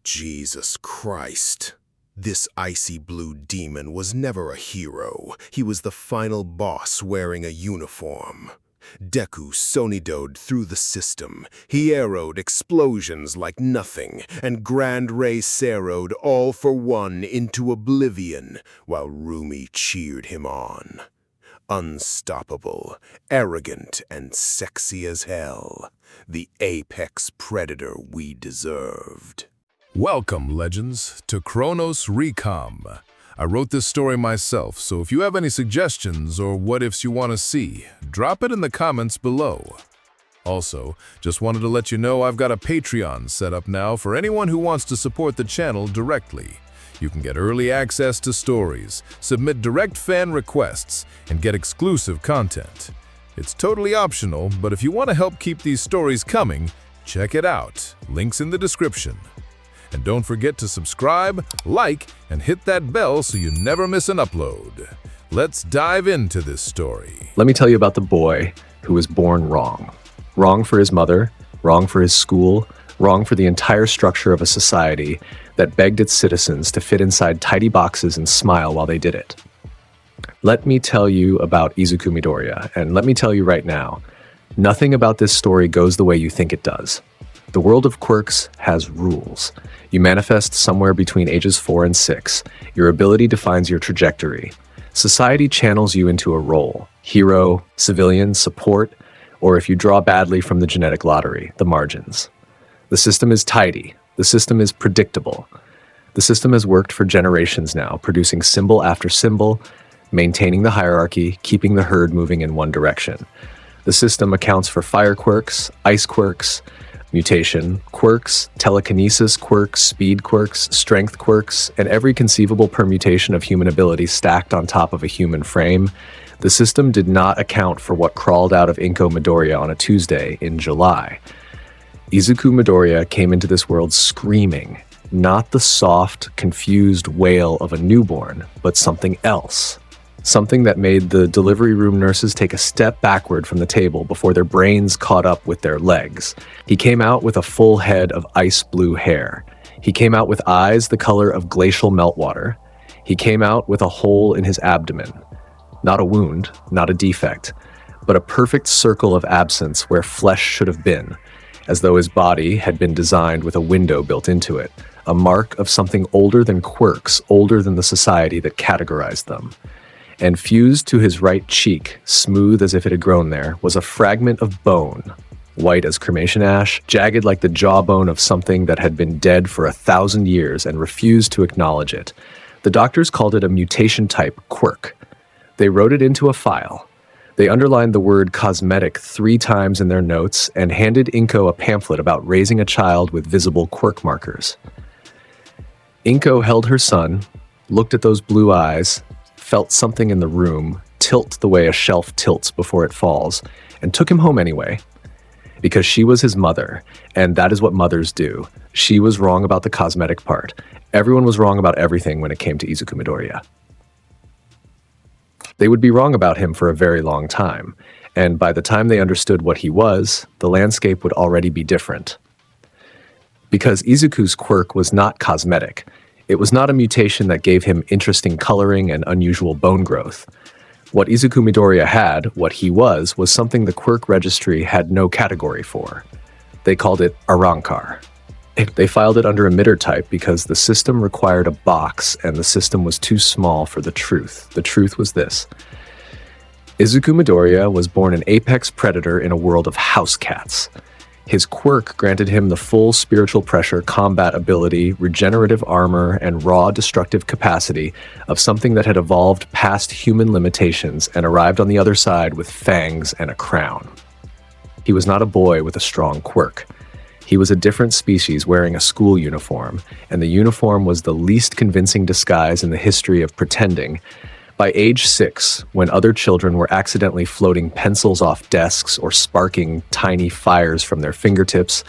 Jesus Christ. This icy blue demon was never a hero. He was the final boss wearing a uniform. Deku Sonído'd through the system. Hierro'd explosions like nothing, and Grand Ray Cero'd all for one into oblivion, while Rumi cheered him on. Unstoppable, arrogant, and sexy as hell. The apex predator we deserved. Welcome, legends, to Chronos Recom. I wrote this story myself, so if you have any suggestions or what-ifs you want to see, drop it in the comments below. Also, just wanted to let you know I've got a Patreon set up now for anyone who wants to support the channel directly. You can get early access to stories, submit direct fan requests, and get exclusive content. It's totally optional, but if you want to help keep these stories coming, check it out. Links in the description. And don't forget to subscribe, like, and hit that bell so you never miss an upload. Let's dive into this story. Let me tell you about the boy who was born wrong. Wrong for his mother, wrong for his school, wrong for the entire structure of a society that begged its citizens to fit inside tidy boxes and smile while they did it. Let me tell you about Izuku Midoriya, and let me tell you right now, nothing about this story goes the way you think it does. The world of quirks has rules. You manifest somewhere between ages 4 and 6. Your ability defines your trajectory. Society channels you into a role: hero, civilian, support, or if you draw badly from the genetic lottery, the margins. The system is tidy. The system is predictable. The system has worked for generations now, producing symbol after symbol, maintaining the hierarchy, keeping the herd moving in one direction. The system accounts for fire quirks, ice quirks, mutation quirks, telekinesis quirks, speed quirks, strength quirks, and every conceivable permutation of human ability stacked on top of a human frame. The system did not account for what crawled out of Izuku Midoriya on a Tuesday in July. Izuku Midoriya came into this world screaming, not the soft, confused wail of a newborn, but something else. Something that made the delivery room nurses take a step backward from the table before their brains caught up with their legs. He came out with a full head of ice blue hair. He came out with eyes the color of glacial meltwater. He came out with a hole in his abdomen. Not a wound, not a defect, but a perfect circle of absence where flesh should have been, as though his body had been designed with a window built into it, a mark of something older than quirks, older than the society that categorized them. And fused to his right cheek, smooth as if it had grown there, was a fragment of bone, white as cremation ash, jagged like the jawbone of something that had been dead for 1,000 years and refused to acknowledge it. The doctors called it a mutation-type quirk. They wrote it into a file. They underlined the word cosmetic 3 times in their notes and handed Inko a pamphlet about raising a child with visible quirk markers. Inko held her son, looked at those blue eyes, felt something in the room tilt the way a shelf tilts before it falls, and took him home anyway. Because she was his mother, and that is what mothers do. She was wrong about the cosmetic part. Everyone was wrong about everything when it came to Izuku Midoriya. They would be wrong about him for a very long time, and by the time they understood what he was, the landscape would already be different. Because Izuku's quirk was not cosmetic. It was not a mutation that gave him interesting coloring and unusual bone growth. What Izuku Midoriya had, what he was something the quirk registry had no category for. They called it Arrancar. They filed it under emitter type because the system required a box and the system was too small for the truth. The truth was this. Izuku Midoriya was born an apex predator in a world of house cats. His quirk granted him the full spiritual pressure, combat ability, regenerative armor, and raw destructive capacity of something that had evolved past human limitations and arrived on the other side with fangs and a crown. He was not a boy with a strong quirk. He was a different species wearing a school uniform, and the uniform was the least convincing disguise in the history of pretending. By age 6, when other children were accidentally floating pencils off desks or sparking tiny fires from their fingertips,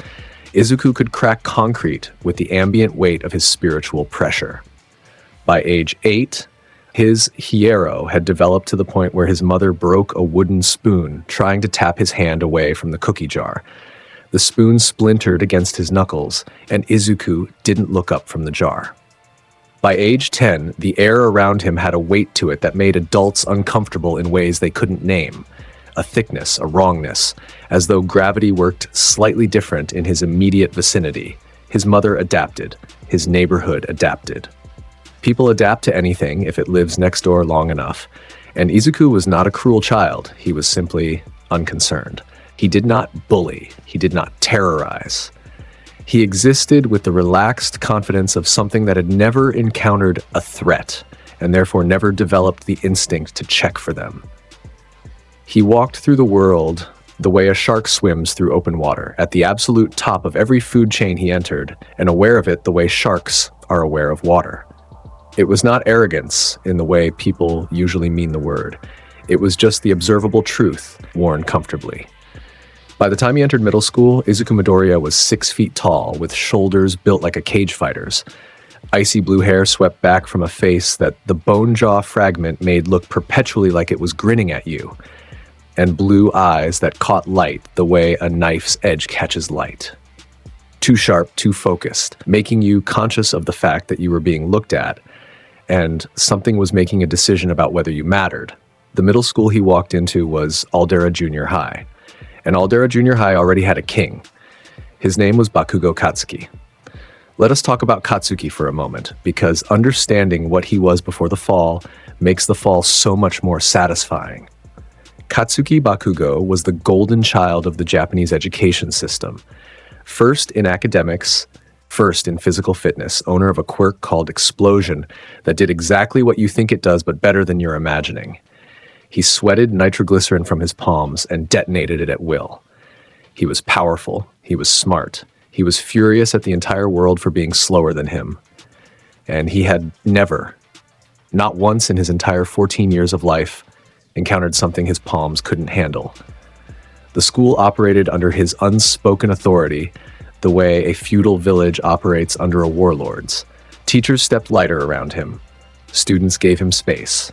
Izuku could crack concrete with the ambient weight of his spiritual pressure. By age 8, his Hierro had developed to the point where his mother broke a wooden spoon trying to tap his hand away from the cookie jar. The spoon splintered against his knuckles, and Izuku didn't look up from the jar. By age 10, the air around him had a weight to it that made adults uncomfortable in ways they couldn't name. A thickness, a wrongness, as though gravity worked slightly different in his immediate vicinity. His mother adapted. His neighborhood adapted. People adapt to anything if it lives next door long enough. And Izuku was not a cruel child. He was simply unconcerned. He did not bully. He did not terrorize. He existed with the relaxed confidence of something that had never encountered a threat, and therefore never developed the instinct to check for them. He walked through the world the way a shark swims through open water, at the absolute top of every food chain he entered, and aware of it the way sharks are aware of water. It was not arrogance in the way people usually mean the word. It was just the observable truth worn comfortably. By the time he entered middle school, Izuku Midoriya was 6 feet tall, with shoulders built like a cage fighter's. Icy blue hair swept back from a face that the bone jaw fragment made look perpetually like it was grinning at you, and blue eyes that caught light the way a knife's edge catches light. Too sharp, too focused, making you conscious of the fact that you were being looked at, and something was making a decision about whether you mattered. The middle school he walked into was Aldera Junior High, and Aldera Junior High already had a king. His name was Bakugo Katsuki. Let us talk about Katsuki for a moment, because understanding what he was before the fall makes the fall so much more satisfying. Katsuki Bakugo was the golden child of the Japanese education system. First in academics, first in physical fitness, owner of a quirk called Explosion that did exactly what you think it does but better than you're imagining. He sweated nitroglycerin from his palms and detonated it at will. He was powerful, he was smart, he was furious at the entire world for being slower than him. And he had never, not once in his entire 14 years of life, encountered something his palms couldn't handle. The school operated under his unspoken authority, the way a feudal village operates under a warlord's. Teachers stepped lighter around him. Students gave him space.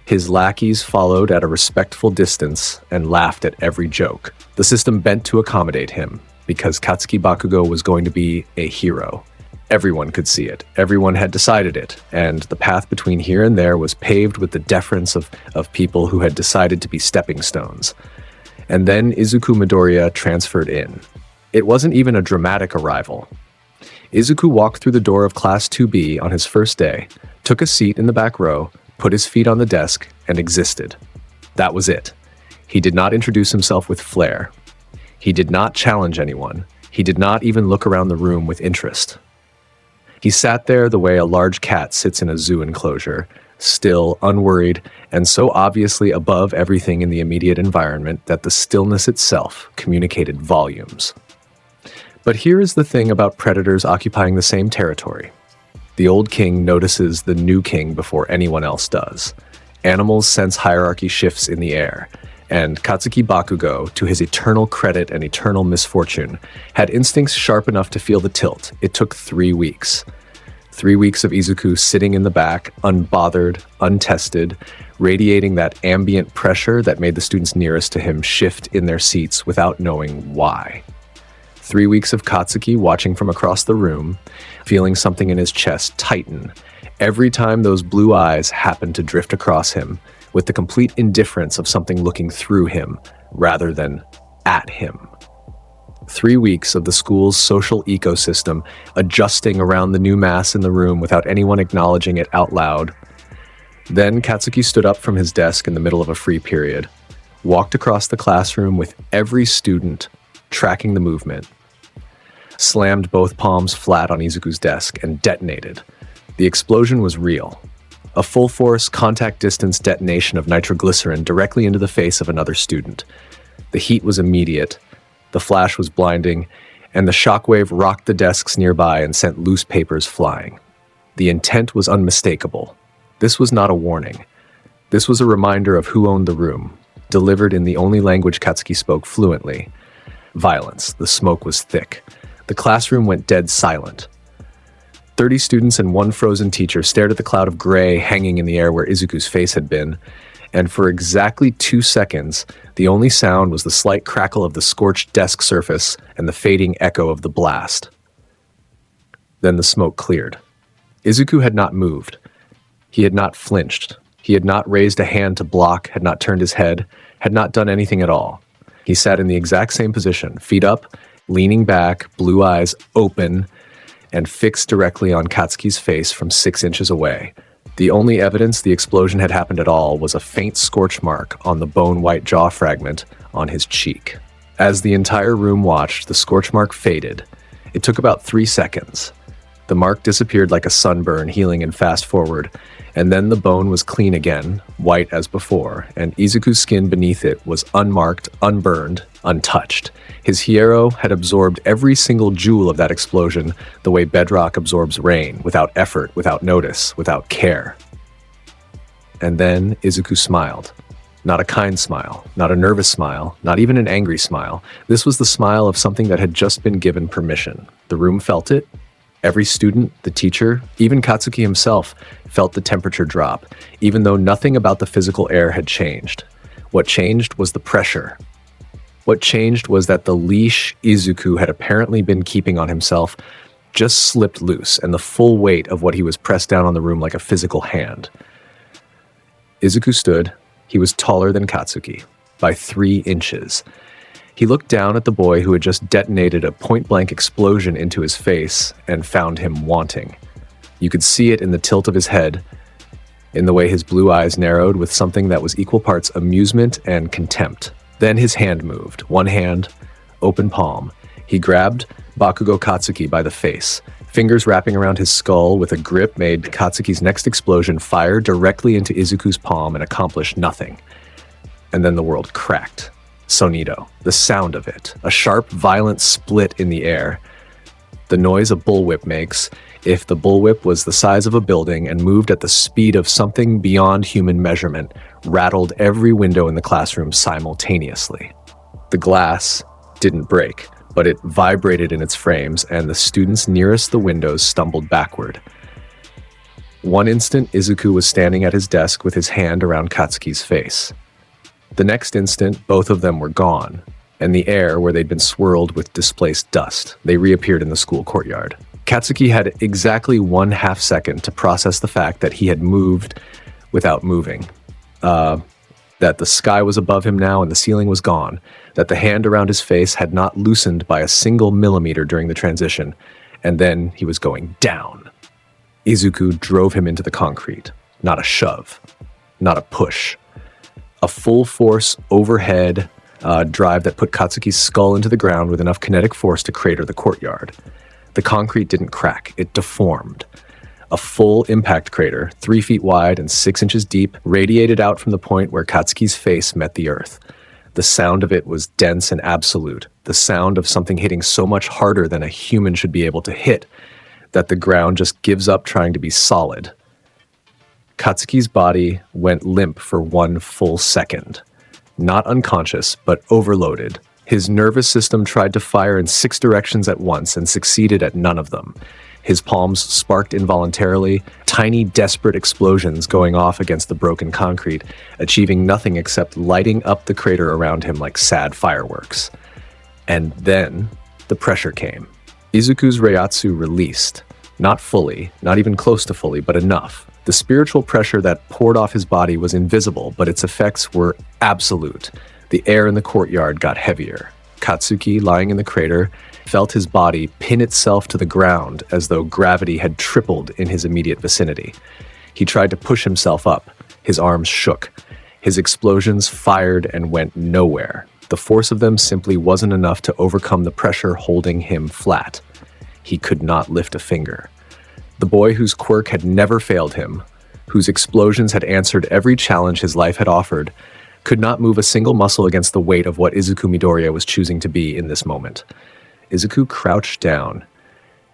His lackeys followed at a respectful distance and laughed at every joke. The system bent to accommodate him, because Katsuki Bakugo was going to be a hero. Everyone could see it. Everyone had decided it, and the path between here and there was paved with the deference of people who had decided to be stepping stones. And then Izuku Midoriya transferred in. It wasn't even a dramatic arrival. Izuku walked through the door of Class 2B on his first day, took a seat in the back row, put his feet on the desk, and existed. That was it. He did not introduce himself with flair. He did not challenge anyone. He did not even look around the room with interest. He sat there the way a large cat sits in a zoo enclosure, still, unworried, and so obviously above everything in the immediate environment that the stillness itself communicated volumes. But here is the thing about predators occupying the same territory. The old king notices the new king before anyone else does. Animals sense hierarchy shifts in the air, and Katsuki Bakugo, to his eternal credit and eternal misfortune, had instincts sharp enough to feel the tilt. It took 3 weeks. 3 weeks of Izuku sitting in the back, unbothered, untested, radiating that ambient pressure that made the students nearest to him shift in their seats without knowing why. 3 weeks of Katsuki watching from across the room, feeling something in his chest tighten every time those blue eyes happened to drift across him, with the complete indifference of something looking through him rather than at him. 3 weeks of the school's social ecosystem adjusting around the new mass in the room without anyone acknowledging it out loud. Then Katsuki stood up from his desk in the middle of a free period, walked across the classroom with every student tracking the movement, slammed both palms flat on Izuku's desk, and detonated. The explosion was real. A full-force, contact-distance detonation of nitroglycerin directly into the face of another student. The heat was immediate, the flash was blinding, and the shockwave rocked the desks nearby and sent loose papers flying. The intent was unmistakable. This was not a warning. This was a reminder of who owned the room, delivered in the only language Katsuki spoke fluently. Violence. The smoke was thick. The classroom went dead silent. 30 students and one frozen teacher stared at the cloud of gray hanging in the air where Izuku's face had been, and for exactly 2 seconds, the only sound was the slight crackle of the scorched desk surface and the fading echo of the blast. Then the smoke cleared. Izuku had not moved. He had not flinched. He had not raised a hand to block, had not turned his head, had not done anything at all. He sat in the exact same position, feet up, leaning back, blue eyes open, and fixed directly on Katsuki's face from 6 inches away. The only evidence the explosion had happened at all was a faint scorch mark on the bone-white jaw fragment on his cheek. As the entire room watched, the scorch mark faded. It took about 3 seconds. The mark disappeared like a sunburn, healing in fast forward, and then the bone was clean again, white as before, and Izuku's skin beneath it was unmarked, unburned, untouched. His Hierro had absorbed every single joule of that explosion the way bedrock absorbs rain, without effort, without notice, without care. And then Izuku smiled. Not a kind smile, not a nervous smile, not even an angry smile. This was the smile of something that had just been given permission. The room felt it. Every student, the teacher, even Katsuki himself felt the temperature drop, even though nothing about the physical air had changed. What changed was the pressure. What changed was that the leash Izuku had apparently been keeping on himself just slipped loose, and the full weight of what he was pressed down on the room like a physical hand. Izuku stood. He was taller than Katsuki, by 3 inches. He looked down at the boy who had just detonated a point-blank explosion into his face and found him wanting. You could see it in the tilt of his head, in the way his blue eyes narrowed with something that was equal parts amusement and contempt. Then his hand moved, one hand, open palm. He grabbed Bakugo Katsuki by the face, fingers wrapping around his skull with a grip made Katsuki's next explosion fire directly into Izuku's palm and accomplish nothing. And then the world cracked. Sonído, the sound of it, a sharp, violent split in the air. The noise a bullwhip makes, if the bullwhip was the size of a building and moved at the speed of something beyond human measurement, rattled every window in the classroom simultaneously. The glass didn't break, but it vibrated in its frames, and the students nearest the windows stumbled backward. One instant, Izuku was standing at his desk with his hand around Katsuki's face. The next instant, both of them were gone, and the air where they'd been swirled with displaced dust. They reappeared in the school courtyard. Katsuki had exactly 1/2 second to process the fact that he had moved without moving. That the sky was above him now and the ceiling was gone. That the hand around his face had not loosened by a single millimeter during the transition. And then he was going down. Izuku drove him into the concrete. Not a shove. Not a push. A full force overhead drive that put Katsuki's skull into the ground with enough kinetic force to crater the courtyard. The concrete didn't crack, it deformed. A full impact crater, 3 feet wide and 6 inches deep, radiated out from the point where Katsuki's face met the earth. The sound of it was dense and absolute, the sound of something hitting so much harder than a human should be able to hit, that the ground just gives up trying to be solid. Katsuki's body went limp for 1 full second. Not unconscious, but overloaded. His nervous system tried to fire in 6 directions at once and succeeded at none of them. His palms sparked involuntarily, tiny, desperate explosions going off against the broken concrete, achieving nothing except lighting up the crater around him like sad fireworks. And then the pressure came. Izuku's Reiatsu released. Not fully, not even close to fully, but enough. The spiritual pressure that poured off his body was invisible, but its effects were absolute. The air in the courtyard got heavier. Katsuki, lying in the crater, felt his body pin itself to the ground as though gravity had tripled in his immediate vicinity. He tried to push himself up. His arms shook. His explosions fired and went nowhere. The force of them simply wasn't enough to overcome the pressure holding him flat. He could not lift a finger. The boy whose quirk had never failed him, whose explosions had answered every challenge his life had offered, could not move a single muscle against the weight of what Izuku Midoriya was choosing to be in this moment. Izuku crouched down.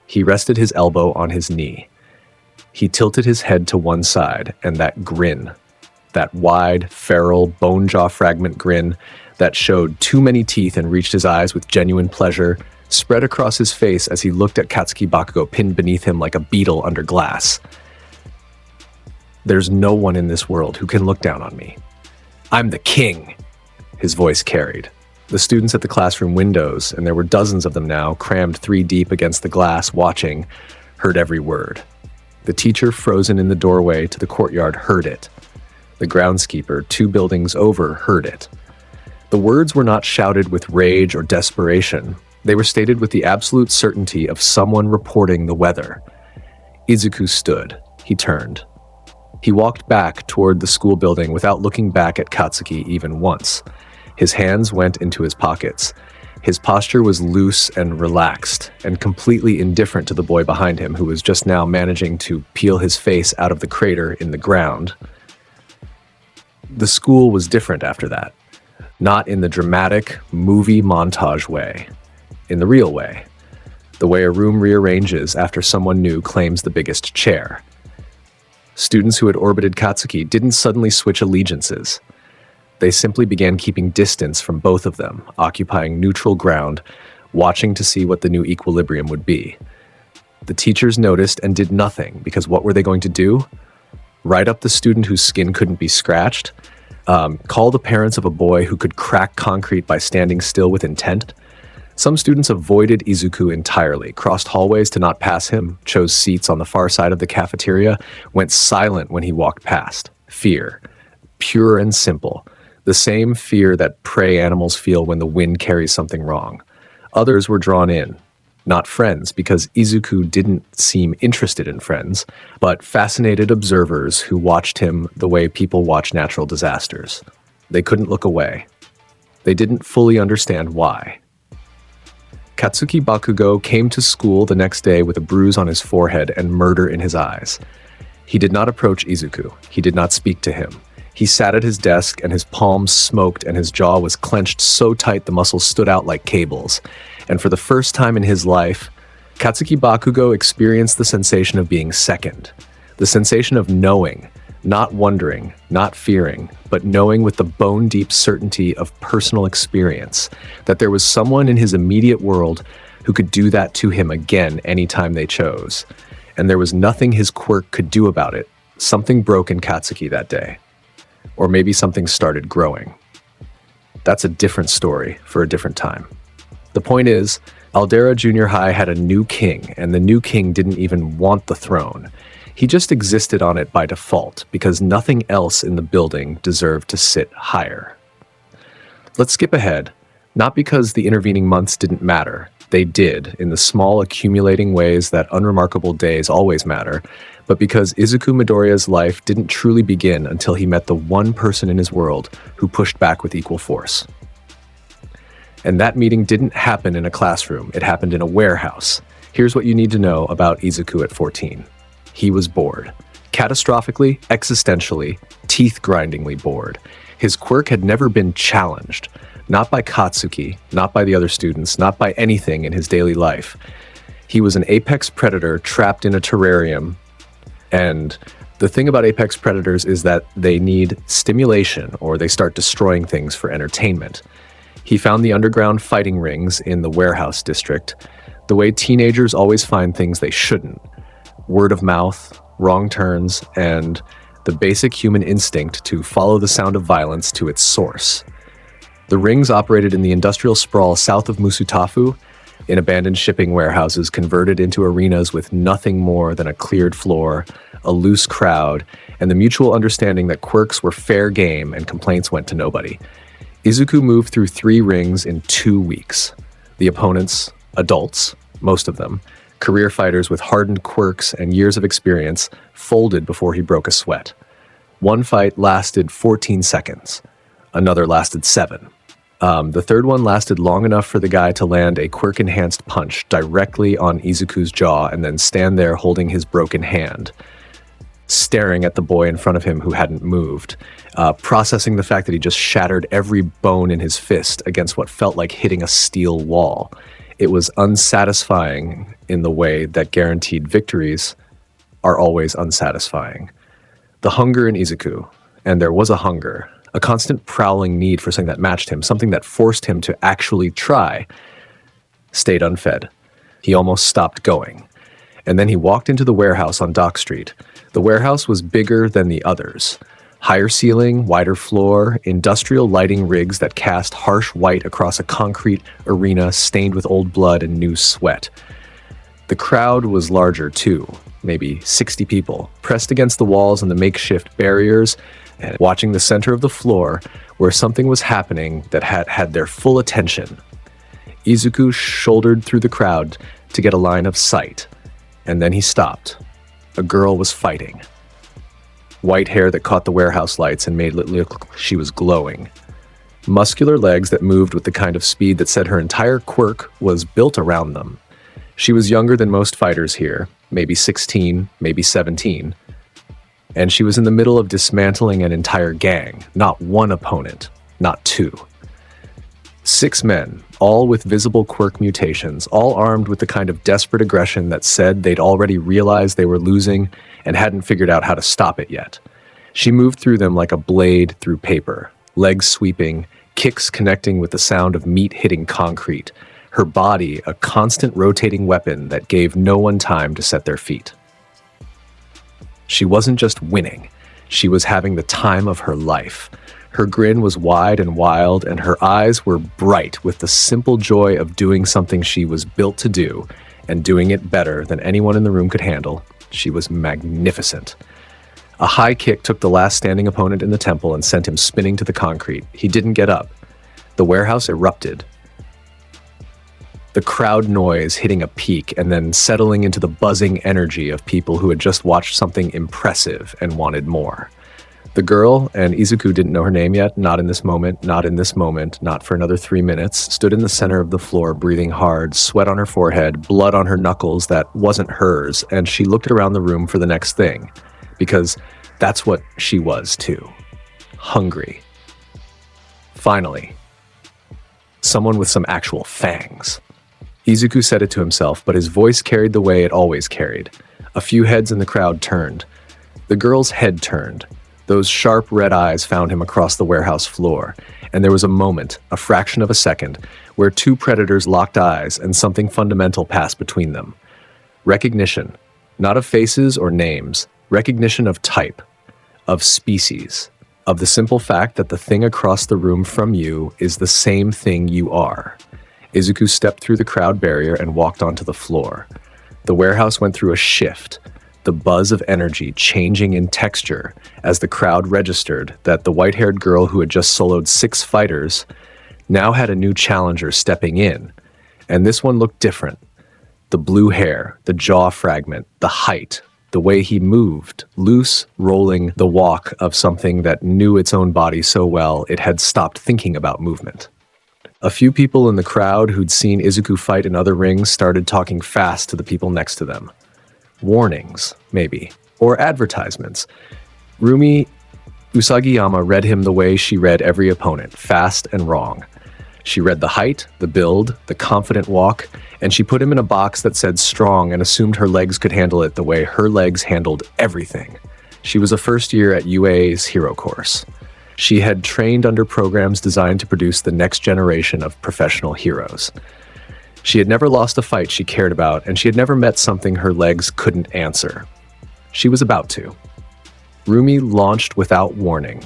He rested his elbow on his knee. He tilted his head to one side, and that grin, that wide, feral, bone jaw fragment grin that showed too many teeth and reached his eyes with genuine pleasure, spread across his face as he looked at Katsuki Bakugo pinned beneath him like a beetle under glass. There's no one in this world who can look down on me. I'm the king, his voice carried. The students at the classroom windows, and there were dozens of them now, crammed 3 deep against the glass, watching, heard every word. The teacher, frozen in the doorway to the courtyard, heard it. The groundskeeper, 2 buildings over, heard it. The words were not shouted with rage or desperation. They were stated with the absolute certainty of someone reporting the weather. Izuku stood. He turned. He walked back toward the school building without looking back at Katsuki even once. His hands went into his pockets. His posture was loose and relaxed, and completely indifferent to the boy behind him, who was just now managing to peel his face out of the crater in the ground. The school was different after that. Not in the dramatic, movie montage way. In the real way. The way a room rearranges after someone new claims the biggest chair. Students who had orbited Katsuki didn't suddenly switch allegiances. They simply began keeping distance from both of them, occupying neutral ground, watching to see what the new equilibrium would be. The teachers noticed and did nothing, because what were they going to do? Write up the student whose skin couldn't be scratched? Call the parents of a boy who could crack concrete by standing still with intent? Some students avoided Izuku entirely, crossed hallways to not pass him, chose seats on the far side of the cafeteria, went silent when he walked past. Fear. Pure and simple. The same fear that prey animals feel when the wind carries something wrong. Others were drawn in. Not friends, because Izuku didn't seem interested in friends, but fascinated observers who watched him the way people watch natural disasters. They couldn't look away. They didn't fully understand why. Katsuki Bakugo came to school the next day with a bruise on his forehead and murder in his eyes. He did not approach Izuku. He did not speak to him. He sat at his desk, and his palms smoked, and his jaw was clenched so tight the muscles stood out like cables. And for the first time in his life, Katsuki Bakugo experienced the sensation of being second. The sensation of knowing, not wondering, not fearing, but knowing with the bone-deep certainty of personal experience that there was someone in his immediate world who could do that to him again anytime they chose. And there was nothing his quirk could do about it. Something broke in Katsuki that day. Or maybe something started growing. That's a different story for a different time. The point is, Aldera Junior High had a new king, and the new king didn't even want the throne. He just existed on it by default, because nothing else in the building deserved to sit higher. Let's skip ahead, not because the intervening months didn't matter. They did, in the small accumulating ways that unremarkable days always matter, but because Izuku Midoriya's life didn't truly begin until he met the one person in his world who pushed back with equal force. And that meeting didn't happen in a classroom, it happened in a warehouse. Here's what you need to know about Izuku at 14. He was bored. Catastrophically, existentially, teeth-grindingly bored. His quirk had never been challenged. Not by Katsuki, not by the other students, not by anything in his daily life. He was an apex predator trapped in a terrarium. And the thing about apex predators is that they need stimulation, or they start destroying things for entertainment. He found the underground fighting rings in the warehouse district, the way teenagers always find things they shouldn't. Word of mouth, wrong turns, and the basic human instinct to follow the sound of violence to its source. The rings operated in the industrial sprawl south of Musutafu, in abandoned shipping warehouses converted into arenas with nothing more than a cleared floor, a loose crowd, and the mutual understanding that quirks were fair game and complaints went to nobody. Izuku moved through 3 rings in 2 weeks. The opponents, adults, most of them, career fighters with hardened quirks and years of experience, folded before he broke a sweat. One fight lasted 14 seconds. Another lasted 7. The third one lasted long enough for the guy to land a quirk-enhanced punch directly on Izuku's jaw and then stand there holding his broken hand, staring at the boy in front of him who hadn't moved, processing the fact that he just shattered every bone in his fist against what felt like hitting a steel wall. It was unsatisfying in the way that guaranteed victories are always unsatisfying. The hunger in Izuku, and there was a hunger, a constant prowling need for something that matched him, something that forced him to actually try, stayed unfed. He almost stopped going. And then he walked into the warehouse on Dock Street. The warehouse was bigger than the others. Higher ceiling, wider floor, industrial lighting rigs that cast harsh white across a concrete arena stained with old blood and new sweat. The crowd was larger too, maybe 60 people, pressed against the walls and the makeshift barriers, and watching the center of the floor where something was happening that had their full attention. Izuku shouldered through the crowd to get a line of sight, and then he stopped. A girl was fighting. White hair that caught the warehouse lights and made it look like she was glowing. Muscular legs that moved with the kind of speed that said her entire quirk was built around them. She was younger than most fighters here, maybe 16, maybe 17. And she was in the middle of dismantling an entire gang, not one opponent, not two. 6 men, all with visible quirk mutations, all armed with the kind of desperate aggression that said they'd already realized they were losing and hadn't figured out how to stop it yet. She moved through them like a blade through paper, legs sweeping, kicks connecting with the sound of meat hitting concrete, her body a constant rotating weapon that gave no one time to set their feet. She wasn't just winning, she was having the time of her life. Her grin was wide and wild, and her eyes were bright with the simple joy of doing something she was built to do, and doing it better than anyone in the room could handle. She was magnificent. A high kick took the last standing opponent in the temple and sent him spinning to the concrete. He didn't get up. The warehouse erupted. The crowd noise hitting a peak and then settling into the buzzing energy of people who had just watched something impressive and wanted more. The girl, and Izuku didn't know her name yet, not in this moment, not in this moment, not for another 3 minutes, stood in the center of the floor, breathing hard, sweat on her forehead, blood on her knuckles that wasn't hers, and she looked around the room for the next thing, because that's what she was too. Hungry. Finally. Someone with some actual fangs. Izuku said it to himself, but his voice carried the way it always carried. A few heads in the crowd turned. The girl's head turned. Those sharp red eyes found him across the warehouse floor, and there was a moment, a fraction of a second, where 2 predators locked eyes and something fundamental passed between them. Recognition, not of faces or names, recognition of type, of species, of the simple fact that the thing across the room from you is the same thing you are. Izuku stepped through the crowd barrier and walked onto the floor. The warehouse went through a shift, the buzz of energy changing in texture as the crowd registered that the white-haired girl who had just soloed 6 fighters now had a new challenger stepping in, and this one looked different. The blue hair, the jaw fragment, the height, the way he moved, loose, rolling the walk of something that knew its own body so well it had stopped thinking about movement. A few people in the crowd who'd seen Izuku fight in other rings started talking fast to the people next to them. Warnings, maybe, or advertisements. Rumi Usagiyama read him the way she read every opponent, fast and wrong. She read the height, the build, the confident walk, and she put him in a box that said strong and assumed her legs could handle it the way her legs handled everything. She was a first year at UA's Hierro course. She had trained under programs designed to produce the next generation of professional heroes. She had never lost a fight she cared about, and she had never met something her legs couldn't answer. She was about to. Rumi launched without warning.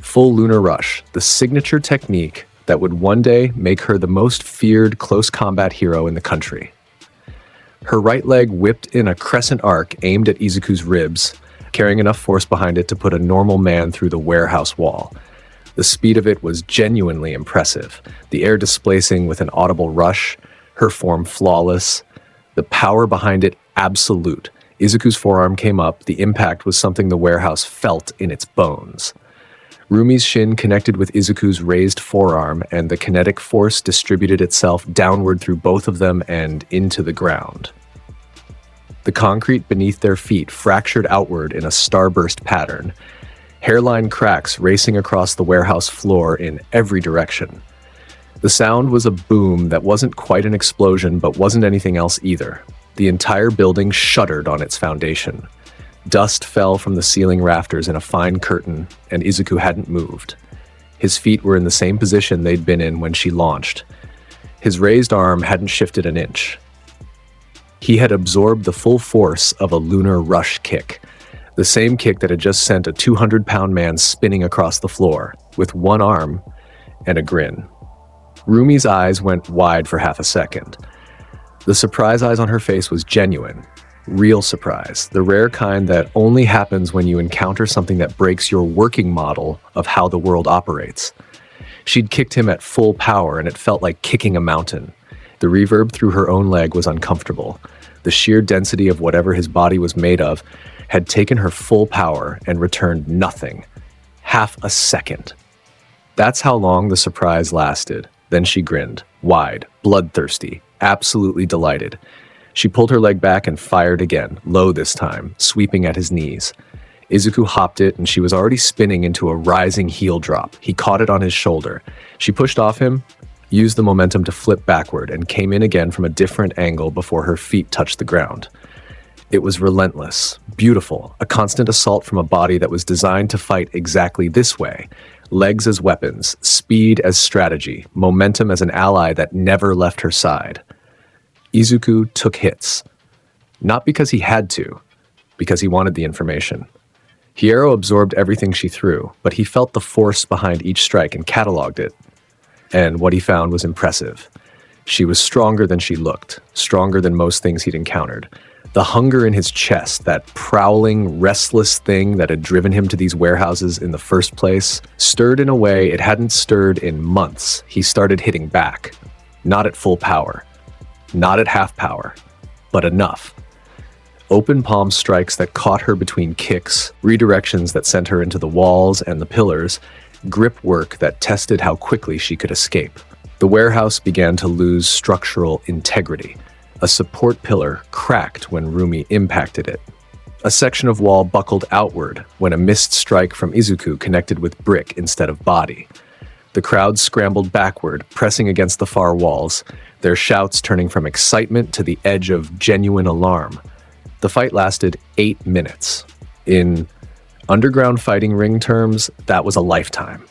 Full lunar rush, the signature technique that would one day make her the most feared close combat hero in the country. Her right leg whipped in a crescent arc aimed at Izuku's ribs, carrying enough force behind it to put a normal man through the warehouse wall. The speed of it was genuinely impressive, the air displacing with an audible rush, her form flawless, the power behind it absolute. Izuku's forearm came up, the impact was something the warehouse felt in its bones. Rumi's shin connected with Izuku's raised forearm, and the kinetic force distributed itself downward through both of them and into the ground. The concrete beneath their feet fractured outward in a starburst pattern, hairline cracks racing across the warehouse floor in every direction. The sound was a boom that wasn't quite an explosion, but wasn't anything else either. The entire building shuddered on its foundation. Dust fell from the ceiling rafters in a fine curtain, and Izuku hadn't moved. His feet were in the same position they'd been in when she launched. His raised arm hadn't shifted an inch. He had absorbed the full force of a lunar rush kick, The same kick that had just sent a 200-pound man spinning across the floor, with one arm and a grin. Rumi's eyes went wide for half a second. The surprise eyes on her face was genuine. Real surprise, the rare kind that only happens when you encounter something that breaks your working model of how the world operates. She'd kicked him at full power, and it felt like kicking a mountain. The reverb through her own leg was uncomfortable. The sheer density of whatever his body was made of had taken her full power and returned nothing. Half a second. That's how long the surprise lasted. Then she grinned, wide, bloodthirsty, absolutely delighted. She pulled her leg back and fired again, low this time, sweeping at his knees. Izuku hopped it, and she was already spinning into a rising heel drop. He caught it on his shoulder. She pushed off him, used the momentum to flip backward, and came in again from a different angle before her feet touched the ground. It was relentless, beautiful, a constant assault from a body that was designed to fight exactly this way. Legs as weapons, speed as strategy, momentum as an ally that never left her side. Izuku took hits. Not because he had to, because he wanted the information. Hierro absorbed everything she threw, but he felt the force behind each strike and cataloged it. And what he found was impressive. She was stronger than she looked, stronger than most things he'd encountered. The hunger in his chest, that prowling, restless thing that had driven him to these warehouses in the first place, stirred in a way it hadn't stirred in months. He started hitting back. Not at full power. Not at half power. But enough. Open palm strikes that caught her between kicks, redirections that sent her into the walls and the pillars, grip work that tested how quickly she could escape. The warehouse began to lose structural integrity. A support pillar cracked when Rumi impacted it. A section of wall buckled outward when a missed strike from Izuku connected with brick instead of body. The crowd scrambled backward, pressing against the far walls, their shouts turning from excitement to the edge of genuine alarm. The fight lasted 8 minutes. In underground fighting ring terms, that was a lifetime.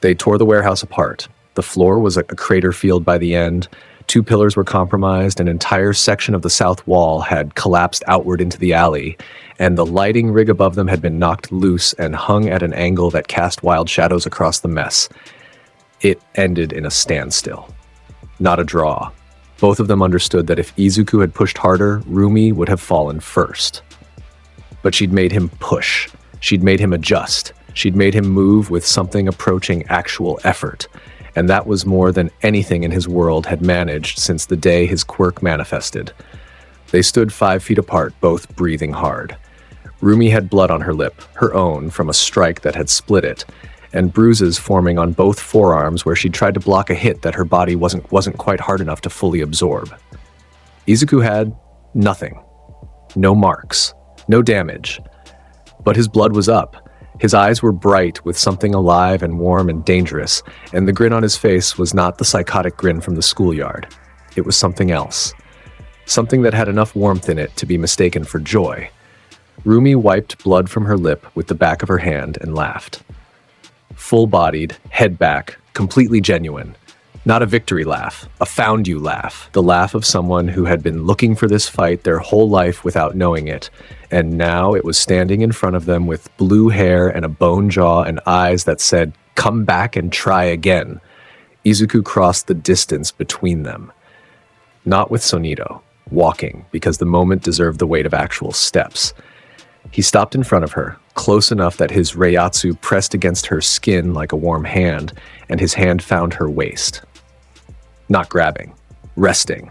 They tore the warehouse apart. The floor was a crater field by the end. 2 pillars were compromised, an entire section of the south wall had collapsed outward into the alley, and the lighting rig above them had been knocked loose and hung at an angle that cast wild shadows across the mess. It ended in a standstill. Not a draw. Both of them understood that if Izuku had pushed harder, Rumi would have fallen first. But she'd made him push. She'd made him adjust. She'd made him move with something approaching actual effort. And that was more than anything in his world had managed since the day his quirk manifested. They stood 5 feet apart, both breathing hard. Rumi had blood on her lip, her own, from a strike that had split it, and bruises forming on both forearms where she'd tried to block a hit that her body wasn't quite hard enough to fully absorb. Izuku had nothing. No marks. No damage. But his blood was up. His eyes were bright with something alive and warm and dangerous, and the grin on his face was not the psychotic grin from the schoolyard. It was something else. Something that had enough warmth in it to be mistaken for joy. Rumi wiped blood from her lip with the back of her hand and laughed. Full-bodied, head back, completely genuine. Not a victory laugh, a found-you laugh. The laugh of someone who had been looking for this fight their whole life without knowing it, and now it was standing in front of them with blue hair and a bone jaw and eyes that said, "Come back and try again." Izuku crossed the distance between them. Not with Sonído, walking, because the moment deserved the weight of actual steps. He stopped in front of her, close enough that his reiatsu pressed against her skin like a warm hand, and his hand found her waist. Not grabbing, resting.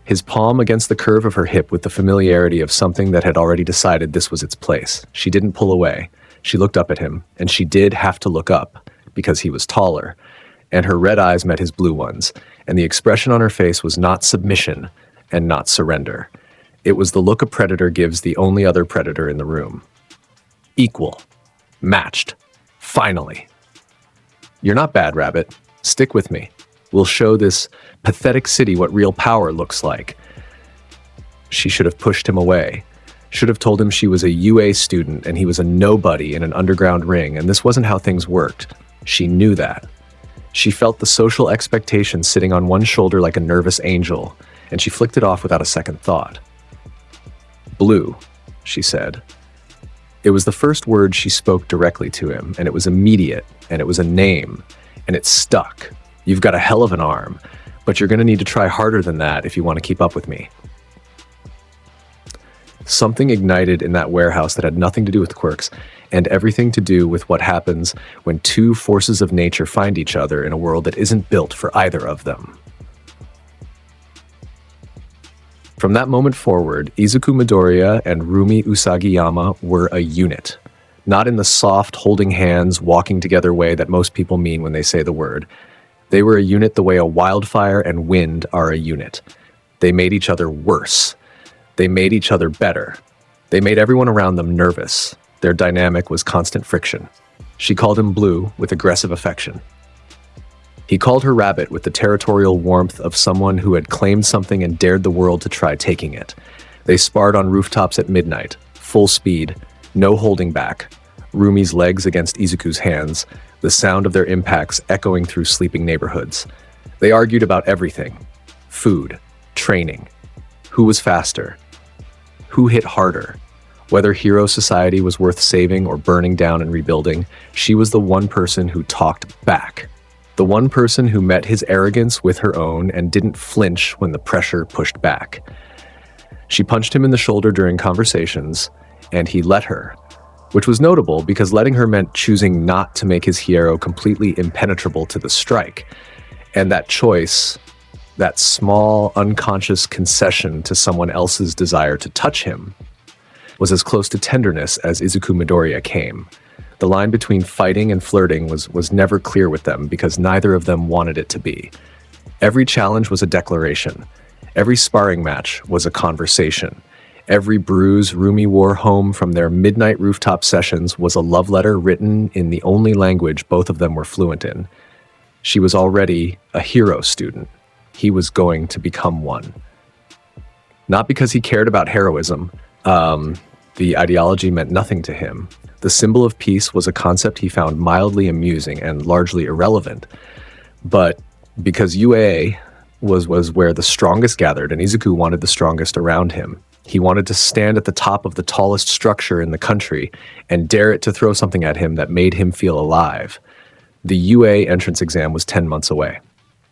His palm against the curve of her hip with the familiarity of something that had already decided this was its place. She didn't pull away. She looked up at him, and she did have to look up, because he was taller, and her red eyes met his blue ones, and the expression on her face was not submission and not surrender. It was the look a predator gives the only other predator in the room. Equal. Matched. Finally. "You're not bad, Rabbit. Stick with me. We'll show this pathetic city what real power looks like." She should have pushed him away. Should have told him she was a UA student and he was a nobody in an underground ring, and this wasn't how things worked. She knew that. She felt the social expectation sitting on one shoulder like a nervous angel, and she flicked it off without a second thought. "Blue," she said. It was the first word she spoke directly to him, and it was immediate, and it was a name, and it stuck. You've got a hell of an arm, but you're going to need to try harder than that if you want to keep up with me. Something ignited in that warehouse that had nothing to do with quirks, and everything to do with what happens when two forces of nature find each other in a world that isn't built for either of them. From that moment forward, Izuku Midoriya and Rumi Usagiyama were a unit. Not in the soft, holding hands, walking together way that most people mean when they say the word. They were a unit the way a wildfire and wind are a unit. They made each other worse. They made each other better. They made everyone around them nervous. Their dynamic was constant friction. She called him Blue with aggressive affection. He called her Rabbit with the territorial warmth of someone who had claimed something and dared the world to try taking it. They sparred on rooftops at midnight, full speed, no holding back. Rumi's legs against Izuku's hands, the sound of their impacts echoing through sleeping neighborhoods. They argued about everything. Food, training, who was faster, who hit harder. Whether Hierro society was worth saving or burning down and rebuilding, she was the one person who talked back. The one person who met his arrogance with her own and didn't flinch when the pressure pushed back. She punched him in the shoulder during conversations, and he let her, which was notable because letting her meant choosing not to make his Hierro completely impenetrable to the strike. And that choice, that small, unconscious concession to someone else's desire to touch him, was as close to tenderness as Izuku Midoriya came. The line between fighting and flirting was never clear with them because neither of them wanted it to be. Every challenge was a declaration. Every sparring match was a conversation. Every bruise Rumi wore home from their midnight rooftop sessions was a love letter written in the only language both of them were fluent in. She was already a Hierro student. He was going to become one. Not because he cared about heroism. The ideology meant nothing to him. The symbol of peace was a concept he found mildly amusing and largely irrelevant. But because UAA was where the strongest gathered, and Izuku wanted the strongest around him. He wanted to stand at the top of the tallest structure in the country and dare it to throw something at him that made him feel alive. The UA entrance exam was 10 months away.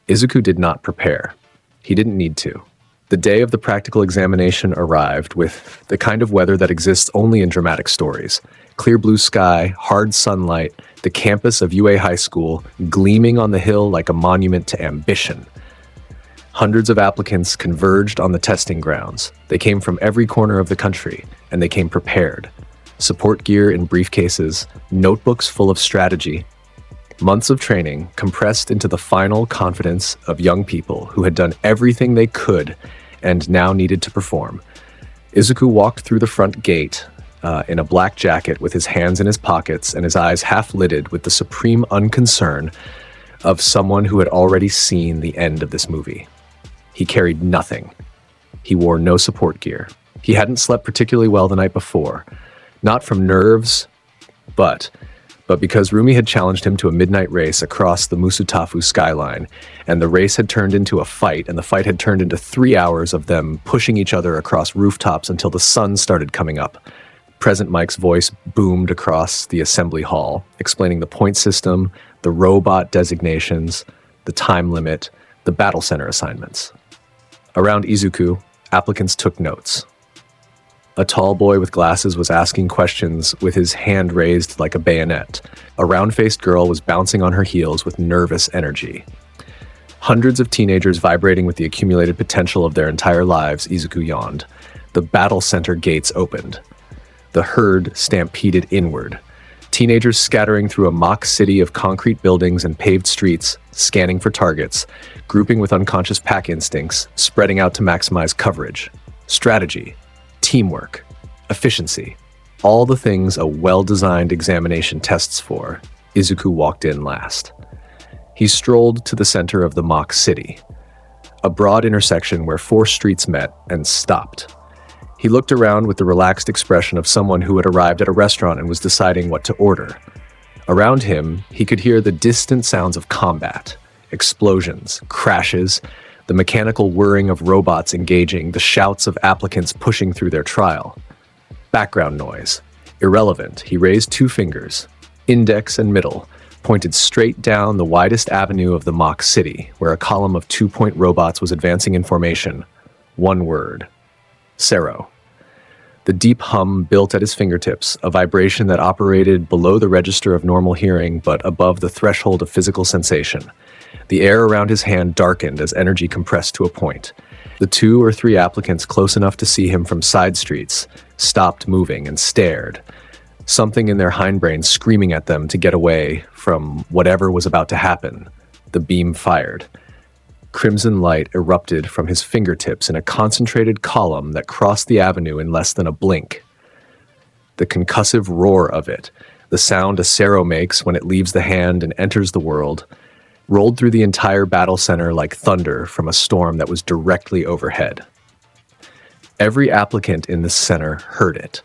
Izuku did not prepare. He didn't need to. The day of the practical examination arrived with the kind of weather that exists only in dramatic stories. Clear blue sky, hard sunlight, the campus of UA High School gleaming on the hill like a monument to ambition. Hundreds of applicants converged on the testing grounds. They came from every corner of the country, and they came prepared. Support gear in briefcases, notebooks full of strategy. Months of training compressed into the final confidence of young people who had done everything they could and now needed to perform. Izuku walked through the front gate in a black jacket with his hands in his pockets and his eyes half-lidded with the supreme unconcern of someone who had already seen the end of this movie. He carried nothing. He wore no support gear. He hadn't slept particularly well the night before. Not from nerves, but because Rumi had challenged him to a midnight race across the Musutafu skyline, and the race had turned into a fight, and the fight had turned into 3 hours of them pushing each other across rooftops until the sun started coming up. Present Mike's voice boomed across the assembly hall, explaining the point system, the robot designations, the time limit, the battle center assignments. Around Izuku, applicants took notes. A tall boy with glasses was asking questions with his hand raised like a bayonet. A round-faced girl was bouncing on her heels with nervous energy. Hundreds of teenagers vibrating with the accumulated potential of their entire lives, Izuku yawned. The battle center gates opened. The herd stampeded inward. Teenagers scattering through a mock city of concrete buildings and paved streets, scanning for targets, grouping with unconscious pack instincts, spreading out to maximize coverage. Strategy. Teamwork, efficiency, all the things a well-designed examination tests for. Izuku walked in last. He strolled to the center of the mock city, a broad intersection where 4 streets met and stopped. He looked around with the relaxed expression of someone who had arrived at a restaurant and was deciding what to order. Around him, he could hear the distant sounds of combat, explosions, crashes, the mechanical whirring of robots engaging, the shouts of applicants pushing through their trial. Background noise, Irrelevant, he raised two fingers, index and middle, pointed straight down the widest avenue of the mock city, where a column of two-point robots was advancing in formation. One word. Cero. The deep hum built at his fingertips, a vibration that operated below the register of normal hearing but above the threshold of physical sensation. The air around his hand darkened as energy compressed to a point. The 2 or 3 applicants close enough to see him from side streets stopped moving and stared, something in their hindbrain screaming at them to get away from whatever was about to happen. The beam fired. Crimson light erupted from his fingertips in a concentrated column that crossed the avenue in less than a blink. The concussive roar of it, the sound a Cero makes when it leaves the hand and enters the world, rolled through the entire battle center like thunder from a storm that was directly overhead. Every applicant in the center heard it.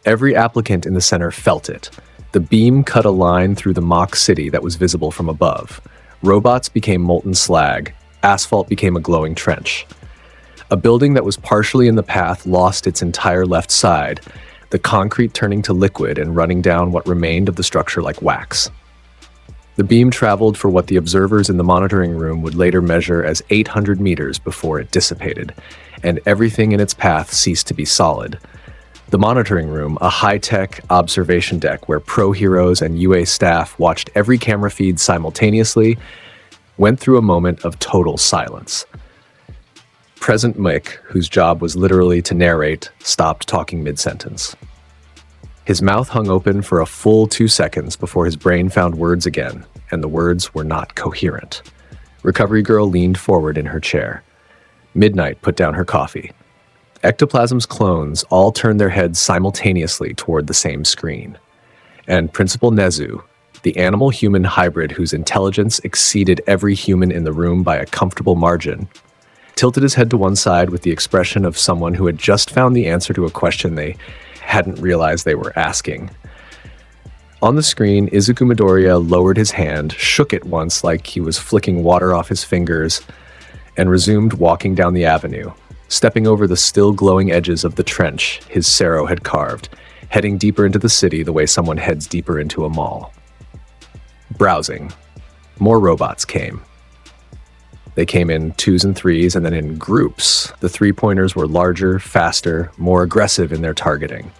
Every applicant in the center felt it. The beam cut a line through the mock city that was visible from above. Robots became molten slag. Asphalt became a glowing trench. A building that was partially in the path lost its entire left side, the concrete turning to liquid and running down what remained of the structure like wax. The beam traveled for what the observers in the monitoring room would later measure as 800 meters before it dissipated, and everything in its path ceased to be solid. The monitoring room, a high-tech observation deck where pro heroes and UA staff watched every camera feed simultaneously, went through a moment of total silence. Present Mick, whose job was literally to narrate, stopped talking mid-sentence. His mouth hung open for a full 2 seconds before his brain found words again, and the words were not coherent. Recovery Girl leaned forward in her chair. Midnight put down her coffee. Ectoplasm's clones all turned their heads simultaneously toward the same screen. And Principal Nezu, the animal-human hybrid whose intelligence exceeded every human in the room by a comfortable margin, tilted his head to one side with the expression of someone who had just found the answer to a question they hadn't realized they were asking. On the screen, Izuku Midoriya lowered his hand, shook it once like he was flicking water off his fingers, and resumed walking down the avenue, stepping over the still glowing edges of the trench his Cero had carved, heading deeper into the city the way someone heads deeper into a mall. Browsing. More robots came. They came in 2s and 3s and then in groups. The 3-pointers were larger, faster, more aggressive in their targeting.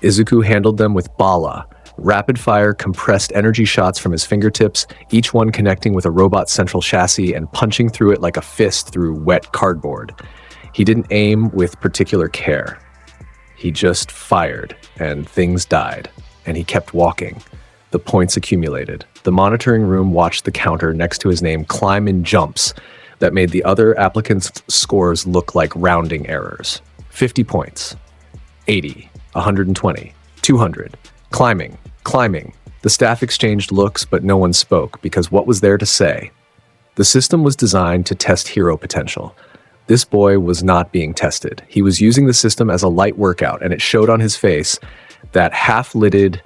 Izuku handled them with bala, rapid-fire compressed energy shots from his fingertips, each one connecting with a robot's central chassis and punching through it like a fist through wet cardboard. He didn't aim with particular care. He just fired, and things died, and he kept walking. The points accumulated. The monitoring room watched the counter next to his name climb in jumps that made the other applicants' scores look like rounding errors. 50 points. 80. 120. 200. Climbing. Climbing. The staff exchanged looks, but no one spoke, because what was there to say? The system was designed to test hero potential. This boy was not being tested. He was using the system as a light workout, and it showed on his face that half-lidded,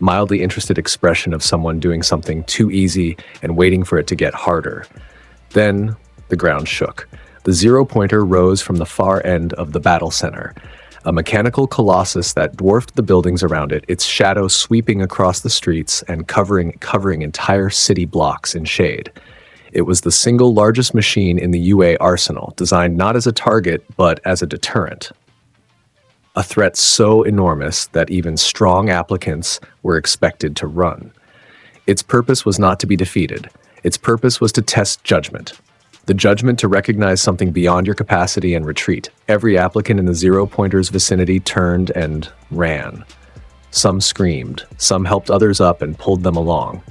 mildly interested expression of someone doing something too easy and waiting for it to get harder. Then the ground shook. The 0-pointer rose from the far end of the battle center, a mechanical colossus that dwarfed the buildings around it, its shadow sweeping across the streets and covering entire city blocks in shade. It was the single largest machine in the UA arsenal, designed not as a target, but as a deterrent. A threat so enormous that even strong applicants were expected to run. Its purpose was not to be defeated. Its purpose was to test judgment. The judgment to recognize something beyond your capacity and retreat. Every applicant in the 0-pointer's vicinity turned and ran. Some screamed, some helped others up and pulled them along.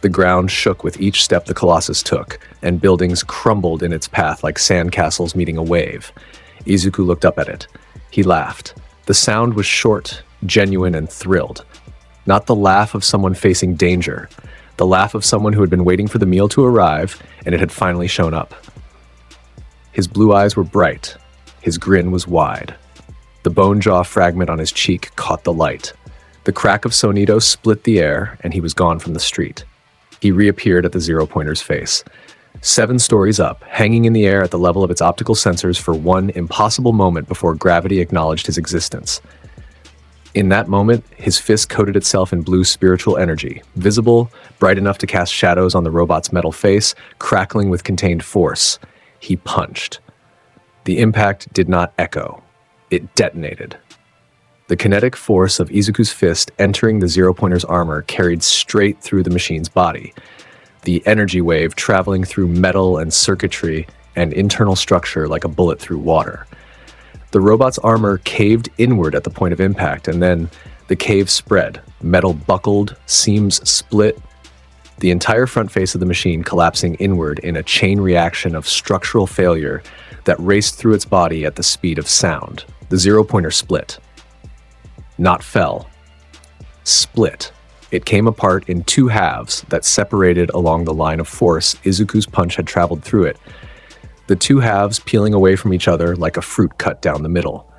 The ground shook with each step the Colossus took, and buildings crumbled in its path like sandcastles meeting a wave. Izuku looked up at it. He laughed. The sound was short, genuine, and thrilled. Not the laugh of someone facing danger. The laugh of someone who had been waiting for the meal to arrive, and it had finally shown up. His blue eyes were bright. His grin was wide. The bone jaw fragment on his cheek caught the light. The crack of Sonído split the air, and he was gone from the street. He reappeared at the 0-pointer's face. 7 stories up, hanging in the air at the level of its optical sensors for one impossible moment before gravity acknowledged his existence. In that moment, his fist coated itself in blue spiritual energy, visible, bright enough to cast shadows on the robot's metal face, crackling with contained force. He punched. The impact did not echo. It detonated. The kinetic force of Izuku's fist entering the Zero-Pointer's armor carried straight through the machine's body, the energy wave traveling through metal and circuitry and internal structure like a bullet through water. The robot's armor caved inward at the point of impact, and then the cave spread. Metal buckled, seams split, the entire front face of the machine collapsing inward in a chain reaction of structural failure that raced through its body at the speed of sound. The Zero-Pointer split. Not fell. Split. It came apart in two halves that separated along the line of force Izuku's punch had traveled through it, the two halves peeling away from each other like a fruit cut down the middle.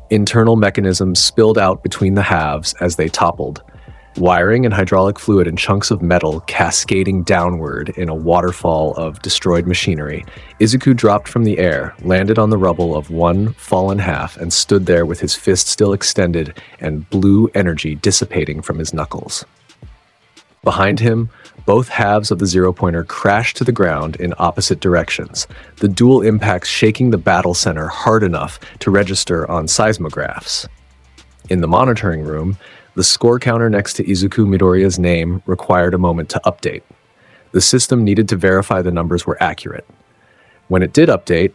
Internal mechanisms spilled out between the halves as they toppled, wiring and hydraulic fluid and chunks of metal cascading downward in a waterfall of destroyed machinery. Izuku dropped from the air, landed on the rubble of one fallen half, and stood there with his fist still extended and blue energy dissipating from his knuckles. Behind him, both halves of the Zero-Pointer crashed to the ground in opposite directions, the dual impacts shaking the battle center hard enough to register on seismographs. In the monitoring room, the score counter next to Izuku Midoriya's name required a moment to update. The system needed to verify the numbers were accurate. When it did update,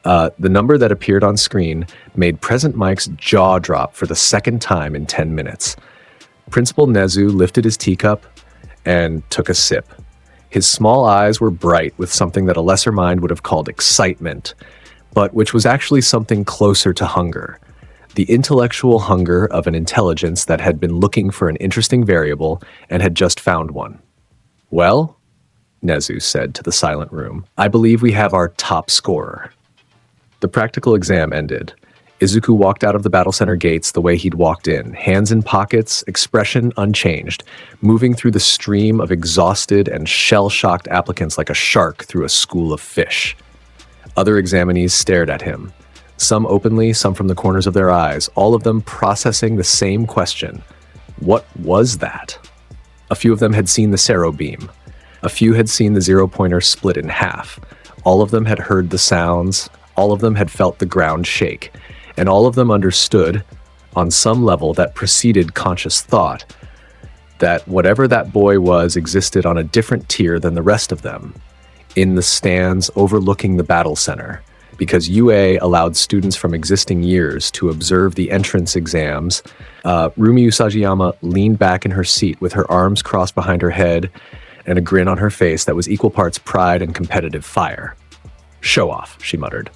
the number that appeared on screen made Present Mike's jaw drop for the second time in 10 minutes. Principal Nezu lifted his teacup and took a sip. His small eyes were bright with something that a lesser mind would have called excitement, but which was actually something closer to hunger. The intellectual hunger of an intelligence that had been looking for an interesting variable and had just found one. "Well," Nezu said to the silent room, "I believe we have our top scorer." The practical exam ended. Izuku walked out of the battle center gates the way he'd walked in, hands in pockets, expression unchanged, moving through the stream of exhausted and shell-shocked applicants like a shark through a school of fish. Other examinees stared at him, some openly, some from the corners of their eyes, all of them processing the same question. What was that? A few of them had seen the Cero beam. A few had seen the Zero-Pointer split in half. All of them had heard the sounds. All of them had felt the ground shake. And all of them understood, on some level that preceded conscious thought, that whatever that boy was existed on a different tier than the rest of them, in the stands overlooking the battle center, because UA allowed students from existing years to observe the entrance exams. Rumiu Sagayama leaned back in her seat with her arms crossed behind her head and a grin on her face that was equal parts pride and competitive fire. "Show off," she muttered.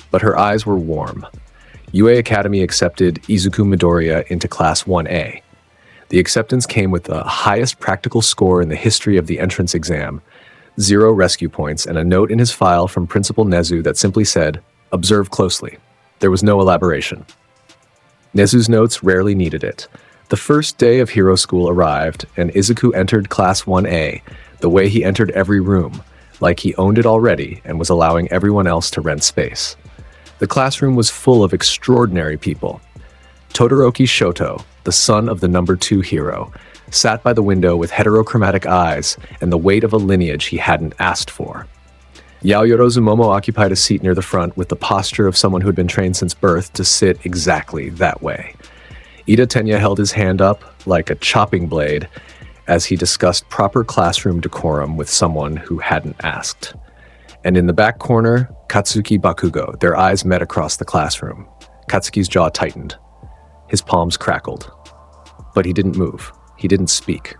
But her eyes were warm. UA Academy accepted Izuku Midoriya into Class 1A. The acceptance came with the highest practical score in the history of the entrance exam, 0 rescue points, and a note in his file from Principal Nezu that simply said, "Observe closely." There was no elaboration. Nezu's notes rarely needed it. The first day of Hierro School arrived, and Izuku entered Class 1A, the way he entered every room, like he owned it already and was allowing everyone else to rent space. The classroom was full of extraordinary people. Todoroki Shoto, the son of the number 2 hero, sat by the window with heterochromatic eyes and the weight of a lineage he hadn't asked for. Yaoyoro Zumomo occupied a seat near the front with the posture of someone who had been trained since birth to sit exactly that way. Ida Tenya held his hand up like a chopping blade as he discussed proper classroom decorum with someone who hadn't asked. And in the back corner, Katsuki Bakugo, their eyes met across the classroom. Katsuki's jaw tightened. His palms crackled. But he didn't move. He didn't speak.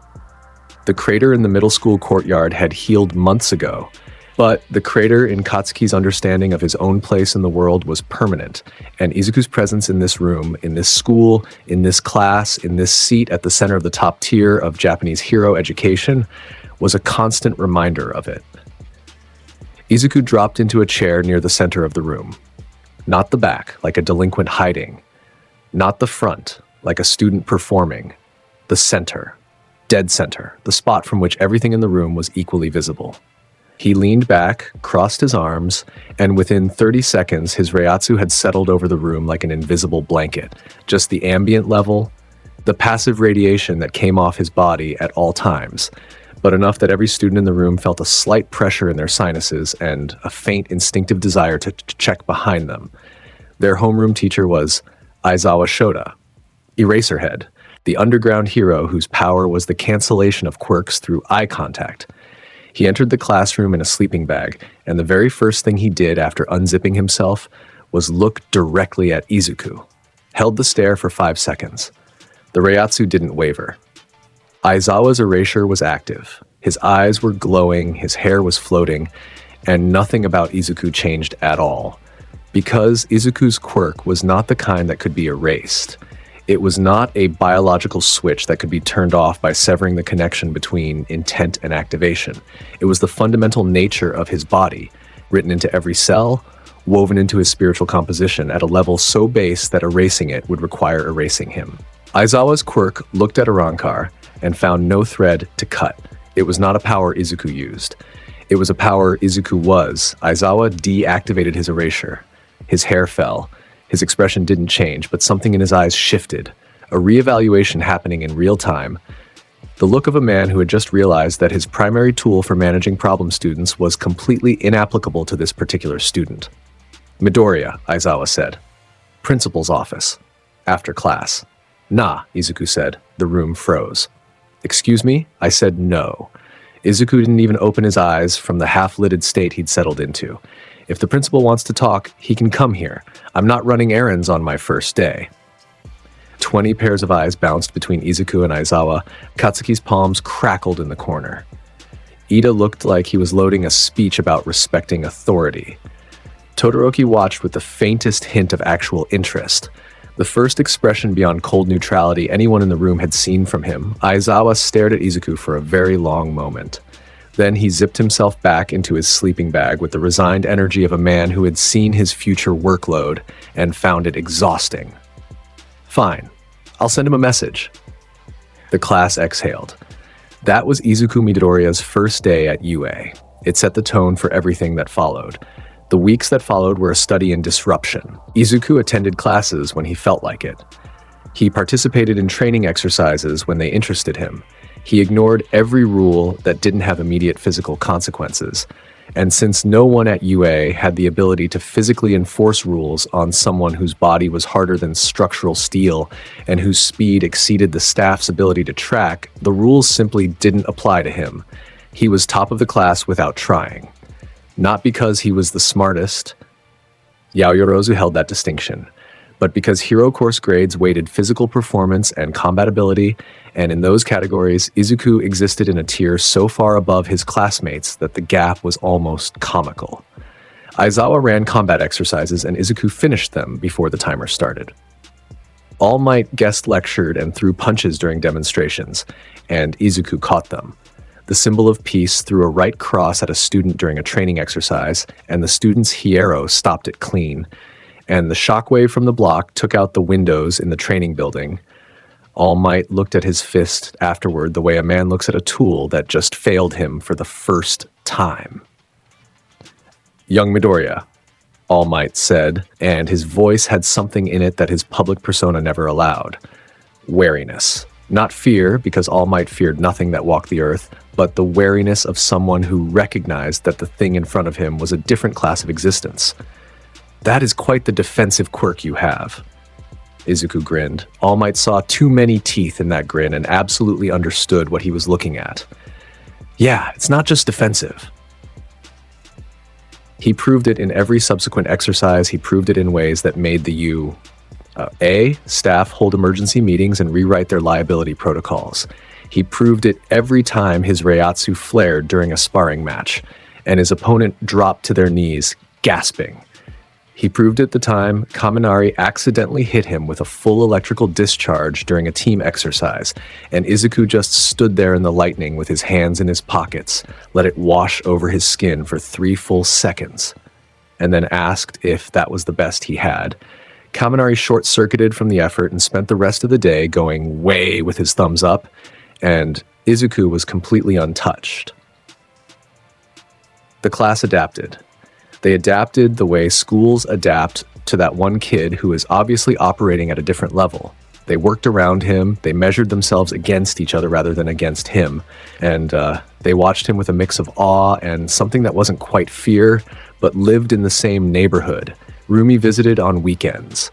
The crater in the middle school courtyard had healed months ago, but the crater in Katsuki's understanding of his own place in the world was permanent, and Izuku's presence in this room, in this school, in this class, in this seat at the center of the top tier of Japanese hero education was a constant reminder of it. Izuku dropped into a chair near the center of the room. Not the back, like a delinquent hiding. Not the front, like a student performing. The center. Dead center, the spot from which everything in the room was equally visible. He leaned back, crossed his arms, and within 30 seconds, his Reiatsu had settled over the room like an invisible blanket. Just the ambient level, the passive radiation that came off his body at all times, but enough that every student in the room felt a slight pressure in their sinuses and a faint instinctive desire to check behind them. Their homeroom teacher was Aizawa Shoda, Eraserhead, the underground hero whose power was the cancellation of quirks through eye contact. He entered the classroom in a sleeping bag, and the very first thing he did after unzipping himself was look directly at Izuku. Held the stare for 5 seconds. The Reiatsu didn't waver. Aizawa's erasure was active. His eyes were glowing, his hair was floating, and nothing about Izuku changed at all. Because Izuku's quirk was not the kind that could be erased. It was not a biological switch that could be turned off by severing the connection between intent and activation. It was the fundamental nature of his body, written into every cell, woven into his spiritual composition at a level so base that erasing it would require erasing him. Aizawa's quirk looked at Arrancar and found no thread to cut. It was not a power Izuku used. It was a power Izuku was. Aizawa deactivated his erasure. His hair fell. His expression didn't change, but something in his eyes shifted, a reevaluation happening in real time. The look of a man who had just realized that his primary tool for managing problem students was completely inapplicable to this particular student. Midoriya, Aizawa said. Principal's office. After class. Nah, Izuku said. The room froze. Excuse me? I said no. Izuku didn't even open his eyes from the half-lidded state he'd settled into. If the principal wants to talk, he can come here. I'm not running errands on my first day. 20 pairs of eyes bounced between Izuku and Aizawa. Katsuki's palms crackled in the corner. Ida looked like he was loading a speech about respecting authority. Todoroki watched with the faintest hint of actual interest. The first expression beyond cold neutrality anyone in the room had seen from him. Aizawa stared at Izuku for a very long moment. Then he zipped himself back into his sleeping bag with the resigned energy of a man who had seen his future workload and found it exhausting. Fine, I'll send him a message. The class exhaled. That was Izuku Midoriya's first day at UA. It set the tone for everything that followed. The weeks that followed were a study in disruption. Izuku attended classes when he felt like it. He participated in training exercises when they interested him. He ignored every rule that didn't have immediate physical consequences. And since no one at UA had the ability to physically enforce rules on someone whose body was harder than structural steel and whose speed exceeded the staff's ability to track, the rules simply didn't apply to him. He was top of the class without trying. Not because he was the smartest. Yaoyorozu held that distinction. But because hero course grades weighted physical performance and combat ability, and in those categories, Izuku existed in a tier so far above his classmates that the gap was almost comical. Aizawa ran combat exercises and Izuku finished them before the timer started. All Might guest lectured and threw punches during demonstrations, and Izuku caught them. The symbol of peace threw a right cross at a student during a training exercise, and the student's Hierro stopped it clean. And the shockwave from the block took out the windows in the training building. All Might looked at his fist afterward the way a man looks at a tool that just failed him for the first time. Young Midoriya, All Might said, and his voice had something in it that his public persona never allowed. Wariness. Not fear, because All Might feared nothing that walked the earth, but the wariness of someone who recognized that the thing in front of him was a different class of existence. That is quite the defensive quirk you have. Izuku grinned. All Might saw too many teeth in that grin and absolutely understood what he was looking at. Yeah, it's not just defensive. He proved it in every subsequent exercise. He proved it in ways that made the U. Staff hold emergency meetings and rewrite their liability protocols. He proved it every time his Reiatsu flared during a sparring match, and his opponent dropped to their knees, gasping. He proved it the time Kaminari accidentally hit him with a full electrical discharge during a team exercise, and Izuku just stood there in the lightning with his hands in his pockets, let it wash over his skin for 3 full seconds, and then asked if that was the best he had. Kaminari short-circuited from the effort and spent the rest of the day going way with his thumbs up, and Izuku was completely untouched. The class adapted. They adapted the way schools adapt to that one kid who is obviously operating at a different level. They worked around him, they measured themselves against each other rather than against him, and they watched him with a mix of awe and something that wasn't quite fear, but lived in the same neighborhood. Rumi visited on weekends.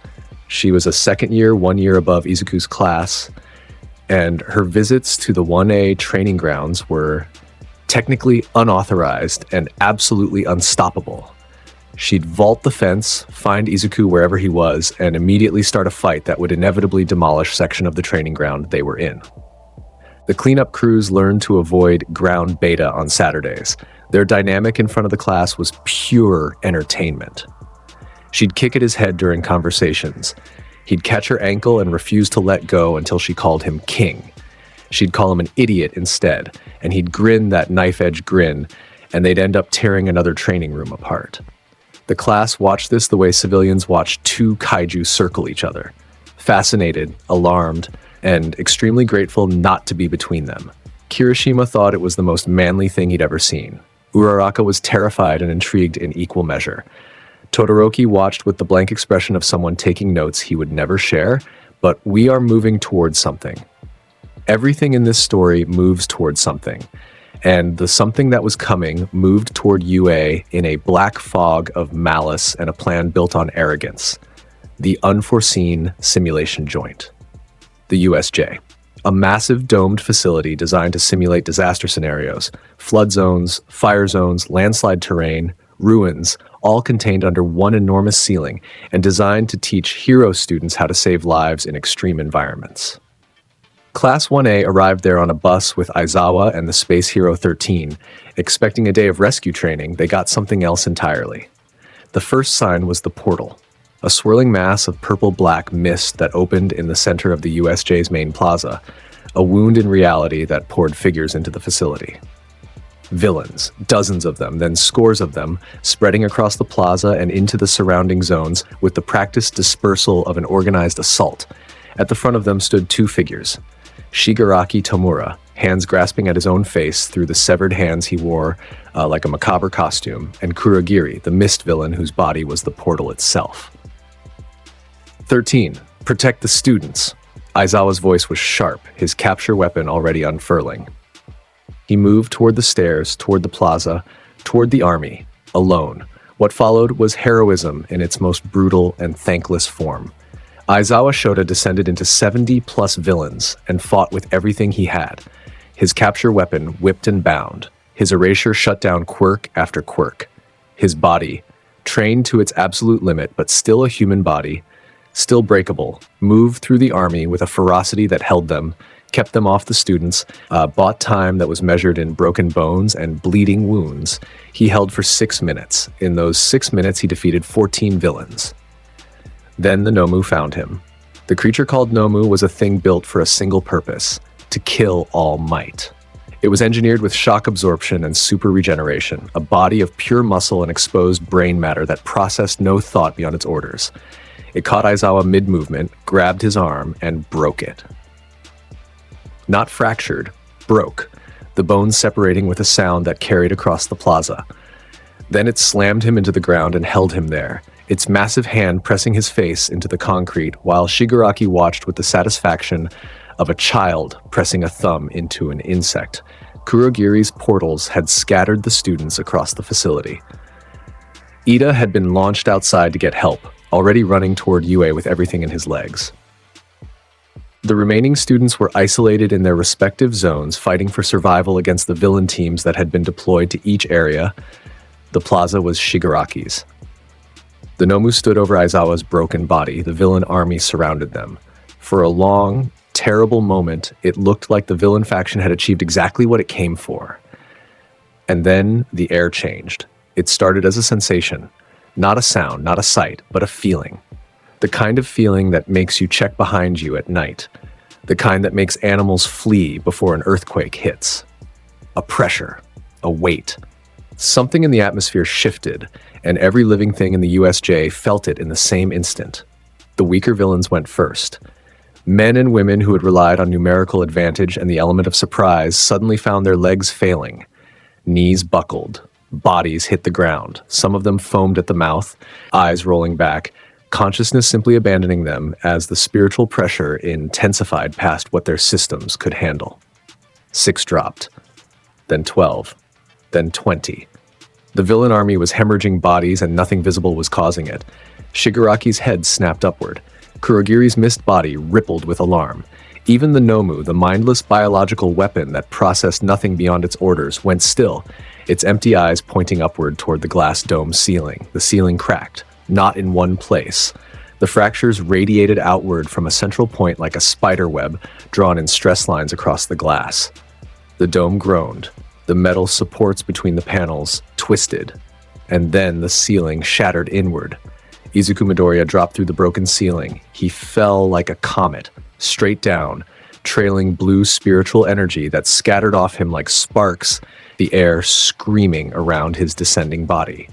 She was a second year, 1 year above Izuku's class, and her visits to the 1A training grounds were technically unauthorized and absolutely unstoppable. She'd vault the fence, find Izuku wherever he was, and immediately start a fight that would inevitably demolish section of the training ground they were in. The cleanup crews learned to avoid ground beta on Saturdays. Their dynamic in front of the class was pure entertainment. She'd kick at his head during conversations. He'd catch her ankle and refuse to let go until she called him king. She'd call him an idiot instead, and he'd grin that knife-edge grin, and they'd end up tearing another training room apart. The class watched this the way civilians watch two kaiju circle each other, fascinated, alarmed, and extremely grateful not to be between them. Kirishima thought it was the most manly thing he'd ever seen. Uraraka was terrified and intrigued in equal measure. Todoroki watched with the blank expression of someone taking notes he would never share, but we are moving towards something. Everything in this story moves towards something. And the something that was coming moved toward UA in a black fog of malice and a plan built on arrogance. The unforeseen simulation joint. The USJ. A massive domed facility designed to simulate disaster scenarios, flood zones, fire zones, landslide terrain, ruins, all contained under one enormous ceiling and designed to teach Hierro students how to save lives in extreme environments. Class 1A arrived there on a bus with Aizawa and the Space Hero 13. Expecting a day of rescue training, they got something else entirely. The first sign was the portal, a swirling mass of purple-black mist that opened in the center of the USJ's main plaza, a wound in reality that poured figures into the facility. Villains, dozens of them, then scores of them, spreading across the plaza and into the surrounding zones with the practiced dispersal of an organized assault. At the front of them stood two figures. Shigaraki Tomura, hands grasping at his own face through the severed hands he wore like a macabre costume, and Kurogiri, the mist villain whose body was the portal itself. 13. Protect the students. Aizawa's voice was sharp, his capture weapon already unfurling. He moved toward the stairs, toward the plaza, toward the army, alone. What followed was heroism in its most brutal and thankless form. Aizawa Shota descended into 70-plus villains and fought with everything he had. His capture weapon whipped and bound. His erasure shut down quirk after quirk. His body, trained to its absolute limit but still a human body, still breakable, moved through the army with a ferocity that held them, kept them off the students, bought time that was measured in broken bones and bleeding wounds. He held for 6 minutes. In those 6 minutes, he defeated 14 villains. Then the Nomu found him. The creature called Nomu was a thing built for a single purpose, to kill all might. It was engineered with shock absorption and super regeneration, a body of pure muscle and exposed brain matter that processed no thought beyond its orders. It caught Aizawa mid-movement, grabbed his arm, and broke it. Not fractured, broke, the bones separating with a sound that carried across the plaza. Then it slammed him into the ground and held him there, its massive hand pressing his face into the concrete while Shigaraki watched with the satisfaction of a child pressing a thumb into an insect. Kurogiri's portals had scattered the students across the facility. Ida had been launched outside to get help, already running toward UA with everything in his legs. The remaining students were isolated in their respective zones, fighting for survival against the villain teams that had been deployed to each area. The plaza was Shigaraki's. The Nomu stood over Aizawa's broken body. The villain army surrounded them. For a long, terrible moment, it looked like the villain faction had achieved exactly what it came for. And then the air changed. It started as a sensation. Not a sound, not a sight, but a feeling. The kind of feeling that makes you check behind you at night. The kind that makes animals flee before an earthquake hits. A pressure, a weight. Something in the atmosphere shifted, and every living thing in the USJ felt it in the same instant. The weaker villains went first. Men and women who had relied on numerical advantage and the element of surprise suddenly found their legs failing. Knees buckled, Bodies hit the ground. Some of them foamed at the mouth, eyes rolling back, consciousness simply abandoning them as the spiritual pressure intensified past what their systems could handle. 6 dropped, then 12, then 20. The villain army was hemorrhaging bodies and nothing visible was causing it. Shigaraki's head snapped upward. Kurogiri's missed body rippled with alarm. Even the Nomu, the mindless biological weapon that processed nothing beyond its orders, went still, its empty eyes pointing upward toward the glass dome ceiling. The ceiling cracked, not in one place. The fractures radiated outward from a central point like a spider web drawn in stress lines across the glass. The dome groaned. The metal supports between the panels twisted, and then the ceiling shattered inward. Izuku Midoriya dropped through the broken ceiling. He fell like a comet, straight down, trailing blue spiritual energy that scattered off him like sparks, the air screaming around his descending body.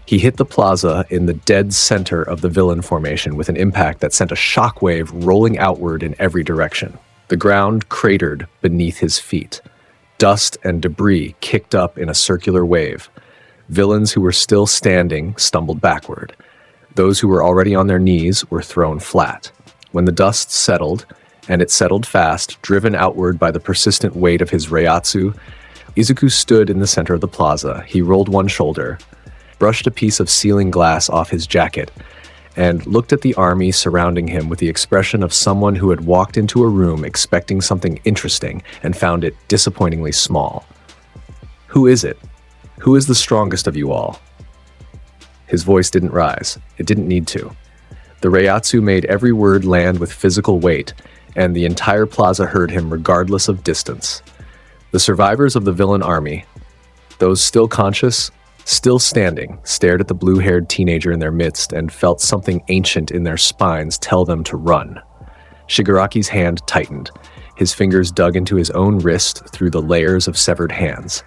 He hit the plaza in the dead center of the villain formation with an impact that sent a shockwave rolling outward in every direction. The ground cratered beneath his feet. Dust and debris kicked up in a circular wave. Villains who were still standing stumbled backward. Those who were already on their knees were thrown flat. When the dust settled, and it settled fast, driven outward by the persistent weight of his Reiatsu, Izuku stood in the center of the plaza. He rolled one shoulder, brushed a piece of ceiling glass off his jacket, and looked at the army surrounding him with the expression of someone who had walked into a room expecting something interesting and found it disappointingly small. Who is it? Who is the strongest of you all? His voice didn't rise. It didn't need to. The Reiatsu made every word land with physical weight, and the entire plaza heard him regardless of distance. The survivors of the villain army, those still conscious, still standing, stared at the blue-haired teenager in their midst and felt something ancient in their spines tell them to run. Shigaraki's hand tightened. His fingers dug into his own wrist through the layers of severed hands.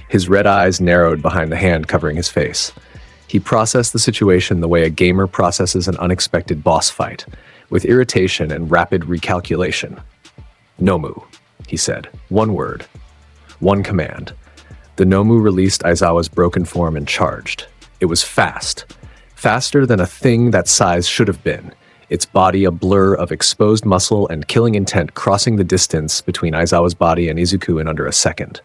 His red eyes narrowed behind the hand covering his face. He processed the situation the way a gamer processes an unexpected boss fight, with irritation and rapid recalculation. "Nomu," he said. One word. One command. The Nomu released Aizawa's broken form and charged. It was fast. Faster than a thing that size should have been. Its body a blur of exposed muscle and killing intent crossing the distance between Aizawa's body and Izuku in under a second.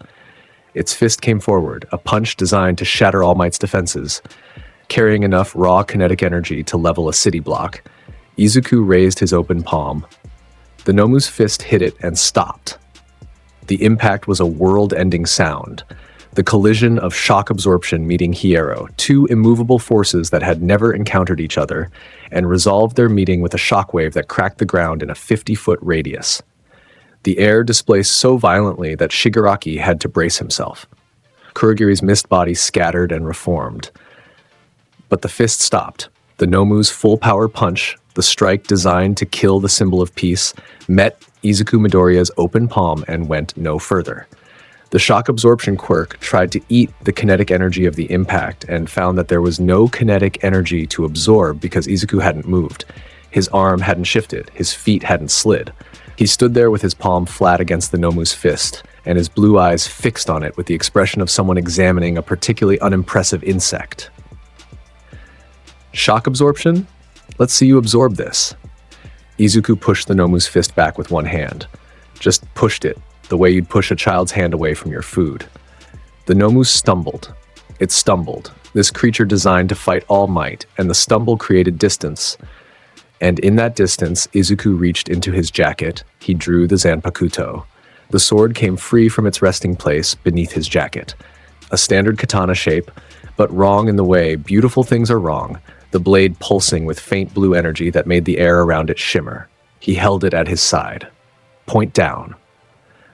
Its fist came forward, a punch designed to shatter All Might's defenses. Carrying enough raw kinetic energy to level a city block, Izuku raised his open palm. The Nomu's fist hit it and stopped. The impact was a world-ending sound. The collision of shock absorption meeting Hierro, two immovable forces that had never encountered each other, and resolved their meeting with a shockwave that cracked the ground in a 50-foot radius. The air displaced so violently that Shigaraki had to brace himself. Kurogiri's mist body scattered and reformed. But the fist stopped. The Nomu's full-power punch, the strike designed to kill the symbol of peace, met Izuku Midoriya's open palm and went no further. The shock absorption quirk tried to eat the kinetic energy of the impact and found that there was no kinetic energy to absorb because Izuku hadn't moved. His arm hadn't shifted, his feet hadn't slid. He stood there with his palm flat against the Nomu's fist, and his blue eyes fixed on it with the expression of someone examining a particularly unimpressive insect. Shock absorption? Let's see you absorb this. Izuku pushed the Nomu's fist back with one hand. Just pushed it, the way you'd push a child's hand away from your food. The Nomu stumbled. It stumbled, this creature designed to fight All Might, and the stumble created distance. And in that distance, Izuku reached into his jacket. He drew the Zanpakuto. The sword came free from its resting place beneath his jacket. A standard katana shape, but wrong in the way beautiful things are wrong, the blade pulsing with faint blue energy that made the air around it shimmer. He held it at his side. Point down.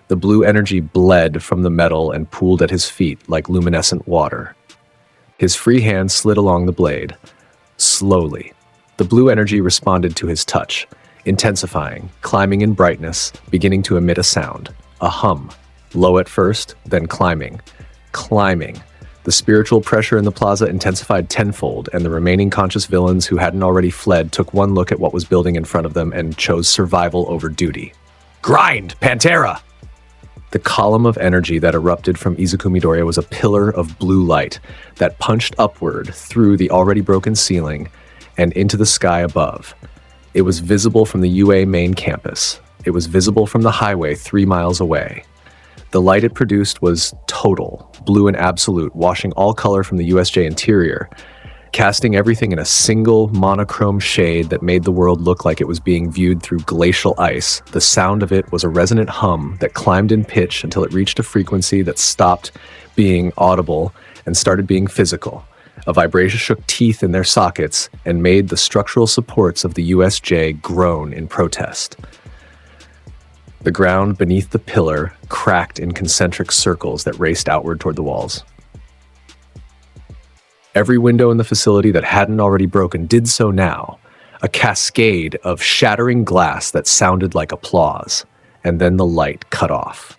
The blue energy bled from the metal and pooled at his feet like luminescent water. His free hand slid along the blade. Slowly. The blue energy responded to his touch, intensifying, climbing in brightness, beginning to emit a sound. A hum. Low at first, then climbing. Climbing. The spiritual pressure in the plaza intensified tenfold, and the remaining conscious villains who hadn't already fled took one look at what was building in front of them and chose survival over duty. "Grind, Pantera!" The column of energy that erupted from Izuku Midoriya was a pillar of blue light that punched upward through the already broken ceiling and into the sky above. It was visible from the UA main campus. It was visible from the highway 3 miles away. The light it produced was total, blue and absolute, washing all color from the USJ interior, casting everything in a single monochrome shade that made the world look like it was being viewed through glacial ice. The sound of it was a resonant hum that climbed in pitch until it reached a frequency that stopped being audible and started being physical. A vibration shook teeth in their sockets and made the structural supports of the USJ groan in protest. The ground beneath the pillar cracked in concentric circles that raced outward toward the walls. Every window in the facility that hadn't already broken did so now, a cascade of shattering glass that sounded like applause, and then the light cut off.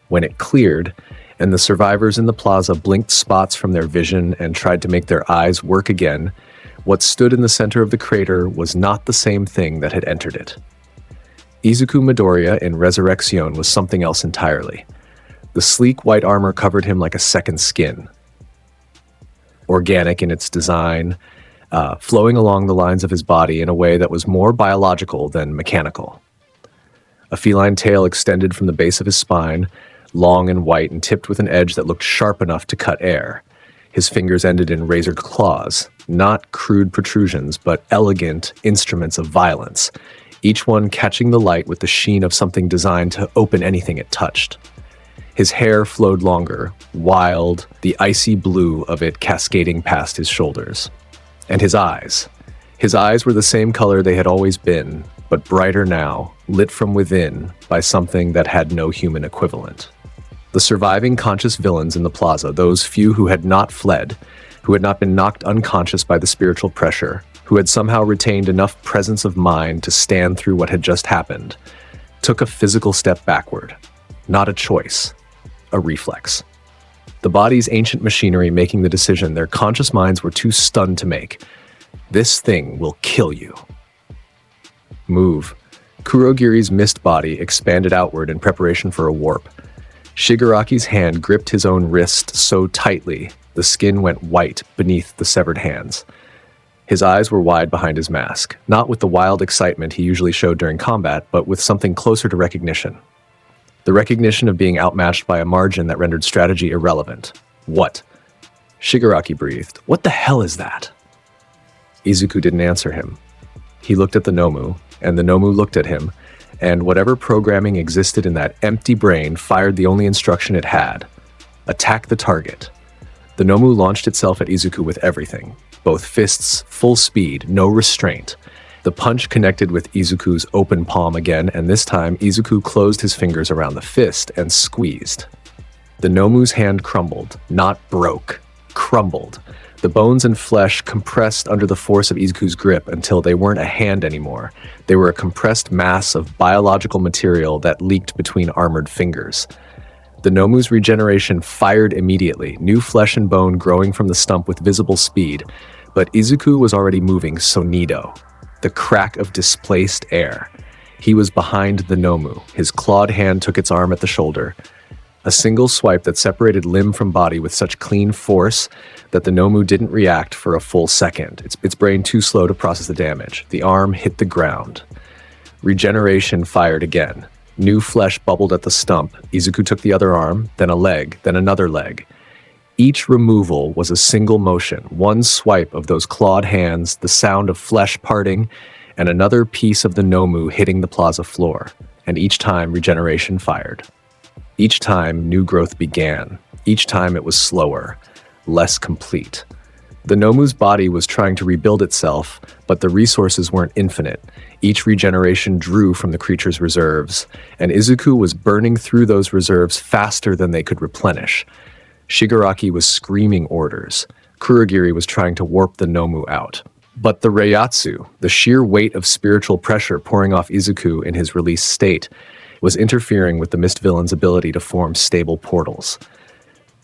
When it cleared, and the survivors in the plaza blinked spots from their vision and tried to make their eyes work again, what stood in the center of the crater was not the same thing that had entered it. Izuku Midoriya in Resurrection was something else entirely. The sleek white armor covered him like a second skin. Organic in its design, flowing along the lines of his body in a way that was more biological than mechanical. A feline tail extended from the base of his spine, long and white and tipped with an edge that looked sharp enough to cut air. His fingers ended in razored claws, not crude protrusions, but elegant instruments of violence, each one catching the light with the sheen of something designed to open anything it touched. His hair flowed longer, wild, the icy blue of it cascading past his shoulders. And his eyes. His eyes were the same color they had always been, but brighter now, lit from within by something that had no human equivalent. The surviving conscious villains in the plaza, those few who had not fled, who had not been knocked unconscious by the spiritual pressure, who had somehow retained enough presence of mind to stand through what had just happened, took a physical step backward. Not a choice, a reflex. The body's ancient machinery making the decision their conscious minds were too stunned to make. This thing will kill you. Move. Kurogiri's mist body expanded outward in preparation for a warp. Shigaraki's hand gripped his own wrist so tightly, the skin went white beneath the severed hands. His eyes were wide behind his mask, not with the wild excitement he usually showed during combat, but with something closer to recognition. The recognition of being outmatched by a margin that rendered strategy irrelevant. What? Shigaraki breathed. What the hell is that? Izuku didn't answer him. He looked at the Nomu, and the Nomu looked at him, and whatever programming existed in that empty brain fired the only instruction it had. Attack the target. The Nomu launched itself at Izuku with everything. Both fists, full speed, no restraint. The punch connected with Izuku's open palm again, and this time Izuku closed his fingers around the fist and squeezed. The Nomu's hand crumbled, not broke, crumbled. The bones and flesh compressed under the force of Izuku's grip until they weren't a hand anymore. They were a compressed mass of biological material that leaked between armored fingers. The Nomu's regeneration fired immediately, new flesh and bone growing from the stump with visible speed, but Izuku was already moving Sonído, the crack of displaced air. He was behind the Nomu. His clawed hand took its arm at the shoulder. A single swipe that separated limb from body with such clean force that the Nomu didn't react for a full second, its brain too slow to process the damage. The arm hit the ground. Regeneration fired again. New flesh bubbled at the stump. Izuku took the other arm, then a leg, then another leg. Each removal was a single motion, one swipe of those clawed hands, the sound of flesh parting, and another piece of the Nomu hitting the plaza floor. And each time regeneration fired. Each time new growth began. Each time it was slower, less complete. The Nomu's body was trying to rebuild itself, but the resources weren't infinite. Each regeneration drew from the creature's reserves, and Izuku was burning through those reserves faster than they could replenish. Shigaraki was screaming orders. Kurogiri was trying to warp the Nomu out. But the Reiatsu, the sheer weight of spiritual pressure pouring off Izuku in his released state, was interfering with the Mist Villain's ability to form stable portals.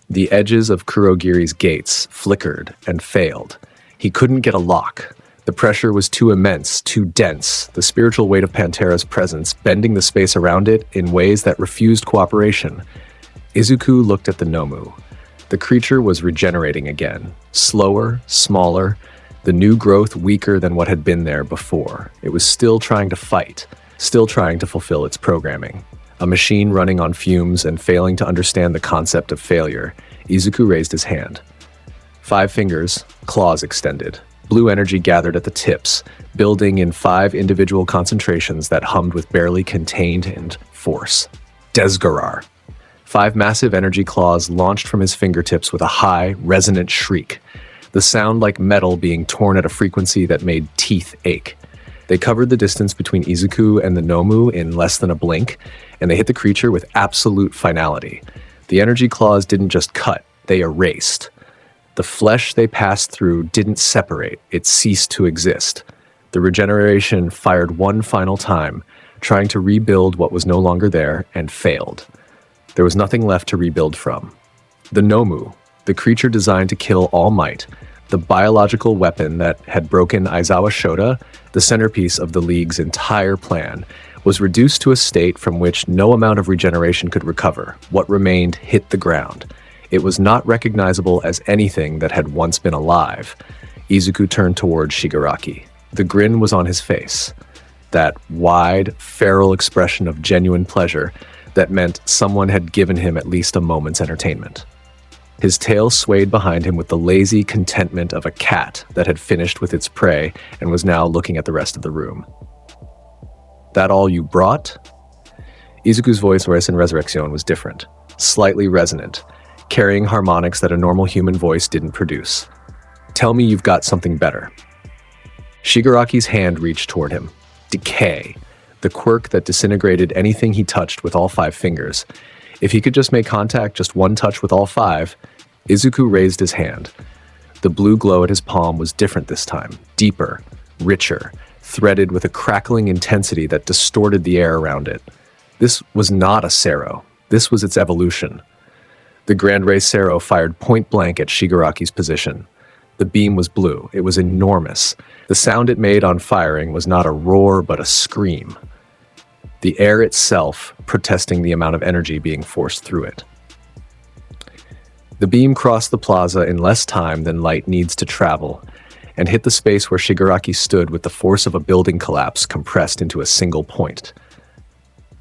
The edges of Kurogiri's gates flickered and failed. He couldn't get a lock. The pressure was too immense, too dense, the spiritual weight of Pantera's presence bending the space around it in ways that refused cooperation. Izuku looked at the Nomu. The creature was regenerating again, slower, smaller, the new growth weaker than what had been there before. It was still trying to fight, still trying to fulfill its programming. A machine running on fumes and failing to understand the concept of failure. Izuku raised his hand. 5 fingers, claws extended. Blue energy gathered at the tips, building in 5 individual concentrations that hummed with barely contained force. Desgarar. 5 massive energy claws launched from his fingertips with a high, resonant shriek, the sound like metal being torn at a frequency that made teeth ache. They covered the distance between Izuku and the Nomu in less than a blink, and they hit the creature with absolute finality. The energy claws didn't just cut, they erased. The flesh they passed through didn't separate, it ceased to exist. The regeneration fired one final time, trying to rebuild what was no longer there, and failed. There was nothing left to rebuild from. The Nomu, the creature designed to kill All Might, the biological weapon that had broken Aizawa Shota, the centerpiece of the League's entire plan, was reduced to a state from which no amount of regeneration could recover. What remained hit the ground. It was not recognizable as anything that had once been alive. Izuku turned toward Shigaraki. The grin was on his face. That wide, feral expression of genuine pleasure that meant someone had given him at least a moment's entertainment. His tail swayed behind him with the lazy contentment of a cat that had finished with its prey and was now looking at the rest of the room. That all you brought? Izuku's voice in Resurrection was different, slightly resonant, carrying harmonics that a normal human voice didn't produce. Tell me you've got something better. Shigaraki's hand reached toward him. Decay, the quirk that disintegrated anything he touched with all 5 fingers. If he could just make contact, just one touch with all 5, Izuku raised his hand. The blue glow at his palm was different this time, deeper, richer, threaded with a crackling intensity that distorted the air around it. This was not a Cero. This was its evolution. The Grand Ray Cero fired point blank at Shigaraki's position. The beam was blue. It was enormous. The sound it made on firing was not a roar, but a scream. The air itself protesting the amount of energy being forced through it. The beam crossed the plaza in less time than light needs to travel, and hit the space where Shigaraki stood with the force of a building collapse compressed into a single point.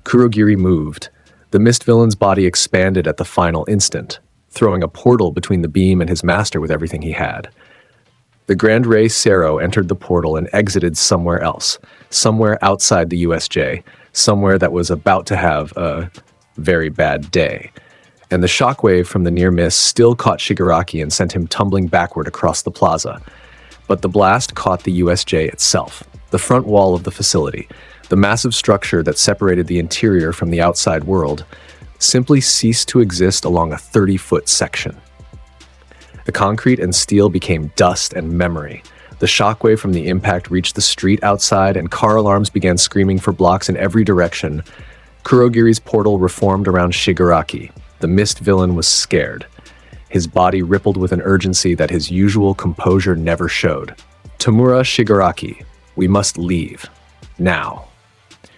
Kurogiri moved. The mist villain's body expanded at the final instant, throwing a portal between the beam and his master with everything he had. The Grand Ray Cero entered the portal and exited somewhere else, somewhere outside the USJ, somewhere that was about to have a very bad day. And the shockwave from the near miss still caught Shigaraki and sent him tumbling backward across the plaza. But the blast caught the USJ itself, the front wall of the facility, the massive structure that separated the interior from the outside world, simply ceased to exist along a 30-foot section. The concrete and steel became dust and memory. The shockwave from the impact reached the street outside, and car alarms began screaming for blocks in every direction. Kurogiri's portal reformed around Shigaraki. The mist villain was scared. His body rippled with an urgency that his usual composure never showed. Tamura Shigaraki, we must leave. Now.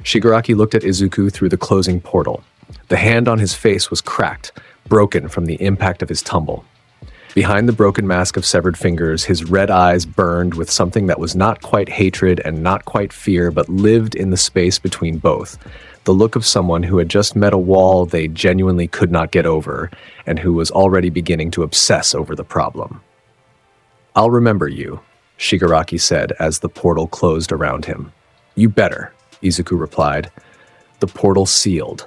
Shigaraki looked at Izuku through the closing portal. The hand on his face was cracked, broken from the impact of his tumble. Behind the broken mask of severed fingers, his red eyes burned with something that was not quite hatred and not quite fear, but lived in the space between both. The look of someone who had just met a wall they genuinely could not get over, and who was already beginning to obsess over the problem. I'll remember you, Shigaraki said as the portal closed around him. You better, Izuku replied. The portal sealed.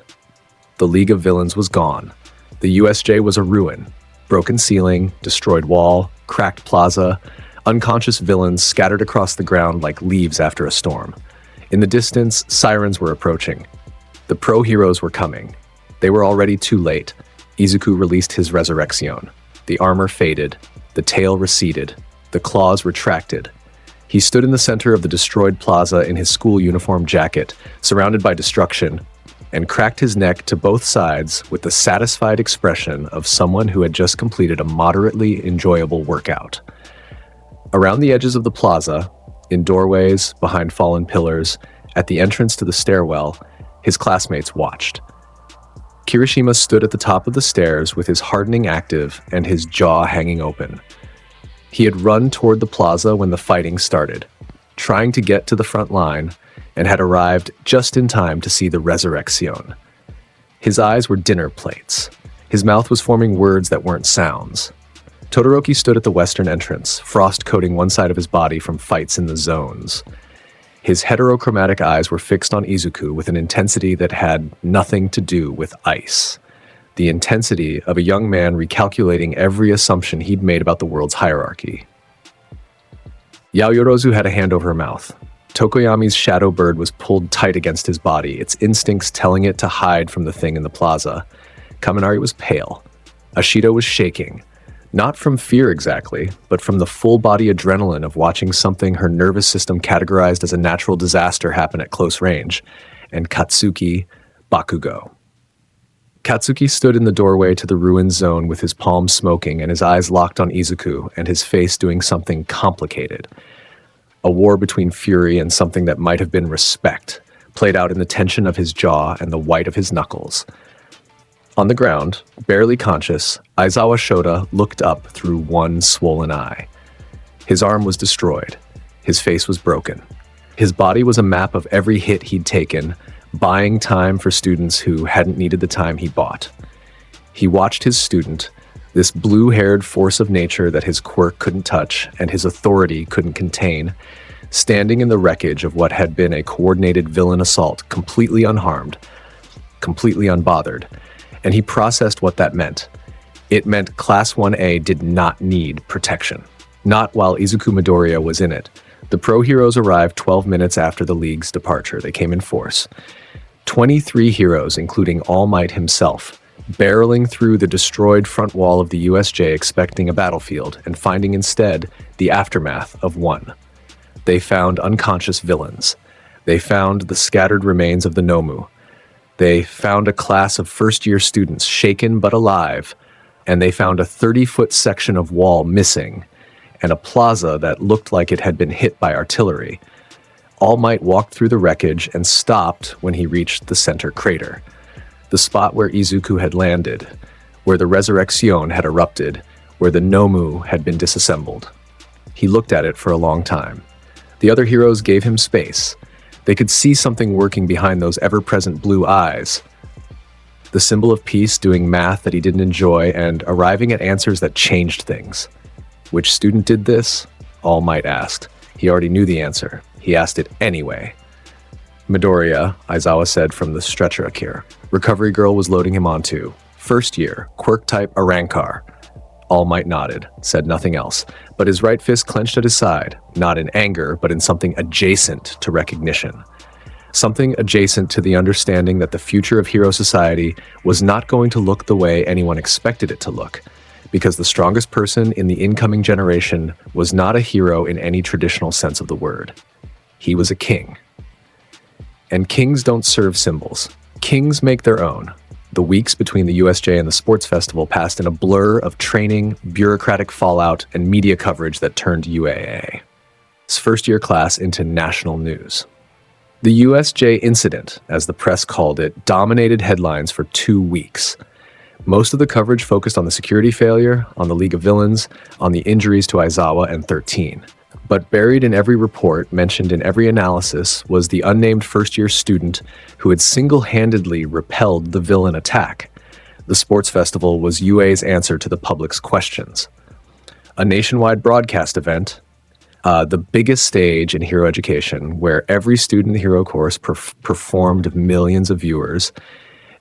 The League of Villains was gone. The USJ was a ruin. Broken ceiling, destroyed wall, cracked plaza, unconscious villains scattered across the ground like leaves after a storm. In the distance, sirens were approaching. The pro-heroes were coming. They were already too late. Izuku released his Resurrection. The armor faded. The tail receded. The claws retracted. He stood in the center of the destroyed plaza in his school uniform jacket, surrounded by destruction, and cracked his neck to both sides with the satisfied expression of someone who had just completed a moderately enjoyable workout. Around the edges of the plaza, In doorways, behind fallen pillars, at the entrance to the stairwell, his classmates watched. Kirishima stood at the top of the stairs with his hardening active and his jaw hanging open. He had run toward the plaza when the fighting started, trying to get to the front line, and had arrived just in time to see the resurrection. His eyes were dinner plates. His mouth was forming words that weren't sounds. Todoroki stood at the western entrance, frost coating one side of his body from fights in the zones. His heterochromatic eyes were fixed on Izuku with an intensity that had nothing to do with ice. The intensity of a young man recalculating every assumption he'd made about the world's hierarchy. Yaoyorozu had a hand over her mouth. Tokoyami's shadow bird was pulled tight against his body, its instincts telling it to hide from the thing in the plaza. Kaminari was pale. Ashido was shaking. Not from fear exactly, but from the full-body adrenaline of watching something her nervous system categorized as a natural disaster happen at close range. And Katsuki, Bakugo. Katsuki stood in the doorway to the ruined zone with his palms smoking and his eyes locked on Izuku and his face doing something complicated. A war between fury and something that might have been respect, played out in the tension of his jaw and the white of his knuckles. On the ground, barely conscious, Aizawa Shota looked up through one swollen eye. His arm was destroyed. His face was broken. His body was a map of every hit he'd taken, buying time for students who hadn't needed the time he bought. He watched his student, this blue-haired force of nature that his quirk couldn't touch and his authority couldn't contain, standing in the wreckage of what had been a coordinated villain assault, completely unharmed, completely unbothered. And he processed what that meant. It meant Class 1A did not need protection. Not while Izuku Midoriya was in it. The pro heroes arrived 12 minutes after the League's departure. They came in force. 23 heroes, including All Might himself, barreling through the destroyed front wall of the USJ expecting a battlefield and finding instead the aftermath of one. They found unconscious villains. They found the scattered remains of the Nomu. They found a class of first-year students shaken but alive, and they found a 30-foot section of wall missing, and a plaza that looked like it had been hit by artillery. All Might walked through the wreckage and stopped when he reached the center crater, the spot where Izuku had landed, where the resurrection had erupted, where the Nomu had been disassembled. He looked at it for a long time. The other heroes gave him space. They could see something working behind those ever-present blue eyes. The symbol of peace doing math that he didn't enjoy and arriving at answers that changed things. Which student did this? All Might asked. He already knew the answer. He asked it anyway. Midoriya, Aizawa said from the stretcher Akira. Recovery Girl was loading him onto. First year, quirk type Arrancar. All Might nodded, said nothing else, but his right fist clenched at his side, not in anger, but in something adjacent to recognition. Something adjacent to the understanding that the future of hero society was not going to look the way anyone expected it to look, because the strongest person in the incoming generation was not a hero in any traditional sense of the word. He was a king. And kings don't serve symbols. Kings make their own. The weeks between the USJ and the sports festival passed in a blur of training, bureaucratic fallout, and media coverage that turned UAA's first-year class into national news. The USJ incident, as the press called it, dominated headlines for 2 weeks. Most of the coverage focused on the security failure, on the League of Villains, on the injuries to Aizawa and 13. But buried in every report, mentioned in every analysis, was the unnamed first-year student who had single-handedly repelled the villain attack. The sports festival was UA's answer to the public's questions. A nationwide broadcast event, the biggest stage in hero education, where every student in the hero course performed millions of viewers,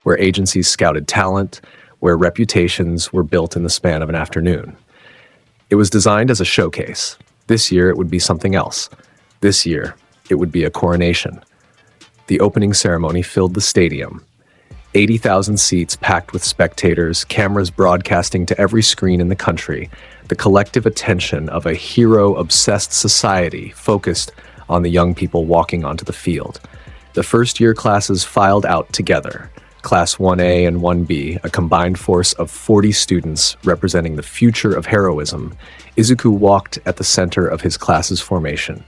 where agencies scouted talent, where reputations were built in the span of an afternoon. It was designed as a showcase. This year, it would be something else. This year, it would be a coronation. The opening ceremony filled the stadium. 80,000 seats packed with spectators, cameras broadcasting to every screen in the country, the collective attention of a hero-obsessed society focused on the young people walking onto the field. The first-year classes filed out together. Class 1A and 1B, a combined force of 40 students representing the future of heroism, Izuku walked at the center of his class's formation.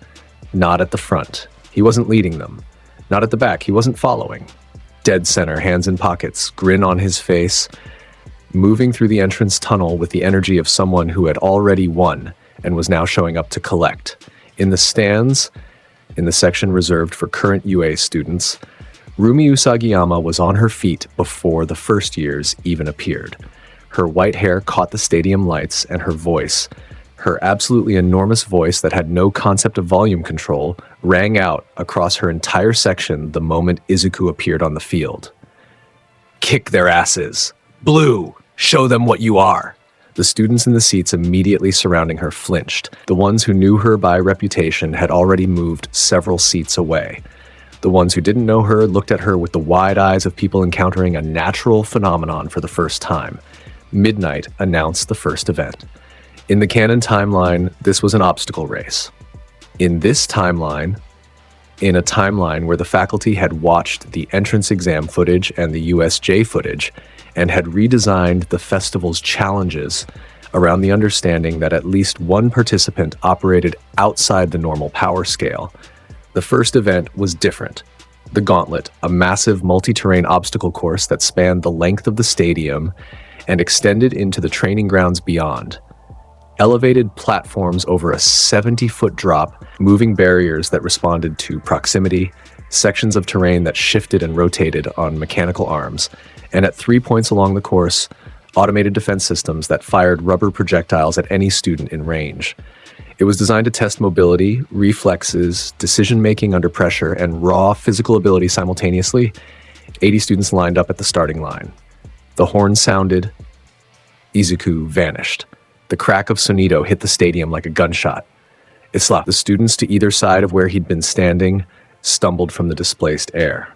not at the front. He wasn't leading them. Not at the back. He wasn't following. Dead center, hands in pockets, grin on his face, moving through the entrance tunnel with the energy of someone who had already won and was now showing up to collect. In the stands, in the section reserved for current UA students, Rumi Usagiyama was on her feet before the first years even appeared. Her white hair caught the stadium lights, and her voice, her absolutely enormous voice that had no concept of volume control, rang out across her entire section the moment Izuku appeared on the field. "Kick their asses! Blue! Show them what you are!" The students in the seats immediately surrounding her flinched. The ones who knew her by reputation had already moved several seats away. The ones who didn't know her looked at her with the wide eyes of people encountering a natural phenomenon for the first time. Midnight announced the first event. In the canon timeline, this was an obstacle race. In this timeline, in a timeline where the faculty had watched the entrance exam footage and the USJ footage and had redesigned the festival's challenges around the understanding that at least one participant operated outside the normal power scale, the first event was different. The Gauntlet, a massive multi-terrain obstacle course that spanned the length of the stadium and extended into the training grounds beyond. Elevated platforms over a 70-foot drop, moving barriers that responded to proximity, sections of terrain that shifted and rotated on mechanical arms, and at 3 points along the course, automated defense systems that fired rubber projectiles at any student in range. It was designed to test mobility, reflexes, decision-making under pressure, and raw physical ability simultaneously. 80 students lined up at the starting line. The horn sounded. Izuku vanished. The crack of Sonído hit the stadium like a gunshot. It slapped the students to either side of where he'd been standing, stumbled from the displaced air.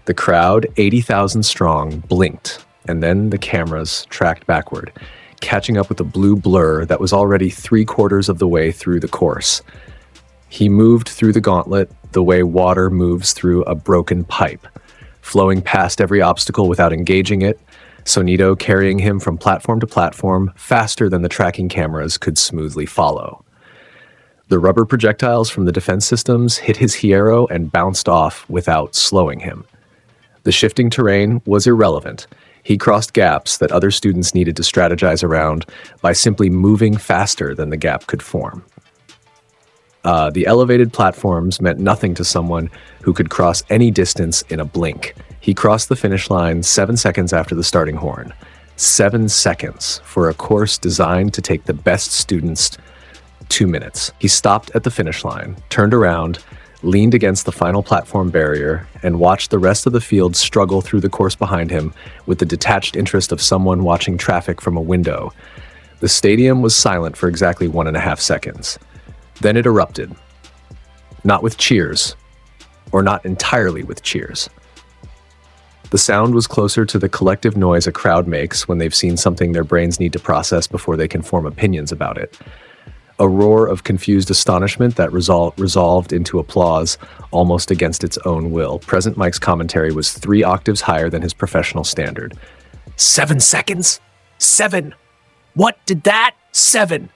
The crowd, 80,000 strong, blinked, and then the cameras tracked backward, catching up with a blue blur that was already 3/4 of the way through the course. He moved through the gauntlet the way water moves through a broken pipe, flowing past every obstacle without engaging it, Sonído carrying him from platform to platform faster than the tracking cameras could smoothly follow. The rubber projectiles from the defense systems hit his Hierro and bounced off without slowing him. The shifting terrain was irrelevant. He crossed gaps that other students needed to strategize around by simply moving faster than the gap could form. The elevated platforms meant nothing to someone who could cross any distance in a blink. He crossed the finish line 7 seconds after the starting horn. 7 seconds for a course designed to take the best students 2 minutes. He stopped at the finish line, turned around, leaned against the final platform barrier, and watched the rest of the field struggle through the course behind him with the detached interest of someone watching traffic from a window. The stadium was silent for exactly 1.5 seconds. Then it erupted. Not with cheers, or not entirely with cheers. The sound was closer to the collective noise a crowd makes when they've seen something their brains need to process before they can form opinions about it. A roar of confused astonishment that resolved into applause almost against its own will. Present Mike's commentary was 3 octaves higher than his professional standard. 7 seconds? 7! What did that? 7!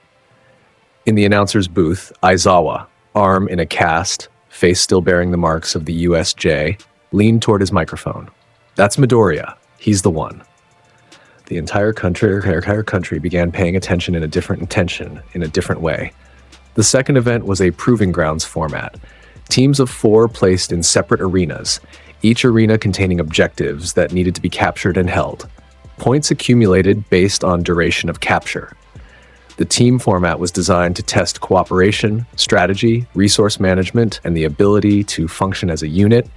In the announcer's booth, Aizawa, arm in a cast, face still bearing the marks of the USJ, leaned toward his microphone. "That's Midoriya. He's the one." The entire country began paying attention in a different way. The second event was a proving grounds format. Teams of 4 placed in separate arenas, each arena containing objectives that needed to be captured and held. Points accumulated based on duration of capture. The team format was designed to test cooperation, strategy, resource management, and the ability to function as a unit.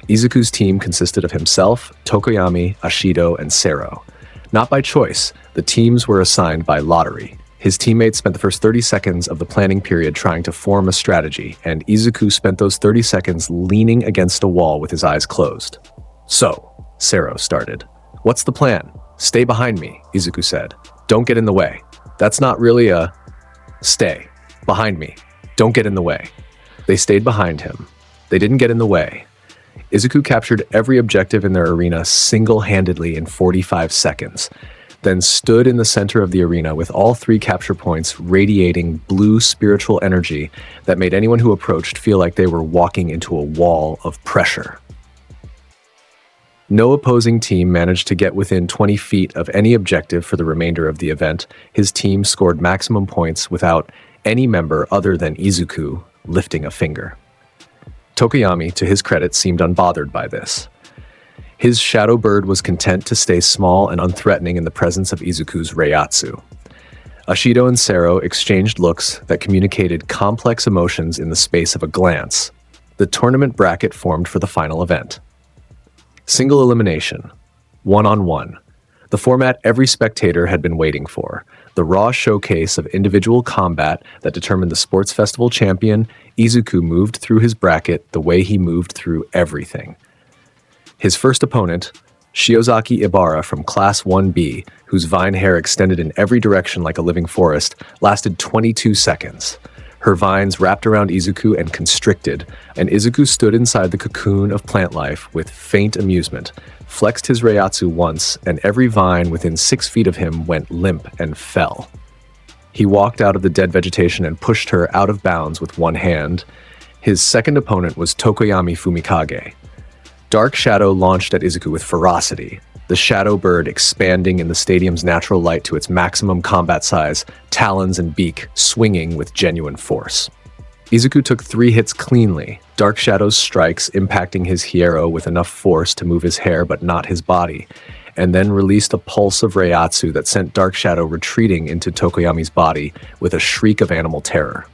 Izuku's team consisted of himself, Tokoyami, Ashido, and Cero. Not by choice, the teams were assigned by lottery. His teammates spent the first 30 seconds of the planning period trying to form a strategy, and Izuku spent those 30 seconds leaning against a wall with his eyes closed. "So," Cero started. "What's the plan?" "Stay behind me," Izuku said. "Don't get in the way." "That's not really a..." "Stay. Behind me. Don't get in the way." They stayed behind him. They didn't get in the way. Izuku captured every objective in their arena single-handedly in 45 seconds. then stood in the center of the arena with all 3 capture points radiating blue spiritual energy that made anyone who approached feel like they were walking into a wall of pressure. No opposing team managed to get within 20 feet of any objective for the remainder of the event. His team scored maximum points without any member other than Izuku lifting a finger. Tokoyami, to his credit, seemed unbothered by this. His shadow bird was content to stay small and unthreatening in the presence of Izuku's Reiatsu. Ashido and Cero exchanged looks that communicated complex emotions in the space of a glance. The tournament bracket formed for the final event. Single elimination. 1-on-1. The format every spectator had been waiting for. The raw showcase of individual combat that determined the sports festival champion. Izuku moved through his bracket the way he moved through everything. His first opponent, Shiozaki Ibara from Class 1B, whose vine hair extended in every direction like a living forest, lasted 22 seconds. Her vines wrapped around Izuku and constricted, and Izuku stood inside the cocoon of plant life with faint amusement, flexed his Reiatsu once, and every vine within 6 feet of him went limp and fell. He walked out of the dead vegetation and pushed her out of bounds with one hand. His second opponent was Tokoyami Fumikage. Dark Shadow launched at Izuku with ferocity, the shadow bird expanding in the stadium's natural light to its maximum combat size, talons and beak swinging with genuine force. Izuku took 3 hits cleanly, Dark Shadow's strikes impacting his Hierro with enough force to move his hair but not his body, and then released a pulse of Reiatsu that sent Dark Shadow retreating into Tokoyami's body with a shriek of animal terror.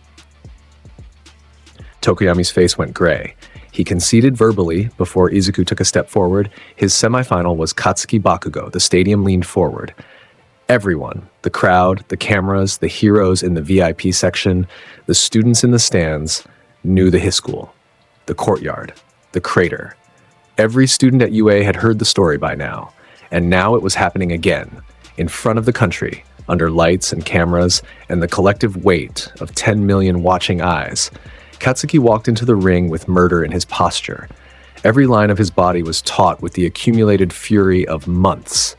Tokoyami's face went gray. He conceded verbally before Izuku took a step forward. His semifinal was Katsuki Bakugo. The stadium leaned forward. Everyone, the crowd, the cameras, the heroes in the VIP section, the students in the stands, knew the Hischool, the courtyard, the crater. Every student at UA had heard the story by now, and now it was happening again, in front of the country, under lights and cameras, and the collective weight of 10 million watching eyes. Katsuki walked into the ring with murder in his posture. Every line of his body was taut with the accumulated fury of months.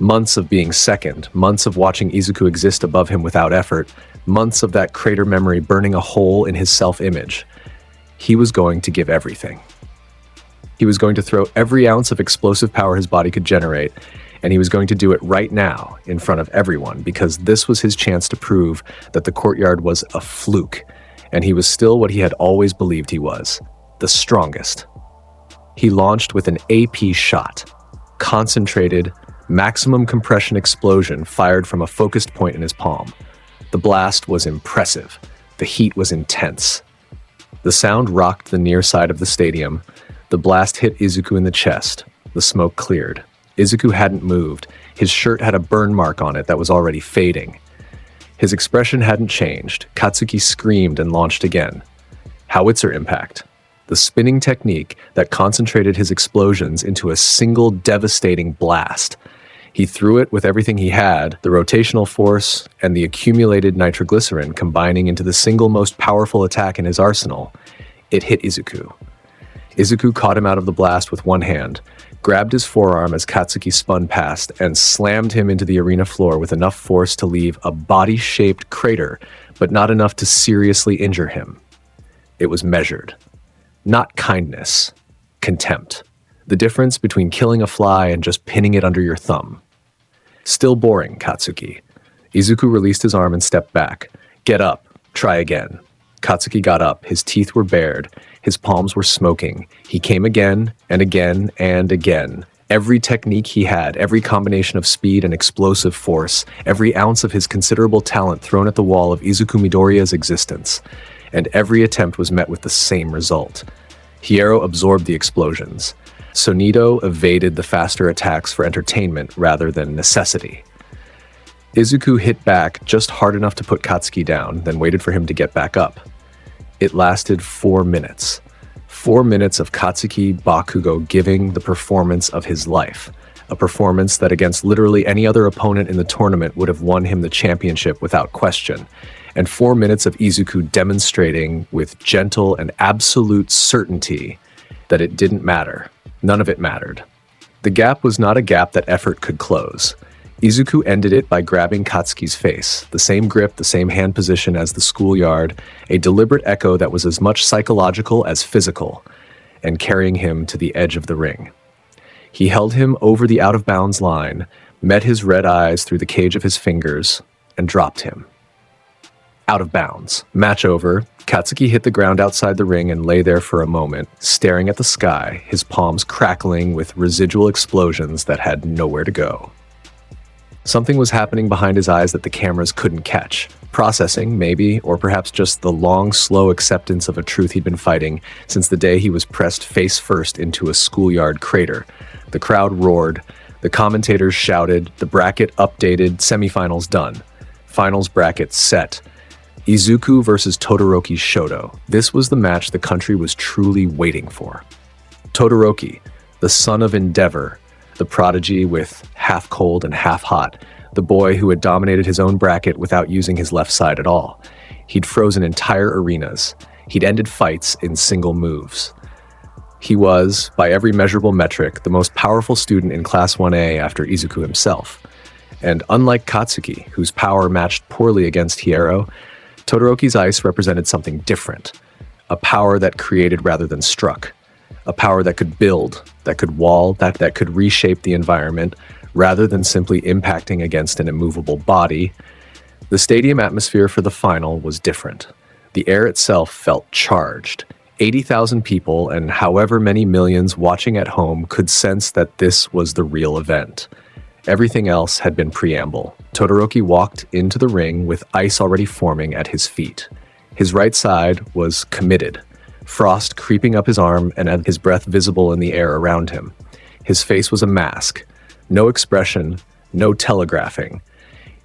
Months of being second, months of watching Izuku exist above him without effort, months of that crater memory burning a hole in his self-image. He was going to give everything. He was going to throw every ounce of explosive power his body could generate, and he was going to do it right now in front of everyone because this was his chance to prove that the courtyard was a fluke, and he was still what he had always believed he was, the strongest. He launched with an AP shot, concentrated, maximum compression explosion fired from a focused point in his palm. The blast was impressive. The heat was intense. The sound rocked the near side of the stadium. The blast hit Izuku in the chest. The smoke cleared. Izuku hadn't moved. His shirt had a burn mark on it that was already fading. His expression hadn't changed. Katsuki screamed and launched again. Howitzer impact. The spinning technique that concentrated his explosions into a single devastating blast. He threw it with everything he had, the rotational force and the accumulated nitroglycerin combining into the single most powerful attack in his arsenal. It hit Izuku. Izuku caught him out of the blast with one hand, grabbed his forearm as Katsuki spun past, and slammed him into the arena floor with enough force to leave a body-shaped crater, but not enough to seriously injure him. It was measured. Not kindness. Contempt. The difference between killing a fly and just pinning it under your thumb. Still boring, Katsuki. Izuku released his arm and stepped back. Get up. Try again. Katsuki got up. His teeth were bared. His palms were smoking. He came again and again and again. Every technique he had, every combination of speed and explosive force, every ounce of his considerable talent thrown at the wall of Izuku Midoriya's existence. And every attempt was met with the same result. Hierro absorbed the explosions. Sonído evaded the faster attacks for entertainment rather than necessity. Izuku hit back just hard enough to put Katsuki down, then waited for him to get back up. It lasted 4 minutes. 4 minutes of Katsuki Bakugo giving the performance of his life. A performance that against literally any other opponent in the tournament would have won him the championship without question. And 4 minutes of Izuku demonstrating with gentle and absolute certainty that it didn't matter. None of it mattered. The gap was not a gap that effort could close. Izuku ended it by grabbing Katsuki's face, the same grip, the same hand position as the schoolyard, a deliberate echo that was as much psychological as physical, and carrying him to the edge of the ring. He held him over the out-of-bounds line, met his red eyes through the cage of his fingers, and dropped him. Out of bounds. Match over. Katsuki hit the ground outside the ring and lay there for a moment, staring at the sky, his palms crackling with residual explosions that had nowhere to go. Something was happening behind his eyes that the cameras couldn't catch. Processing, maybe, or perhaps just the long, slow acceptance of a truth he'd been fighting since the day he was pressed face first into a schoolyard crater. The crowd roared, the commentators shouted, the bracket updated, semifinals done. Finals bracket set. Izuku versus Todoroki Shoto. This was the match the country was truly waiting for. Todoroki, the son of Endeavor, the prodigy with half cold and half hot, the boy who had dominated his own bracket without using his left side at all. He'd frozen entire arenas. He'd ended fights in single moves. He was, by every measurable metric, the most powerful student in Class 1A after Izuku himself. And unlike Katsuki, whose power matched poorly against Hierro, Todoroki's ice represented something different. A power that created rather than struck. A power that could build, that could wall, that could reshape the environment, rather than simply impacting against an immovable body. The stadium atmosphere for the final was different. The air itself felt charged. 80,000 people and however many millions watching at home could sense that this was the real event. Everything else had been preamble. Todoroki walked into the ring with ice already forming at his feet. His right side was committed, frost creeping up his arm and his breath visible in the air around him. His face was a mask. No expression, no telegraphing.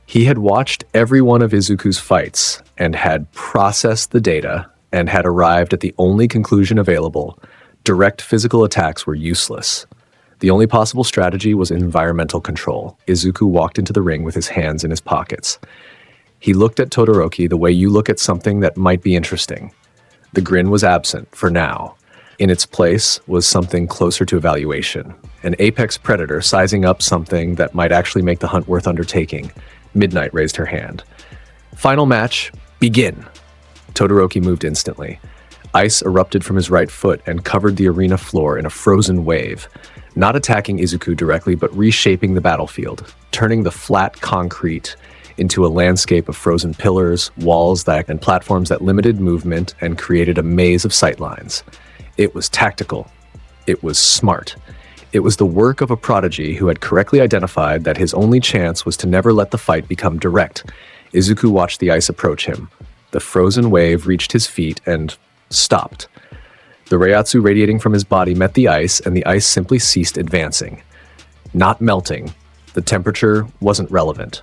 He had watched every one of Izuku's fights and had processed the data and had arrived at the only conclusion available. Direct physical attacks were useless. The only possible strategy was environmental control. Izuku walked into the ring with his hands in his pockets. He looked at Todoroki the way you look at something that might be interesting. The grin was absent, for now. In its place was something closer to evaluation. An apex predator sizing up something that might actually make the hunt worth undertaking. Midnight raised her hand. Final match, begin. Todoroki moved instantly. Ice erupted from his right foot and covered the arena floor in a frozen wave. Not attacking Izuku directly, but reshaping the battlefield, turning the flat concrete into a landscape of frozen pillars, walls and platforms that limited movement and created a maze of sightlines. It was tactical. It was smart. It was the work of a prodigy who had correctly identified that his only chance was to never let the fight become direct. Izuku watched the ice approach him. The frozen wave reached his feet and stopped. The Reiatsu radiating from his body met the ice, and the ice simply ceased advancing. Not melting. The temperature wasn't relevant.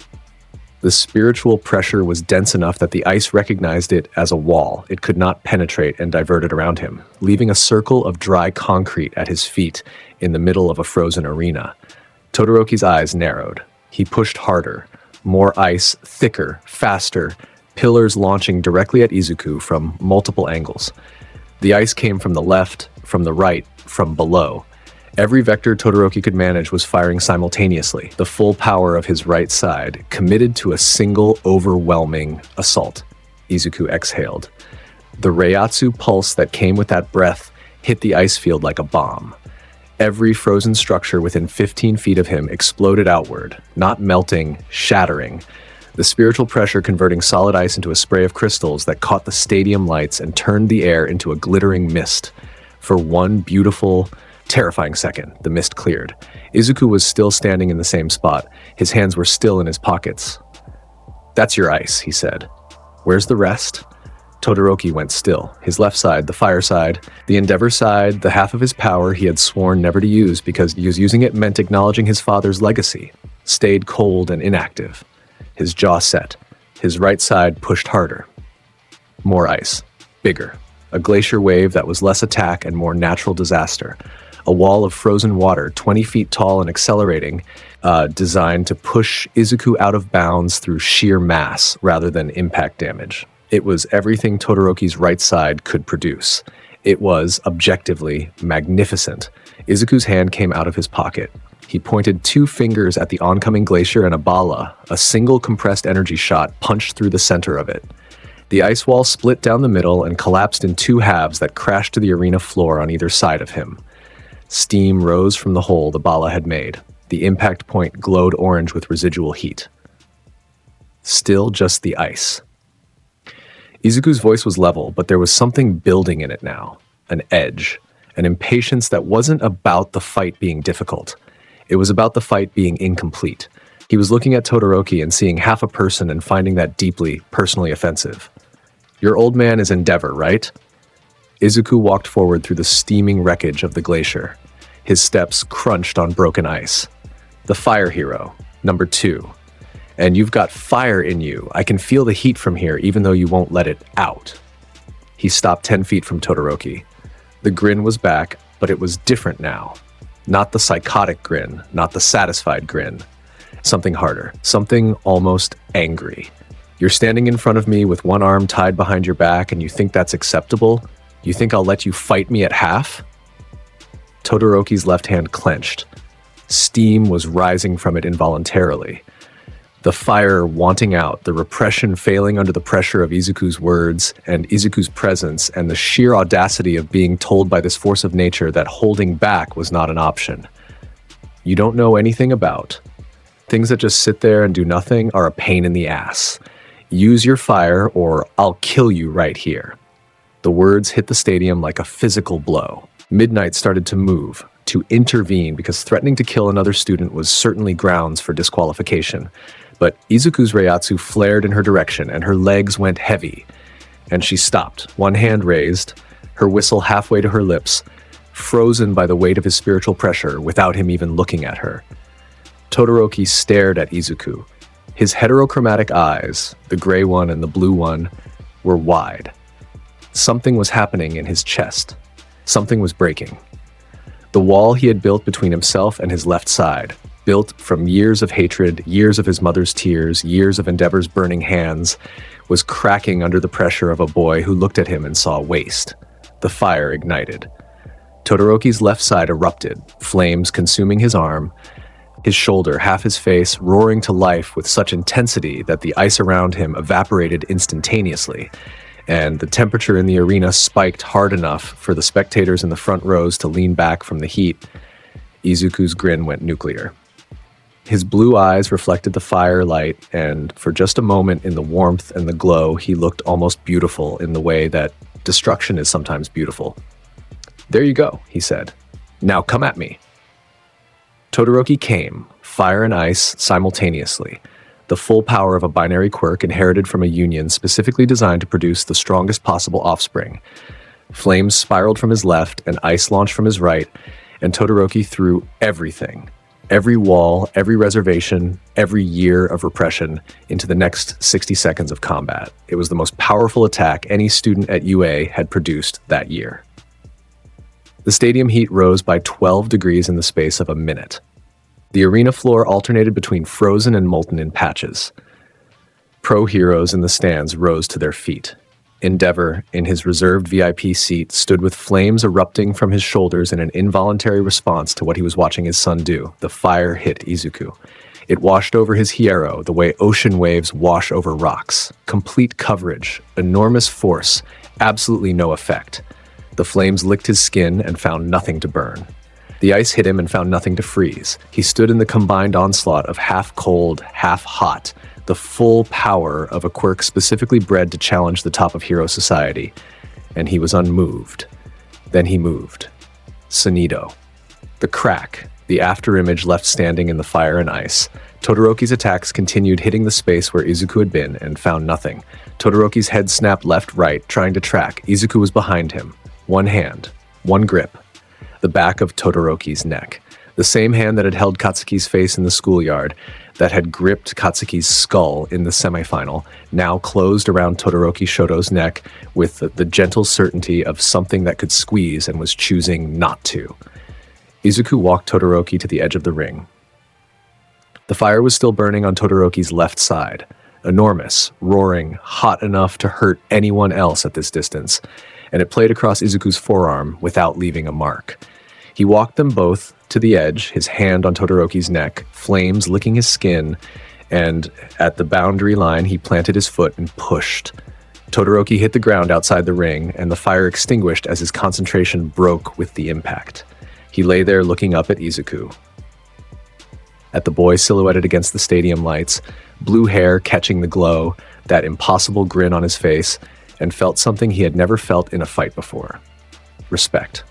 The spiritual pressure was dense enough that the ice recognized it as a wall. It could not penetrate and divert it around him, leaving a circle of dry concrete at his feet in the middle of a frozen arena. Todoroki's eyes narrowed. He pushed harder. More ice, thicker, faster, pillars launching directly at Izuku from multiple angles. The ice came from the left, from the right, from below. Every vector Todoroki could manage was firing simultaneously, the full power of his right side, committed to a single, overwhelming assault. Izuku exhaled. The Reiatsu pulse that came with that breath hit the ice field like a bomb. Every frozen structure within 15 feet of him exploded outward, not melting, shattering. The spiritual pressure converting solid ice into a spray of crystals that caught the stadium lights and turned the air into a glittering mist. For one beautiful, terrifying second, the mist cleared. Izuku was still standing in the same spot. His hands were still in his pockets. "That's your ice," he said. "Where's the rest?" Todoroki went still. His left side, the fire side, the Endeavor side, the half of his power he had sworn never to use because using it meant acknowledging his father's legacy, stayed cold and inactive. His jaw set. His right side pushed harder. More ice. Bigger. A glacier wave that was less attack and more natural disaster. A wall of frozen water, 20 feet tall and accelerating, designed to push Izuku out of bounds through sheer mass rather than impact damage. It was everything Todoroki's right side could produce. It was, objectively, magnificent. Izuku's hand came out of his pocket. He pointed 2 fingers at the oncoming glacier, and a bala, a single compressed energy shot, punched through the center of it. The ice wall split down the middle and collapsed in 2 halves that crashed to the arena floor on either side of him. Steam rose from the hole the bala had made. The impact point glowed orange with residual heat. Still just the ice. Izuku's voice was level, but there was something building in it now. An edge. An impatience that wasn't about the fight being difficult. It was about the fight being incomplete. He was looking at Todoroki and seeing half a person and finding that deeply, personally offensive. Your old man is Endeavor, right? Izuku walked forward through the steaming wreckage of the glacier. His steps crunched on broken ice. The fire hero, number 2. And you've got fire in you. I can feel the heat from here, even though you won't let it out. He stopped 10 feet from Todoroki. The grin was back, but it was different now. Not the psychotic grin, not the satisfied grin. Something harder, something almost angry. You're standing in front of me with one arm tied behind your back and you think that's acceptable? You think I'll let you fight me at half? Todoroki's left hand clenched. Steam was rising from it involuntarily. The fire wanting out, the repression failing under the pressure of Izuku's words and Izuku's presence, and the sheer audacity of being told by this force of nature that holding back was not an option. You don't know anything about. Things that just sit there and do nothing are a pain in the ass. Use your fire or I'll kill you right here. The words hit the stadium like a physical blow. Midnight started to move, to intervene, because threatening to kill another student was certainly grounds for disqualification. But Izuku's Reiatsu flared in her direction, and her legs went heavy. And she stopped, one hand raised, her whistle halfway to her lips, frozen by the weight of his spiritual pressure without him even looking at her. Todoroki stared at Izuku. His heterochromatic eyes, the gray one and the blue one, were wide. Something was happening in his chest. Something was breaking. The wall he had built between himself and his left side, built from years of hatred, years of his mother's tears, years of Endeavor's burning hands, was cracking under the pressure of a boy who looked at him and saw waste. The fire ignited. Todoroki's left side erupted, flames consuming his arm, his shoulder, half his face, roaring to life with such intensity that the ice around him evaporated instantaneously, and the temperature in the arena spiked hard enough for the spectators in the front rows to lean back from the heat. Izuku's grin went nuclear. His blue eyes reflected the firelight, and for just a moment in the warmth and the glow, he looked almost beautiful in the way that destruction is sometimes beautiful. There you go, he said. Now come at me. Todoroki came, fire and ice simultaneously, the full power of a binary quirk inherited from a union specifically designed to produce the strongest possible offspring. Flames spiraled from his left and ice launched from his right, and Todoroki threw everything. Every wall, every reservation, every year of repression into the next 60 seconds of combat. It was the most powerful attack any student at UA had produced that year. The stadium heat rose by 12 degrees in the space of a minute. The arena floor alternated between frozen and molten in patches. Pro heroes in the stands rose to their feet. Endeavor, in his reserved VIP seat, stood with flames erupting from his shoulders in an involuntary response to what he was watching his son do. The fire hit Izuku. It washed over his Hierro the way ocean waves wash over rocks. Complete coverage, enormous force, absolutely no effect. The flames licked his skin and found nothing to burn. The ice hit him and found nothing to freeze. He stood in the combined onslaught of half cold, half hot, the full power of a quirk specifically bred to challenge the top of hero society. And he was unmoved. Then he moved. Sonído. The crack, the afterimage left standing in the fire and ice. Todoroki's attacks continued hitting the space where Izuku had been and found nothing. Todoroki's head snapped left-right, trying to track. Izuku was behind him. One hand. One grip. The back of Todoroki's neck. The same hand that had held Katsuki's face in the schoolyard, that had gripped Katsuki's skull in the semifinal, now closed around Todoroki Shoto's neck with the gentle certainty of something that could squeeze and was choosing not to. Izuku walked Todoroki to the edge of the ring. The fire was still burning on Todoroki's left side, enormous, roaring, hot enough to hurt anyone else at this distance, and it played across Izuku's forearm without leaving a mark. He walked them both to the edge, his hand on Todoroki's neck, flames licking his skin, and at the boundary line, he planted his foot and pushed. Todoroki hit the ground outside the ring, and the fire extinguished as his concentration broke with the impact. He lay there looking up at Izuku. At the boy silhouetted against the stadium lights, blue hair catching the glow, that impossible grin on his face, and felt something he had never felt in a fight before. Respect.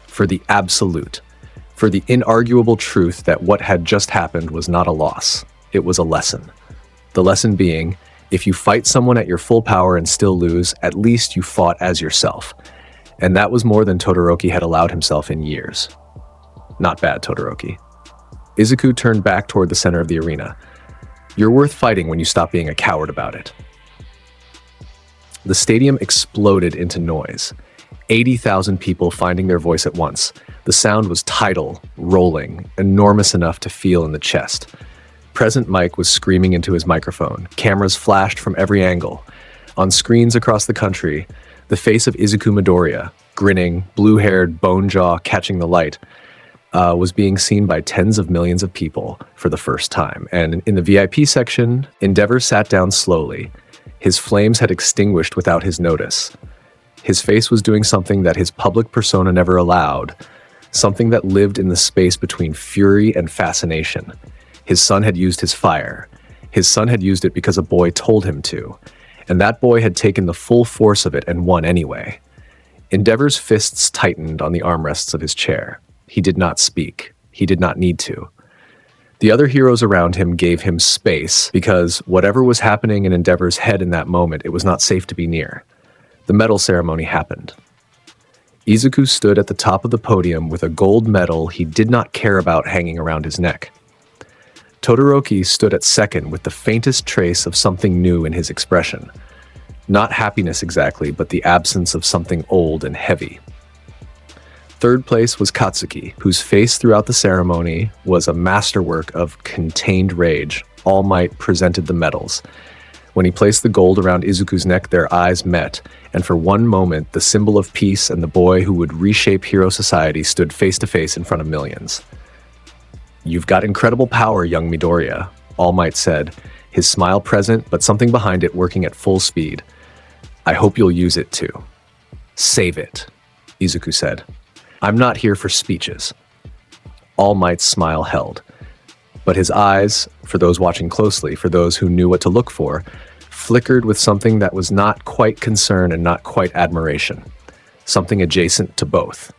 For the absolute. For the inarguable truth that what had just happened was not a loss. It was a lesson. The lesson being, if you fight someone at your full power and still lose, at least you fought as yourself. And that was more than Todoroki had allowed himself in years. Not bad, Todoroki. Izuku turned back toward the center of the arena. You're worth fighting when you stop being a coward about it. The stadium exploded into noise. 80,000 people finding their voice at once. The sound was tidal, rolling, enormous enough to feel in the chest. Present Mike was screaming into his microphone. Cameras flashed from every angle. On screens across the country, the face of Izuku Midoriya, grinning, blue-haired, bone jaw catching the light, was being seen by tens of millions of people for the first time. And in the VIP section, Endeavor sat down slowly. His flames had extinguished without his notice. His face was doing something that his public persona never allowed, something that lived in the space between fury and fascination. His son had used his fire. His son had used it because a boy told him to, and that boy had taken the full force of it and won anyway. Endeavor's fists tightened on the armrests of his chair. He did not speak. He did not need to. The other heroes around him gave him space because whatever was happening in Endeavor's head in that moment, it was not safe to be near. The medal ceremony happened. Izuku stood at the top of the podium with a gold medal he did not care about hanging around his neck. Todoroki stood at second with the faintest trace of something new in his expression. Not happiness exactly, but the absence of something old and heavy. Third place was Katsuki, whose face throughout the ceremony was a masterwork of contained rage. All Might presented the medals. When he placed the gold around Izuku's neck, their eyes met, and for one moment, the symbol of peace and the boy who would reshape hero society stood face to face in front of millions. "You've got incredible power, young Midoriya," All Might said, his smile present, but something behind it working at full speed. "I hope you'll use it too." "Save it," Izuku said. "I'm not here for speeches." All Might's smile held. But his eyes, for those watching closely, for those who knew what to look for, flickered with something that was not quite concern and not quite admiration. Something adjacent to both.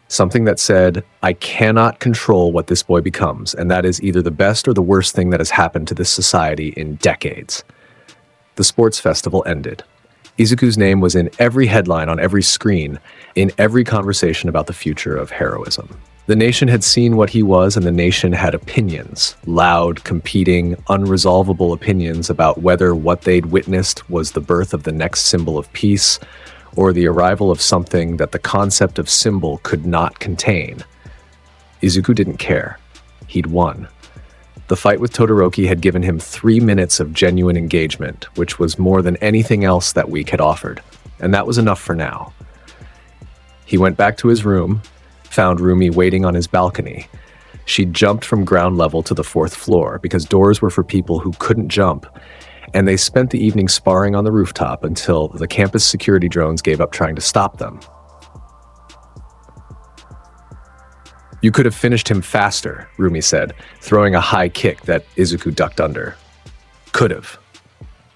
Something that said, I cannot control what this boy becomes, and that is either the best or the worst thing that has happened to this society in decades. The sports festival ended. Izuku's name was in every headline on every screen, in every conversation about the future of heroism. The nation had seen what he was, and the nation had opinions, loud, competing, unresolvable opinions about whether what they'd witnessed was the birth of the next symbol of peace, or the arrival of something that the concept of symbol could not contain. Izuku didn't care. He'd won. The fight with Todoroki had given him 3 minutes of genuine engagement, which was more than anything else that week had offered, and that was enough for now. He went back to his room, found Rumi waiting on his balcony. She'd jumped from ground level to the 4th floor because doors were for people who couldn't jump, and they spent the evening sparring on the rooftop until the campus security drones gave up trying to stop them. "You could have finished him faster," Rumi said, throwing a high kick that Izuku ducked under. "Could have."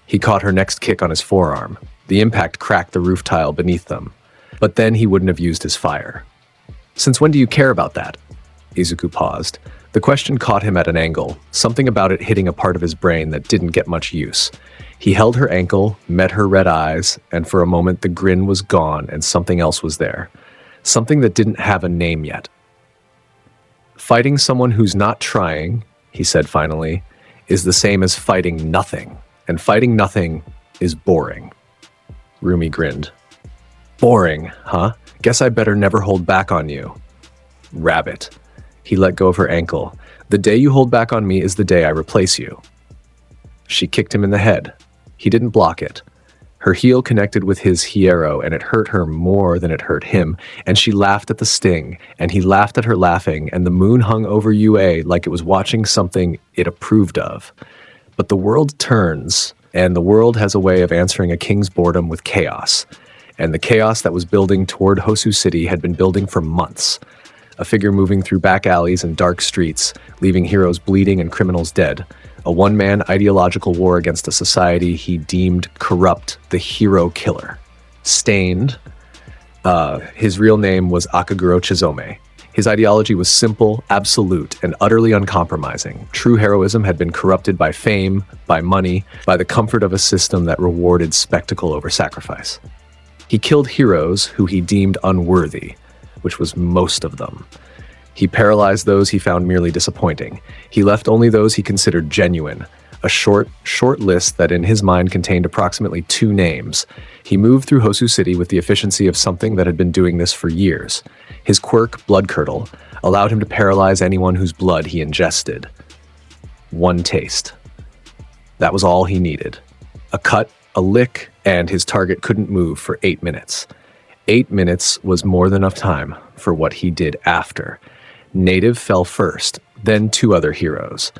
He caught her next kick on his forearm. The impact cracked the roof tile beneath them. But then he wouldn't have used his fire. "Since when do you care about that?" Izuku paused. The question caught him at an angle, something about it hitting a part of his brain that didn't get much use. He held her ankle, met her red eyes, and for a moment the grin was gone and something else was there. Something that didn't have a name yet. "Fighting someone who's not trying," he said finally, "is the same as fighting nothing, and fighting nothing is boring." Rumi grinned. "Boring, huh? Guess I better never hold back on you." "Rabbit." He let go of her ankle. "The day you hold back on me is the day I replace you." She kicked him in the head. He didn't block it. Her heel connected with his Hierro, and it hurt her more than it hurt him, and she laughed at the sting, and he laughed at her laughing, and the moon hung over UA like it was watching something it approved of. But the world turns, and the world has a way of answering a king's boredom with chaos. And the chaos that was building toward Hosu City had been building for months. A figure moving through back alleys and dark streets, leaving heroes bleeding and criminals dead. A one-man ideological war against a society he deemed corrupt, the hero killer. Stained. His real name was Akaguro Chizome. His ideology was simple, absolute, and utterly uncompromising. True heroism had been corrupted by fame, by money, by the comfort of a system that rewarded spectacle over sacrifice. He killed heroes who he deemed unworthy, which was most of them. He paralyzed those he found merely disappointing. He left only those he considered genuine, a short list that in his mind contained approximately 2 names. He moved through Hosu City with the efficiency of something that had been doing this for years. His quirk, Blood Curdle, allowed him to paralyze anyone whose blood he ingested. One taste. That was all he needed. A cut, a lick, and his target couldn't move for 8 minutes. 8 minutes was more than enough time for what he did after. Native fell first, then 2 other heroes.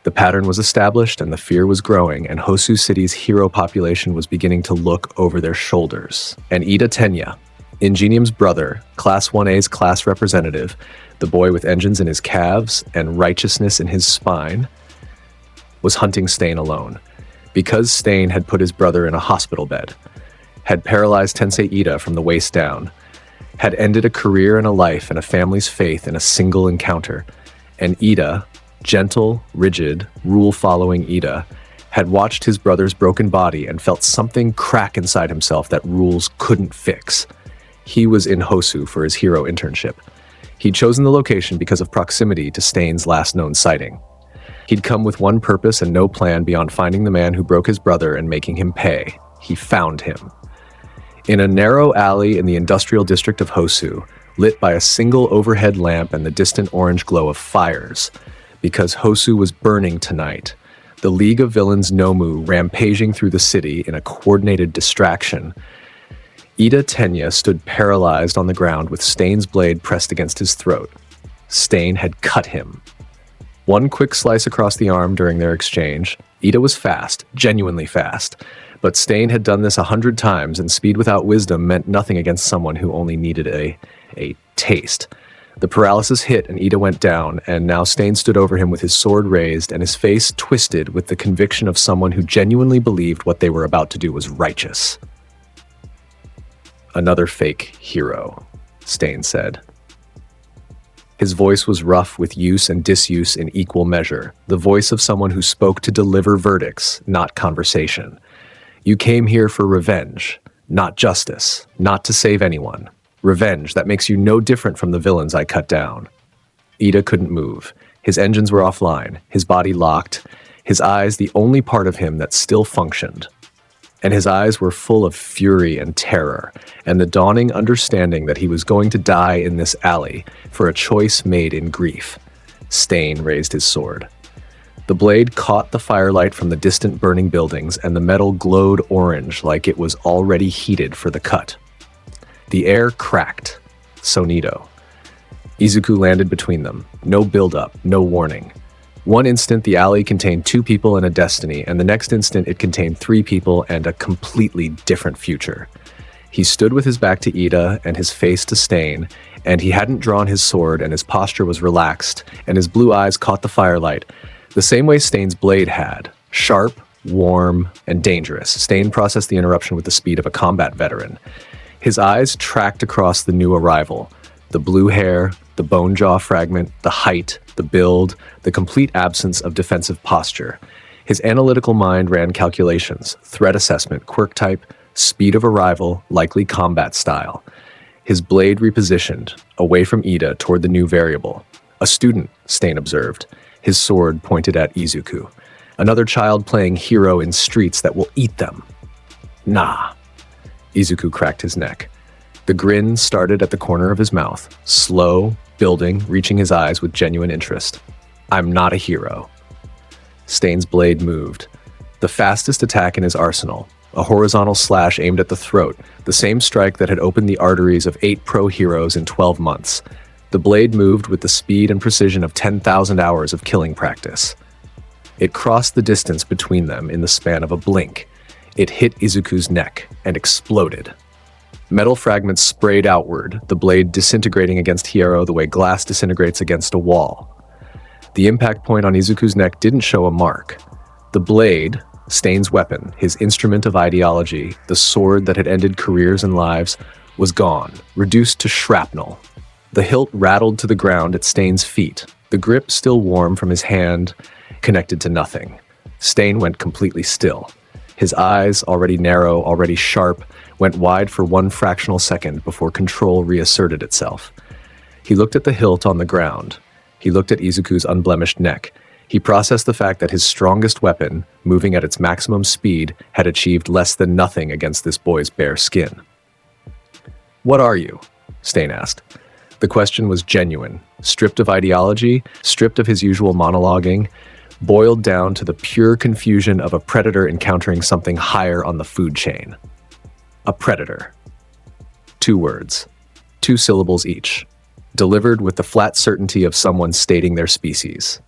The pattern was established and the fear was growing, and Hosu City's hero population was beginning to look over their shoulders. And Ida Tenya, Ingenium's brother, Class 1A's class representative, the boy with engines in his calves and righteousness in his spine, was hunting Stain alone. Because Stain had put his brother in a hospital bed, had paralyzed Tensei Ida from the waist down, had ended a career and a life and a family's faith in a single encounter, and Ida, gentle, rigid, rule-following Ida, had watched his brother's broken body and felt something crack inside himself that rules couldn't fix. He was in Hosu for his hero internship. He'd chosen the location because of proximity to Stain's last known sighting. He'd come with one purpose and no plan beyond finding the man who broke his brother and making him pay. He found him. In a narrow alley in the industrial district of Hosu, lit by a single overhead lamp and the distant orange glow of fires, because Hosu was burning tonight, the League of Villains Nomu rampaging through the city in a coordinated distraction, Ida Tenya stood paralyzed on the ground with Stain's blade pressed against his throat. Stain had cut him. One quick slice across the arm during their exchange. Ida was fast, genuinely fast. But Stain had done this 100 times, and speed without wisdom meant nothing against someone who only needed a taste. The paralysis hit, and Ida went down, and now Stain stood over him with his sword raised and his face twisted with the conviction of someone who genuinely believed what they were about to do was righteous. "Another fake hero," Stain said. His voice was rough with use and disuse in equal measure, the voice of someone who spoke to deliver verdicts, not conversation. "You came here for revenge, not justice, not to save anyone. Revenge that makes you no different from the villains I cut down." Ida couldn't move. His engines were offline, his body locked, his eyes the only part of him that still functioned. And his eyes were full of fury and terror, and the dawning understanding that he was going to die in this alley for a choice made in grief. Stain raised his sword. The blade caught the firelight from the distant burning buildings, and the metal glowed orange like it was already heated for the cut. The air cracked. Sonído. Izuku landed between them. No build-up, no warning. One instant, the alley contained 2 people and a destiny, and the next instant, it contained 3 people and a completely different future. He stood with his back to Ida and his face to Stain, and he hadn't drawn his sword, and his posture was relaxed, and his blue eyes caught the firelight, the same way Stain's blade had. Sharp, warm, and dangerous. Stain processed the interruption with the speed of a combat veteran. His eyes tracked across the new arrival. The blue hair, the bone jaw fragment, the height, the build, the complete absence of defensive posture. His analytical mind ran calculations, threat assessment, quirk type, speed of arrival, likely combat style. His blade repositioned, away from Ida toward the new variable. A student, Stain observed. His sword pointed at Izuku. Another child playing hero in streets that will eat them. Nah. Izuku cracked his neck. The grin started at the corner of his mouth, slow, building, reaching his eyes with genuine interest. I'm not a hero. Stain's blade moved. The fastest attack in his arsenal, a horizontal slash aimed at the throat, the same strike that had opened the arteries of 8 pro heroes in 12 months. The blade moved with the speed and precision of 10,000 hours of killing practice. It crossed the distance between them in the span of a blink. It hit Izuku's neck and exploded. Metal fragments sprayed outward, the blade disintegrating against Hierro the way glass disintegrates against a wall. The impact point on Izuku's neck didn't show a mark. The blade, Stain's weapon, his instrument of ideology, the sword that had ended careers and lives, was gone, reduced to shrapnel. The hilt rattled to the ground at Stain's feet, the grip still warm from his hand, connected to nothing. Stain went completely still. His eyes, already narrow, already sharp, went wide for one fractional second before control reasserted itself. He looked at the hilt on the ground. He looked at Izuku's unblemished neck. He processed the fact that his strongest weapon, moving at its maximum speed, had achieved less than nothing against this boy's bare skin. "What are you?" Stain asked. The question was genuine, stripped of ideology, stripped of his usual monologuing, boiled down to the pure confusion of a predator encountering something higher on the food chain. A predator. 2 words, 2 syllables each, delivered with the flat certainty of someone stating their species.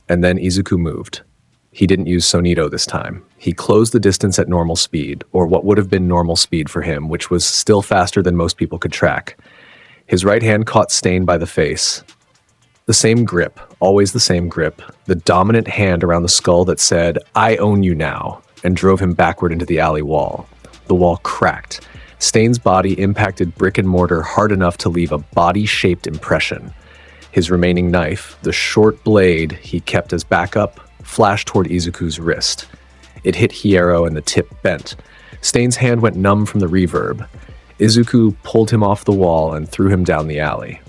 And then Izuku moved. He didn't use Sonído this time. He closed the distance at normal speed, or what would have been normal speed for him, which was still faster than most people could track. His right hand caught Stain by the face. The same grip, always the same grip, the dominant hand around the skull that said, "I own you now," and drove him backward into the alley wall. The wall cracked. Stain's body impacted brick and mortar hard enough to leave a body-shaped impression. His remaining knife, the short blade he kept as backup, flashed toward Izuku's wrist. It hit Hierro and the tip bent. Stain's hand went numb from the reverb. Izuku pulled him off the wall and threw him down the alley.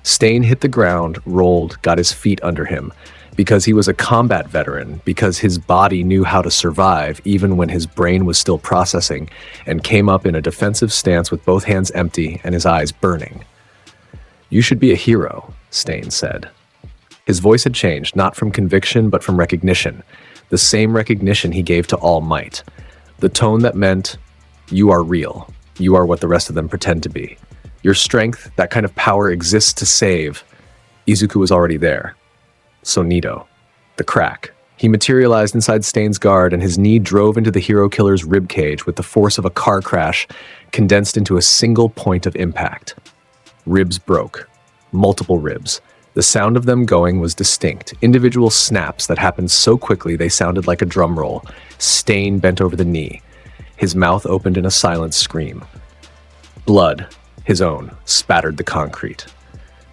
Stain hit the ground, rolled, got his feet under him. Because he was a combat veteran, because his body knew how to survive even when his brain was still processing, and came up in a defensive stance with both hands empty and his eyes burning. "You should be a hero," Stain said. His voice had changed, not from conviction but from recognition, the same recognition he gave to All Might. The tone that meant, "You are real. You are what the rest of them pretend to be. Your strength, that kind of power exists to save." Izuku was already there. Sonído. The crack. He materialized inside Stain's guard, and his knee drove into the hero killer's ribcage with the force of a car crash, condensed into a single point of impact. Ribs broke. Multiple ribs. The sound of them going was distinct, individual snaps that happened so quickly they sounded like a drum roll. Stain bent over the knee. His mouth opened in a silent scream. Blood, his own, spattered the concrete.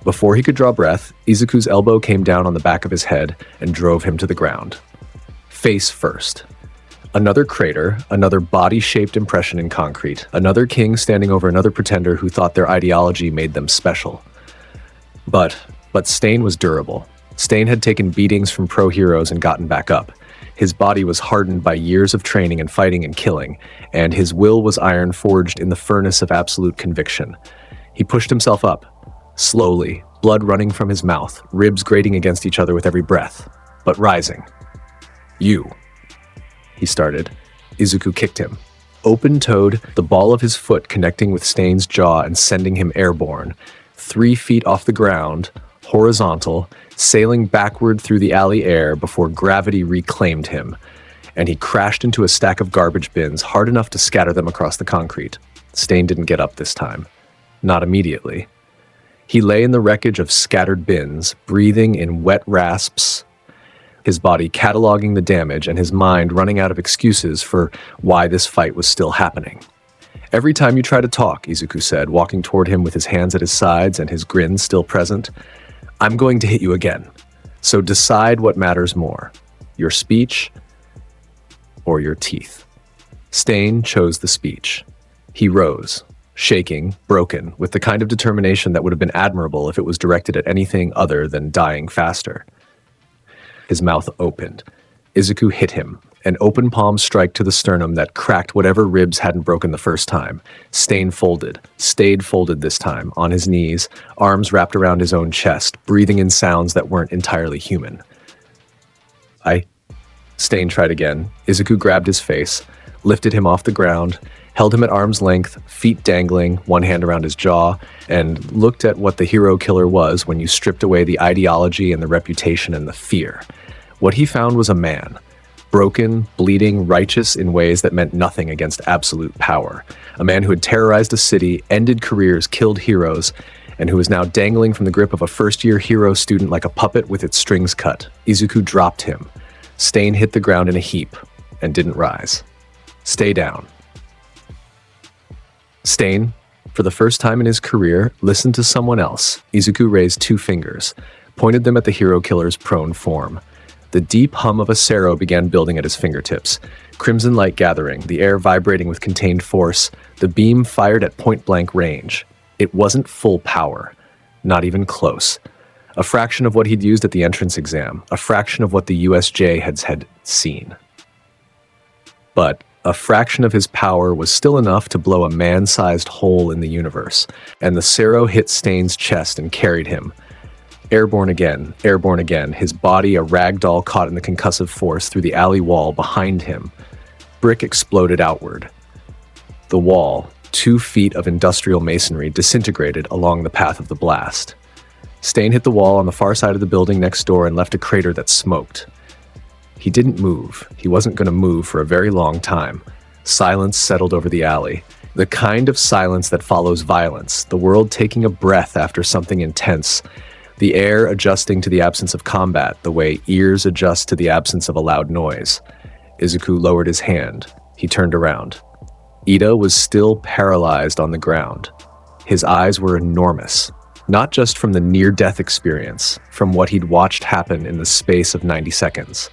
Before he could draw breath, Izuku's elbow came down on the back of his head and drove him to the ground. Face first. Another crater, another body-shaped impression in concrete, another king standing over another pretender who thought their ideology made them special. But Stain was durable. Stain had taken beatings from pro heroes and gotten back up. His body was hardened by years of training and fighting and killing, and his will was iron forged in the furnace of absolute conviction. He pushed himself up, slowly, blood running from his mouth, ribs grating against each other with every breath, but rising. "You," he started. Izuku kicked him. Open-toed, the ball of his foot connecting with Stain's jaw and sending him airborne. 3 feet off the ground, horizontal, sailing backward through the alley air before gravity reclaimed him, and he crashed into a stack of garbage bins hard enough to scatter them across the concrete. Stain didn't get up this time. Not immediately. He lay in the wreckage of scattered bins, breathing in wet rasps, his body cataloging the damage and his mind running out of excuses for why this fight was still happening. "Every time you try to talk," Izuku said, walking toward him with his hands at his sides and his grin still present, "I'm going to hit you again. So decide what matters more, your speech or your teeth." Stain chose the speech. He rose, shaking, broken, with the kind of determination that would have been admirable if it was directed at anything other than dying faster. His mouth opened. Izuku hit him, an open palm strike to the sternum that cracked whatever ribs hadn't broken the first time. Stain folded, stayed folded this time, on his knees, arms wrapped around his own chest, breathing in sounds that weren't entirely human. Stain tried again. Izuku grabbed his face, lifted him off the ground, held him at arm's length, feet dangling, one hand around his jaw, and looked at what the hero killer was when you stripped away the ideology and the reputation and the fear. What he found was a man, broken, bleeding, righteous in ways that meant nothing against absolute power. A man who had terrorized a city, ended careers, killed heroes, and who was now dangling from the grip of a first-year hero student like a puppet with its strings cut. Izuku dropped him. Stain hit the ground in a heap and didn't rise. Stay down. Stain, for the first time in his career, listened to someone else. Izuku raised 2 fingers, pointed them at the hero killer's prone form. The deep hum of a Cero began building at his fingertips. Crimson light gathering, the air vibrating with contained force, the beam fired at point-blank range. It wasn't full power, not even close. A fraction of what he'd used at the entrance exam, a fraction of what the USJ had seen. But a fraction of his power was still enough to blow a man-sized hole in the universe, and the Cero hit Stain's chest and carried him. Airborne again, his body a rag doll caught in the concussive force through the alley wall behind him. Brick exploded outward. The wall, 2 feet of industrial masonry, disintegrated along the path of the blast. Stain hit the wall on the far side of the building next door and left a crater that smoked. He didn't move. He wasn't going to move for a very long time. Silence settled over the alley. The kind of silence that follows violence, the world taking a breath after something intense, the air adjusting to the absence of combat, the way ears adjust to the absence of a loud noise. Izuku lowered his hand. He turned around. Ida was still paralyzed on the ground. His eyes were enormous, not just from the near-death experience, from what he'd watched happen in the space of 90 seconds.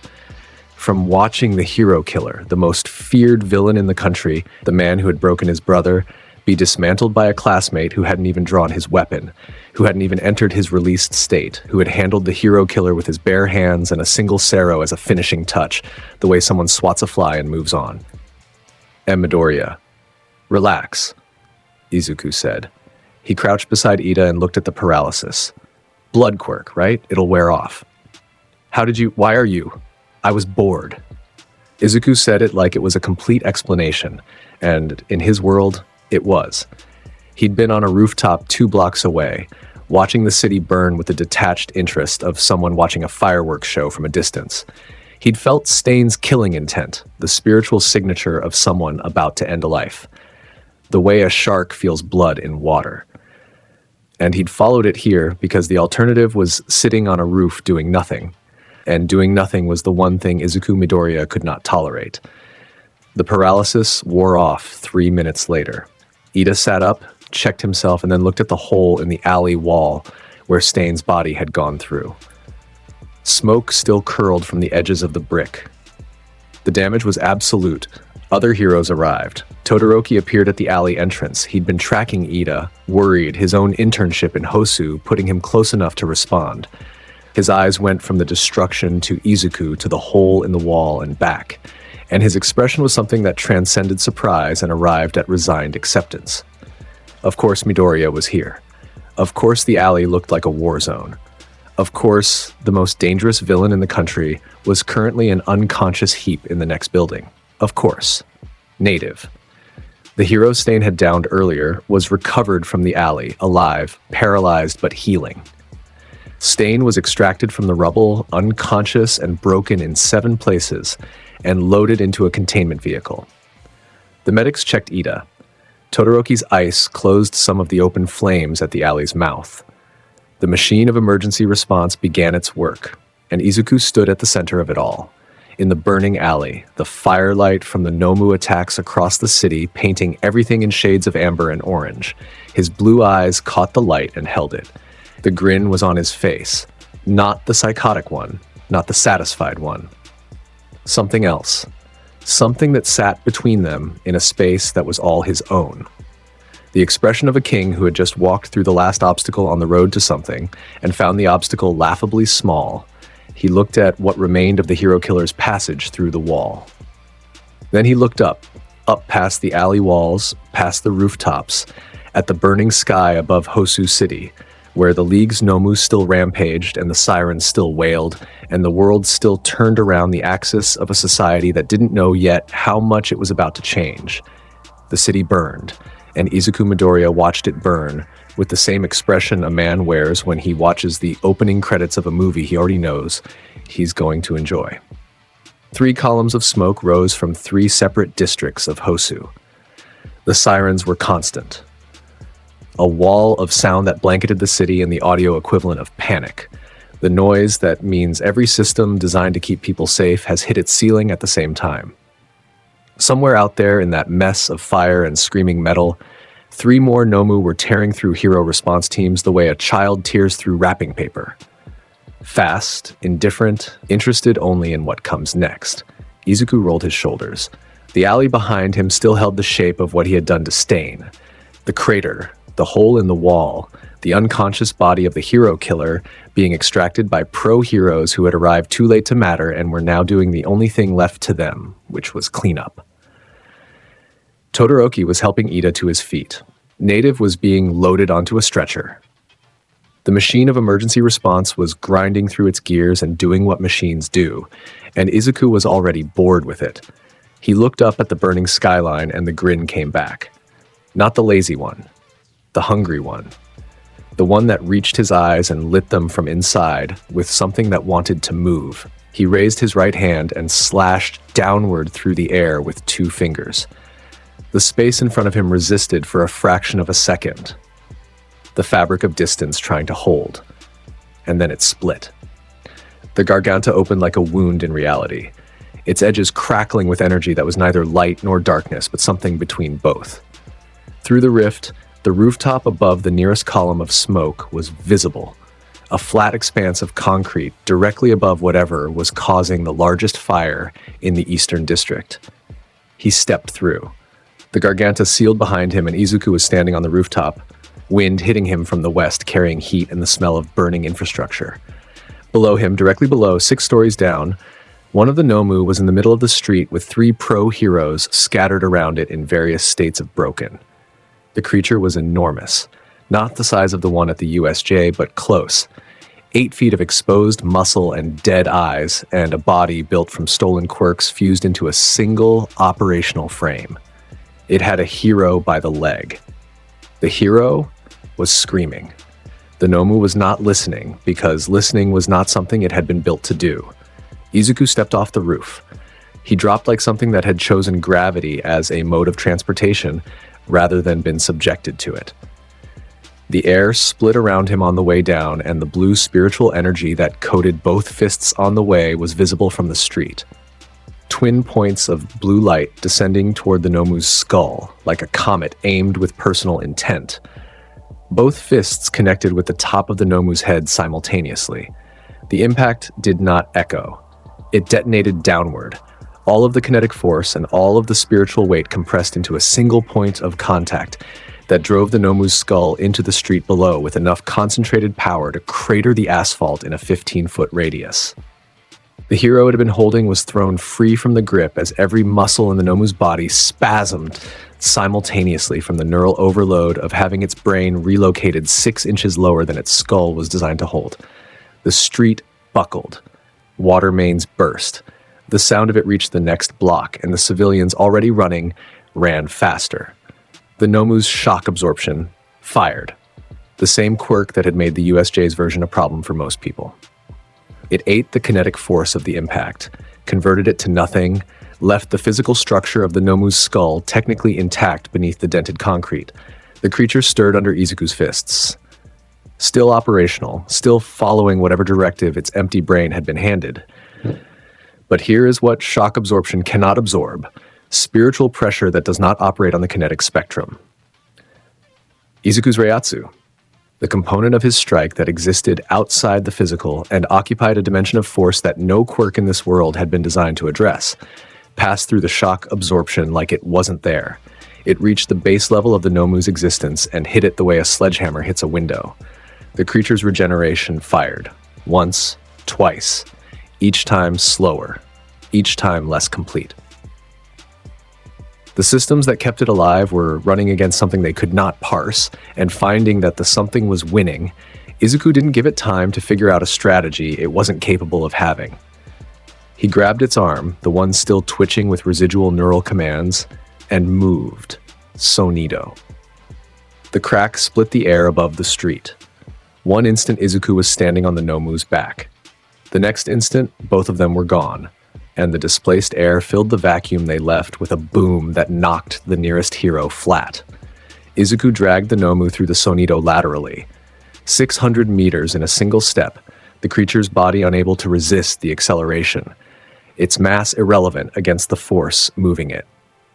From watching the hero killer, the most feared villain in the country, the man who had broken his brother, be dismantled by a classmate who hadn't even drawn his weapon, who hadn't even entered his released state, who had handled the hero killer with his bare hands and a single Cero as a finishing touch, the way someone swats a fly and moves on. Midoriya. Relax, Izuku said. He crouched beside Ida and looked at the paralysis. Blood quirk, right? It'll wear off. Why are you? I was bored. Izuku said it like it was a complete explanation, and in his world, it was. He'd been on a rooftop 2 blocks away, watching the city burn with the detached interest of someone watching a fireworks show from a distance. He'd felt Stain's killing intent, the spiritual signature of someone about to end a life. The way a shark feels blood in water. And he'd followed it here because the alternative was sitting on a roof doing nothing. And doing nothing was the one thing Izuku Midoriya could not tolerate. The paralysis wore off 3 minutes later. Ida sat up, checked himself, and then looked at the hole in the alley wall where Stain's body had gone through. Smoke still curled from the edges of the brick. The damage was absolute. Other heroes arrived. Todoroki appeared at the alley entrance. He'd been tracking Ida, worried, his own internship in Hosu putting him close enough to respond. His eyes went from the destruction to Izuku to the hole in the wall and back, and his expression was something that transcended surprise and arrived at resigned acceptance. Of course Midoriya was here. Of course the alley looked like a war zone. Of course the most dangerous villain in the country was currently an unconscious heap in the next building. Of course. Native. The hero Stain had downed earlier was recovered from the alley, alive, paralyzed but healing. Stain was extracted from the rubble, unconscious and broken in 7 places, and loaded into a containment vehicle. The medics checked Ida. Todoroki's ice closed some of the open flames at the alley's mouth. The machine of emergency response began its work, and Izuku stood at the center of it all. In the burning alley, the firelight from the Nomu attacks across the city painting everything in shades of amber and orange. His blue eyes caught the light and held it. The grin was on his face. Not the psychotic one, not the satisfied one. Something else. Something that sat between them in a space that was all his own. The expression of a king who had just walked through the last obstacle on the road to something and found the obstacle laughably small. He looked at what remained of the hero killer's passage through the wall. Then he looked up past the alley walls, past the rooftops, at the burning sky above Hosu City, where the League's Nomu still rampaged and the sirens still wailed, and the world still turned around the axis of a society that didn't know yet how much it was about to change. The city burned, and Izuku Midoriya watched it burn with the same expression a man wears when he watches the opening credits of a movie he already knows he's going to enjoy. 3 columns of smoke rose from 3 separate districts of Hosu. The sirens were constant. A wall of sound that blanketed the city in the audio equivalent of panic. The noise that means every system designed to keep people safe has hit its ceiling at the same time. Somewhere out there in that mess of fire and screaming metal, 3 more Nomu were tearing through Hierro response teams the way a child tears through wrapping paper. Fast, indifferent, interested only in what comes next. Izuku rolled his shoulders. The alley behind him still held the shape of what he had done to Stain. The crater, the hole in the wall, the unconscious body of the hero killer being extracted by pro-heroes who had arrived too late to matter and were now doing the only thing left to them, which was cleanup. Todoroki was helping Ida to his feet. Native was being loaded onto a stretcher. The machine of emergency response was grinding through its gears and doing what machines do, and Izuku was already bored with it. He looked up at the burning skyline and the grin came back. Not the lazy one. The hungry one. The one that reached his eyes and lit them from inside with something that wanted to move. He raised his right hand and slashed downward through the air with 2 fingers. The space in front of him resisted for a fraction of a second. The fabric of distance trying to hold. And then it split. The garganta opened like a wound in reality, its edges crackling with energy that was neither light nor darkness, but something between both. Through the rift, the rooftop above the nearest column of smoke was visible, a flat expanse of concrete directly above whatever was causing the largest fire in the eastern district. He stepped through. The garganta sealed behind him and Izuku was standing on the rooftop, wind hitting him from the west, carrying heat and the smell of burning infrastructure. Below him, directly below, 6 stories down, one of the Nomu was in the middle of the street with 3 pro-heroes scattered around it in various states of broken. The creature was enormous, not the size of the one at the USJ, but close. 8 feet of exposed muscle and dead eyes, and a body built from stolen quirks fused into a single operational frame. It had a hero by the leg. The hero was screaming. The Nomu was not listening, because listening was not something it had been built to do. Izuku stepped off the roof. He dropped like something that had chosen gravity as a mode of transportation, rather than been subjected to it. The air split around him on the way down, and the blue spiritual energy that coated both fists on the way was visible from the street. Twin points of blue light descending toward the Nomu's skull, like a comet aimed with personal intent. Both fists connected with the top of the Nomu's head simultaneously. The impact did not echo. It detonated downward, all of the kinetic force and all of the spiritual weight compressed into a single point of contact that drove the Nomu's skull into the street below with enough concentrated power to crater the asphalt in a 15-foot radius. The hero it had been holding was thrown free from the grip as every muscle in the Nomu's body spasmed simultaneously from the neural overload of having its brain relocated 6 inches lower than its skull was designed to hold. The street buckled. Water mains burst. The sound of it reached the next block, and the civilians already running ran faster. The Nomu's shock absorption fired. The same quirk that had made the USJ's version a problem for most people. It ate the kinetic force of the impact, converted it to nothing, left the physical structure of the Nomu's skull technically intact beneath the dented concrete. The creature stirred under Izuku's fists. Still operational, still following whatever directive its empty brain had been handed. But here is what shock absorption cannot absorb: spiritual pressure that does not operate on the kinetic spectrum. Izuku's Reiatsu, the component of his strike that existed outside the physical and occupied a dimension of force that no quirk in this world had been designed to address, passed through the shock absorption like it wasn't there. It reached the base level of the Nomu's existence and hit it the way a sledgehammer hits a window. The creature's regeneration fired. Once, twice. Each time slower. Each time less complete. The systems that kept it alive were running against something they could not parse, and finding that the something was winning, Izuku didn't give it time to figure out a strategy it wasn't capable of having. He grabbed its arm, the one still twitching with residual neural commands, and moved. Sonído. The crack split the air above the street. One instant, Izuku was standing on the Nomu's back. The next instant, both of them were gone, and the displaced air filled the vacuum they left with a boom that knocked the nearest Hierro flat. Izuku dragged the Nomu through the Sonído laterally. 600 meters in a single step, the creature's body unable to resist the acceleration. Its mass irrelevant against the force moving it.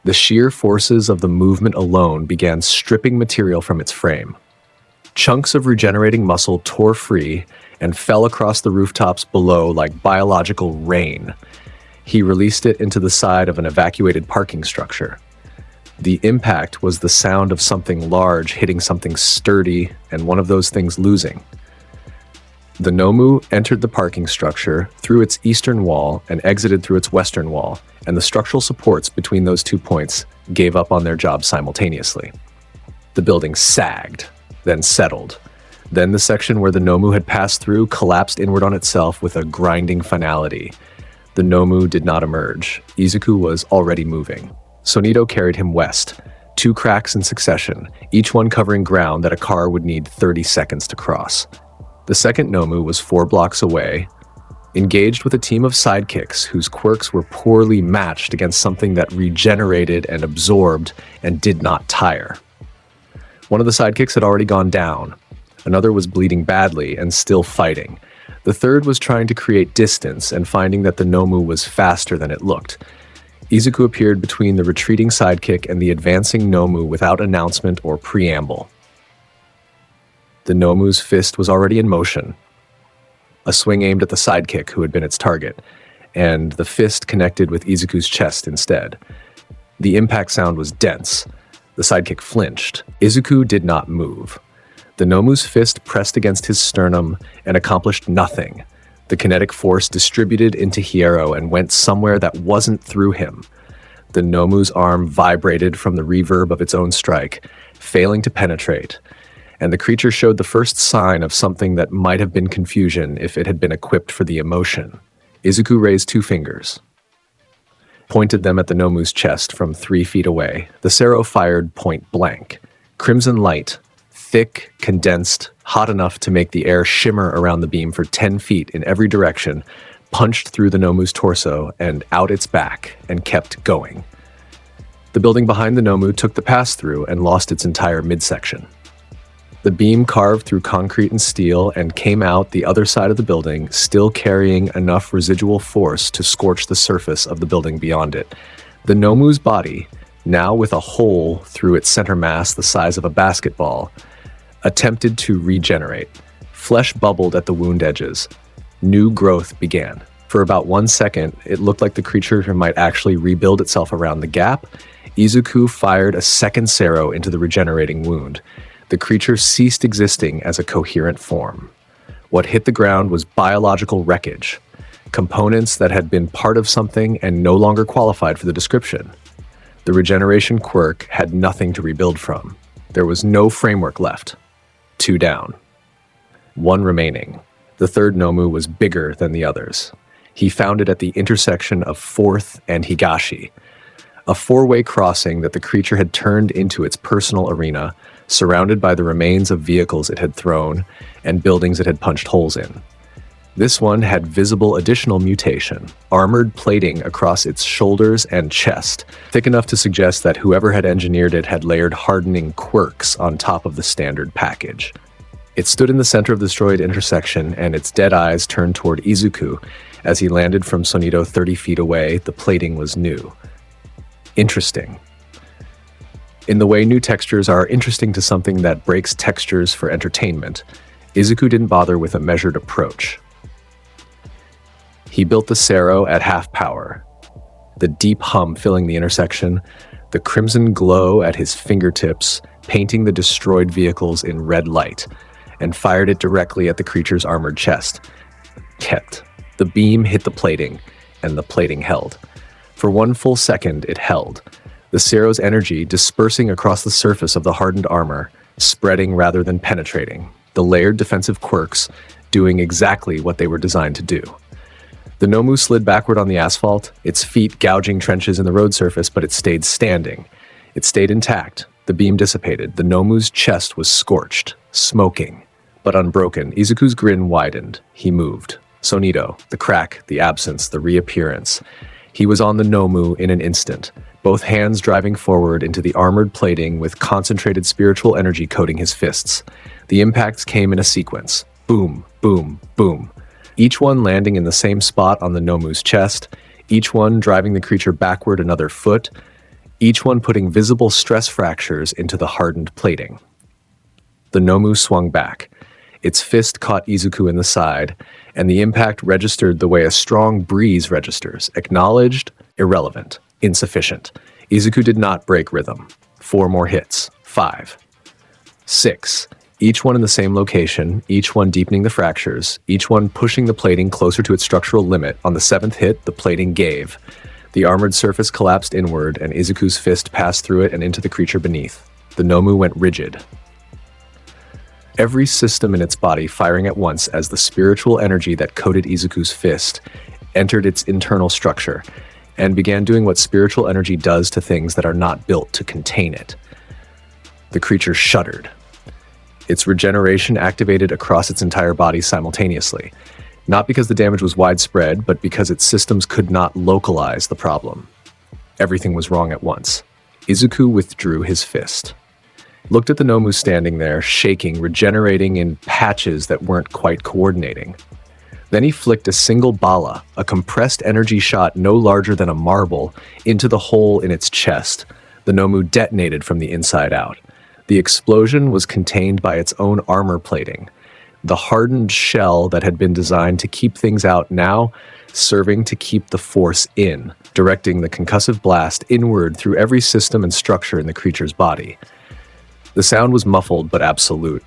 The sheer forces of the movement alone began stripping material from its frame. Chunks of regenerating muscle tore free and fell across the rooftops below like biological rain. He released it into the side of an evacuated parking structure. The impact was the sound of something large hitting something sturdy and one of those things losing. The Nomu entered the parking structure through its eastern wall and exited through its western wall, and the structural supports between those 2 points gave up on their job simultaneously. The building sagged, then settled. Then the section where the Nomu had passed through collapsed inward on itself with a grinding finality. The Nomu did not emerge. Izuku was already moving. Sonído carried him west, 2 cracks in succession, each one covering ground that a car would need 30 seconds to cross. The second Nomu was 4 blocks away, engaged with a team of sidekicks whose quirks were poorly matched against something that regenerated and absorbed and did not tire. One of the sidekicks had already gone down. Another was bleeding badly and still fighting. The third was trying to create distance and finding that the Nomu was faster than it looked. Izuku appeared between the retreating sidekick and the advancing Nomu without announcement or preamble. The Nomu's fist was already in motion. A swing aimed at the sidekick who had been its target, and the fist connected with Izuku's chest instead. The impact sound was dense. The sidekick flinched. Izuku did not move. The Nomu's fist pressed against his sternum and accomplished nothing. The kinetic force distributed into Hierro and went somewhere that wasn't through him. The Nomu's arm vibrated from the reverb of its own strike, failing to penetrate, and the creature showed the first sign of something that might have been confusion if it had been equipped for the emotion. Izuku raised 2 fingers, pointed them at the Nomu's chest from 3 feet away. The Cero fired point blank. Crimson light, thick, condensed, hot enough to make the air shimmer around the beam for 10 feet in every direction, punched through the Nomu's torso and out its back and kept going. The building behind the Nomu took the pass-through and lost its entire midsection. The beam carved through concrete and steel and came out the other side of the building, still carrying enough residual force to scorch the surface of the building beyond it. The Nomu's body, now with a hole through its center mass the size of a basketball, attempted to regenerate. Flesh bubbled at the wound edges. New growth began. For about 1 second, it looked like the creature might actually rebuild itself around the gap. Izuku fired a second Cero into the regenerating wound. The creature ceased existing as a coherent form. What hit the ground was biological wreckage, components that had been part of something and no longer qualified for the description. The regeneration quirk had nothing to rebuild from. There was no framework left. 2 down. 1 remaining. The third Nomu was bigger than the others. He found it at the intersection of 4th and Higashi, a 4-way crossing that the creature had turned into its personal arena, surrounded by the remains of vehicles it had thrown and buildings it had punched holes in. This one had visible additional mutation, armored plating across its shoulders and chest, thick enough to suggest that whoever had engineered it had layered hardening quirks on top of the standard package. It stood in the center of the destroyed intersection, and its dead eyes turned toward Izuku. As he landed from Sonído 30 feet away, the plating was new. Interesting. In the way new textures are interesting to something that breaks textures for entertainment, Izuku didn't bother with a measured approach. He built the Cero at half power, the deep hum filling the intersection, the crimson glow at his fingertips, painting the destroyed vehicles in red light, and fired it directly at the creature's armored chest. Kept. The beam hit the plating, and the plating held. For 1 full second, it held. The Cero's energy dispersing across the surface of the hardened armor, spreading rather than penetrating. the layered defensive quirks doing exactly what they were designed to do. The Nomu slid backward on the asphalt, its feet gouging trenches in the road surface, but it stayed standing. It stayed intact. The beam dissipated. The Nomu's chest was scorched, smoking, but unbroken. Izuku's grin widened. He moved. Sonído, the crack, the absence, the reappearance. He was on the Nomu in an instant, both hands driving forward into the armored plating with concentrated spiritual energy coating his fists. The impacts came in a sequence. Boom, boom, boom. Each one landing in the same spot on the Nomu's chest, each one driving the creature backward another foot, each one putting visible stress fractures into the hardened plating. The Nomu swung back. Its fist caught Izuku in the side, and the impact registered the way a strong breeze registers. Acknowledged, irrelevant, insufficient. Izuku did not break rhythm. 4 more hits. 5. 6. Each one in the same location, each one deepening the fractures, each one pushing the plating closer to its structural limit. On the 7th hit, the plating gave. The armored surface collapsed inward, and Izuku's fist passed through it and into the creature beneath. The Nomu went rigid. Every system in its body firing at once as the spiritual energy that coated Izuku's fist entered its internal structure and began doing what spiritual energy does to things that are not built to contain it. The creature shuddered. Its regeneration activated across its entire body simultaneously, not because the damage was widespread, but because its systems could not localize the problem. Everything was wrong at once. Izuku withdrew his fist. Looked at the Nomu standing there, shaking, regenerating in patches that weren't quite coordinating. Then he flicked a single bala, a compressed energy shot no larger than a marble, into the hole in its chest. The Nomu detonated from the inside out. The explosion was contained by its own armor plating. The hardened shell that had been designed to keep things out now serving to keep the force in, directing the concussive blast inward through every system and structure in the creature's body. The sound was muffled but absolute.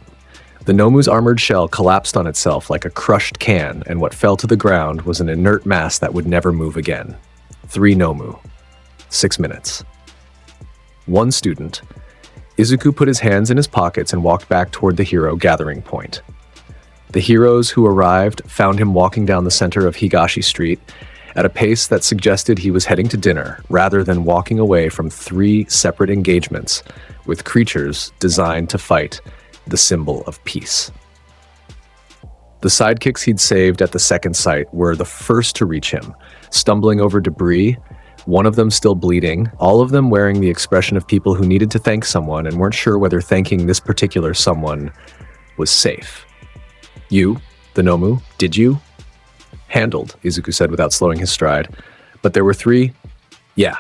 The Nomu's armored shell collapsed on itself like a crushed can, and what fell to the ground was an inert mass that would never move again. 3 Nomu. 6 minutes. 1 student. Izuku put his hands in his pockets and walked back toward the Hierro gathering point. The heroes who arrived found him walking down the center of Higashi Street at a pace that suggested he was heading to dinner rather than walking away from 3 separate engagements with creatures designed to fight the symbol of peace. The sidekicks he'd saved at the second site were the first to reach him, stumbling over debris, one of them still bleeding, all of them wearing the expression of people who needed to thank someone and weren't sure whether thanking this particular someone was safe. You, the Nomu, did you? Handled, Izuku said without slowing his stride. But there were 3? Yeah,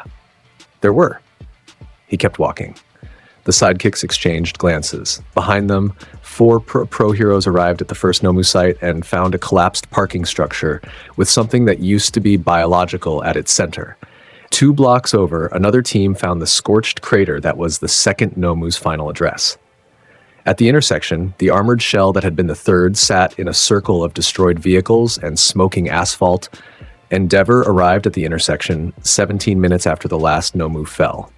there were. He kept walking. The sidekicks exchanged glances. Behind them, 4 pro heroes arrived at the first Nomu site and found a collapsed parking structure with something that used to be biological at its center. 2 blocks over, another team found the scorched crater that was the second Nomu's final address. At the intersection, the armored shell that had been the third sat in a circle of destroyed vehicles and smoking asphalt. Endeavor arrived at the intersection 17 minutes after the last Nomu fell.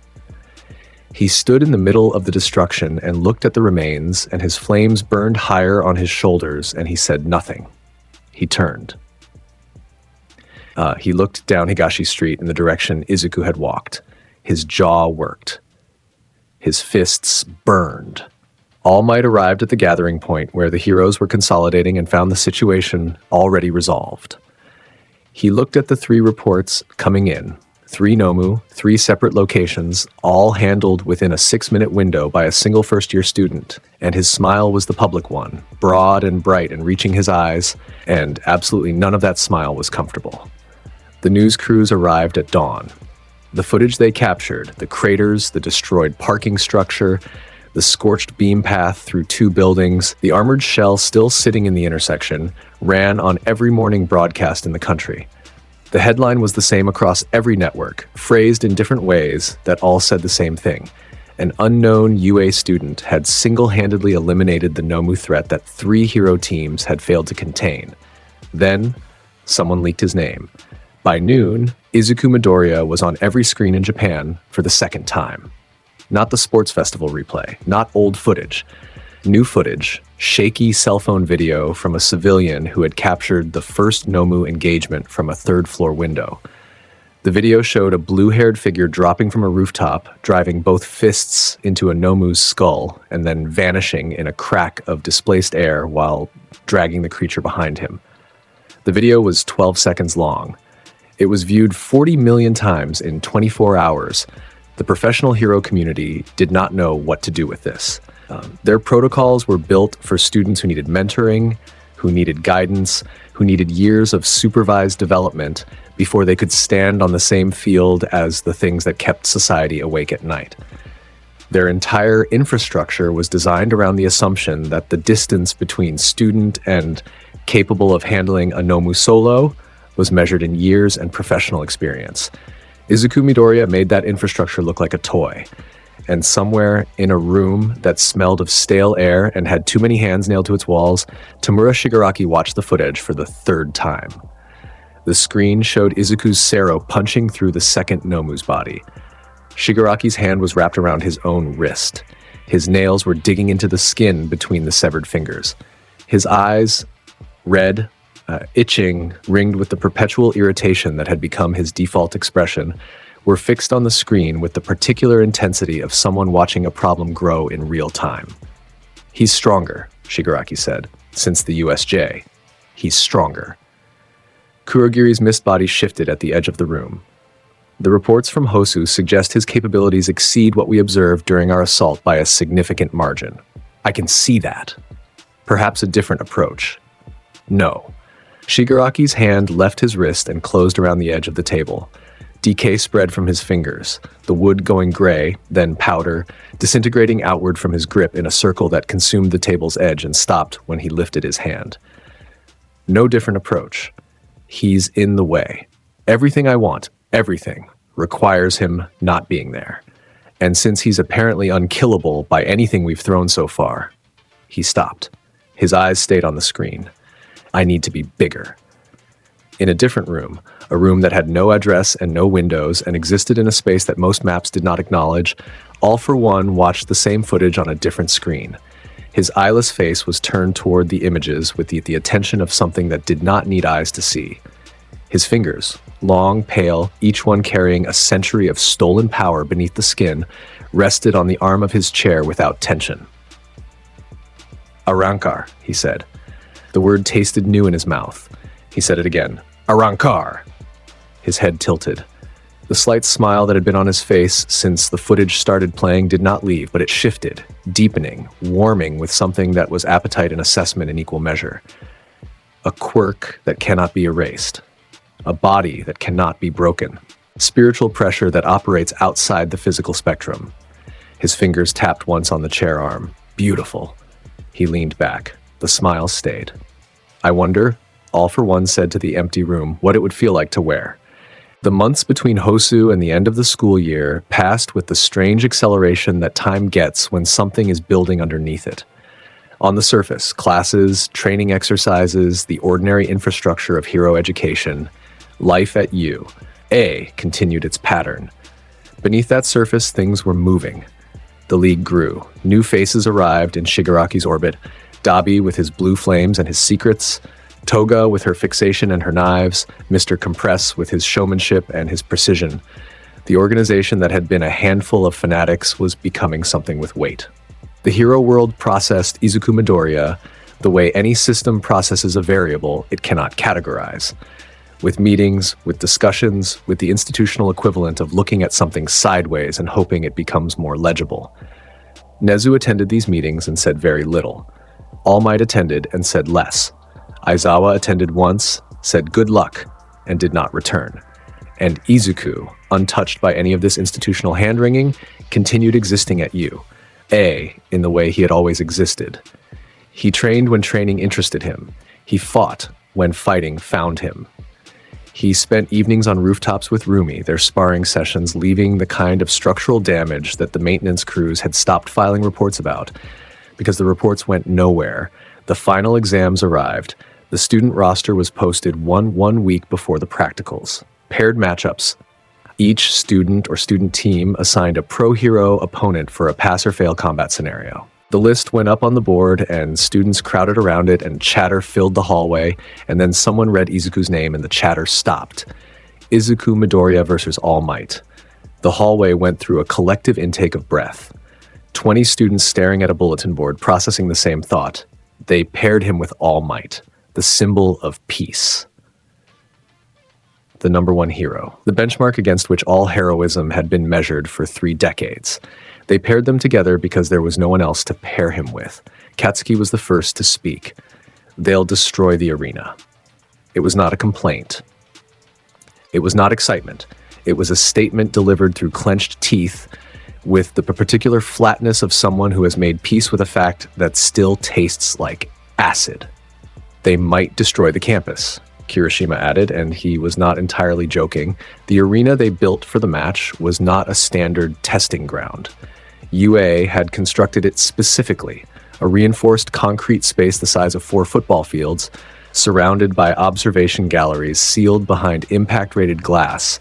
He stood in the middle of the destruction and looked at the remains, and his flames burned higher on his shoulders, and he said nothing. He turned. He looked down Higashi Street in the direction Izuku had walked. His jaw worked. His fists burned. All Might arrived at the gathering point where the heroes were consolidating and found the situation already resolved. He looked at the 3 reports coming in. 3 Nomu, 3 separate locations, all handled within a 6-minute window by a single first-year student, and his smile was the public one, broad and bright and reaching his eyes, and absolutely none of that smile was comfortable. The news crews arrived at dawn. The footage they captured, the craters, the destroyed parking structure, the scorched beam path through 2 buildings, the armored shell still sitting in the intersection, ran on every morning broadcast in the country. The headline was the same across every network, phrased in different ways that all said the same thing. An unknown UA student had single-handedly eliminated the Nomu threat that 3 hero teams had failed to contain. Then, someone leaked his name. By noon, Izuku Midoriya was on every screen in Japan for the 2nd time. Not the sports festival replay, not old footage. New footage, shaky cell phone video from a civilian who had captured the first Nomu engagement from a third-floor window. The video showed a blue-haired figure dropping from a rooftop, driving both fists into a Nomu's skull, and then vanishing in a crack of displaced air while dragging the creature behind him. The video was 12 seconds long. It was viewed 40 million times in 24 hours. The professional hero community did not know what to do with this. Their protocols were built for students who needed mentoring, who needed guidance, who needed years of supervised development before they could stand on the same field as the things that kept society awake at night. Their entire infrastructure was designed around the assumption that the distance between student and capable of handling a Nomu solo was measured in years and professional experience. Izuku Midoriya made that infrastructure look like a toy. And somewhere in a room that smelled of stale air and had too many hands nailed to its walls, Tamura Shigaraki watched the footage for the third time. The screen showed Izuku's Cero punching through the second Nomu's body. Shigaraki's hand was wrapped around his own wrist. His nails were digging into the skin between the severed fingers. His eyes, red, itching, ringed with the perpetual irritation that had become his default expression, were fixed on the screen with the particular intensity of someone watching a problem grow in real time. "He's stronger," Shigaraki said, "since the USJ. He's stronger." Kurogiri's mist body shifted at the edge of the room. The reports from Hosu suggest his capabilities exceed what we observed during our assault by a significant margin. I can see that. Perhaps a different approach. No. Shigaraki's hand left his wrist and closed around the edge of the table. Decay spread from his fingers, the wood going gray, then powder, disintegrating outward from his grip in a circle that consumed the table's edge and stopped when he lifted his hand. No different approach. He's in the way. Everything I want, everything, requires him not being there. And since he's apparently unkillable by anything we've thrown so far, he stopped. His eyes stayed on the screen. I need to be bigger. In a different room, a room that had no address and no windows and existed in a space that most maps did not acknowledge, All for One watched the same footage on a different screen. His eyeless face was turned toward the images with the attention of something that did not need eyes to see. His fingers, long, pale, each one carrying a century of stolen power beneath the skin, rested on the arm of his chair without tension. "Arrancar," he said. The word tasted new in his mouth. He said it again. "Arrancar." His head tilted. The slight smile that had been on his face since the footage started playing did not leave, but it shifted, deepening, warming with something that was appetite and assessment in equal measure. A quirk that cannot be erased. A body that cannot be broken. Spiritual pressure that operates outside the physical spectrum. His fingers tapped once on the chair arm. Beautiful. He leaned back. The smile stayed. "I wonder," All for One said to the empty room, "what it would feel like to wear." The months between Hosu and the end of the school year passed with the strange acceleration that time gets when something is building underneath it. On the surface, classes, training exercises, the ordinary infrastructure of hero education, life at U. A continued its pattern. Beneath that surface, things were moving. The league grew. New faces arrived in Shigaraki's orbit. Dabi with his blue flames and his secrets, Toga with her fixation and her knives, Mr. Compress with his showmanship and his precision. The organization that had been a handful of fanatics was becoming something with weight. The hero world processed Izuku Midoriya the way any system processes a variable it cannot categorize. With meetings, with discussions, with the institutional equivalent of looking at something sideways and hoping it becomes more legible. Nezu attended these meetings and said very little. All Might attended and said less. Aizawa attended once, said good luck, and did not return. And Izuku, untouched by any of this institutional hand-wringing, continued existing at U, in the way he had always existed. He trained when training interested him. He fought when fighting found him. He spent evenings on rooftops with Rumi, their sparring sessions leaving the kind of structural damage that the maintenance crews had stopped filing reports about. Because the reports went nowhere, the final exams arrived. The student roster was posted one week before the practicals. Paired matchups. Each student or student team assigned a pro-hero opponent for a pass-or-fail combat scenario. The list went up on the board, and students crowded around it, and chatter filled the hallway, and then someone read Izuku's name, and the chatter stopped. Izuku Midoriya versus All Might. The hallway went through a collective intake of breath. 20 students staring at a bulletin board, processing the same thought. They paired him with All Might, the symbol of peace. The number one hero, the benchmark against which all heroism had been measured for 3 decades. They paired them together because there was no one else to pair him with. Katsuki was the first to speak. They'll destroy the arena. It was not a complaint. It was not excitement. It was a statement delivered through clenched teeth with the particular flatness of someone who has made peace with a fact that still tastes like acid. They might destroy the campus, Kirishima added, and he was not entirely joking. The arena they built for the match was not a standard testing ground. UA had constructed it specifically, a reinforced concrete space the size of 4 football fields, surrounded by observation galleries sealed behind impact-rated glass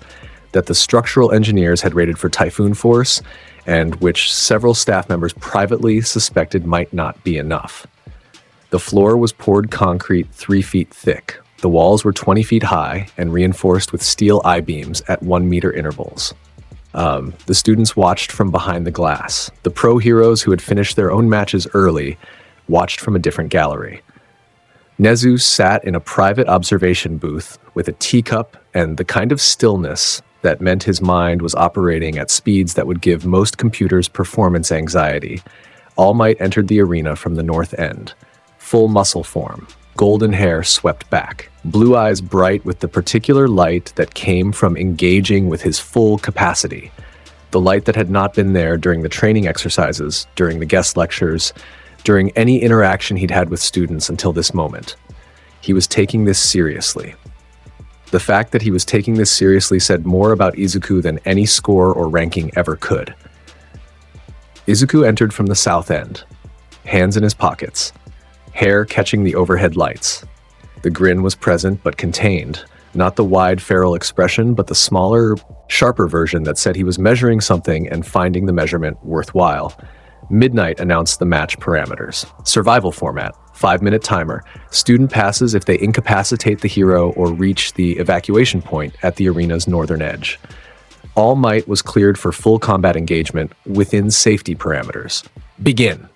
that the structural engineers had rated for typhoon force and which several staff members privately suspected might not be enough. The floor was poured concrete 3 feet thick. The walls were 20 feet high and reinforced with steel I-beams at 1 meter intervals. The students watched from behind the glass. The pro heroes who had finished their own matches early watched from a different gallery. Nezu sat in a private observation booth with a teacup and the kind of stillness that meant his mind was operating at speeds that would give most computers performance anxiety. All Might entered the arena from the north end. Full muscle form, golden hair swept back, blue eyes bright with the particular light that came from engaging with his full capacity. The light that had not been there during the training exercises, during the guest lectures, during any interaction he'd had with students until this moment. He was taking this seriously. The fact that he was taking this seriously said more about Izuku than any score or ranking ever could. Izuku entered from the south end, hands in his pockets, hair catching the overhead lights. The grin was present but contained, not the wide feral expression, but the smaller, sharper version that said he was measuring something and finding the measurement worthwhile. Midnight announced the match parameters. Survival format, 5-minute timer. Student passes if they incapacitate the hero or reach the evacuation point at the arena's northern edge. All Might was cleared for full combat engagement within safety parameters. Begin.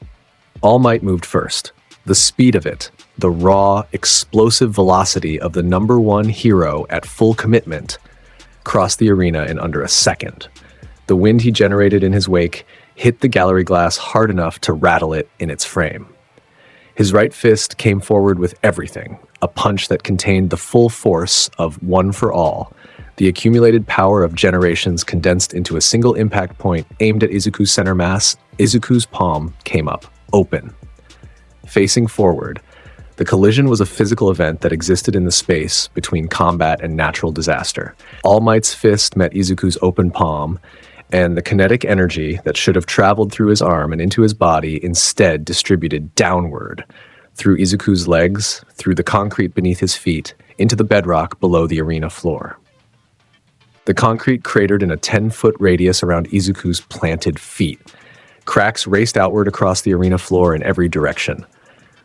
All Might moved first. The speed of it, the raw, explosive velocity of the number one hero at full commitment, crossed the arena in under a second. The wind he generated in his wake hit the gallery glass hard enough to rattle it in its frame. His right fist came forward with everything, a punch that contained the full force of One for All, the accumulated power of generations condensed into a single impact point aimed at Izuku's center mass. Izuku's palm came up, open. Facing forward, the collision was a physical event that existed in the space between combat and natural disaster. All Might's fist met Izuku's open palm, and the kinetic energy that should have traveled through his arm and into his body instead distributed downward, through Izuku's legs, through the concrete beneath his feet, into the bedrock below the arena floor. The concrete cratered in a 10-foot radius around Izuku's planted feet. Cracks raced outward across the arena floor in every direction.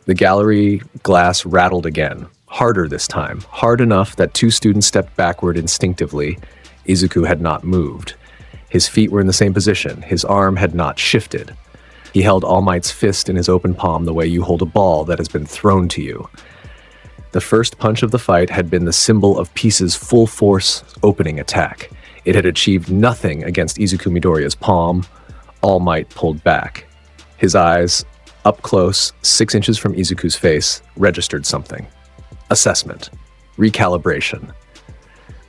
The gallery glass rattled again, harder this time, hard enough that 2 students stepped backward instinctively. Izuku had not moved. His feet were in the same position. His arm had not shifted. He held All Might's fist in his open palm the way you hold a ball that has been thrown to you. The first punch of the fight had been the symbol of Peace's full force opening attack. It had achieved nothing against Izuku Midoriya's palm. All Might pulled back. His eyes, up close, 6 inches from Izuku's face, registered something. Assessment. Recalibration.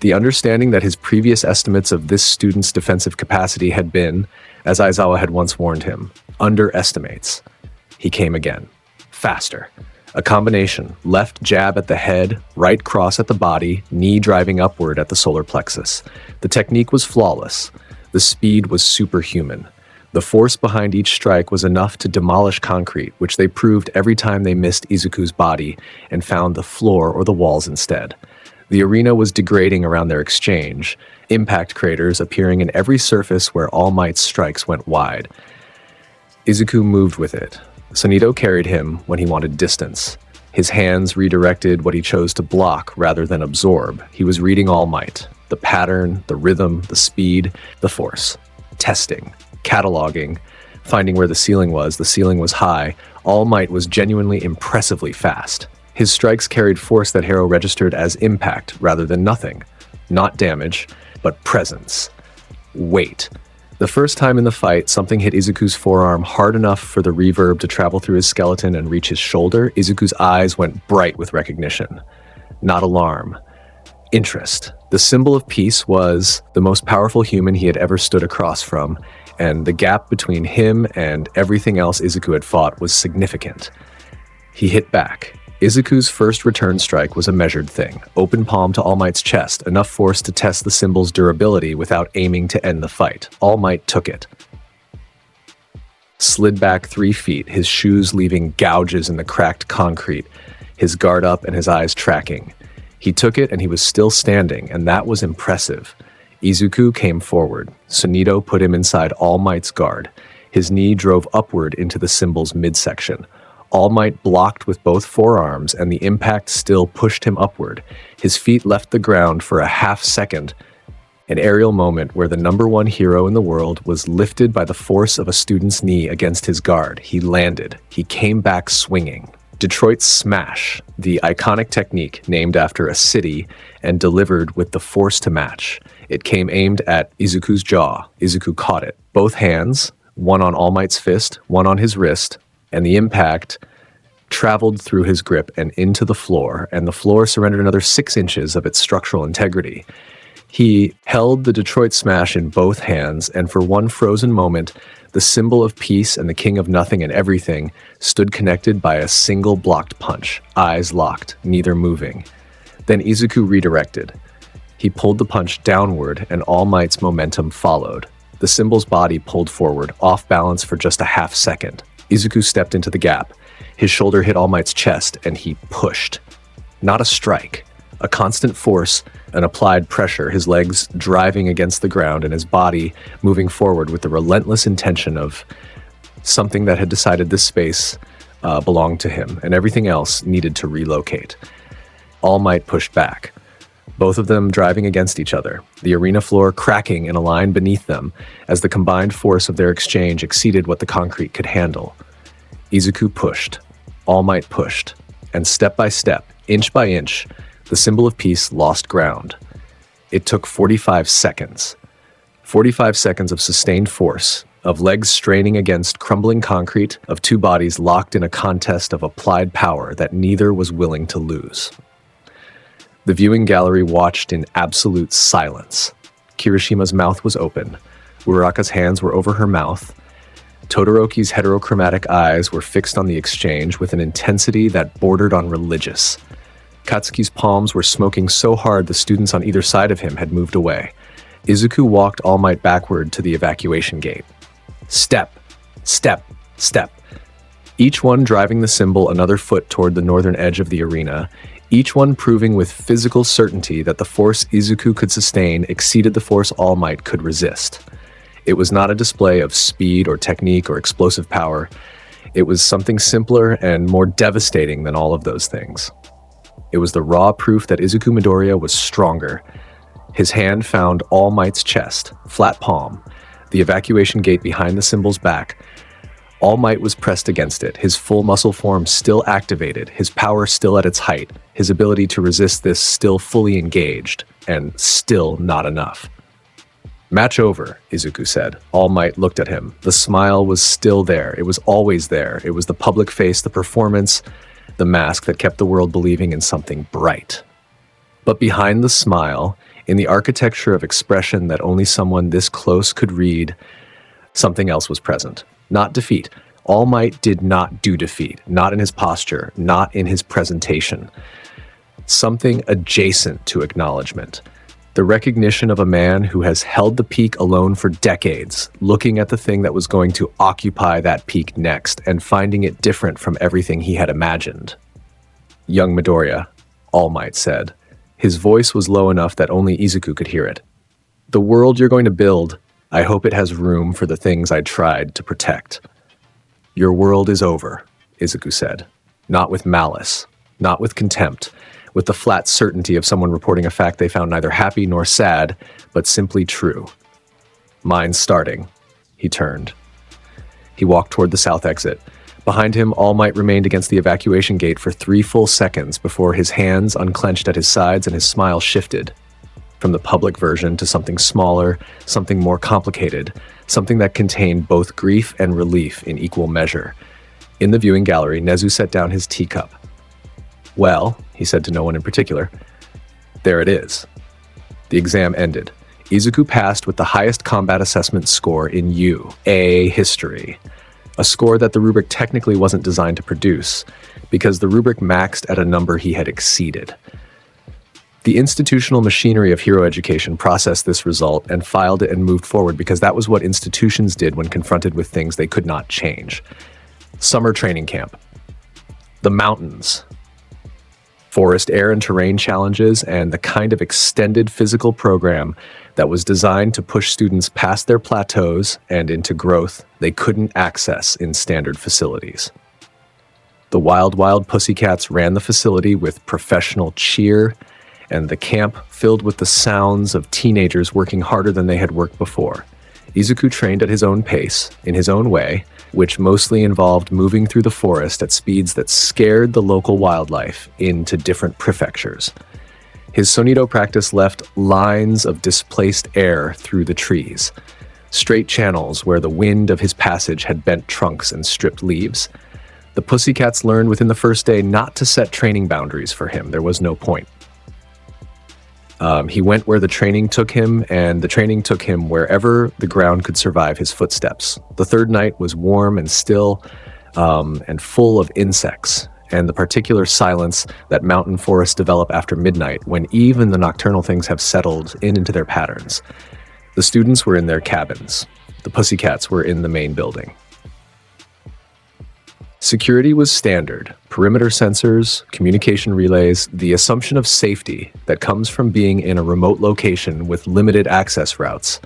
The understanding that his previous estimates of this student's defensive capacity had been, as Aizawa had once warned him, underestimates. He came again. Faster. A combination, left jab at the head, right cross at the body, knee driving upward at the solar plexus. The technique was flawless. The speed was superhuman. The force behind each strike was enough to demolish concrete, which they proved every time they missed Izuku's body and found the floor or the walls instead. The arena was degrading around their exchange, impact craters appearing in every surface where All Might's strikes went wide. Izuku moved with it, Sonído carried him when he wanted distance. His hands redirected what he chose to block rather than absorb. He was reading All Might, the pattern, the rhythm, the speed, the force. Testing, cataloging, finding where the ceiling was. The ceiling was high. All Might was genuinely impressively fast. His strikes carried force that Hierro registered as impact rather than nothing. Not damage, but presence. Weight. The first time in the fight, something hit Izuku's forearm hard enough for the reverb to travel through his skeleton and reach his shoulder. Izuku's eyes went bright with recognition. Not alarm. Interest. The symbol of peace was the most powerful human he had ever stood across from, and the gap between him and everything else Izuku had fought was significant. He hit back. Izuku's first return strike was a measured thing. Open palm to All Might's chest, enough force to test the symbol's durability without aiming to end the fight. All Might took it. Slid back 3 feet, his shoes leaving gouges in the cracked concrete, his guard up and his eyes tracking. He took it and he was still standing, and that was impressive. Izuku came forward. Sonído put him inside All Might's guard. His knee drove upward into the symbol's midsection. All Might blocked with both forearms, and the impact still pushed him upward. His feet left the ground for a half second, an aerial moment where the #1 hero in the world was lifted by the force of a student's knee against his guard. He landed. He came back swinging. Detroit's Smash, the iconic technique named after a city and delivered with the force to match. It came aimed at Izuku's jaw. Izuku caught it. Both hands, one on All Might's fist, one on his wrist, and the impact traveled through his grip and into the floor, and the floor surrendered another 6 inches of its structural integrity. He held the Detroit Smash in both hands, and for one frozen moment, the symbol of peace and the king of nothing and everything stood connected by a single blocked punch, eyes locked, neither moving. Then Izuku redirected. He pulled the punch downward, and All Might's momentum followed. The symbol's body pulled forward, off balance for just a half second. Izuku stepped into the gap. His shoulder hit All Might's chest, and he pushed. Not a strike. A constant force, an applied pressure, his legs driving against the ground and his body moving forward with the relentless intention of something that had decided this space belonged to him, and everything else needed to relocate. All Might pushed back, both of them driving against each other, the arena floor cracking in a line beneath them as the combined force of their exchange exceeded what the concrete could handle. Izuku pushed, All Might pushed, and step by step, inch by inch, the symbol of peace lost ground. It took 45 seconds. 45 seconds of sustained force, of legs straining against crumbling concrete, of 2 bodies locked in a contest of applied power that neither was willing to lose. The viewing gallery watched in absolute silence. Kirishima's mouth was open. Uraraka's hands were over her mouth. Todoroki's heterochromatic eyes were fixed on the exchange with an intensity that bordered on religious. Katsuki's palms were smoking so hard the students on either side of him had moved away. Izuku walked All Might backward to the evacuation gate. Step, step, step. Each one driving the symbol another foot toward the northern edge of the arena, each one proving with physical certainty that the force Izuku could sustain exceeded the force All Might could resist. It was not a display of speed or technique or explosive power. It was something simpler and more devastating than all of those things. It was the raw proof that Izuku Midoriya was stronger. His hand found All Might's chest, flat palm, the evacuation gate behind the symbol's back. All Might was pressed against it, his full muscle form still activated, his power still at its height, his ability to resist this still fully engaged, and still not enough. Match over, Izuku said. All Might looked at him. The smile was still there. It was always there. It was the public face, the performance, the mask that kept the world believing in something bright. But behind the smile, in the architecture of expression that only someone this close could read, something else was present. Not defeat. All Might did not do defeat. Not in his posture, not in his presentation. Something adjacent to acknowledgement. The recognition of a man who has held the peak alone for decades, looking at the thing that was going to occupy that peak next and finding it different from everything he had imagined. Young Midoriya, All Might said. His voice was low enough that only Izuku could hear it. The world you're going to build, I hope it has room for the things I tried to protect. "Your world is over," Izuku said. Not with malice, not with contempt, with the flat certainty of someone reporting a fact they found neither happy nor sad, but simply true. "Mine's starting." He turned. He walked toward the south exit. Behind him, All Might remained against the evacuation gate for 3 full seconds before his hands unclenched at his sides and his smile shifted from the public version to something smaller, something more complicated, something that contained both grief and relief in equal measure. In the viewing gallery, Nezu set down his teacup. "Well," he said to no one in particular, "there it is." The exam ended. Izuku passed with the highest combat assessment score in U, A history. A score that the rubric technically wasn't designed to produce, because the rubric maxed at a number he had exceeded. The institutional machinery of Hierro education processed this result and filed it and moved forward because that was what institutions did when confronted with things they could not change. Summer training camp. The mountains. Forest air and terrain challenges, and the kind of extended physical program that was designed to push students past their plateaus and into growth they couldn't access in standard facilities. The Wild Wild Pussycats ran the facility with professional cheer, and the camp filled with the sounds of teenagers working harder than they had worked before. Izuku trained at his own pace, in his own way, which mostly involved moving through the forest at speeds that scared the local wildlife into different prefectures. His Sonído practice left lines of displaced air through the trees, straight channels where the wind of his passage had bent trunks and stripped leaves. The Pussycats learned within the first day not to set training boundaries for him. There was no point. He went where the training took him, and the training took him wherever the ground could survive his footsteps. The third night was warm and still, and full of insects, and the particular silence that mountain forests develop after midnight, when even the nocturnal things have settled into their patterns. The students were in their cabins. The Pussycats were in the main building. Security was standard. Perimeter sensors, communication relays, the assumption of safety that comes from being in a remote location with limited access routes.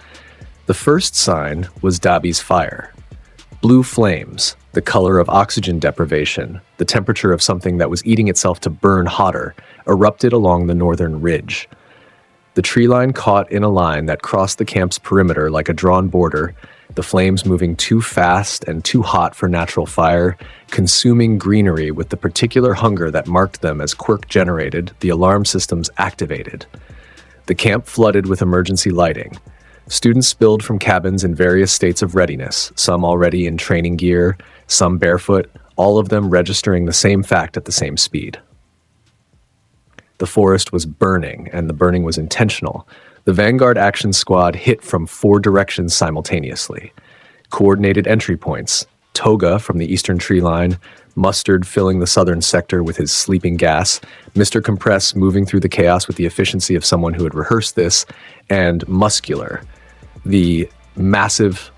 The first sign was Dabi's fire. Blue flames, the color of oxygen deprivation, the temperature of something that was eating itself to burn hotter, erupted along the northern ridge. The tree line caught in a line that crossed the camp's perimeter like a drawn border, the flames moving too fast and too hot for natural fire, consuming greenery with the particular hunger that marked them as quirk generated, the alarm systems activated. The camp flooded with emergency lighting. Students spilled from cabins in various states of readiness, some already in training gear, some barefoot, all of them registering the same fact at the same speed. The forest was burning, and the burning was intentional. The Vanguard Action Squad hit from 4 directions simultaneously. Coordinated entry points. Toga from the eastern tree line, Mustard filling the southern sector with his sleeping gas, Mr. Compress moving through the chaos with the efficiency of someone who had rehearsed this, and Muscular, the massive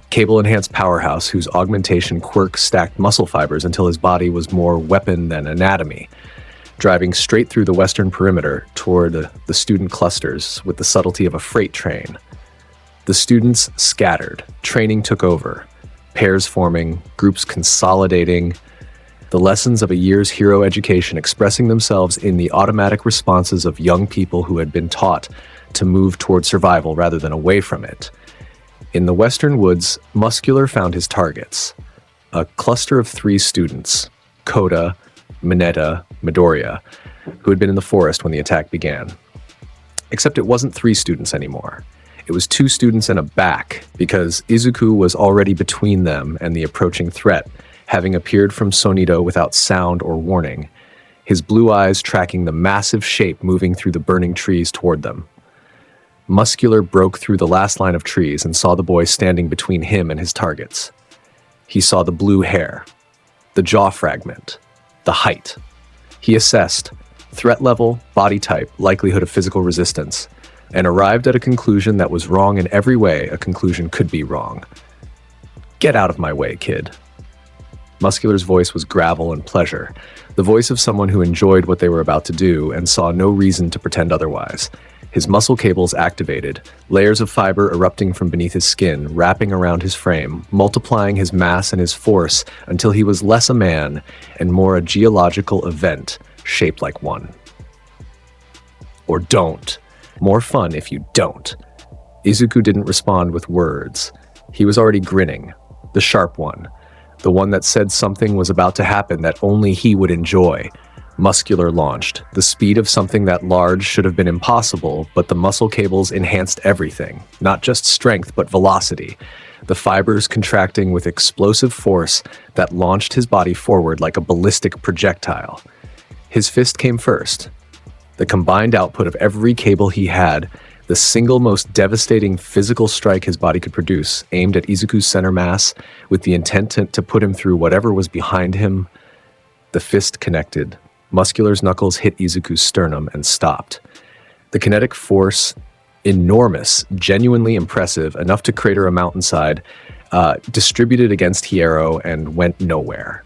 cable-enhanced powerhouse whose augmentation quirk stacked muscle fibers until his body was more weapon than anatomy, driving straight through the western perimeter toward the student clusters with the subtlety of a freight train. The students scattered, training took over, pairs forming, groups consolidating, the lessons of a year's Hierro education expressing themselves in the automatic responses of young people who had been taught to move toward survival rather than away from it. In the western woods, Muscular found his targets. A cluster of 3 students, Koda, Mineta, Midoriya, who had been in the forest when the attack began. Except it wasn't 3 students anymore. It was 2 students and a back, because Izuku was already between them and the approaching threat, having appeared from Sonído without sound or warning, his blue eyes tracking the massive shape moving through the burning trees toward them. Muscular broke through the last line of trees and saw the boy standing between him and his targets. He saw the blue hair, the jaw fragment, the height. He assessed threat level, body type, likelihood of physical resistance, and arrived at a conclusion that was wrong in every way a conclusion could be wrong. "Get out of my way, kid." Muscular's voice was gravel and pleasure, the voice of someone who enjoyed what they were about to do and saw no reason to pretend otherwise. His muscle cables activated, layers of fiber erupting from beneath his skin, wrapping around his frame, multiplying his mass and his force until he was less a man and more a geological event shaped like one. Or don't. More fun if you don't. Izuku didn't respond with words. He was already grinning. The sharp one. The one that said something was about to happen that only he would enjoy. Muscular launched. The speed of something that large should have been impossible, but the muscle cables enhanced everything. Not just strength, but velocity. The fibers contracting with explosive force that launched his body forward like a ballistic projectile. His fist came first. The combined output of every cable he had, the single most devastating physical strike his body could produce, aimed at Izuku's center mass with the intent to put him through whatever was behind him. The fist connected. Muscular's knuckles hit Izuku's sternum and stopped. The kinetic force, enormous, genuinely impressive, enough to crater a mountainside, distributed against Hierro and went nowhere.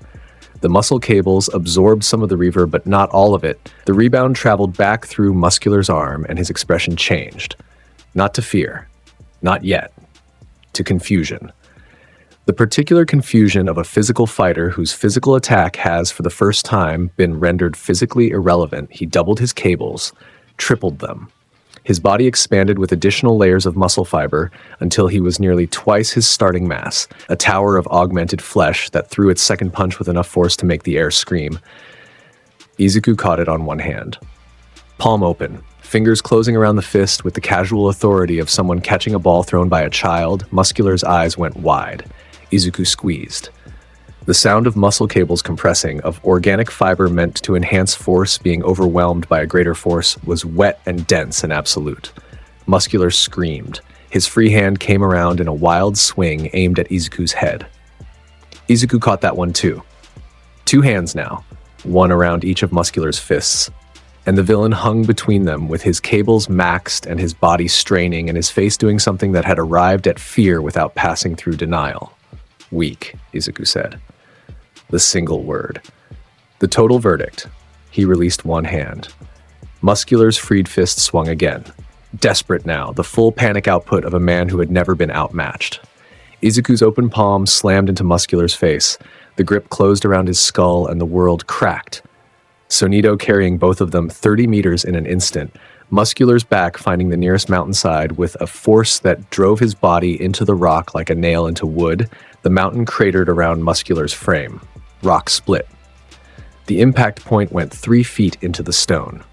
The muscle cables absorbed some of the reverb, but not all of it. The rebound traveled back through Muscular's arm, and his expression changed. Not to fear. Not yet. To confusion. The particular confusion of a physical fighter whose physical attack has, for the first time, been rendered physically irrelevant. He doubled his cables, tripled them. His body expanded with additional layers of muscle fiber until he was nearly twice his starting mass, a tower of augmented flesh that threw its second punch with enough force to make the air scream. Izuku caught it on one hand. Palm open, fingers closing around the fist with the casual authority of someone catching a ball thrown by a child. Muscular's eyes went wide. Izuku squeezed. The sound of muscle cables compressing, of organic fiber meant to enhance force being overwhelmed by a greater force, was wet and dense and absolute. Muscular screamed. His free hand came around in a wild swing aimed at Izuku's head. Izuku caught that one too. Two hands now, one around each of Muscular's fists. And the villain hung between them with his cables maxed and his body straining and his face doing something that had arrived at fear without passing through denial. Weak, Izuku said. The single word. The total verdict. He released one hand. Muscular's freed fist swung again. Desperate now, the full panic output of a man who had never been outmatched. Izuku's open palm slammed into Muscular's face. The grip closed around his skull and the world cracked. Sonído carrying both of them 30 meters in an instant, Muscular's back finding the nearest mountainside with a force that drove his body into the rock like a nail into wood. The mountain cratered around Muscular's frame. Rock split. The impact point went 3 feet into the stone.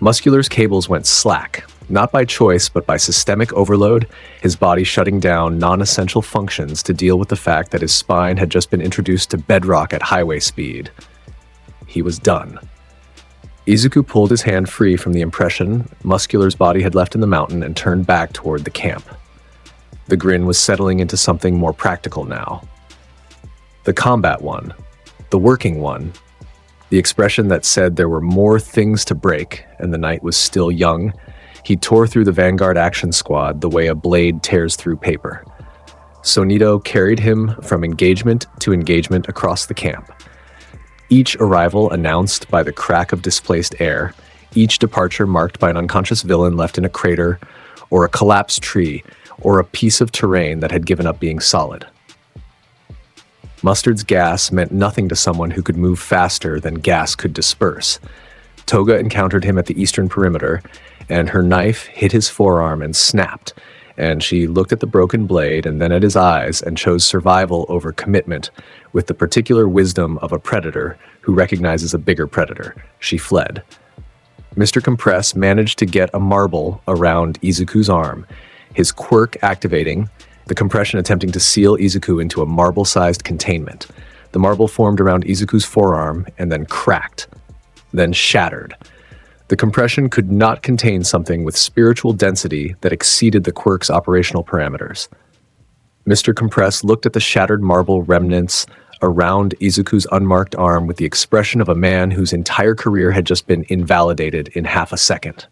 Muscular's cables went slack, not by choice but by systemic overload, his body shutting down non-essential functions to deal with the fact that his spine had just been introduced to bedrock at highway speed. He was done. Izuku pulled his hand free from the impression Muscular's body had left in the mountain and turned back toward the camp. The grin was settling into something more practical now. The combat one. The working one. The expression that said there were more things to break and the night was still young. He tore through the Vanguard action squad the way a blade tears through paper. Sonído carried him from engagement to engagement across the camp. Each arrival announced by the crack of displaced air, each departure marked by an unconscious villain left in a crater, or a collapsed tree, or a piece of terrain that had given up being solid. Mustard's gas meant nothing to someone who could move faster than gas could disperse. Toga encountered him at the eastern perimeter, and her knife hit his forearm and snapped, and she looked at the broken blade and then at his eyes and chose survival over commitment with the particular wisdom of a predator who recognizes a bigger predator. She fled. Mr. Compress managed to get a marble around Izuku's arm, his quirk activating, the compression attempting to seal Izuku into a marble-sized containment. The marble formed around Izuku's forearm and then cracked, then shattered. The compression could not contain something with spiritual density that exceeded the quirk's operational parameters. Mr. Compress looked at the shattered marble remnants around Izuku's unmarked arm with the expression of a man whose entire career had just been invalidated in half a second.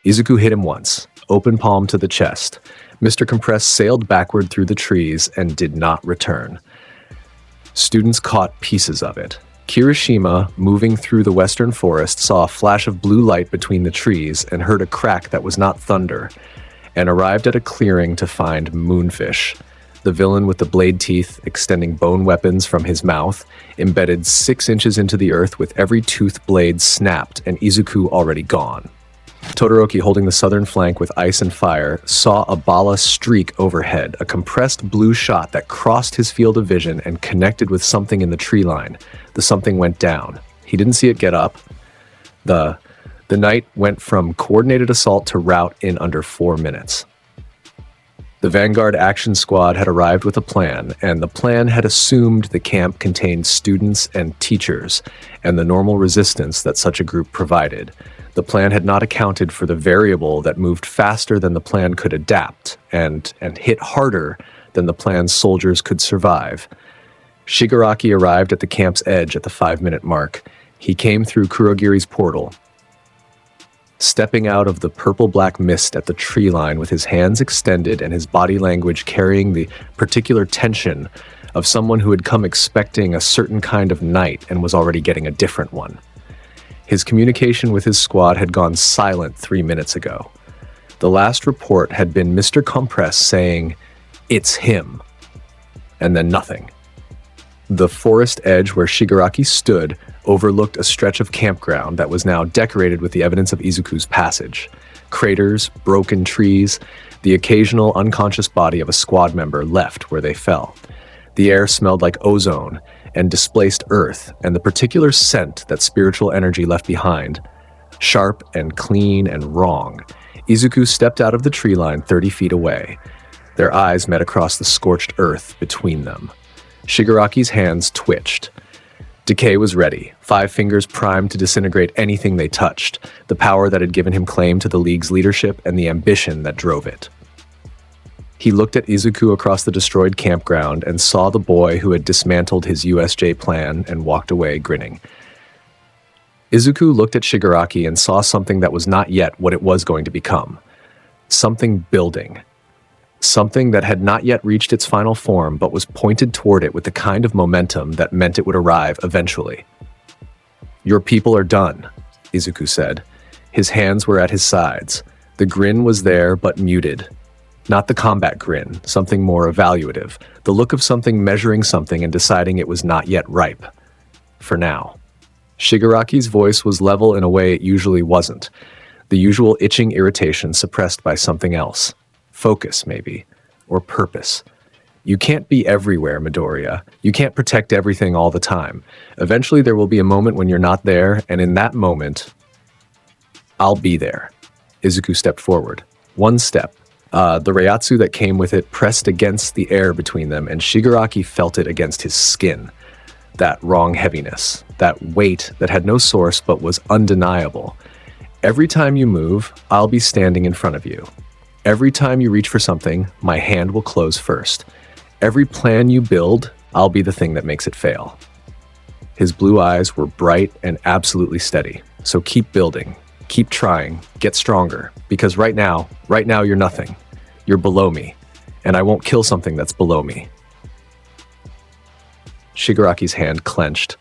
Izuku hit him once, open palm to the chest. Mr. Compress sailed backward through the trees and did not return. Students caught pieces of it. Kirishima, moving through the western forest, saw a flash of blue light between the trees and heard a crack that was not thunder, and arrived at a clearing to find Moonfish, the villain with the blade teeth extending bone weapons from his mouth, embedded 6 inches into the earth with every tooth blade snapped and Izuku already gone. Todoroki, holding the southern flank with ice and fire, saw a bala streak overhead, a compressed blue shot that crossed his field of vision and connected with something in the tree line. The something went down. He didn't see it get up. The knight went from coordinated assault to rout in under 4 minutes. The Vanguard Action Squad had arrived with a plan, and the plan had assumed the camp contained students and teachers, and the normal resistance that such a group provided. The plan had not accounted for the variable that moved faster than the plan could adapt, and hit harder than the plan's soldiers could survive. Shigaraki arrived at the camp's edge at the 5-minute mark. He came through Kurogiri's portal, stepping out of the purple-black mist at the tree line with his hands extended and his body language carrying the particular tension of someone who had come expecting a certain kind of night and was already getting a different one. His communication with his squad had gone silent 3 minutes ago. The last report had been Mr. Compress saying, "It's him," and then nothing. The forest edge where Shigaraki stood overlooked a stretch of campground that was now decorated with the evidence of Izuku's passage. Craters, broken trees, the occasional unconscious body of a squad member left where they fell. The air smelled like ozone and displaced earth, and the particular scent that spiritual energy left behind. Sharp and clean and wrong. Izuku stepped out of the tree line 30 feet away. Their eyes met across the scorched earth between them. Shigaraki's hands twitched. Decay was ready, 5 fingers primed to disintegrate anything they touched, the power that had given him claim to the League's leadership and the ambition that drove it. He looked at Izuku across the destroyed campground and saw the boy who had dismantled his USJ plan and walked away grinning. Izuku looked at Shigaraki and saw something that was not yet what it was going to become. Something building. Something that had not yet reached its final form but was pointed toward it with the kind of momentum that meant it would arrive eventually. "Your people are done," Izuku said. His hands were at his sides. The grin was there but muted. Not the combat grin, something more evaluative, the look of something measuring something and deciding it was not yet ripe. For now. Shigaraki's voice was level in a way it usually wasn't, the usual itching irritation suppressed by something else. Focus, maybe, or purpose. You can't be everywhere, Midoriya. You can't protect everything all the time. Eventually there will be a moment when you're not there, and in that moment, I'll be there. Izuku stepped forward. 1 step. The Reiatsu that came with it pressed against the air between them, and Shigaraki felt it against his skin. That wrong heaviness, that weight that had no source but was undeniable. Every time you move, I'll be standing in front of you. Every time you reach for something, my hand will close first. Every plan you build, I'll be the thing that makes it fail. His blue eyes were bright and absolutely steady. So keep building, keep trying, get stronger, because right now you're nothing. You're below me, and I won't kill something that's below me. Shigaraki's hand clenched.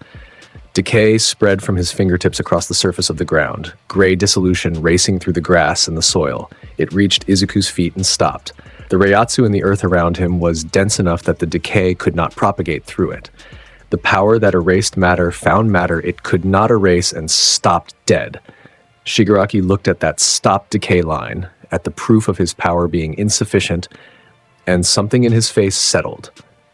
Decay spread from his fingertips across the surface of the ground, gray dissolution racing through the grass and the soil. It reached Izuku's feet and stopped. The Reiatsu in the earth around him was dense enough that the decay could not propagate through it. The power that erased matter found matter it could not erase and stopped dead. Shigaraki looked at that stopped decay line, at the proof of his power being insufficient, and something in his face settled,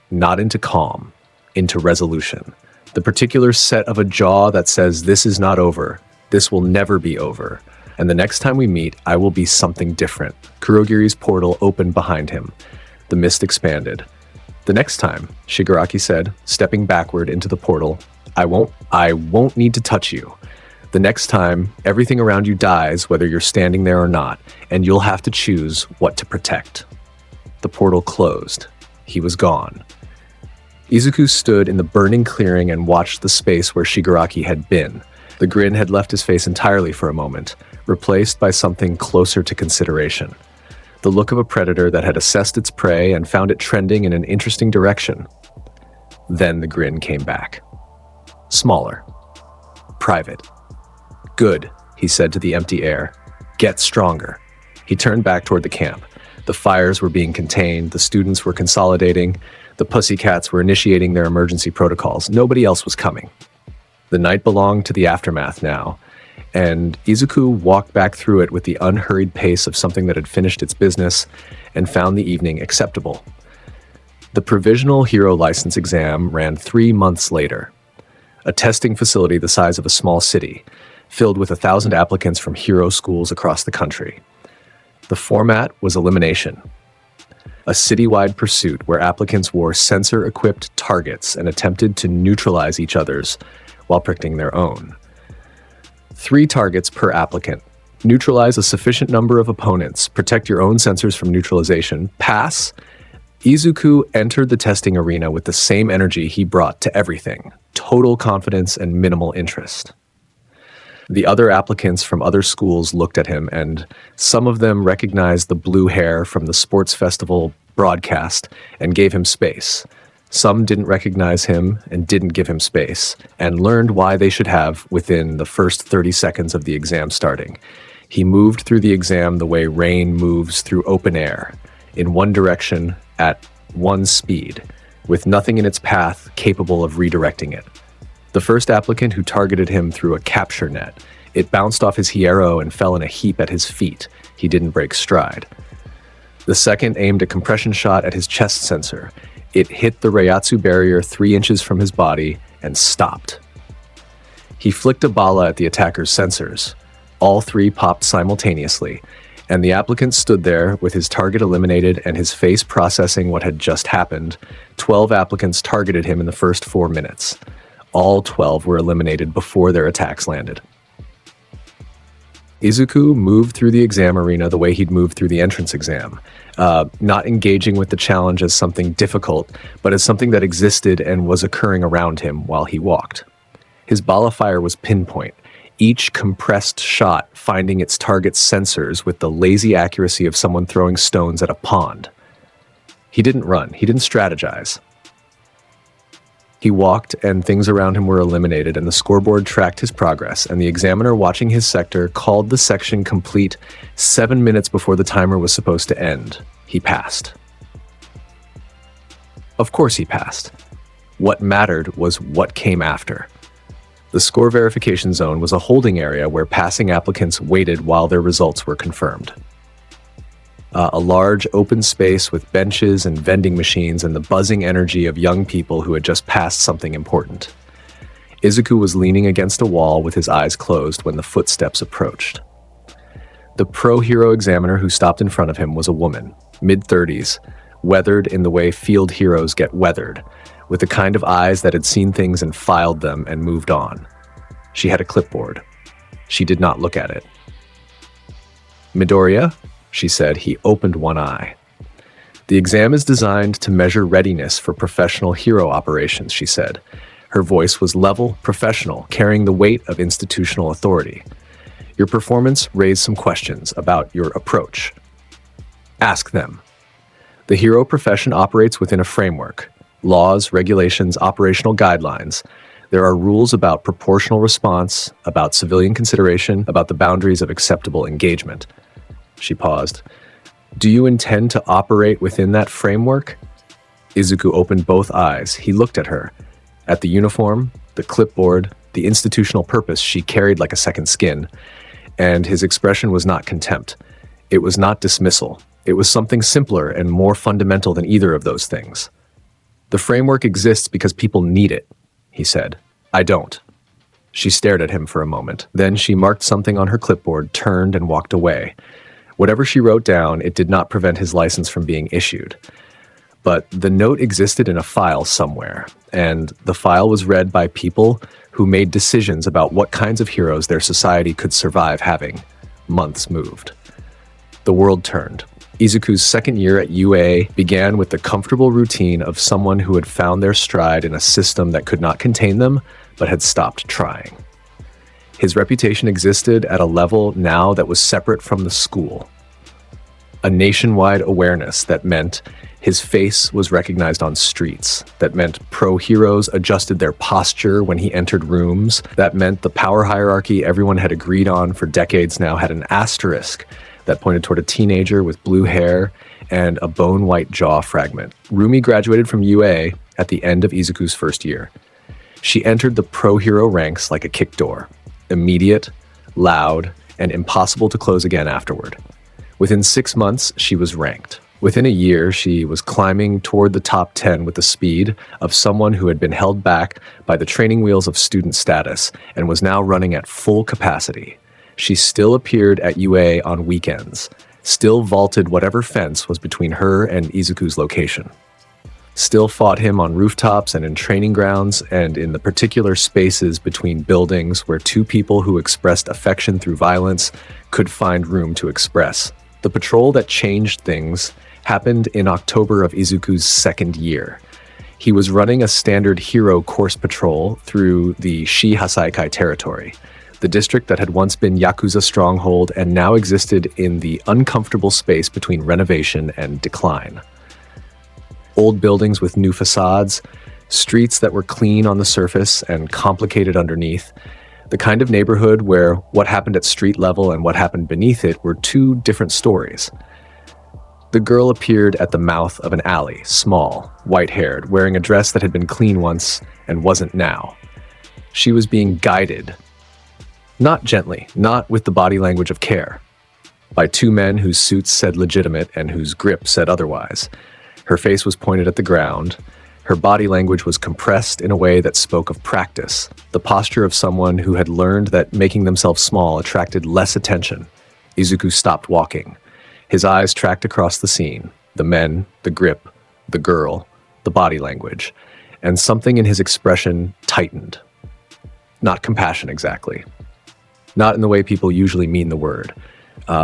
not into calm, into resolution. The particular set of a jaw that says, "This is not over. This will never be over. And the next time we meet, I will be something different." Kurogiri's portal opened behind him. The mist expanded. "The next time," Shigaraki said, stepping backward into the portal, I won't need to touch you. The next time, everything around you dies, whether you're standing there or not, and you'll have to choose what to protect." The portal closed. He was gone. Izuku stood in the burning clearing and watched the space where Shigaraki had been. The grin had left his face entirely for a moment, replaced by something closer to consideration. The look of a predator that had assessed its prey and found it trending in an interesting direction. Then the grin came back. Smaller. Private. Good, he said to the empty air. Get stronger. He turned back toward the camp. The fires were being contained, the students were consolidating, the pussycats were initiating their emergency protocols. Nobody else was coming. The night belonged to the aftermath now, and Izuku walked back through it with the unhurried pace of something that had finished its business and found the evening acceptable. The provisional hero license exam ran 3 months later. A testing facility the size of a small city, filled with 1,000 applicants from hero schools across the country. The format was elimination. A citywide pursuit where applicants wore sensor-equipped targets and attempted to neutralize each other's while protecting their own. 3 targets per applicant. Neutralize a sufficient number of opponents. Protect your own sensors from neutralization. Pass. Izuku entered the testing arena with the same energy he brought to everything. Total confidence and minimal interest. The other applicants from other schools looked at him, and some of them recognized the blue hair from the sports festival broadcast and gave him space. Some didn't recognize him and didn't give him space, and learned why they should have within the first 30 seconds of the exam starting. He moved through the exam the way rain moves through open air, in one direction at one speed, with nothing in its path capable of redirecting it. The first applicant who targeted him threw a capture net. It bounced off his Hierro and fell in a heap at his feet. He didn't break stride. The second aimed a compression shot at his chest sensor. It hit the Reiatsu barrier 3 inches from his body and stopped. He flicked a bala at the attacker's sensors. All 3 popped simultaneously, and the applicant stood there with his target eliminated and his face processing what had just happened. 12 applicants targeted him in the first 4 minutes. All 12 were eliminated before their attacks landed. Izuku moved through the exam arena the way he'd moved through the entrance exam, not engaging with the challenge as something difficult, but as something that existed and was occurring around him while he walked. His bala fire was pinpoint, each compressed shot finding its target's sensors with the lazy accuracy of someone throwing stones at a pond. He didn't run, he didn't strategize. He walked, and things around him were eliminated, and the scoreboard tracked his progress, and the examiner watching his sector called the section complete 7 minutes before the timer was supposed to end. He passed. Of course he passed. What mattered was what came after. The score verification zone was a holding area where passing applicants waited while their results were confirmed. A large open space with benches and vending machines and the buzzing energy of young people who had just passed something important. Izuku was leaning against a wall with his eyes closed when the footsteps approached. The pro-hero examiner who stopped in front of him was a woman, mid-30s, weathered in the way field heroes get weathered, with the kind of eyes that had seen things and filed them and moved on. She had a clipboard. She did not look at it. "Midoriya?" she said. He opened one eye. "The exam is designed to measure readiness for professional hero operations," she said. Her voice was level, professional, carrying the weight of institutional authority. "Your performance raised some questions about your approach. Ask them. The hero profession operates within a framework. Laws, regulations, operational guidelines. There are rules about proportional response, about civilian consideration, about the boundaries of acceptable engagement." She paused. "Do you intend to operate within that framework?" Izuku opened both eyes. He looked at her, at the uniform, the clipboard, the institutional purpose she carried like a second skin, and his expression was not contempt. It was not dismissal. It was something simpler and more fundamental than either of those things. "The framework exists because people need it," he said. "I don't." She stared at him for a moment. Then she marked something on her clipboard, turned, and walked away. Whatever she wrote down, it did not prevent his license from being issued. But the note existed in a file somewhere, and the file was read by people who made decisions about what kinds of heroes their society could survive having. Months moved. The world turned. Izuku's second year at UA began with the comfortable routine of someone who had found their stride in a system that could not contain them, but had stopped trying. His reputation existed at a level now that was separate from the school. A nationwide awareness that meant His face was recognized on streets. That meant pro-heroes adjusted their posture when he entered rooms. That meant the power hierarchy everyone had agreed on for decades now had an asterisk that pointed toward a teenager with blue hair and a bone-white jaw fragment. Rumi graduated from UA at the end of Izuku's first year. She entered the pro-hero ranks like a kick door, immediate, loud, and impossible to close again afterward. Within 6 months, she was ranked. Within a year, she was climbing toward the top 10 with the speed of someone who had been held back by the training wheels of student status and was now running at full capacity. She still appeared at UA on weekends, still vaulted whatever fence was between her and Izuku's location, still fought him on rooftops and in training grounds and in the particular spaces between buildings where two people who expressed affection through violence could find room to express. The patrol that changed things happened in October of Izuku's second year. He was running a standard hero course patrol through the Shi-Hasaikai territory, the district that had once been Yakuza stronghold and now existed in the uncomfortable space between renovation and decline. Old buildings with new facades, streets that were clean on the surface and complicated underneath, the kind of neighborhood where what happened at street level and what happened beneath it were two different stories. The girl appeared at the mouth of an alley, small, white-haired, wearing a dress that had been clean once and wasn't now. She was being guided, not gently, not with the body language of care, by two men whose suits said legitimate and whose grip said otherwise. Her face was pointed at the ground. Her body language was compressed in a way that spoke of practice, the posture of someone who had learned that making themselves small attracted less attention. Izuku stopped walking. His eyes tracked across the scene, the men, the grip, the girl, the body language, and something in his expression tightened. Not compassion exactly. Not in the way people usually mean the word.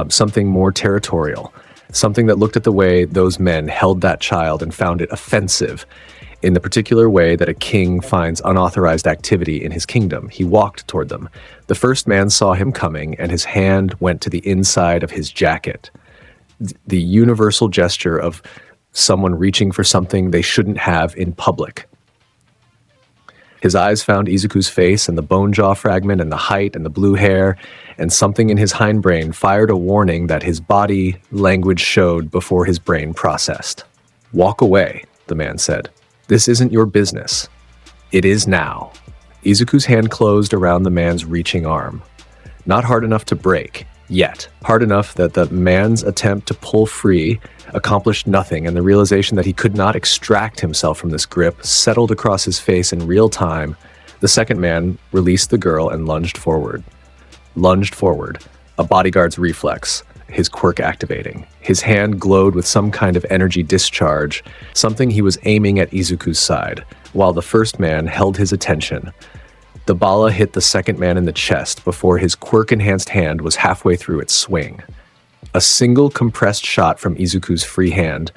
Something more territorial. Something that looked at the way those men held that child and found it offensive in the particular way that a king finds unauthorized activity in his kingdom. He walked toward them. The first man saw him coming, and his hand went to the inside of his jacket. The universal gesture of someone reaching for something they shouldn't have in public. His eyes found Izuku's face and the bone jaw fragment and the height and the blue hair, and something in his hindbrain fired a warning that his body language showed before his brain processed. "Walk away," the man said. "This isn't your business." "It is now." Izuku's hand closed around the man's reaching arm. Not hard enough to break, yet. Hard enough that the man's attempt to pull free accomplished nothing, and the realization that he could not extract himself from this grip settled across his face in real time. The second man released the girl and lunged forward. A bodyguard's reflex, his quirk activating. His hand glowed with some kind of energy discharge, something he was aiming at Izuku's side, while the first man held his attention. The bala hit the second man in the chest before his quirk-enhanced hand was halfway through its swing. A single compressed shot from Izuku's free hand,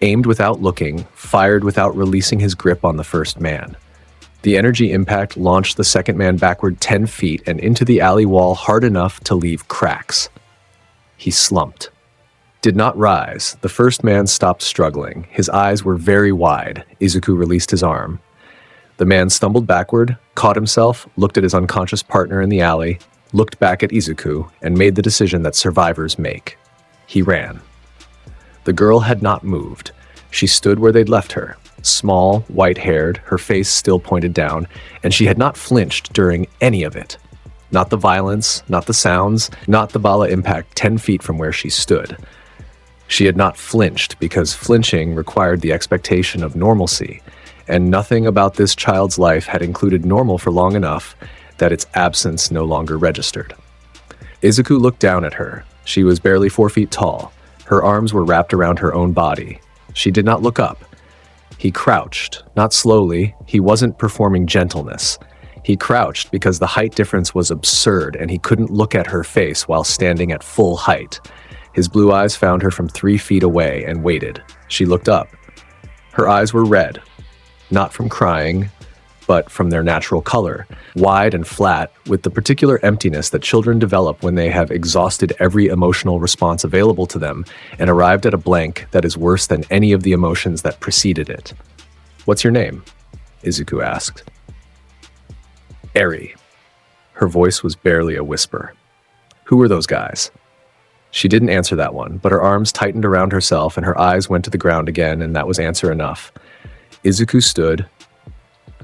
aimed without looking, fired without releasing his grip on the first man. The energy impact launched the second man backward 10 feet and into the alley wall hard enough to leave cracks. He slumped. Did not rise. The first man stopped struggling. His eyes were very wide. Izuku released his arm. The man stumbled backward, caught himself, looked at his unconscious partner in the alley, looked back at Izuku, and made the decision that survivors make. He ran. The girl had not moved. She stood where they'd left her, small, white-haired, her face still pointed down, and she had not flinched during any of it. Not the violence, not the sounds, not the bala impact 10 feet from where she stood. She had not flinched because flinching required the expectation of normalcy, and nothing about this child's life had included normal for long enough that its absence no longer registered. Izuku looked down at her. She was barely 4 feet tall. Her arms were wrapped around her own body. She did not look up. He crouched, not slowly. He wasn't performing gentleness. He crouched because the height difference was absurd and he couldn't look at her face while standing at full height. His blue eyes found her from 3 feet away and waited. She looked up. Her eyes were red, not from crying, but from their natural color, wide and flat, with the particular emptiness that children develop when they have exhausted every emotional response available to them and arrived at a blank that is worse than any of the emotions that preceded it. "What's your name?" Izuku asked. "Eri." Her voice was barely a whisper. "Who were those guys?" She didn't answer that one, but her arms tightened around herself and her eyes went to the ground again, and that was answer enough. Izuku stood.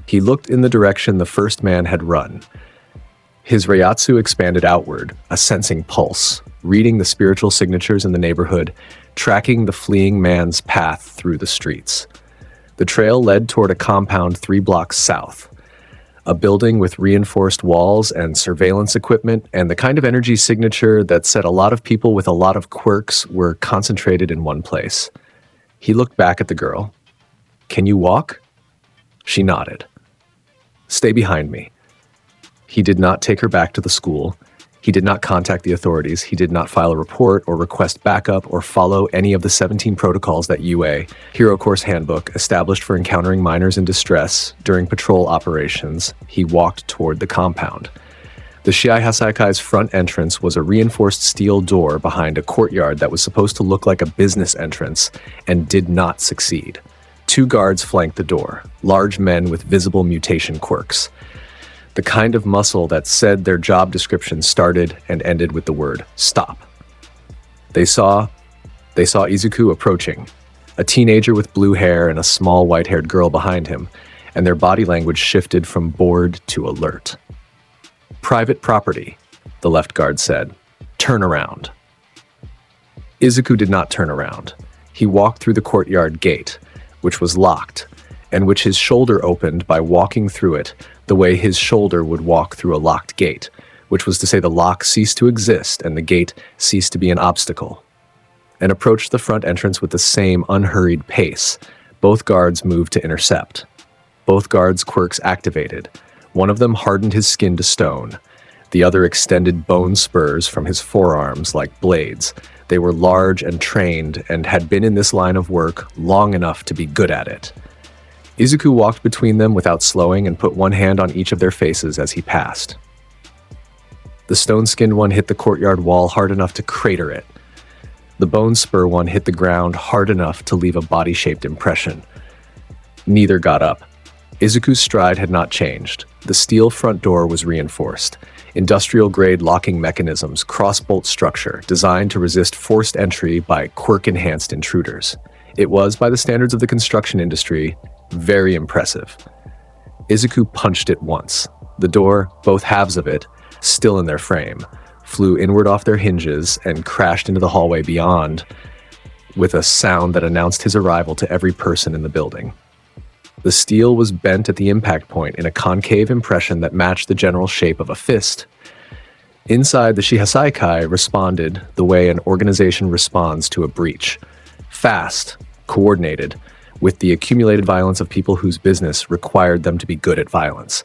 He looked in the direction the first man had run. His Reiatsu expanded outward, a sensing pulse, reading the spiritual signatures in the neighborhood, tracking the fleeing man's path through the streets. The trail led toward a compound 3 blocks south. A building with reinforced walls and surveillance equipment, and the kind of energy signature that said a lot of people with a lot of quirks were concentrated in one place. He looked back at the girl. "Can you walk?" She nodded. "Stay behind me." He did not take her back to the school. He did not contact the authorities. He did not file a report or request backup or follow any of the 17 protocols that UA, Hero Course Handbook, established for encountering minors in distress during patrol operations. He walked toward the compound. The Shiai Hasaikai's front entrance was a reinforced steel door behind a courtyard that was supposed to look like a business entrance and did not succeed. 2 guards flanked the door, large men with visible mutation quirks. The kind of muscle that said their job description started and ended with the word "stop." They saw Izuku approaching, a teenager with blue hair and a small white-haired girl behind him, and their body language shifted from bored to alert. "Private property," the left guard said. "Turn around." Izuku did not turn around. He walked through the courtyard gate, which was locked, and which his shoulder opened by walking through it the way his shoulder would walk through a locked gate, which was to say the lock ceased to exist and the gate ceased to be an obstacle, and approached the front entrance with the same unhurried pace. Both guards moved to intercept. Both guards' quirks activated. One of them hardened his skin to stone. The other extended bone spurs from his forearms like blades. They were large and trained and had been in this line of work long enough to be good at it. Izuku walked between them without slowing and put one hand on each of their faces as he passed. The stone-skinned one hit the courtyard wall hard enough to crater it. The bone spur one hit the ground hard enough to leave a body-shaped impression. Neither got up. Izuku's stride had not changed. The steel front door was reinforced. Industrial-grade locking mechanisms, cross-bolt structure, designed to resist forced entry by quirk-enhanced intruders. It was, by the standards of the construction industry, very impressive. Izuku punched it once. The door, both halves of it, still in their frame, flew inward off their hinges and crashed into the hallway beyond with a sound that announced his arrival to every person in the building. The steel was bent at the impact point in a concave impression that matched the general shape of a fist. Inside, the Shihasaikai responded the way an organization responds to a breach. Fast, coordinated, with the accumulated violence of people whose business required them to be good at violence.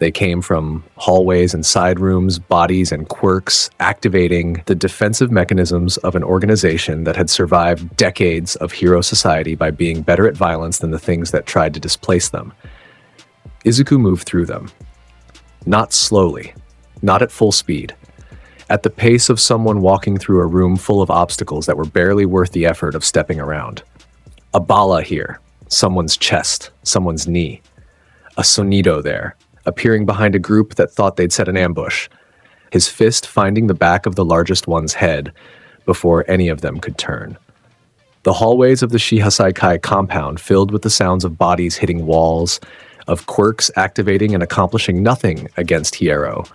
They came from hallways and side rooms, bodies and quirks, activating the defensive mechanisms of an organization that had survived decades of hero society by being better at violence than the things that tried to displace them. Izuku moved through them. Not slowly, not at full speed. At the pace of someone walking through a room full of obstacles that were barely worth the effort of stepping around. A bala here, someone's chest, someone's knee. A Sonído there, appearing behind a group that thought they'd set an ambush, his fist finding the back of the largest one's head before any of them could turn. The hallways of the Shihasaikai compound filled with the sounds of bodies hitting walls, of quirks activating and accomplishing nothing against Hierro,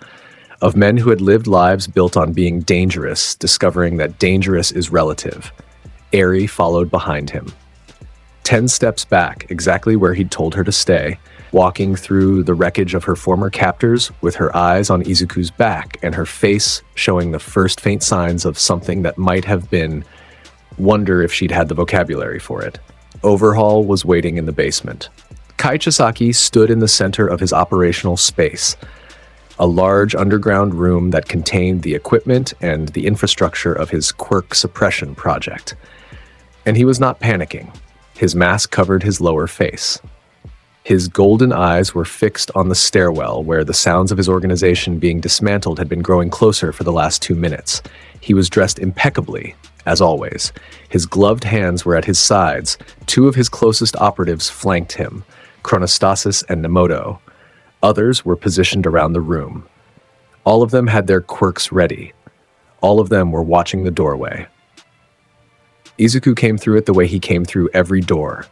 of men who had lived lives built on being dangerous, discovering that dangerous is relative. Eri followed behind him. 10 steps back, exactly where he'd told her to stay, walking through the wreckage of her former captors with her eyes on Izuku's back and her face showing the first faint signs of something that might have been wonder if she'd had the vocabulary for it. Overhaul was waiting in the basement. Kai Chisaki stood in the center of his operational space, a large underground room that contained the equipment and the infrastructure of his quirk suppression project. And he was not panicking. His mask covered his lower face. His golden eyes were fixed on the stairwell where the sounds of his organization being dismantled had been growing closer for the last 2 minutes. He was dressed impeccably, as always. His gloved hands were at his sides. 2 of his closest operatives flanked him, Chronostasis and Nemoto. Others were positioned around the room. All of them had their quirks ready. All of them were watching the doorway. Izuku came through it the way he came through every door,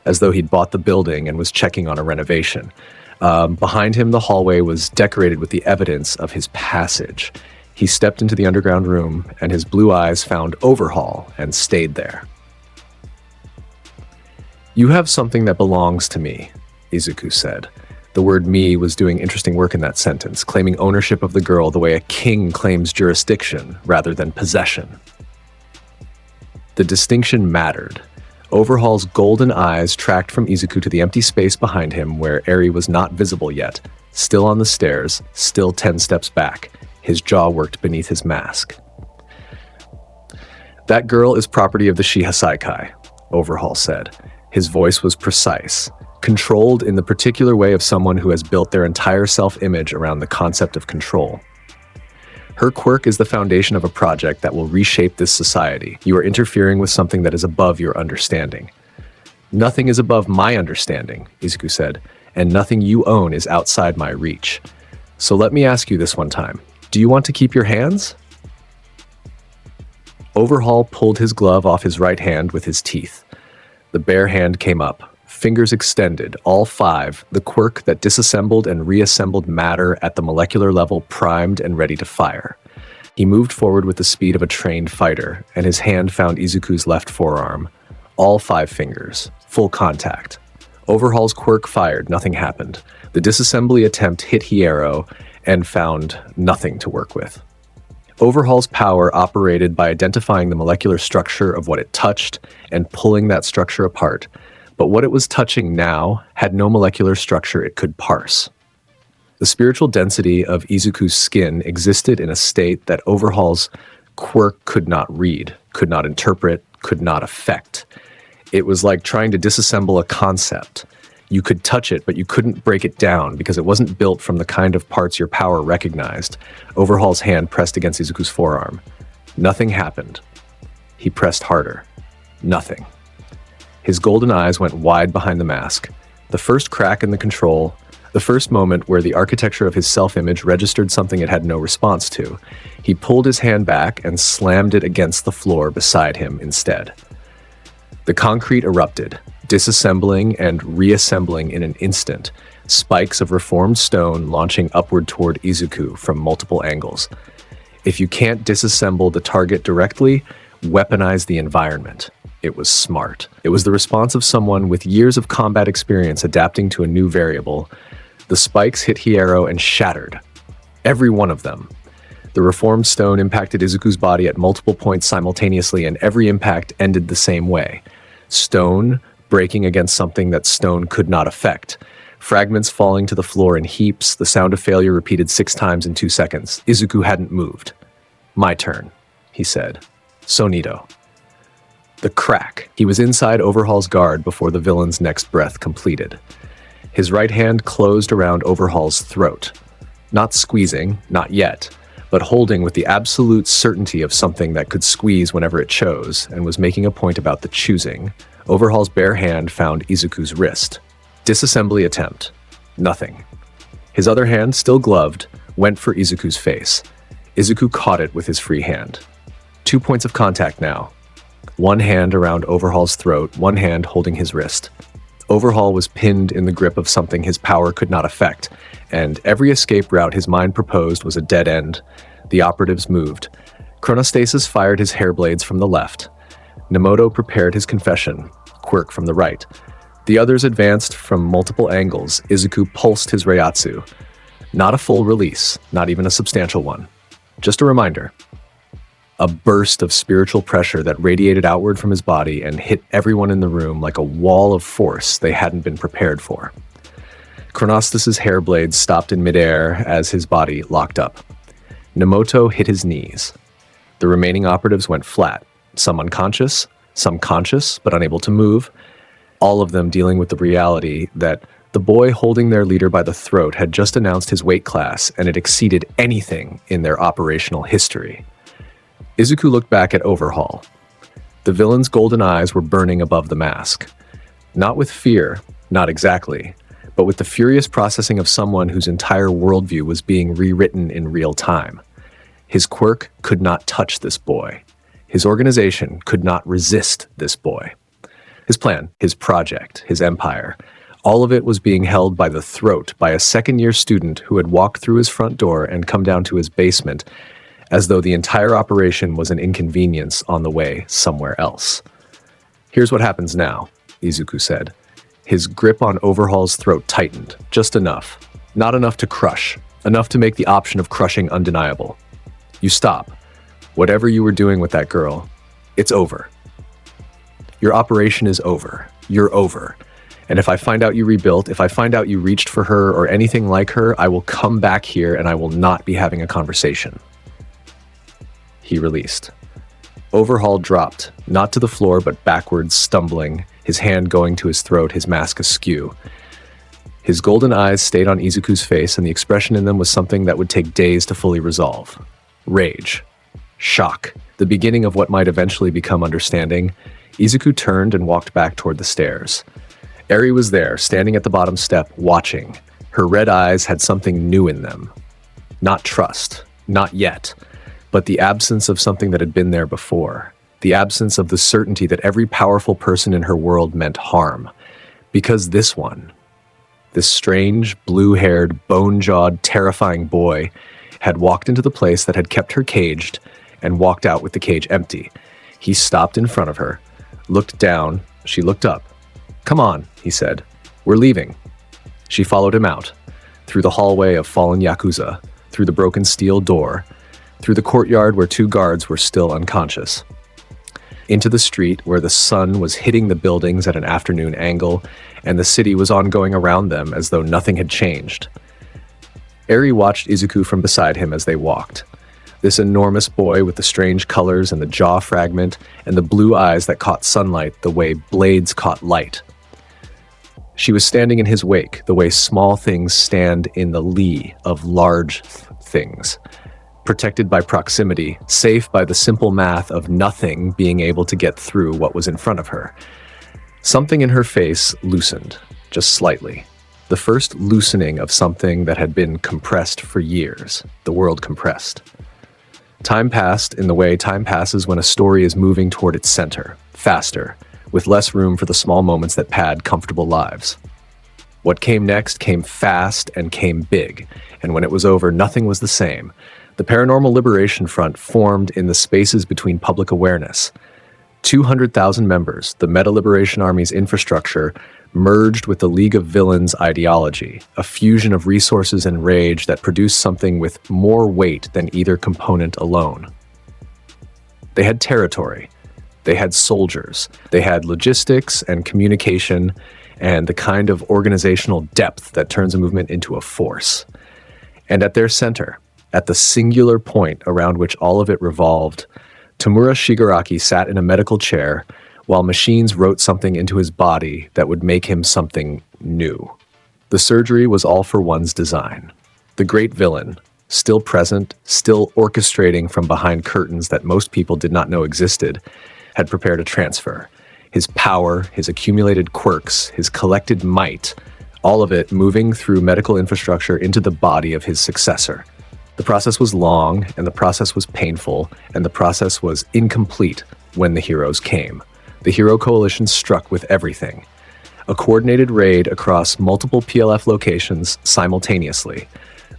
as though he'd bought the building and was checking on a renovation. Behind him, the hallway was decorated with the evidence of his passage. He stepped into the underground room, and his blue eyes found Overhaul and stayed there. "You have something that belongs to me," Izuku said. The word "me" was doing interesting work in that sentence, claiming ownership of the girl the way a king claims jurisdiction rather than possession. The distinction mattered. Overhaul's golden eyes tracked from Izuku to the empty space behind him where Eri was not visible yet, still on the stairs, still 10 steps back. His jaw worked beneath his mask. "That girl is property of the Shiha Saikai," Overhaul said. His voice was precise, controlled in the particular way of someone who has built their entire self-image around the concept of control. "Her quirk is the foundation of a project that will reshape this society. You are interfering with something that is above your understanding." "Nothing is above my understanding," Izuku said, "and nothing you own is outside my reach. So let me ask you this one time. Do you want to keep your hands?" Overhaul pulled his glove off his right hand with his teeth. The bare hand came up, fingers extended, all 5, the quirk that disassembled and reassembled matter at the molecular level primed and ready to fire. He moved forward with the speed of a trained fighter, and his hand found Izuku's left forearm. All 5 fingers, full contact. Overhaul's quirk fired, nothing happened. The disassembly attempt hit Hierro and found nothing to work with. Overhaul's power operated by identifying the molecular structure of what it touched and pulling that structure apart. But what it was touching now had no molecular structure it could parse. The spiritual density of Izuku's skin existed in a state that Overhaul's quirk could not read, could not interpret, could not affect. It was like trying to disassemble a concept. You could touch it, but you couldn't break it down because it wasn't built from the kind of parts your power recognized. Overhaul's hand pressed against Izuku's forearm. Nothing happened. He pressed harder. Nothing. His golden eyes went wide behind the mask. The first crack in the control, the first moment where the architecture of his self-image registered something it had no response to. He pulled his hand back and slammed it against the floor beside him instead. The concrete erupted, disassembling and reassembling in an instant, spikes of reformed stone launching upward toward Izuku from multiple angles. If you can't disassemble the target directly, weaponize the environment. It was smart. It was the response of someone with years of combat experience adapting to a new variable. The spikes hit Hierro and shattered. Every one of them. The reformed stone impacted Izuku's body at multiple points simultaneously, and every impact ended the same way. Stone breaking against something that stone could not affect. Fragments falling to the floor in heaps, the sound of failure repeated 6 times in 2 seconds. Izuku hadn't moved. "My turn," he said. Sonído. The crack. He was inside Overhaul's guard before the villain's next breath completed. His right hand closed around Overhaul's throat. Not squeezing, not yet, but holding with the absolute certainty of something that could squeeze whenever it chose, and was making a point about the choosing. Overhaul's bare hand found Izuku's wrist. Disassembly attempt. Nothing. His other hand, still gloved, went for Izuku's face. Izuku caught it with his free hand. 2 points of contact now. One hand around Overhaul's throat, one hand holding his wrist. Overhaul was pinned in the grip of something his power could not affect, and every escape route his mind proposed was a dead end. The operatives moved. Chronostasis fired his hair blades from the left. Nemoto prepared his confession, quirk from the right. The others advanced from multiple angles. Izuku pulsed his Reiatsu. Not a full release, not even a substantial one. Just a reminder. A burst of spiritual pressure that radiated outward from his body and hit everyone in the room like a wall of force they hadn't been prepared for. Chronostas's hair blades stopped in midair as his body locked up. Nemoto hit his knees. The remaining operatives went flat, some unconscious, some conscious but unable to move. all of them dealing with the reality that the boy holding their leader by the throat had just announced his weight class, and it exceeded anything in their operational history. Izuku looked back at Overhaul. The villain's golden eyes were burning above the mask. Not with fear, not exactly, but with the furious processing of someone whose entire worldview was being rewritten in real time. His quirk could not touch this boy. His organization could not resist this boy. His plan, his project, his empire, all of it was being held by the throat by a second-year student who had walked through his front door and come down to his basement, as though the entire operation was an inconvenience on the way somewhere else. "Here's what happens now," Izuku said. His grip on Overhaul's throat tightened, just enough. Not enough to crush, enough to make the option of crushing undeniable. "You stop. Whatever you were doing with that girl, it's over. Your operation is over. You're over. And if I find out you rebuilt, if I find out you reached for her or anything like her, I will come back here and I will not be having a conversation." He released. Overhaul dropped, not to the floor but backwards, stumbling, his hand going to his throat, his mask askew. His golden eyes stayed on Izuku's face, and the expression in them was something that would take days to fully resolve. Rage. Shock. The beginning of what might eventually become understanding. Izuku turned and walked back toward the stairs. Eri was there, standing at the bottom step, watching. Her red eyes had something new in them. Not trust. Not yet. But the absence of something that had been there before. The absence of the certainty that every powerful person in her world meant harm. Because this one, this strange, blue-haired, bone-jawed, terrifying boy, had walked into the place that had kept her caged and walked out with the cage empty. He stopped in front of her, looked down. She looked up. "Come on," he said. "We're leaving." She followed him out, through the hallway of fallen Yakuza, through the broken steel door, through the courtyard where 2 guards were still unconscious, into the street where the sun was hitting the buildings at an afternoon angle, and the city was ongoing around them as though nothing had changed. Eri watched Izuku from beside him as they walked. This enormous boy with the strange colors and the jaw fragment and the blue eyes that caught sunlight the way blades caught light. She was standing in his wake, the way small things stand in the lee of large things, protected by proximity, safe by the simple math of nothing being able to get through what was in front of her. Something in her face loosened, just slightly. The first loosening of something that had been compressed for years, the world compressed. Time passed in the way time passes when a story is moving toward its center, faster, with less room for the small moments that pad comfortable lives. What came next came fast and came big, and when it was over, nothing was the same. The Paranormal Liberation Front formed in the spaces between public awareness. 200,000 members, the Meta Liberation Army's infrastructure, merged with the League of Villains ideology, a fusion of resources and rage that produced something with more weight than either component alone. They had territory, they had soldiers, they had logistics and communication, and the kind of organizational depth that turns a movement into a force. And at their center, at the singular point around which all of it revolved, Tamura Shigaraki sat in a medical chair while machines wrote something into his body that would make him something new. The surgery was all for one's design. The great villain, still present, still orchestrating from behind curtains that most people did not know existed, had prepared a transfer. His power, his accumulated quirks, his collected might, all of it moving through medical infrastructure into the body of his successor. The process was long, and the process was painful, and the process was incomplete when the heroes came. The Hero Coalition struck with everything. A coordinated raid across multiple PLF locations simultaneously.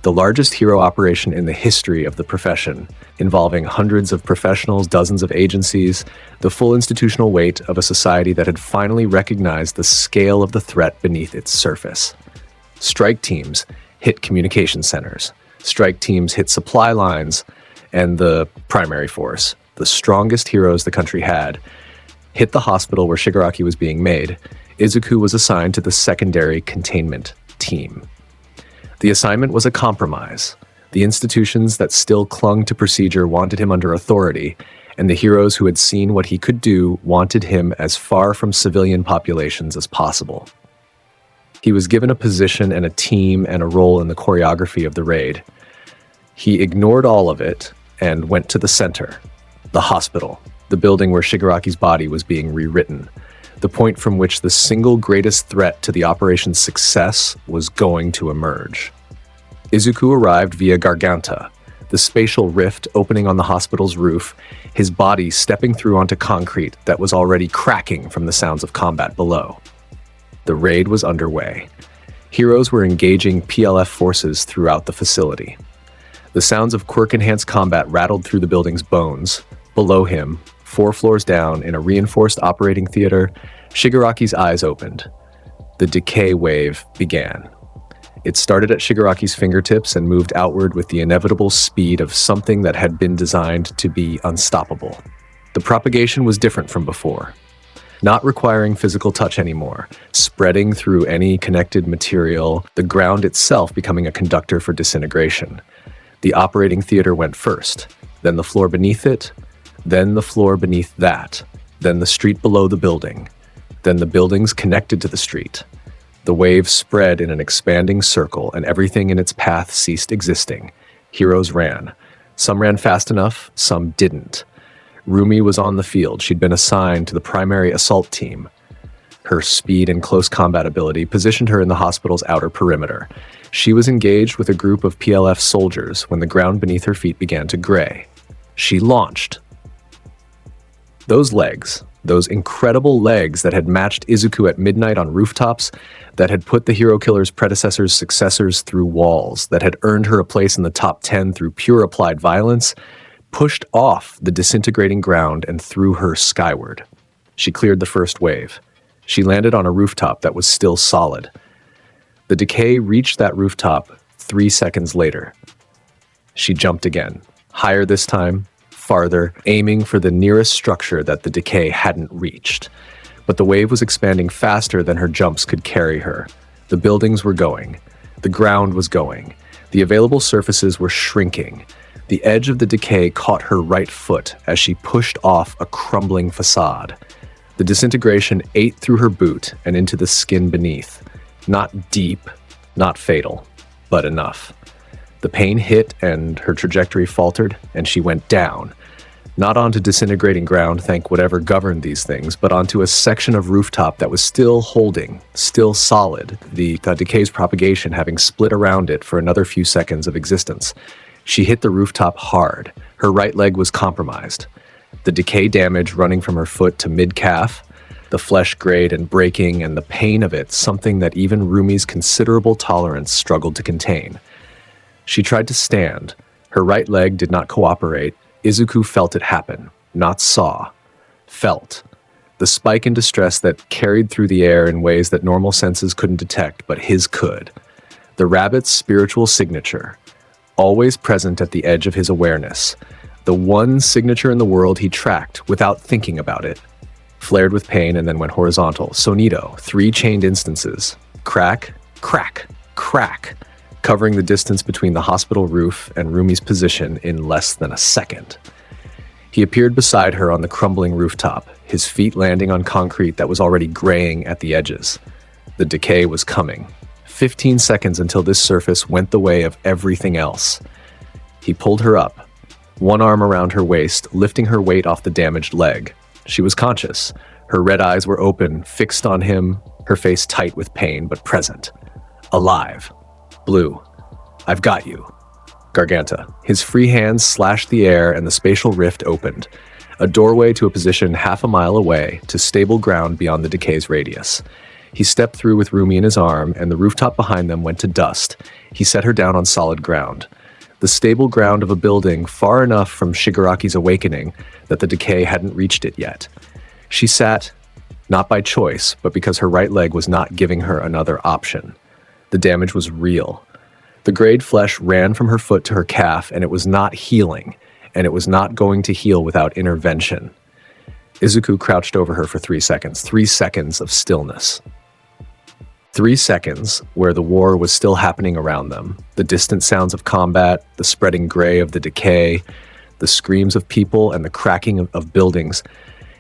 The largest hero operation in the history of the profession, involving hundreds of professionals, dozens of agencies, the full institutional weight of a society that had finally recognized the scale of the threat beneath its surface. Strike teams hit communication centers. Strike teams hit supply lines, and the primary force, the strongest heroes the country had, hit the hospital where Shigaraki was being made. Izuku was assigned to the secondary containment team. The assignment was a compromise. The institutions that still clung to procedure wanted him under authority, and the heroes who had seen what he could do wanted him as far from civilian populations as possible. He was given a position and a team and a role in the choreography of the raid. He ignored all of it and went to the center, the hospital, the building where Shigaraki's body was being rewritten, the point from which the single greatest threat to the operation's success was going to emerge. Izuku arrived via Garganta, the spatial rift opening on the hospital's roof, his body stepping through onto concrete that was already cracking from the sounds of combat below. The raid was underway. Heroes were engaging PLF forces throughout the facility. The sounds of quirk-enhanced combat rattled through the building's bones. Below him, 4 floors down in a reinforced operating theater, Shigaraki's eyes opened. The decay wave began. It started at Shigaraki's fingertips and moved outward with the inevitable speed of something that had been designed to be unstoppable. The propagation was different from before. Not requiring physical touch anymore, spreading through any connected material, the ground itself becoming a conductor for disintegration. The operating theater went first, then the floor beneath it, then the floor beneath that, then the street below the building, then the buildings connected to the street. The wave spread in an expanding circle, and everything in its path ceased existing. Heroes ran. Some ran fast enough, some didn't. Rumi was on the field. She'd been assigned to the primary assault team. Her speed and close combat ability positioned her in the hospital's outer perimeter. She was engaged with a group of PLF soldiers when the ground beneath her feet began to gray. She launched. Those legs, those incredible legs that had matched Izuku at midnight on rooftops, that had put the hero killer's predecessor's successors through walls, that had earned her a place in the top 10 through pure applied violence, pushed off the disintegrating ground and threw her skyward. She cleared the first wave. She landed on a rooftop that was still solid. The decay reached that rooftop 3 seconds later. She jumped again, higher this time, farther, aiming for the nearest structure that the decay hadn't reached. But the wave was expanding faster than her jumps could carry her. The buildings were going. The ground was going. The available surfaces were shrinking. The edge of the decay caught her right foot as she pushed off a crumbling facade. The disintegration ate through her boot and into the skin beneath. Not deep, not fatal, but enough. The pain hit and her trajectory faltered, and she went down. Not onto disintegrating ground, thank whatever governed these things, but onto a section of rooftop that was still holding, still solid, the decay's propagation having split around it for another few seconds of existence. She hit the rooftop hard. Her right leg was compromised. The decay damage running from her foot to mid-calf, the flesh grayed and breaking, and the pain of it, something that even Rumi's considerable tolerance struggled to contain. She tried to stand. Her right leg did not cooperate. Izuku felt it happen, not saw. Felt. The spike in distress that carried through the air in ways that normal senses couldn't detect, but his could. The rabbit's spiritual signature, always present at the edge of his awareness. The one signature in the world he tracked without thinking about it. Flared with pain and then went horizontal. Sonído, 3 chained instances. Crack, crack, crack, covering the distance between the hospital roof and Rumi's position in less than a second. He appeared beside her on the crumbling rooftop, his feet landing on concrete that was already graying at the edges. The decay was coming. 15 seconds until this surface went the way of everything else. He pulled her up, one arm around her waist, lifting her weight off the damaged leg. She was conscious. Her red eyes were open, fixed on him, her face tight with pain, but present. Alive. Blue. I've got you. Garganta. His free hands slashed the air and the spatial rift opened. A doorway to a position half a mile away, to stable ground beyond the decay's radius. He stepped through with Rumi in his arm, and the rooftop behind them went to dust. He set her down on solid ground. The stable ground of a building far enough from Shigaraki's awakening that the decay hadn't reached it yet. She sat, not by choice, but because her right leg was not giving her another option. The damage was real. The grayed flesh ran from her foot to her calf, and it was not healing, and it was not going to heal without intervention. Izuku crouched over her for 3 seconds, 3 seconds of stillness. 3 seconds where the war was still happening around them, the distant sounds of combat, the spreading gray of the decay, the screams of people and the cracking of buildings,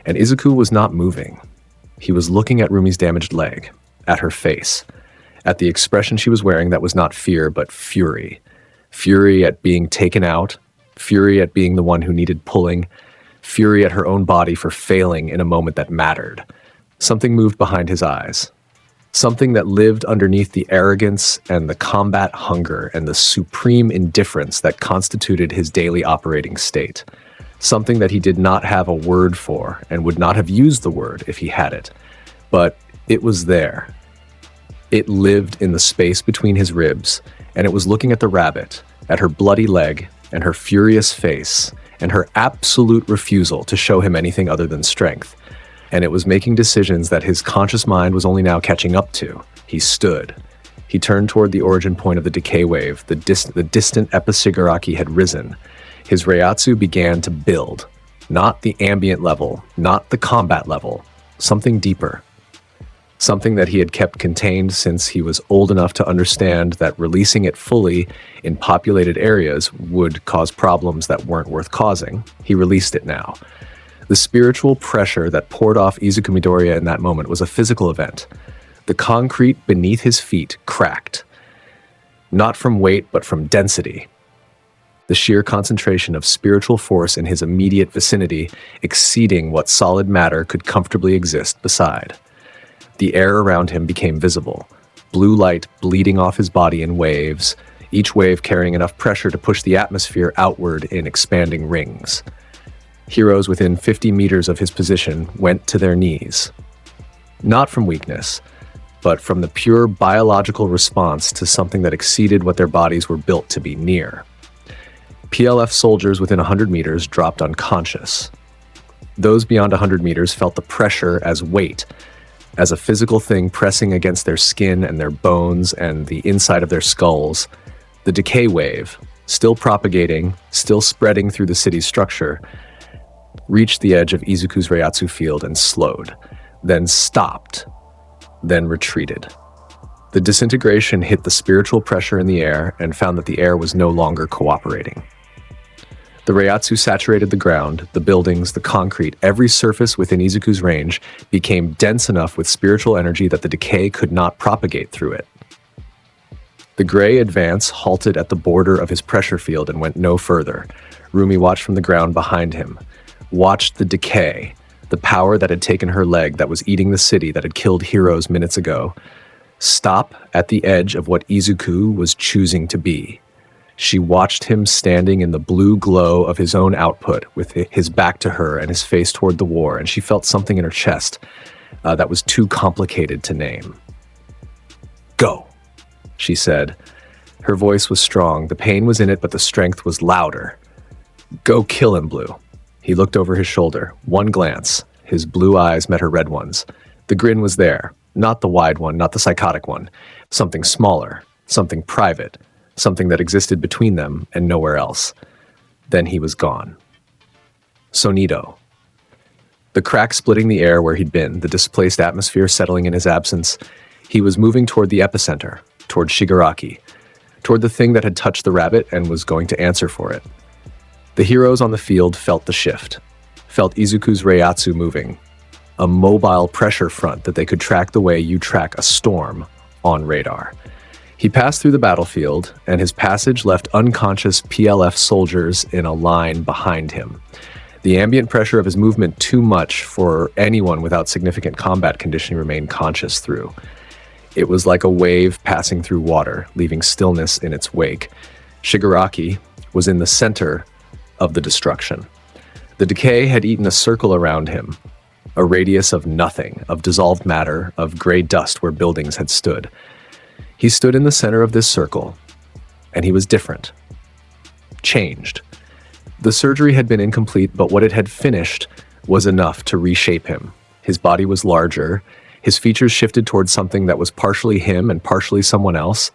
and Izuku was not moving. He was looking at Rumi's damaged leg, at her face, at the expression she was wearing that was not fear but fury. Fury at being taken out, fury at being the one who needed pulling, fury at her own body for failing in a moment that mattered. Something moved behind his eyes. Something that lived underneath the arrogance and the combat hunger and the supreme indifference that constituted his daily operating state. Something that he did not have a word for and would not have used the word if he had it. But it was there. It lived in the space between his ribs, and it was looking at the rabbit, at her bloody leg, and her furious face, and her absolute refusal to show him anything other than strength. And it was making decisions that his conscious mind was only now catching up to. He stood. He turned toward the origin point of the decay wave. The distant Episiguraki had risen. His Reiatsu began to build. Not the ambient level, not the combat level. Something deeper. Something that he had kept contained since he was old enough to understand that releasing it fully in populated areas would cause problems that weren't worth causing. He released it now. The spiritual pressure that poured off Izuku Midoriya in that moment was a physical event. The concrete beneath his feet cracked. Not from weight, but from density. The sheer concentration of spiritual force in his immediate vicinity exceeding what solid matter could comfortably exist beside. The air around him became visible, blue light bleeding off his body in waves, each wave carrying enough pressure to push the atmosphere outward in expanding rings. Heroes within 50 meters of his position went to their knees. Not from weakness, but from the pure biological response to something that exceeded what their bodies were built to be near. PLF soldiers within 100 meters dropped unconscious. Those beyond 100 meters felt the pressure as weight, as a physical thing pressing against their skin and their bones and the inside of their skulls. The decay wave, still propagating, still spreading through the city's structure, reached the edge of Izuku's Reiatsu field and slowed, then stopped, then retreated. The disintegration hit the spiritual pressure in the air and found that the air was no longer cooperating. The Reiatsu saturated the ground, the buildings, the concrete, every surface within Izuku's range became dense enough with spiritual energy that the decay could not propagate through it. The gray advance halted at the border of his pressure field and went no further. Rumi watched from the ground behind him, watched the decay, the power that had taken her leg that was eating the city that had killed heroes minutes ago, stop at the edge of what Izuku was choosing to be. She watched him standing in the blue glow of his own output with his back to her and his face toward the war, and she felt something in her chest that was too complicated to name. "Go," she said. Her voice was strong. The pain was in it, but the strength was louder. "Go kill him, Blue." He looked over his shoulder. One glance. His blue eyes met her red ones. The grin was there. Not the wide one, not the psychotic one. Something smaller, something private, something that existed between them and nowhere else. Then he was gone. Sonído. The crack splitting the air where he'd been, the displaced atmosphere settling in his absence, he was moving toward the epicenter, toward Shigaraki, toward the thing that had touched the rabbit and was going to answer for it. The heroes on the field felt the shift, felt Izuku's Reiatsu moving, a mobile pressure front that they could track the way you track a storm on radar. He passed through the battlefield, and his passage left unconscious PLF soldiers in a line behind him. The ambient pressure of his movement too much for anyone without significant combat conditioning remain conscious through. It was like a wave passing through water, leaving stillness in its wake. Shigaraki was in the center of the destruction. The decay had eaten a circle around him, a radius of nothing, of dissolved matter, of gray dust where buildings had stood. He stood in the center of this circle, and he was different. Changed. The surgery had been incomplete, but what it had finished was enough to reshape him. His body was larger. His features shifted towards something that was partially him and partially someone else.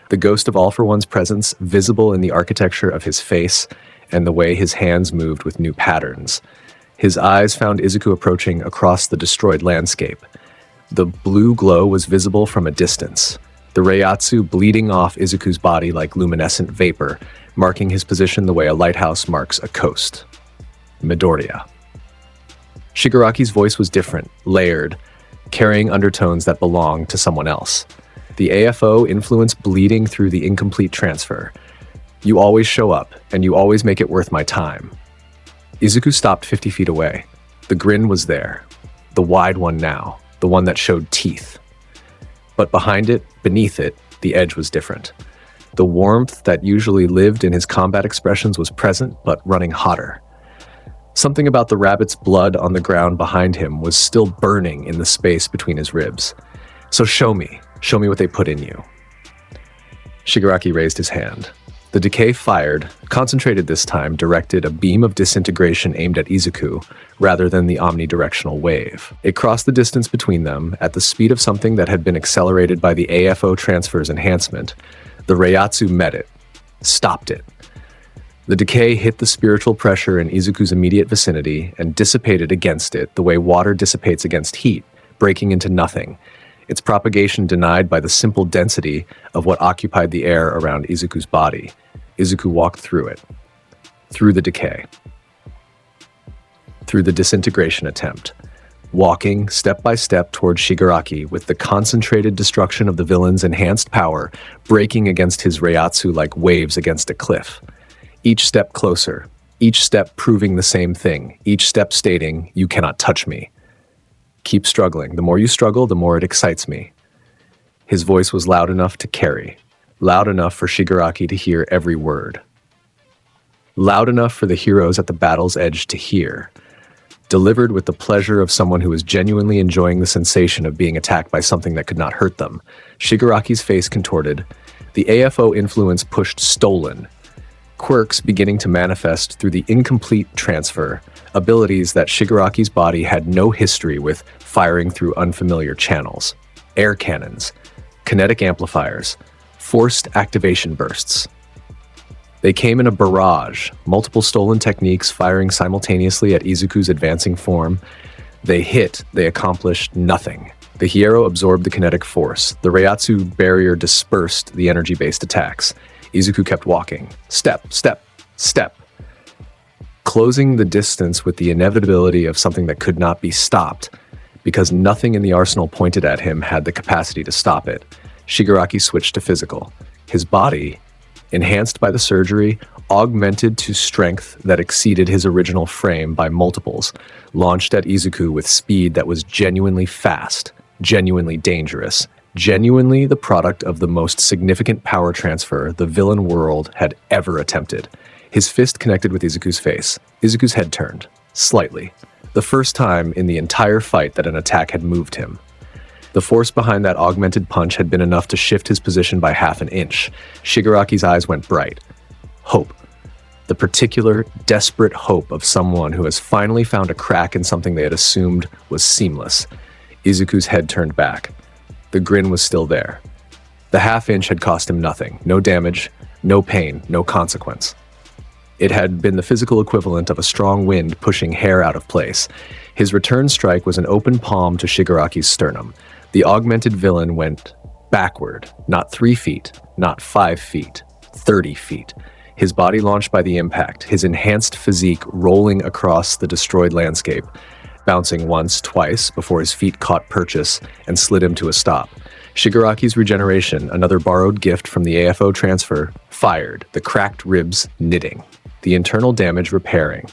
The ghost of All for One's presence visible in the architecture of his face and the way his hands moved with new patterns. His eyes found Izuku approaching across the destroyed landscape. The blue glow was visible from a distance. The Reiatsu bleeding off Izuku's body like luminescent vapor, marking his position the way a lighthouse marks a coast. Midoriya. Shigaraki's voice was different, layered, carrying undertones that belonged to someone else. The AFO influence bleeding through the incomplete transfer. You always show up, and you always make it worth my time. Izuku stopped 50 feet away. The grin was there. The wide one now, the one that showed teeth. But behind it, beneath it, the edge was different. The warmth that usually lived in his combat expressions was present, but running hotter. Something about the rabbit's blood on the ground behind him was still burning in the space between his ribs. So show me what they put in you. Shigaraki raised his hand. The decay fired, concentrated this time, directed a beam of disintegration aimed at Izuku, rather than the omnidirectional wave. It crossed the distance between them, at the speed of something that had been accelerated by the AFO transfer's enhancement. The Reiatsu met it, stopped it. The decay hit the spiritual pressure in Izuku's immediate vicinity and dissipated against it the way water dissipates against heat, breaking into nothing, its propagation denied by the simple density of what occupied the air around Izuku's body. Izuku walked through it, through the decay, through the disintegration attempt, walking step by step toward Shigaraki with the concentrated destruction of the villain's enhanced power breaking against his Reiatsu like waves against a cliff. Each step closer, each step proving the same thing, each step stating, "You cannot touch me." Keep struggling. The more you struggle, the more it excites me. His voice was loud enough to carry, loud enough for Shigaraki to hear every word, loud enough for the heroes at the battle's edge to hear, delivered with the pleasure of someone who was genuinely enjoying the sensation of being attacked by something that could not hurt them. Shigaraki's face contorted. The AFO influence pushed stolen, quirks beginning to manifest through the incomplete transfer, abilities that Shigaraki's body had no history with firing through unfamiliar channels. Air cannons, kinetic amplifiers, forced activation bursts. They came in a barrage, multiple stolen techniques firing simultaneously at Izuku's advancing form. They hit, they accomplished nothing. The Hierro absorbed the kinetic force. The Reiatsu barrier dispersed the energy-based attacks. Izuku kept walking. Step, step, step. Closing the distance with the inevitability of something that could not be stopped, because nothing in the arsenal pointed at him had the capacity to stop it. Shigaraki switched to physical. His body, enhanced by the surgery, augmented to strength that exceeded his original frame by multiples, launched at Izuku with speed that was genuinely fast, genuinely dangerous, genuinely the product of the most significant power transfer the villain world had ever attempted. His fist connected with Izuku's face. Izuku's head turned, slightly, the first time in the entire fight that an attack had moved him. The force behind that augmented punch had been enough to shift his position by half an inch. Shigaraki's eyes went bright. Hope. The particular, desperate hope of someone who has finally found a crack in something they had assumed was seamless. Izuku's head turned back. The grin was still there. The half inch had cost him nothing. No damage, no pain, no consequence. It had been the physical equivalent of a strong wind pushing hair out of place. His return strike was an open palm to Shigaraki's sternum. The augmented villain went backward, not 3 feet, not 5 feet, 30 feet. His body launched by the impact, his enhanced physique rolling across the destroyed landscape, bouncing once, twice, before his feet caught purchase and slid him to a stop. Shigaraki's regeneration, another borrowed gift from the AFO transfer, fired, the cracked ribs knitting, the internal damage repairing.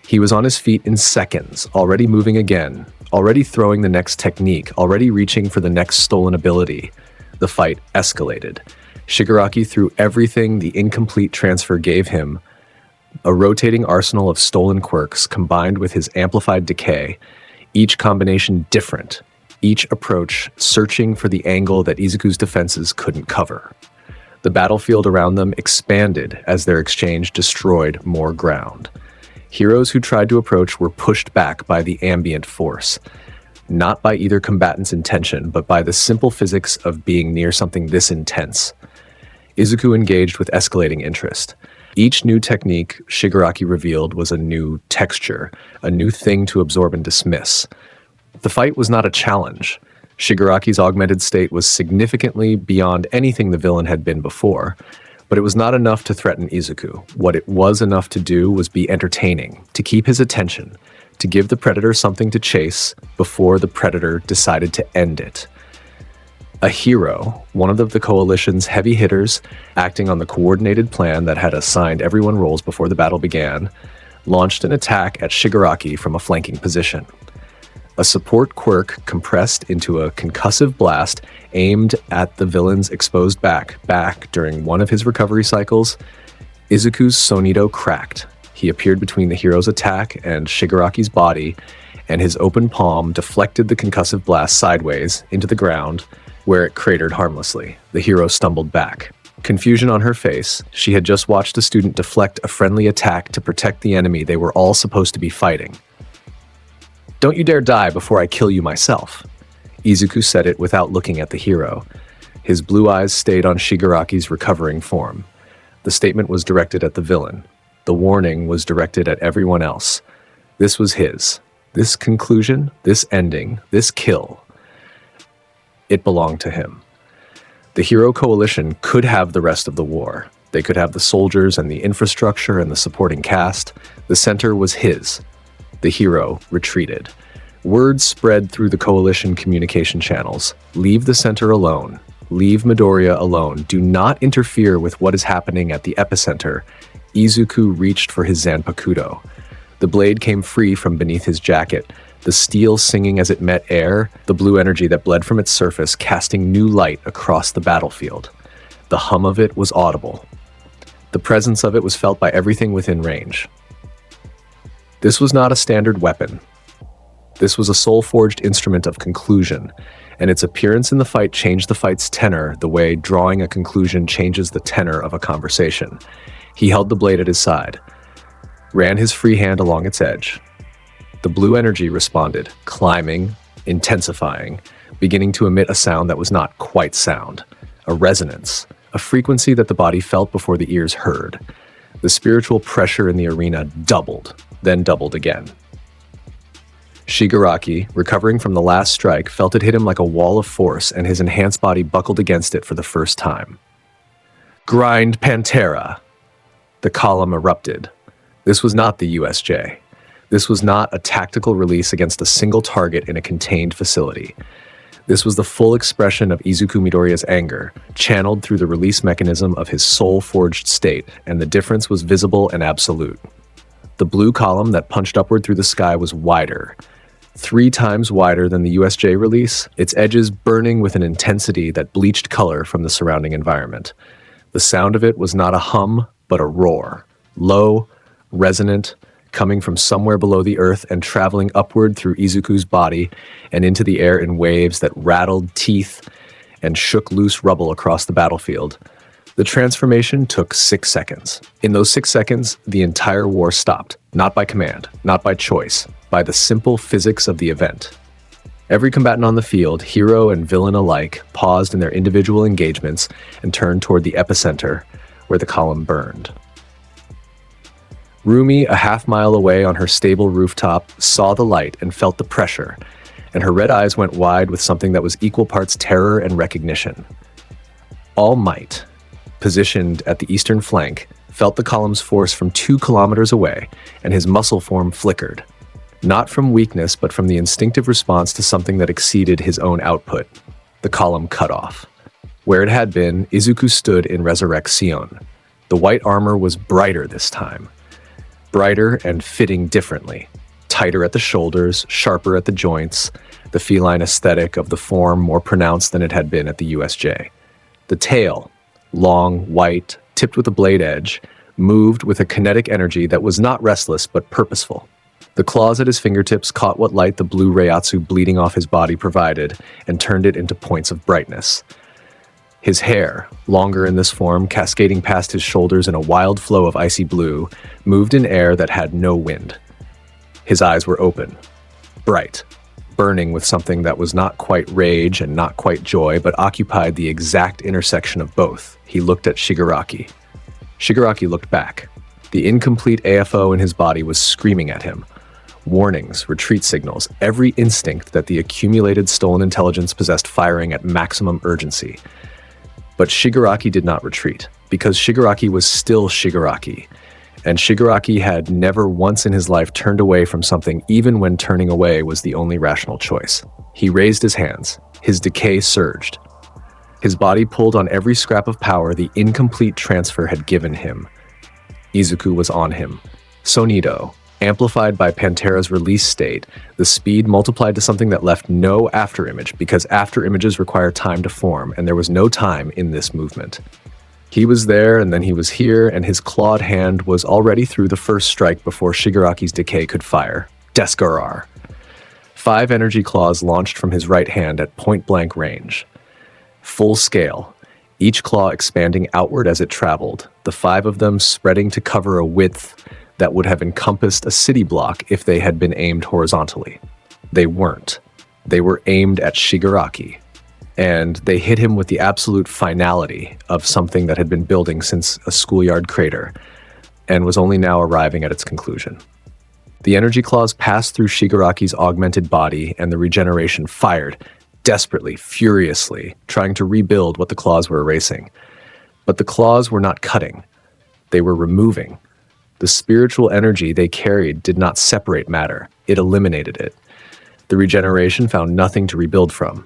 He was on his feet in seconds, already moving again, already throwing the next technique, already reaching for the next stolen ability. The fight escalated. Shigaraki threw everything the incomplete transfer gave him, a rotating arsenal of stolen quirks combined with his amplified decay, each combination different, each approach searching for the angle that Izuku's defenses couldn't cover. The battlefield around them expanded as their exchange destroyed more ground. Heroes who tried to approach were pushed back by the ambient force, not by either combatant's intention, but by the simple physics of being near something this intense. Izuku engaged with escalating interest. Each new technique Shigaraki revealed was a new texture, a new thing to absorb and dismiss. The fight was not a challenge. Shigaraki's augmented state was significantly beyond anything the villain had been before, But it was not enough to threaten Izuku. What it was enough to do was be entertaining, to keep his attention, to give the predator something to chase before the predator decided to end it. A hero, one of the coalition's heavy hitters, acting on the coordinated plan that had assigned everyone roles before the battle began, launched an attack at Shigaraki from a flanking position. A support quirk compressed into a concussive blast aimed at the villain's exposed back during one of his recovery cycles. Izuku's Sonído cracked. He appeared between the hero's attack and Shigaraki's body, and his open palm deflected the concussive blast sideways into the ground, where it cratered harmlessly. The hero stumbled back. Confusion on her face, she had just watched a student deflect a friendly attack to protect the enemy they were all supposed to be fighting. "Don't you dare die before I kill you myself." Izuku said it without looking at the hero. His blue eyes stayed on Shigaraki's recovering form. The statement was directed at the villain. The warning was directed at everyone else. This was his. This conclusion, this ending, this kill. It belonged to him. The Hero Coalition could have the rest of the war. They could have the soldiers and the infrastructure and the supporting cast. The center was his. The hero retreated. Word spread through the coalition communication channels. Leave the center alone. Leave Midoriya alone. Do not interfere with what is happening at the epicenter. Izuku reached for his Zanpakuto. The blade came free from beneath his jacket, the steel singing as it met air, the blue energy that bled from its surface, casting new light across the battlefield. The hum of it was audible. The presence of it was felt by everything within range. This was not a standard weapon. This was a soul-forged instrument of conclusion, and its appearance in the fight changed the fight's tenor the way drawing a conclusion changes the tenor of a conversation. He held the blade at his side, ran his free hand along its edge. The blue energy responded, climbing, intensifying, beginning to emit a sound that was not quite sound, a resonance, a frequency that the body felt before the ears heard. The spiritual pressure in the arena doubled, then doubled again. Shigaraki, recovering from the last strike, felt it hit him like a wall of force, and his enhanced body buckled against it for the first time. Grind Pantera! The column erupted. This was not the USJ. This was not a tactical release against a single target in a contained facility. This was the full expression of Izuku Midoriya's anger, channeled through the release mechanism of his soul-forged state, and the difference was visible and absolute. The blue column that punched upward through the sky was wider, 3 times wider than the USJ release, its edges burning with an intensity that bleached color from the surrounding environment. The sound of it was not a hum, but a roar, low, resonant, coming from somewhere below the earth and traveling upward through Izuku's body and into the air in waves that rattled teeth and shook loose rubble across the battlefield. The transformation took 6 seconds. In those 6 seconds, the entire war stopped, not by command, not by choice, by the simple physics of the event. Every combatant on the field, hero and villain alike, paused in their individual engagements and turned toward the epicenter, where the column burned. Rumi, a half-mile away on her stable rooftop, saw the light and felt the pressure, and her red eyes went wide with something that was equal parts terror and recognition. All Might, positioned at the eastern flank, felt the column's force from 2 kilometers away, and his muscle form flickered. Not from weakness, but from the instinctive response to something that exceeded his own output. The column cut off. Where it had been, Izuku stood in Resurrection. The white armor was brighter this time. Brighter and fitting differently. Tighter at the shoulders, sharper at the joints, the feline aesthetic of the form more pronounced than it had been at the USJ. The tail, long, white, tipped with a blade edge, moved with a kinetic energy that was not restless but purposeful. The claws at his fingertips caught what light the blue Reiatsu bleeding off his body provided and turned it into points of brightness. His hair, longer in this form, cascading past his shoulders in a wild flow of icy blue, moved in air that had no wind. His eyes were open, bright, burning with something that was not quite rage and not quite joy, but occupied the exact intersection of both. He looked at Shigaraki. Shigaraki looked back. The incomplete AFO in his body was screaming at him. Warnings, retreat signals, every instinct that the accumulated stolen intelligence possessed firing at maximum urgency. But Shigaraki did not retreat. because Shigaraki was still Shigaraki, and Shigaraki had never once in his life turned away from something even when turning away was the only rational choice. He raised his hands. His decay surged. His body pulled on every scrap of power the incomplete transfer had given him. Izuku was on him. Sonído, amplified by Pantera's release state, the speed multiplied to something that left no afterimage because afterimages require time to form, and there was no time in this movement. He was there, and then he was here, and his clawed hand was already through the first strike before Shigaraki's decay could fire. Descarar. 5 energy claws launched from his right hand at point-blank range. Full scale, each claw expanding outward as it traveled, the 5 of them spreading to cover a width that would have encompassed a city block if they had been aimed horizontally. They weren't. They were aimed at Shigaraki, and they hit him with the absolute finality of something that had been building since a schoolyard crater, and was only now arriving at its conclusion. The energy claws passed through Shigaraki's augmented body, and the regeneration fired, desperately, furiously, trying to rebuild what the claws were erasing. But the claws were not cutting. They were removing. The spiritual energy they carried did not separate matter. It eliminated it. The regeneration found nothing to rebuild from.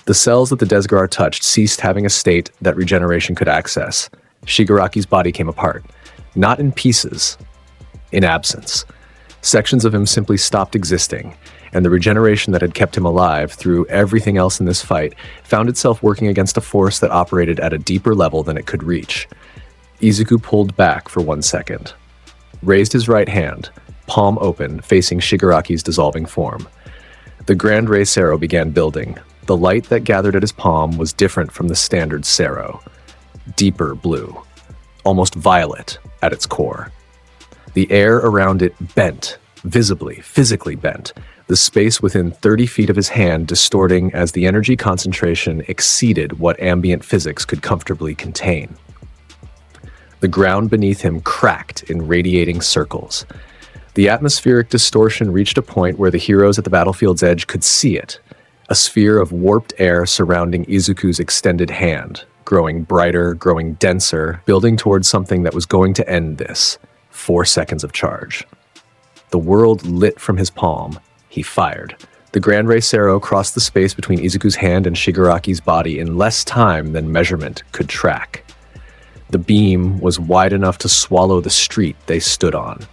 The cells that the Desgarar touched ceased having a state that regeneration could access. Shigaraki's body came apart. Not in pieces, in absence. Sections of him simply stopped existing, and the regeneration that had kept him alive through everything else in this fight found itself working against a force that operated at a deeper level than it could reach. Izuku pulled back for 1 second, raised his right hand, palm open, facing Shigaraki's dissolving form. The Grand Ray Cero began building. The light that gathered at his palm was different from the standard Cero. Deeper blue, almost violet at its core. The air around it bent, visibly, physically bent, the space within 30 feet of his hand distorting as the energy concentration exceeded what ambient physics could comfortably contain. The ground beneath him cracked in radiating circles. The atmospheric distortion reached a point where the heroes at the battlefield's edge could see it, a sphere of warped air surrounding Izuku's extended hand, growing brighter, growing denser, building towards something that was going to end this. 4 seconds of charge. The world lit from his palm. He fired. The Grand Ray Cero crossed the space between Izuku's hand and Shigaraki's body in less time than measurement could track. The beam was wide enough to swallow the street they stood on.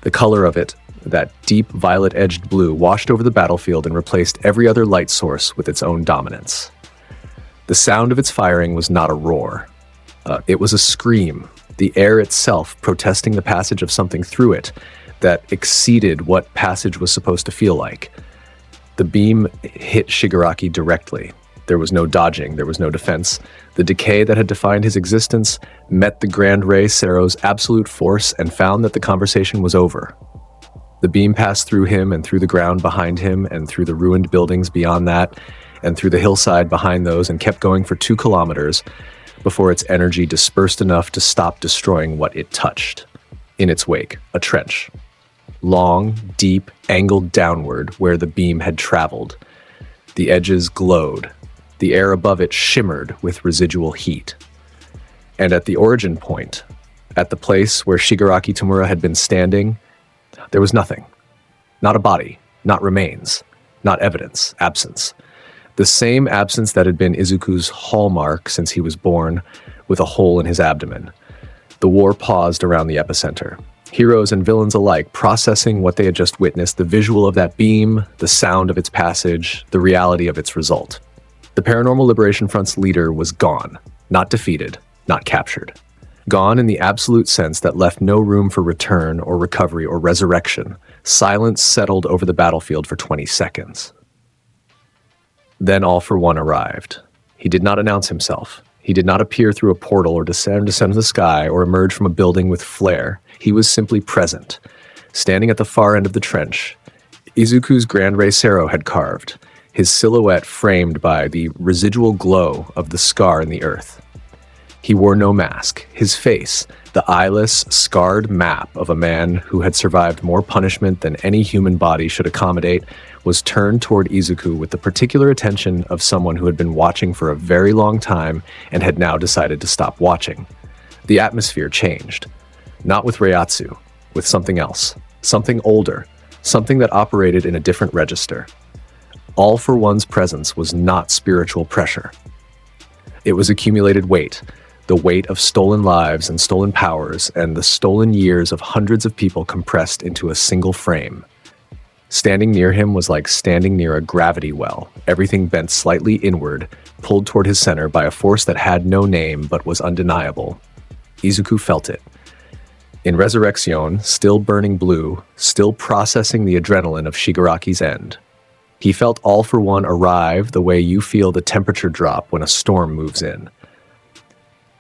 The color of it, that deep violet-edged blue, washed over the battlefield and replaced every other light source with its own dominance. The sound of its firing was not a roar. It was a scream, the air itself protesting the passage of something through it that exceeded what passage was supposed to feel like. The beam hit Shigaraki directly. There was no dodging, there was no defense. The decay that had defined his existence met the Grand Ray Cero's absolute force and found that the conversation was over. The beam passed through him and through the ground behind him and through the ruined buildings beyond that and through the hillside behind those and kept going for 2 kilometers before its energy dispersed enough to stop destroying what it touched. In its wake, a trench. Long, deep, angled downward where the beam had traveled. The edges glowed. The air above it shimmered with residual heat. And at the origin point, at the place where Shigaraki Tamura had been standing, there was nothing. Not a body, not remains, not evidence, absence. The same absence that had been Izuku's hallmark since he was born, with a hole in his abdomen. The war paused around the epicenter. Heroes and villains alike processing what they had just witnessed, the visual of that beam, the sound of its passage, the reality of its result. The Paranormal Liberation Front's leader was gone, not defeated, not captured. Gone in the absolute sense that left no room for return or recovery or resurrection. Silence settled over the battlefield for 20 seconds. Then All for One arrived. He did not announce himself. He did not appear through a portal or descend to the sky or emerge from a building with flare. He was simply present, standing at the far end of the trench. Izuku's Grand Ray Cero had carved, his silhouette framed by the residual glow of the scar in the earth. He wore no mask. His face, the eyeless, scarred map of a man who had survived more punishment than any human body should accommodate, was turned toward Izuku with the particular attention of someone who had been watching for a very long time and had now decided to stop watching. The atmosphere changed. Not with Reiatsu, with something else. Something older. Something that operated in a different register. All for One's presence was not spiritual pressure. It was accumulated weight. The weight of stolen lives and stolen powers and the stolen years of hundreds of people compressed into a single frame. Standing near him was like standing near a gravity well, everything bent slightly inward, pulled toward his center by a force that had no name but was undeniable. Izuku felt it. In Resurrection, still burning blue, still processing the adrenaline of Shigaraki's end. He felt All for One arrive the way you feel the temperature drop when a storm moves in.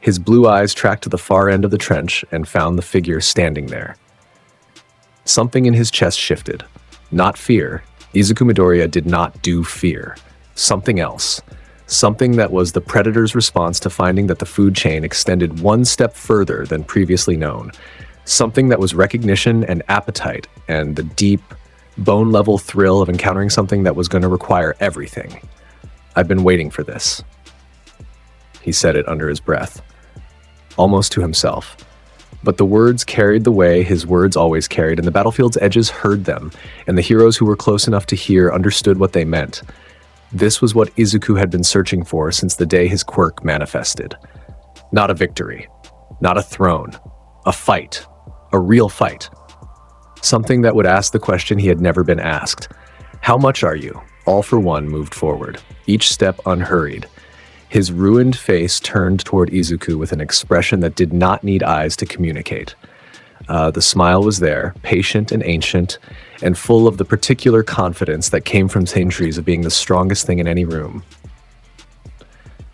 His blue eyes tracked to the far end of the trench and found the figure standing there. Something in his chest shifted. Not fear. Izuku Midoriya did not do fear. Something else. Something that was the predator's response to finding that the food chain extended one step further than previously known. Something that was recognition and appetite and the deep, bone-level thrill of encountering something that was going to require everything. I've been waiting for this. He said it under his breath, almost to himself. But the words carried the way his words always carried, and the battlefield's edges heard them, and the heroes who were close enough to hear understood what they meant. This was what Izuku had been searching for since the day his quirk manifested. Not a victory, not a throne, a fight, a real fight. Something that would ask the question he had never been asked. How much are you? All for One moved forward, each step unhurried. His ruined face turned toward Izuku with an expression that did not need eyes to communicate. The smile was there, patient and ancient, and full of the particular confidence that came from centuries of being the strongest thing in any room.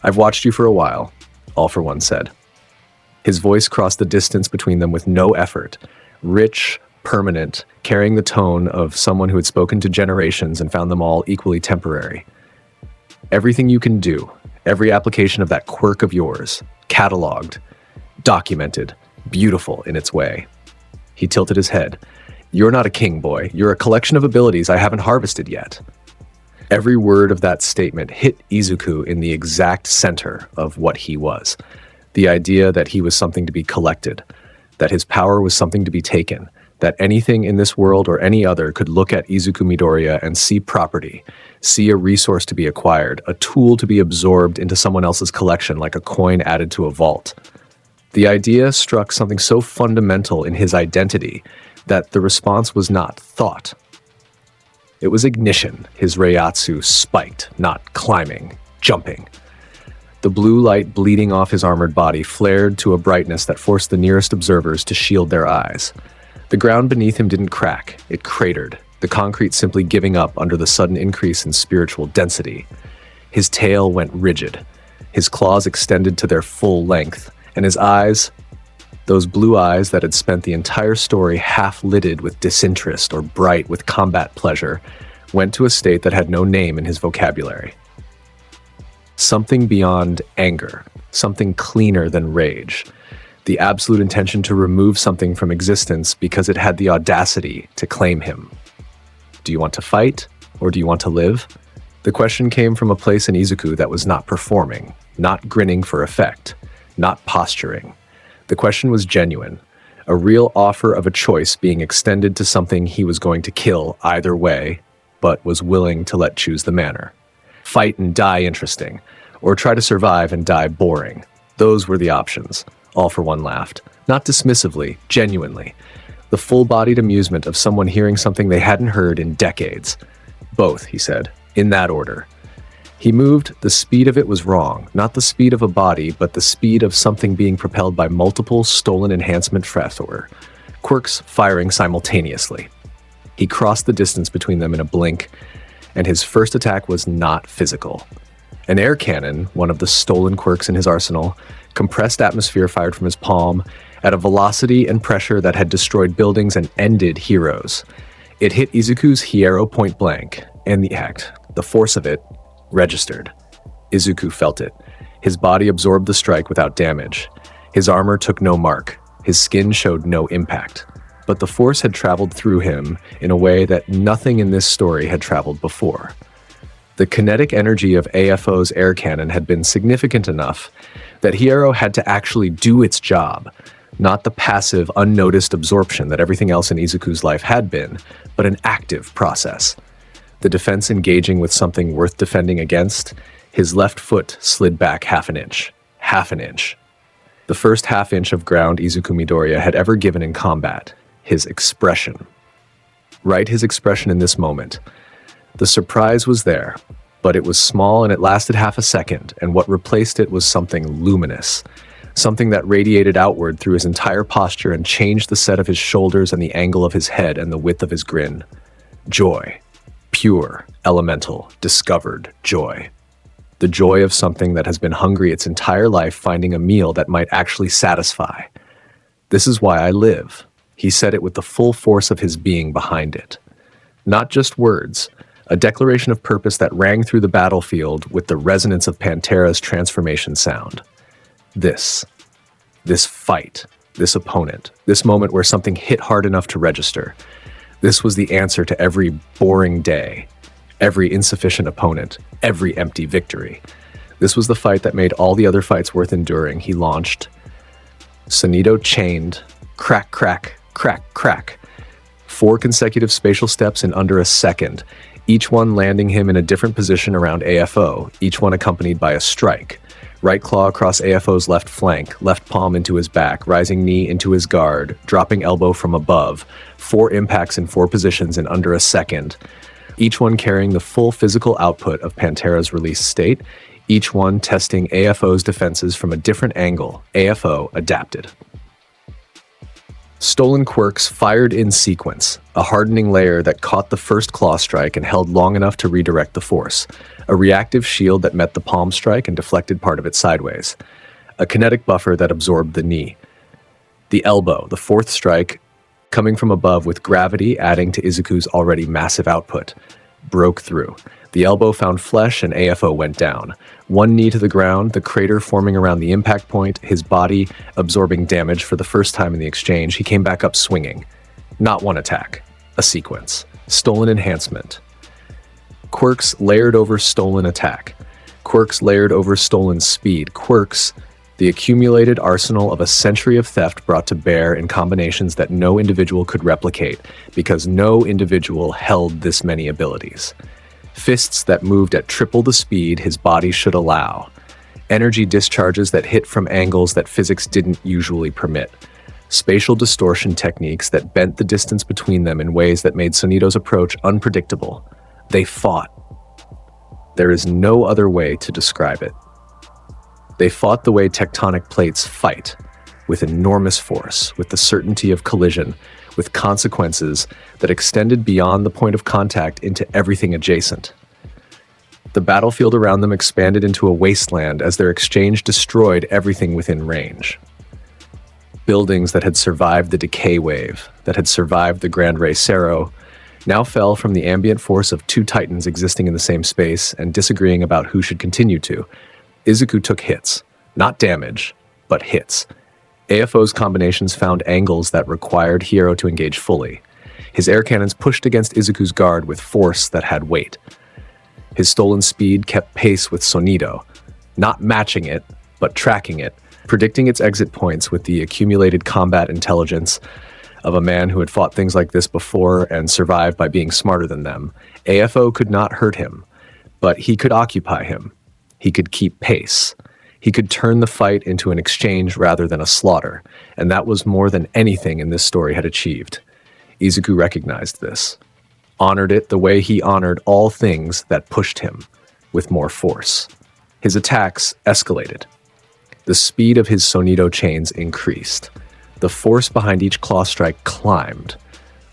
I've watched you for a while, All for One said. His voice crossed the distance between them with no effort, rich, permanent, carrying the tone of someone who had spoken to generations and found them all equally temporary. Everything you can do, every application of that quirk of yours, cataloged, documented, beautiful in its way. He tilted his head. You're not a king, boy. You're a collection of abilities I haven't harvested yet. Every word of that statement hit Izuku in the exact center of what he was. The idea that he was something to be collected, that his power was something to be taken, that anything in this world or any other could look at Izuku Midoriya and see property, see a resource to be acquired, a tool to be absorbed into someone else's collection like a coin added to a vault. The idea struck something so fundamental in his identity that the response was not thought. It was ignition. His Reiatsu spiked, not climbing, jumping. The blue light bleeding off his armored body flared to a brightness that forced the nearest observers to shield their eyes. The ground beneath him didn't crack, it cratered, the concrete simply giving up under the sudden increase in spiritual density. His tail went rigid, his claws extended to their full length, and his eyes, those blue eyes that had spent the entire story half-lidded with disinterest or bright with combat pleasure, went to a state that had no name in his vocabulary. Something beyond anger, something cleaner than rage. The absolute intention to remove something from existence because it had the audacity to claim him. Do you want to fight, or do you want to live? The question came from a place in Izuku that was not performing, not grinning for effect, not posturing. The question was genuine, a real offer of a choice being extended to something he was going to kill either way, but was willing to let choose the manner. Fight and die interesting, or try to survive and die boring. Those were the options. All for One laughed, not dismissively, genuinely. The full-bodied amusement of someone hearing something they hadn't heard in decades. Both, he said, in that order. He moved, the speed of it was wrong, not the speed of a body, but the speed of something being propelled by multiple stolen enhancement factor, quirks firing simultaneously. He crossed the distance between them in a blink, and his first attack was not physical. An air cannon, one of the stolen quirks in his arsenal, compressed atmosphere fired from his palm at a velocity and pressure that had destroyed buildings and ended heroes. It hit Izuku's Hierro point blank, and the force of it, registered. Izuku felt it. His body absorbed the strike without damage. His armor took no mark. His skin showed no impact. But the force had traveled through him in a way that nothing in this story had traveled before. The kinetic energy of AFO's air cannon had been significant enough that Hierro had to actually do its job, not the passive, unnoticed absorption that everything else in Izuku's life had been, but an active process. The defense engaging with something worth defending against, his left foot slid back half an inch. Half an inch. The first half inch of ground Izuku Midoriya had ever given in combat. His expression. Right, his expression in this moment. The surprise was there, but it was small and it lasted half a second, and what replaced it was something luminous. Something that radiated outward through his entire posture and changed the set of his shoulders and the angle of his head and the width of his grin. Joy. Pure, elemental, discovered joy. The joy of something that has been hungry its entire life, finding a meal that might actually satisfy. This is why I live. He said it with the full force of his being behind it. Not just words, a declaration of purpose that rang through the battlefield with the resonance of Pantera's transformation sound. This fight, this opponent, this moment where something hit hard enough to register. This was the answer to every boring day, every insufficient opponent, every empty victory. This was the fight that made all the other fights worth enduring. He launched. Sonído chained, crack, crack, crack, crack. 4 consecutive spatial steps in under a second, each one landing him in a different position around AFO, each one accompanied by a strike. Right claw across AFO's left flank, left palm into his back, rising knee into his guard, dropping elbow from above. 4 impacts in 4 positions in under a second, each one carrying the full physical output of Pantera's release state, each one testing AFO's defenses from a different angle. AFO adapted. Stolen quirks fired in sequence, a hardening layer that caught the first claw strike and held long enough to redirect the force, a reactive shield that met the palm strike and deflected part of it sideways, a kinetic buffer that absorbed the knee. The elbow, the 4th strike, coming from above with gravity adding to Izuku's already massive output, broke through. The elbow found flesh and AFO went down. 1 knee to the ground, the crater forming around the impact point, his body absorbing damage for the first time in the exchange. He came back up swinging. Not 1 attack, a sequence. Stolen enhancement. Quirks layered over stolen attack. Quirks layered over stolen speed. Quirks, the accumulated arsenal of a century of theft brought to bear in combinations that no individual could replicate, because no individual held this many abilities. Fists that moved at triple the speed his body should allow. Energy discharges that hit from angles that physics didn't usually permit. Spatial distortion techniques that bent the distance between them in ways that made Sonído's approach unpredictable. They fought. There is no other way to describe it. They fought the way tectonic plates fight, with enormous force, with the certainty of collision, with consequences that extended beyond the point of contact into everything adjacent. The battlefield around them expanded into a wasteland as their exchange destroyed everything within range. Buildings that had survived the decay wave, that had survived the Grand Ray Cero, now fell from the ambient force of 2 titans existing in the same space and disagreeing about who should continue to. Izuku took hits, not damage, but hits. AFO's combinations found angles that required Hierro to engage fully. His air cannons pushed against Izuku's guard with force that had weight. His stolen speed kept pace with Sonído, not matching it, but tracking it, predicting its exit points with the accumulated combat intelligence of a man who had fought things like this before and survived by being smarter than them. AFO could not hurt him, but he could occupy him. He could keep pace. He could turn the fight into an exchange rather than a slaughter, and that was more than anything in this story had achieved. Izuku recognized this, honored it the way he honored all things that pushed him, with more force. His attacks escalated. The speed of his Sonído chains increased. The force behind each claw strike climbed.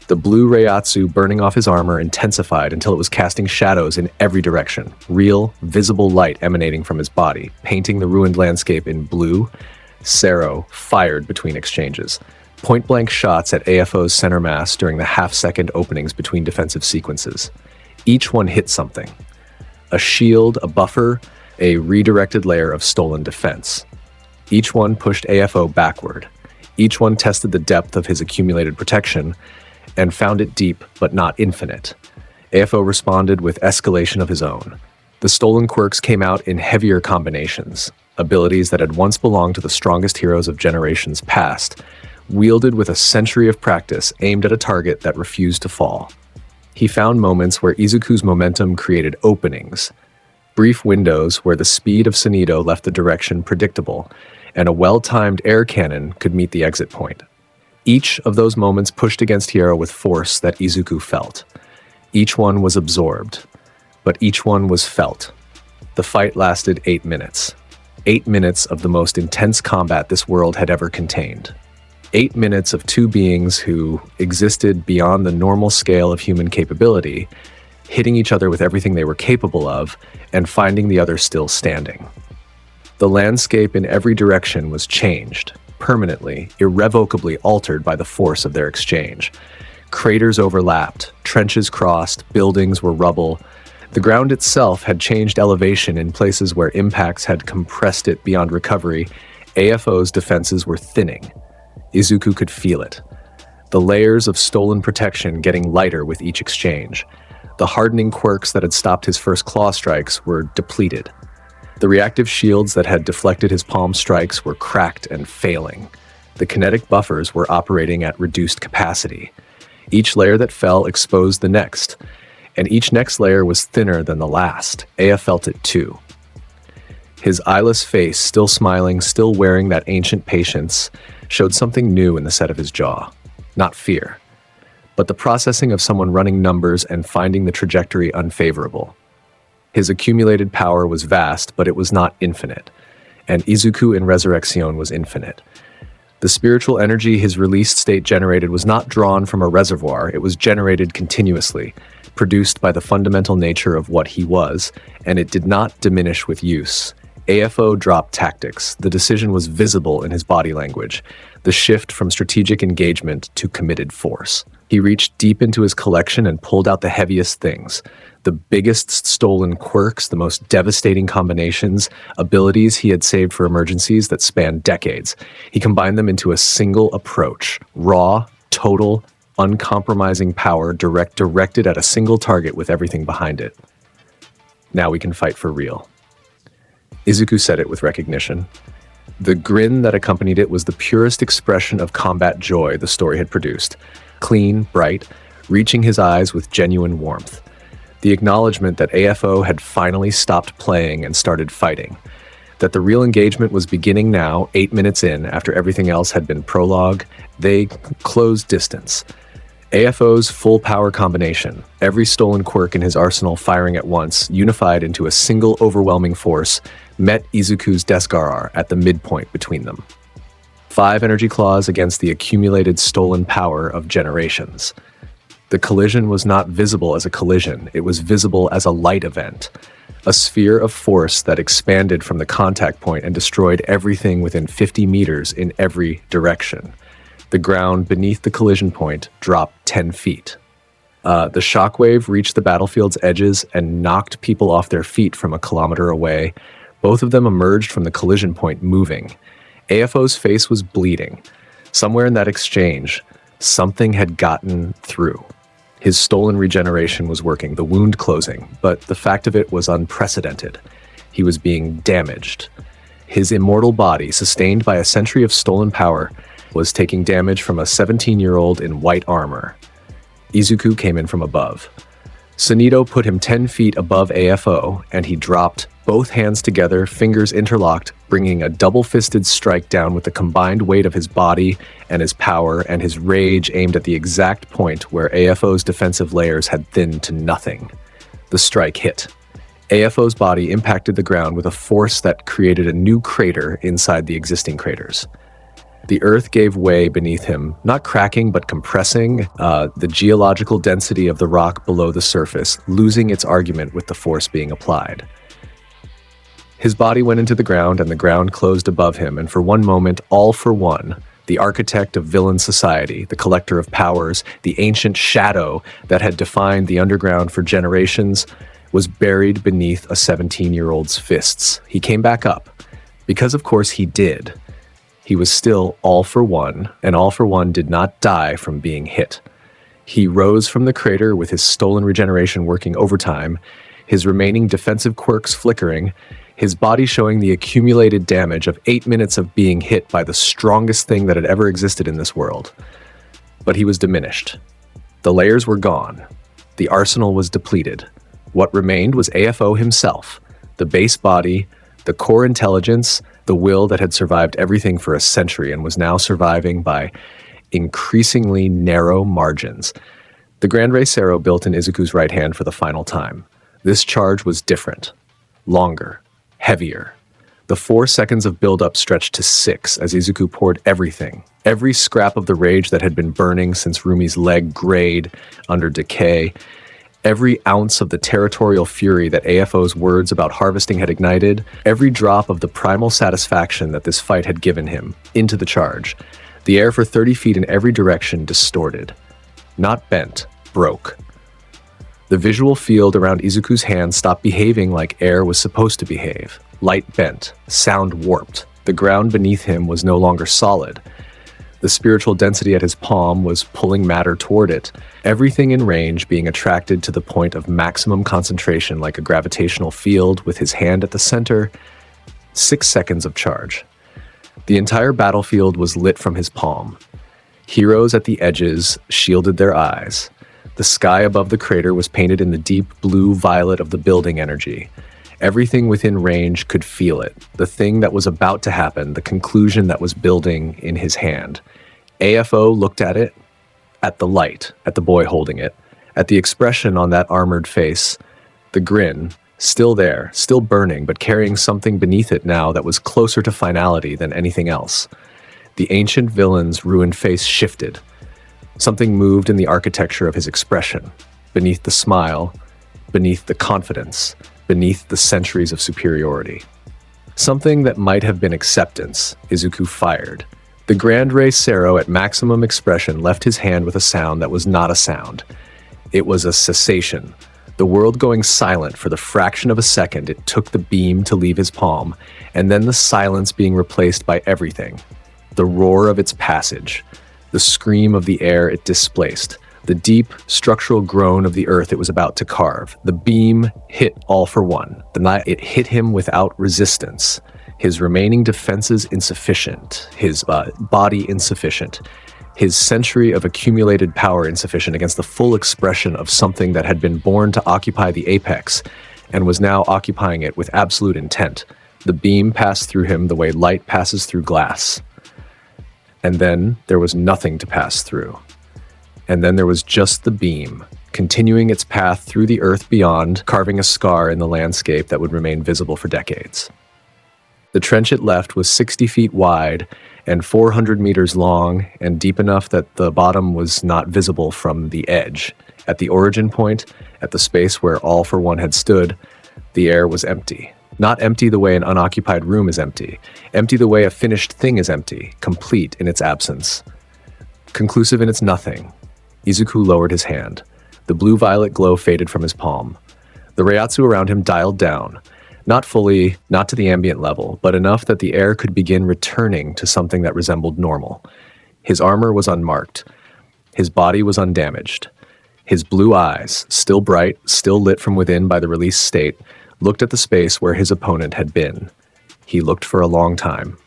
The blue Reiatsu burning off his armor intensified until it was casting shadows in every direction, real, visible light emanating from his body, painting the ruined landscape in blue. Cero fired between exchanges. Point-blank shots at AFO's center mass during the half-second openings between defensive sequences. Each one hit something. A shield, a buffer, a redirected layer of stolen defense. Each one pushed AFO backward. Each one tested the depth of his accumulated protection and found it deep but not infinite. AFO responded with escalation of his own. The stolen quirks came out in heavier combinations, abilities that had once belonged to the strongest heroes of generations past, wielded with a century of practice aimed at a target that refused to fall. He found moments where Izuku's momentum created openings, brief windows where the speed of Sonído left the direction predictable, and a well-timed air cannon could meet the exit point. Each of those moments pushed against Hierro with force that Izuku felt. Each one was absorbed, but each one was felt. The fight lasted 8 minutes. 8 minutes of the most intense combat this world had ever contained. 8 minutes of two beings who existed beyond the normal scale of human capability, hitting each other with everything they were capable of, and finding the other still standing. The landscape in every direction was changed, permanently, irrevocably altered by the force of their exchange. Craters overlapped, trenches crossed, buildings were rubble. The ground itself had changed elevation in places where impacts had compressed it beyond recovery. AFO's defenses were thinning. Izuku could feel it. The layers of stolen protection getting lighter with each exchange. The hardening quirks that had stopped his first claw strikes were depleted. The reactive shields that had deflected his palm strikes were cracked and failing. The kinetic buffers were operating at reduced capacity. Each layer that fell exposed the next, and each next layer was thinner than the last. Ea felt it too. His eyeless face, still smiling, still wearing that ancient patience, showed something new in the set of his jaw. Not fear, but the processing of someone running numbers and finding the trajectory unfavorable. His accumulated power was vast, but it was not infinite, and Izuku in Resurrection was infinite. The spiritual energy his released state generated was not drawn from a reservoir, it was generated continuously, produced by the fundamental nature of what he was, and it did not diminish with use. AFO dropped tactics. The decision was visible in his body language, the shift from strategic engagement to committed force. He reached deep into his collection and pulled out the heaviest things, the biggest stolen quirks, the most devastating combinations, abilities he had saved for emergencies that spanned decades. He combined them into a single approach, raw, total, uncompromising power directed at a single target with everything behind it. Now we can fight for real. Izuku said it with recognition. The grin that accompanied it was the purest expression of combat joy the story had produced. Clean, bright, reaching his eyes with genuine warmth. The acknowledgement that AFO had finally stopped playing and started fighting. That the real engagement was beginning now, 8 minutes in, after everything else had been prologue. They closed distance. AFO's full power combination, every stolen quirk in his arsenal firing at once, unified into a single overwhelming force, met Izuku's Deskarar at the midpoint between them. 5 energy claws against the accumulated stolen power of generations. The collision was not visible as a collision, it was visible as a light event. A sphere of force that expanded from the contact point and destroyed everything within 50 meters in every direction. The ground beneath the collision point dropped 10 feet. The shockwave reached the battlefield's edges and knocked people off their feet from a kilometer away. Both of them emerged from the collision point moving. AFO's face was bleeding. Somewhere in that exchange, something had gotten through. His stolen regeneration was working, the wound closing, but the fact of it was unprecedented. He was being damaged. His immortal body, sustained by a century of stolen power, was taking damage from a 17-year-old in white armor. Izuku came in from above. Sonído put him 10 feet above AFO, and he dropped, both hands together, fingers interlocked, bringing a double-fisted strike down with the combined weight of his body and his power and his rage aimed at the exact point where AFO's defensive layers had thinned to nothing. The strike hit. AFO's body impacted the ground with a force that created a new crater inside the existing craters. The earth gave way beneath him, not cracking but compressing, the geological density of the rock below the surface, losing its argument with the force being applied. His body went into the ground and the ground closed above him, and for one moment, all for one, the architect of villain society, the collector of powers, the ancient shadow that had defined the underground for generations, was buried beneath a 17-year-old's fists. He came back up, because of course he did. He was still All for One, and All for One did not die from being hit. He rose from the crater with his stolen regeneration working overtime, his remaining defensive quirks flickering, his body showing the accumulated damage of 8 minutes of being hit by the strongest thing that had ever existed in this world. But he was diminished. The layers were gone. The arsenal was depleted. What remained was AFO himself, the base body, the core intelligence, the will that had survived everything for a century and was now surviving by increasingly narrow margins. The Grand Rey Cero built in Izuku's right hand for the final time. This charge was different, longer, heavier. The 4 seconds of build-up stretched to 6 as Izuku poured everything, every scrap of the rage that had been burning since Rumi's leg grayed under decay, every ounce of the territorial fury that AFO's words about harvesting had ignited, every drop of the primal satisfaction that this fight had given him, into the charge. The air for 30 feet in every direction distorted. Not bent, broke. The visual field around Izuku's hand stopped behaving like air was supposed to behave. Light bent, sound warped. The ground beneath him was no longer solid. The spiritual density at his palm was pulling matter toward it, everything in range being attracted to the point of maximum concentration like a gravitational field with his hand at the center. 6 seconds of charge. The entire battlefield was lit from his palm. Heroes at the edges shielded their eyes. The sky above the crater was painted in the deep blue-violet of the building energy. Everything within range could feel it, the thing that was about to happen, the conclusion that was building in his hand. AFO looked at it, at the light, at the boy holding it, at the expression on that armored face, the grin, still there, still burning, but carrying something beneath it now that was closer to finality than anything else. The ancient villain's ruined face shifted. Something moved in the architecture of his expression, beneath the smile, beneath the confidence, beneath the centuries of superiority. Something that might have been acceptance, Izuku fired. The Grand Rey Cero at maximum expression left his hand with a sound that was not a sound. It was a cessation. The world going silent for the fraction of a second it took the beam to leave his palm, and then the silence being replaced by everything. The roar of its passage, the scream of the air it displaced, the deep structural groan of the earth it was about to carve. The beam hit All for One. It hit him without resistance. His remaining defenses insufficient, his body insufficient, his century of accumulated power insufficient against the full expression of something that had been born to occupy the apex and was now occupying it with absolute intent. The beam passed through him the way light passes through glass. And then there was nothing to pass through. And then there was just the beam, continuing its path through the earth beyond, carving a scar in the landscape that would remain visible for decades. The trench it left was 60 feet wide and 400 meters long and deep enough that the bottom was not visible from the edge. At the origin point, at the space where All for One had stood, the air was empty. Not empty the way an unoccupied room is empty. Empty the way a finished thing is empty, complete in its absence. Conclusive in its nothing. Izuku lowered his hand. The blue-violet glow faded from his palm. The Reiatsu around him dialed down. Not fully, not to the ambient level, but enough that the air could begin returning to something that resembled normal. His armor was unmarked. His body was undamaged. His blue eyes, still bright, still lit from within by the released state, looked at the space where his opponent had been. He looked for a long time.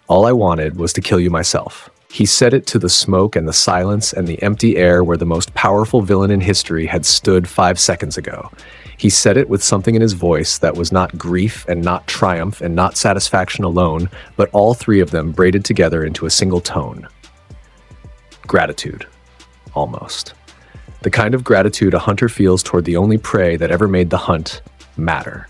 All I wanted was to kill you myself. He said it to the smoke and the silence and the empty air where the most powerful villain in history had stood 5 seconds ago. He said it with something in his voice that was not grief and not triumph and not satisfaction alone, but all three of them braided together into a single tone. Gratitude. Almost. The kind of gratitude a hunter feels toward the only prey that ever made the hunt matter.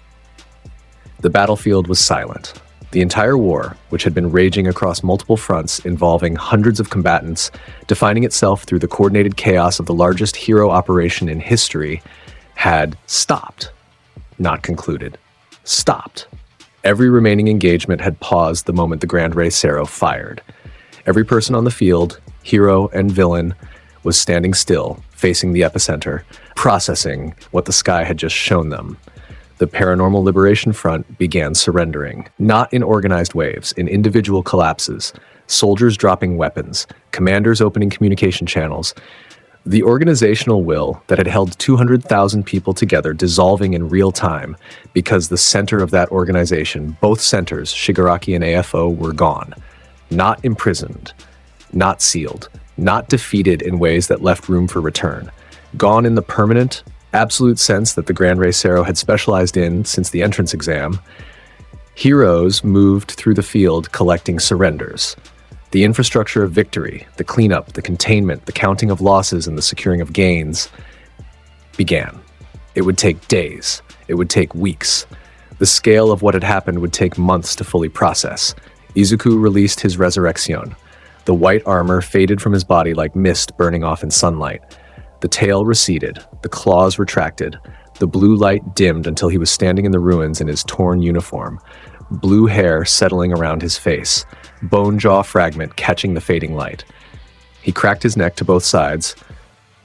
The battlefield was silent. The entire war, which had been raging across multiple fronts involving hundreds of combatants, defining itself through the coordinated chaos of the largest hero operation in history, had stopped. Not concluded. Stopped. Every remaining engagement had paused the moment the Grand Rey Cero fired. Every person on the field, hero and villain, was standing still, facing the epicenter, processing what the sky had just shown them. The Paranormal Liberation Front began surrendering, not in organized waves, in individual collapses, soldiers dropping weapons, commanders opening communication channels. The organizational will that had held 200,000 people together dissolving in real time because the center of that organization, both centers, Shigaraki and AFO, were gone. Not imprisoned, not sealed, not defeated in ways that left room for return. Gone in the permanent, absolute sense that the Grand Rey Cero had specialized in since the entrance exam. Heroes moved through the field collecting surrenders. The infrastructure of victory, the cleanup, the containment, the counting of losses, and the securing of gains began. It would take days. It would take weeks. The scale of what had happened would take months to fully process. Izuku released his resurrection. The white armor faded from his body like mist burning off in sunlight. The tail receded, the claws retracted, the blue light dimmed until he was standing in the ruins in his torn uniform, blue hair settling around his face, bone jaw fragment catching the fading light. He cracked his neck to both sides,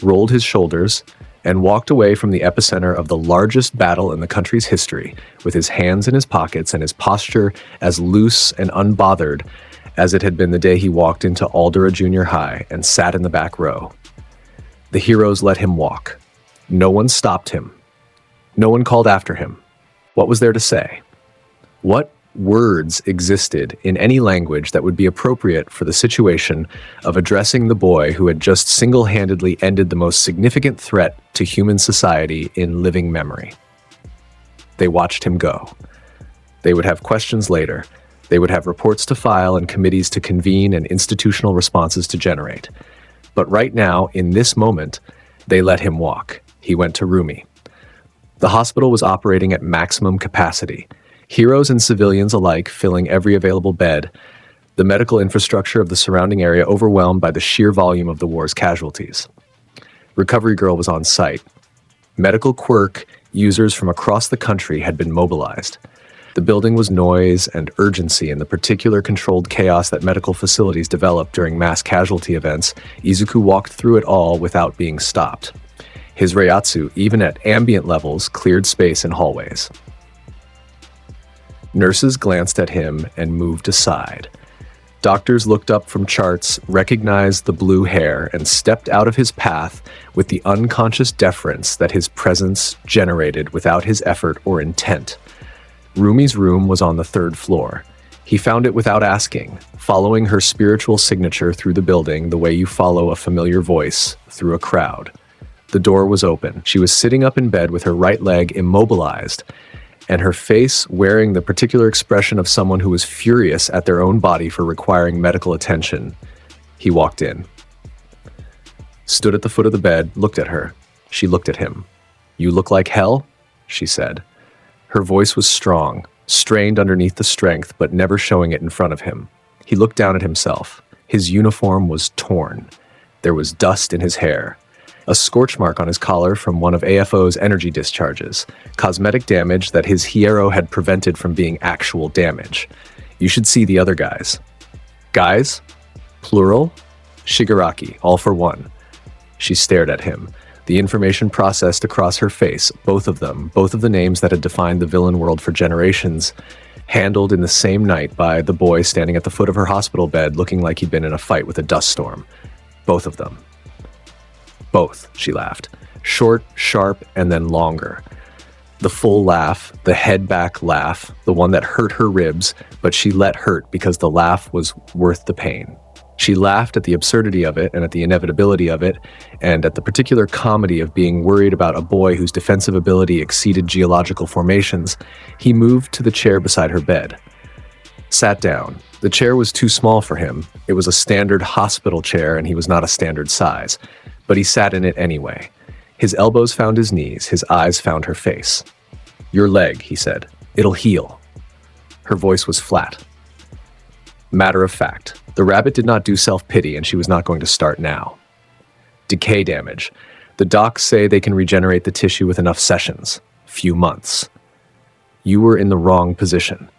rolled his shoulders, and walked away from the epicenter of the largest battle in the country's history, with his hands in his pockets and his posture as loose and unbothered as it had been the day he walked into Aldera Junior High and sat in the back row. The heroes let him walk. No one stopped him. No one called after him. What was there to say? What words existed in any language that would be appropriate for the situation of addressing the boy who had just single-handedly ended the most significant threat to human society in living memory? They watched him go. They would have questions later. They would have reports to file and committees to convene and institutional responses to generate. But right now, in this moment, they let him walk. He went to Rumi. The hospital was operating at maximum capacity. Heroes and civilians alike filling every available bed. The medical infrastructure of the surrounding area overwhelmed by the sheer volume of the war's casualties. Recovery Girl was on site. Medical quirk users from across the country had been mobilized. The building was noise and urgency in the particular controlled chaos that medical facilities develop during mass casualty events. Izuku walked through it all without being stopped. His Reiatsu, even at ambient levels, cleared space in hallways. Nurses glanced at him and moved aside. Doctors looked up from charts, recognized the blue hair, and stepped out of his path with the unconscious deference that his presence generated without his effort or intent. Rumi's room was on the 3rd floor. He found it without asking, following her spiritual signature through the building the way you follow a familiar voice through a crowd. The door was open. She was sitting up in bed with her right leg immobilized, and her face wearing the particular expression of someone who was furious at their own body for requiring medical attention. He walked in. Stood at the foot of the bed, looked at her. She looked at him. "You look like hell?" she said. Her voice was strong, strained underneath the strength, but never showing it in front of him. He looked down at himself. His uniform was torn. There was dust in his hair. A scorch mark on his collar from one of AFO's energy discharges. Cosmetic damage that his Hierro had prevented from being actual damage. You should see the other guys. Guys? Plural? Shigaraki, all for one. She stared at him. The information processed across her face, both of them, both of the names that had defined the villain world for generations, handled in the same night by the boy standing at the foot of her hospital bed looking like he'd been in a fight with a dust storm. Both of them. Both, she laughed. Short, sharp, and then longer. The full laugh, the head-back laugh, the one that hurt her ribs, but she let hurt because the laugh was worth the pain. She laughed at the absurdity of it and at the inevitability of it, and at the particular comedy of being worried about a boy whose defensive ability exceeded geological formations. He moved to the chair beside her bed. Sat down. The chair was too small for him. It was a standard hospital chair, and he was not a standard size. But he sat in it anyway. His elbows found his knees, his eyes found her face. "Your leg," he said. "It'll heal." Her voice was flat. Matter of fact, the rabbit did not do self-pity, and she was not going to start now. Decay damage. The docs say they can regenerate the tissue with enough sessions. Few months. You were in the wrong position.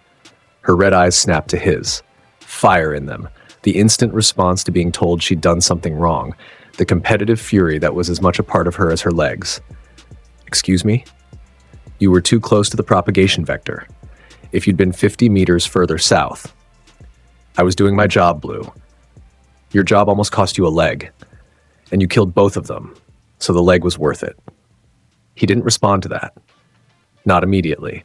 Her red eyes snapped to his. Fire in them. The instant response to being told she'd done something wrong. the competitive fury that was as much a part of her as her legs. "Excuse me? You were too close to the propagation vector. If you'd been 50 meters further south." "I was doing my job, Blue. Your job almost cost you a leg, and you killed both of them, so the leg was worth it." He didn't respond to that. Not immediately.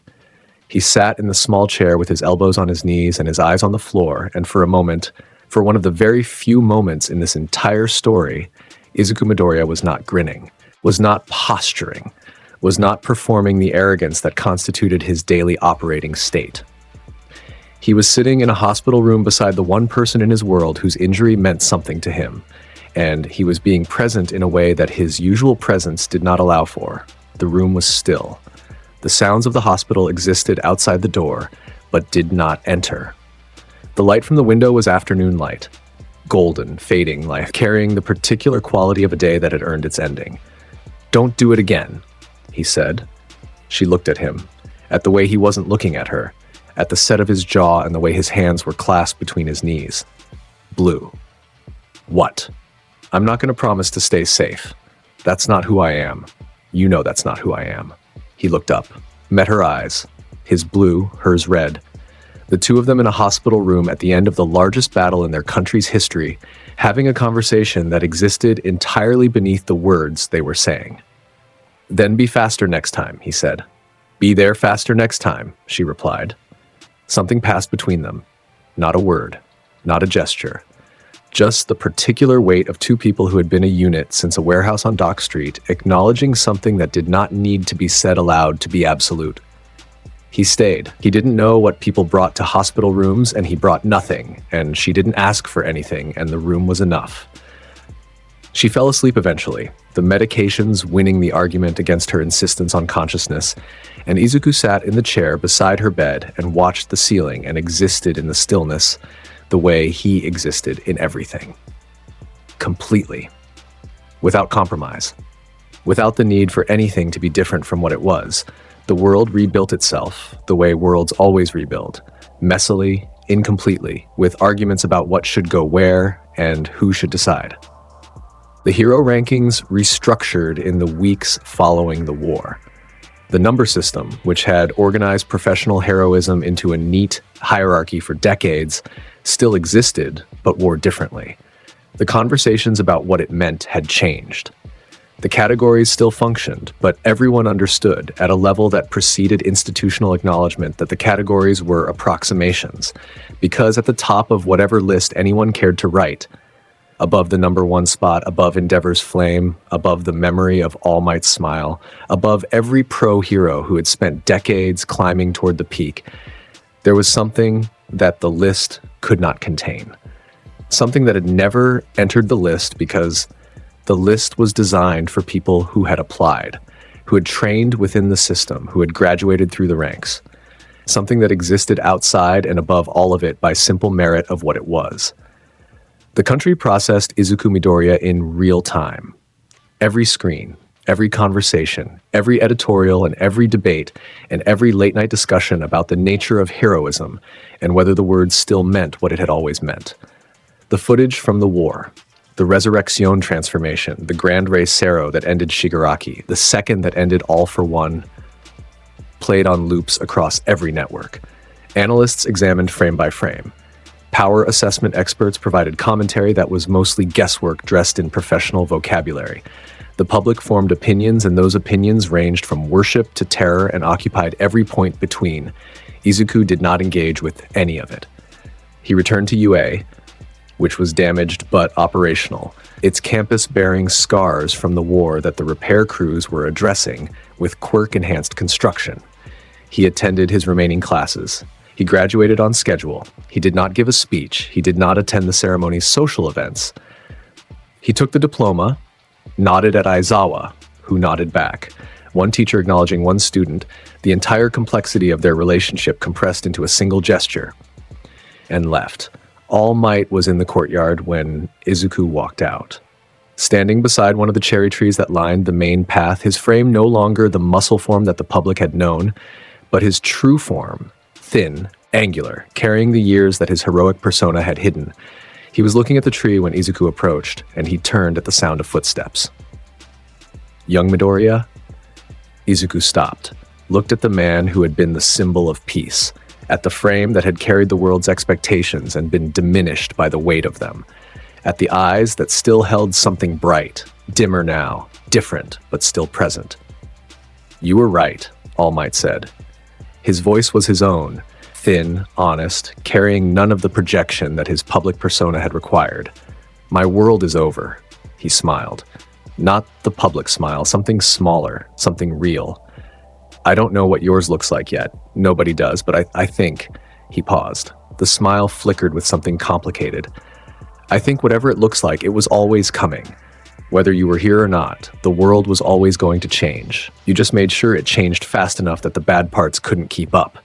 He sat in the small chair with his elbows on his knees and his eyes on the floor, and for a moment, for one of the very few moments in this entire story, Izuku Midoriya was not grinning, was not posturing, was not performing the arrogance that constituted his daily operating state. He was sitting in a hospital room beside the one person in his world whose injury meant something to him, and he was being present in a way that his usual presence did not allow for. The room was still. The sounds of the hospital existed outside the door, but did not enter. The light from the window was afternoon light, golden, fading light, carrying the particular quality of a day that had earned its ending. "Don't do it again," he said. She looked at him, at the way he wasn't looking at her, at the set of his jaw and the way his hands were clasped between his knees. "Blue." "What?" "I'm not going to promise to stay safe. That's not who I am. You know that's not who I am." He looked up, met her eyes, his blue, hers red. The two of them in a hospital room at the end of the largest battle in their country's history, having a conversation that existed entirely beneath the words they were saying. "Then be faster next time," he said. "Be there faster next time," she replied. Something passed between them. Not a word, not a gesture. Just the particular weight of two people who had been a unit since a warehouse on Dock Street, acknowledging something that did not need to be said aloud to be absolute. He stayed. He didn't know what people brought to hospital rooms, and he brought nothing, and she didn't ask for anything, and the room was enough. She fell asleep eventually, the medications winning the argument against her insistence on consciousness, and Izuku sat in the chair beside her bed and watched the ceiling and existed in the stillness the way he existed in everything. Completely. Without compromise. Without the need for anything to be different from what it was. The world rebuilt itself the way worlds always rebuild. Messily, incompletely, with arguments about what should go where and who should decide. The hero rankings restructured in the weeks following the war. The number system, which had organized professional heroism into a neat hierarchy for decades, still existed, but wore differently. The conversations about what it meant had changed. The categories still functioned, but everyone understood at a level that preceded institutional acknowledgement that the categories were approximations, because at the top of whatever list anyone cared to write, above the number one spot, above Endeavor's flame, above the memory of All Might's smile, above every pro-hero who had spent decades climbing toward the peak, there was something that the list could not contain. Something that had never entered the list because the list was designed for people who had applied, who had trained within the system, who had graduated through the ranks. Something that existed outside and above all of it by simple merit of what it was. The country processed Izuku Midoriya in real time. Every screen, every conversation, every editorial and every debate, and every late-night discussion about the nature of heroism and whether the word still meant what it had always meant. The footage from the war, the Resurrection transformation, the Grand Race Cero that ended Shigaraki, the second that ended All for One, played on loops across every network. Analysts examined frame by frame. Power assessment experts provided commentary that was mostly guesswork dressed in professional vocabulary. The public formed opinions, and those opinions ranged from worship to terror and occupied every point between. Izuku did not engage with any of it. He returned to UA, which was damaged but operational, its campus bearing scars from the war that the repair crews were addressing with quirk-enhanced construction. He attended his remaining classes. He graduated on schedule. He did not give a speech. He did not attend the ceremony's social events. He took the diploma, nodded at Aizawa, who nodded back, one teacher acknowledging one student, the entire complexity of their relationship compressed into a single gesture, and left. All Might was in the courtyard when Izuku walked out. Standing beside one of the cherry trees that lined the main path, his frame no longer the muscle form that the public had known, but his true form, thin, angular, carrying the years that his heroic persona had hidden. He was looking at the tree when Izuku approached, and he turned at the sound of footsteps. Young Midoriya? Izuku stopped, looked at the man who had been the symbol of peace, at the frame that had carried the world's expectations and been diminished by the weight of them, at the eyes that still held something bright, dimmer now, different, but still present. "You were right," All Might said. His voice was his own, thin, honest, carrying none of the projection that his public persona had required. "My world is over," he smiled. Not the public smile, something smaller, something real. "I don't know what yours looks like yet. Nobody does, but I think," he paused. The smile flickered with something complicated. "I think whatever it looks like, it was always coming. Whether you were here or not, the world was always going to change. You just made sure it changed fast enough that the bad parts couldn't keep up."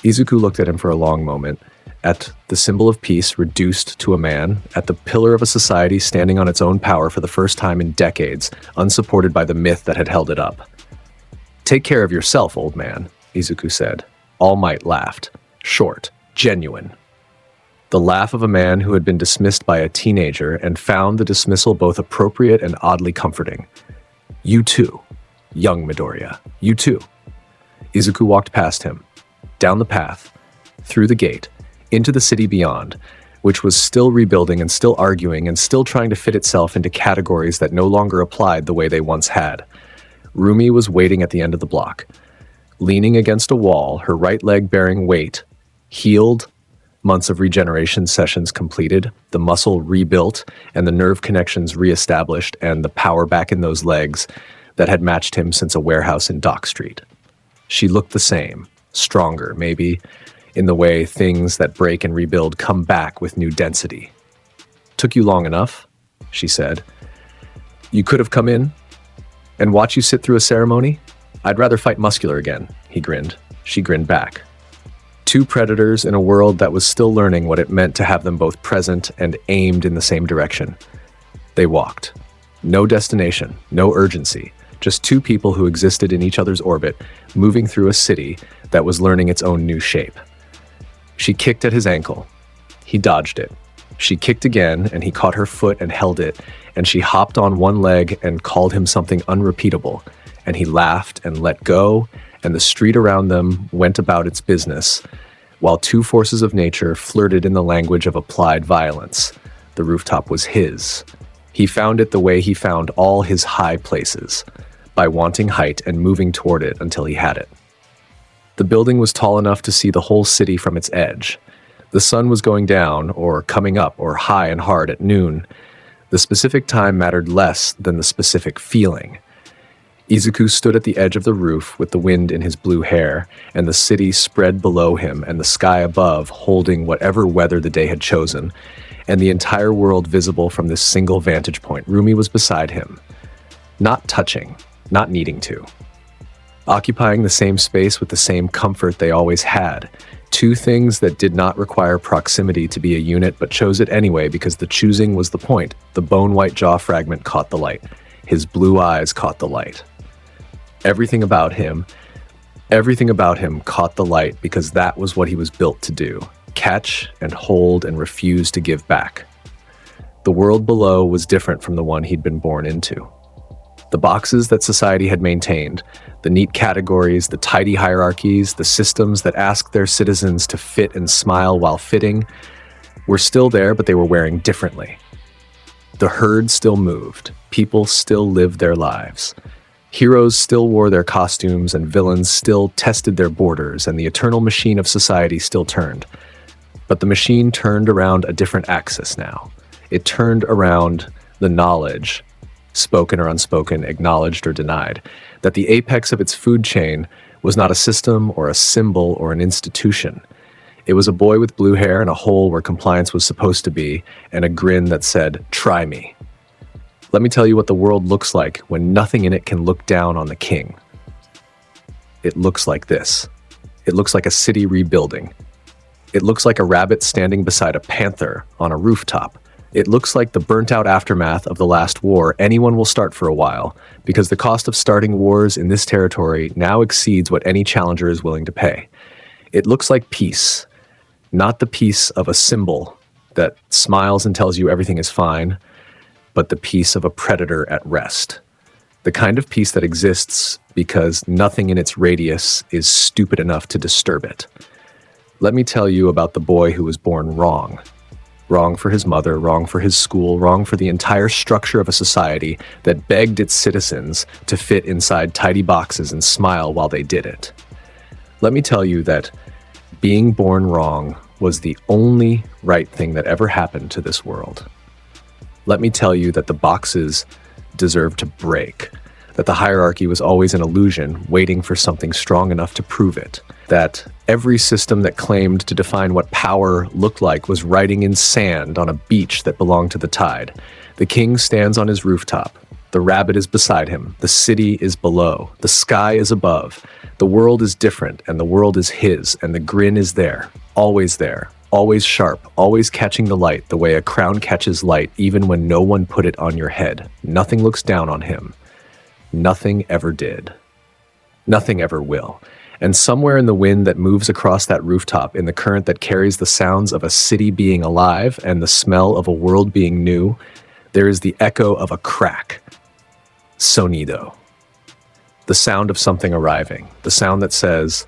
Izuku looked at him for a long moment, at the symbol of peace reduced to a man, at the pillar of a society standing on its own power for the first time in decades, unsupported by the myth that had held it up. "Take care of yourself, old man," Izuku said. All Might laughed. Short, genuine. The laugh of a man who had been dismissed by a teenager and found the dismissal both appropriate and oddly comforting. "You too, young Midoriya. You too." Izuku walked past him, down the path, through the gate, into the city beyond, which was still rebuilding and still arguing and still trying to fit itself into categories that no longer applied the way they once had. Rumi was waiting at the end of the block, leaning against a wall, her right leg bearing weight, healed, months of regeneration sessions completed, the muscle rebuilt, and the nerve connections reestablished, and the power back in those legs that had matched him since a warehouse in Dock Street. She looked the same, stronger, maybe, in the way things that break and rebuild come back with new density. "Took you long enough," she said. "You could have come in and watched you sit through a ceremony? I'd rather fight muscular again," he grinned. She grinned back. Two predators in a world that was still learning what it meant to have them both present and aimed in the same direction. They walked. No destination, no urgency, just two people who existed in each other's orbit, moving through a city that was learning its own new shape. She kicked at his ankle. He dodged it. She kicked again, and he caught her foot and held it, and she hopped on one leg and called him something unrepeatable, and he laughed and let go, and the street around them went about its business, while two forces of nature flirted in the language of applied violence. The rooftop was his. He found it the way he found all his high places, by wanting height and moving toward it until he had it. The building was tall enough to see the whole city from its edge. The sun was going down, or coming up, or high and hard at noon. The specific time mattered less than the specific feeling. Izuku stood at the edge of the roof with the wind in his blue hair, and the city spread below him and the sky above holding whatever weather the day had chosen, and the entire world visible from this single vantage point. Rumi was beside him, not touching, not needing to. Occupying the same space with the same comfort they always had. Two things that did not require proximity to be a unit but chose it anyway because the choosing was the point. The bone-white jaw fragment caught the light. His blue eyes caught the light. Everything about him caught the light because that was what he was built to do. Catch and hold and refuse to give back. The world below was different from the one he'd been born into. The boxes that society had maintained, the neat categories, the tidy hierarchies, the systems that asked their citizens to fit and smile while fitting, were still there, but they were wearing differently. The herd still moved. People still lived their lives. Heroes still wore their costumes, and villains still tested their borders, and the eternal machine of society still turned. But the machine turned around a different axis now. It turned around the knowledge, spoken or unspoken, acknowledged or denied, that the apex of its food chain was not a system or a symbol or an institution. It was a boy with blue hair and a hole where compliance was supposed to be, and a grin that said, "Try me." Let me tell you what the world looks like when nothing in it can look down on the king. It looks like this. It looks like a city rebuilding. It looks like a rabbit standing beside a panther on a rooftop. It looks like the burnt-out aftermath of the last war anyone will start for a while, because the cost of starting wars in this territory now exceeds what any challenger is willing to pay. It looks like peace, not the peace of a symbol, that smiles and tells you everything is fine, but the peace of a predator at rest. The kind of peace that exists because nothing in its radius is stupid enough to disturb it. Let me tell you about the boy who was born wrong. Wrong for his mother, wrong for his school, wrong for the entire structure of a society that begged its citizens to fit inside tidy boxes and smile while they did it. Let me tell you that being born wrong was the only right thing that ever happened to this world. Let me tell you that the boxes deserve to break, that the hierarchy was always an illusion waiting for something strong enough to prove it, that every system that claimed to define what power looked like was writing in sand on a beach that belonged to the tide. The king stands on his rooftop. The rabbit is beside him. The city is below. The sky is above. The world is different, and the world is his, and the grin is there, always sharp, always catching the light the way a crown catches light even when no one put it on your head. Nothing looks down on him. Nothing ever did. Nothing ever will. And somewhere in the wind that moves across that rooftop, in the current that carries the sounds of a city being alive and the smell of a world being new, there is the echo of a crack. Sonído. The sound of something arriving. The sound that says,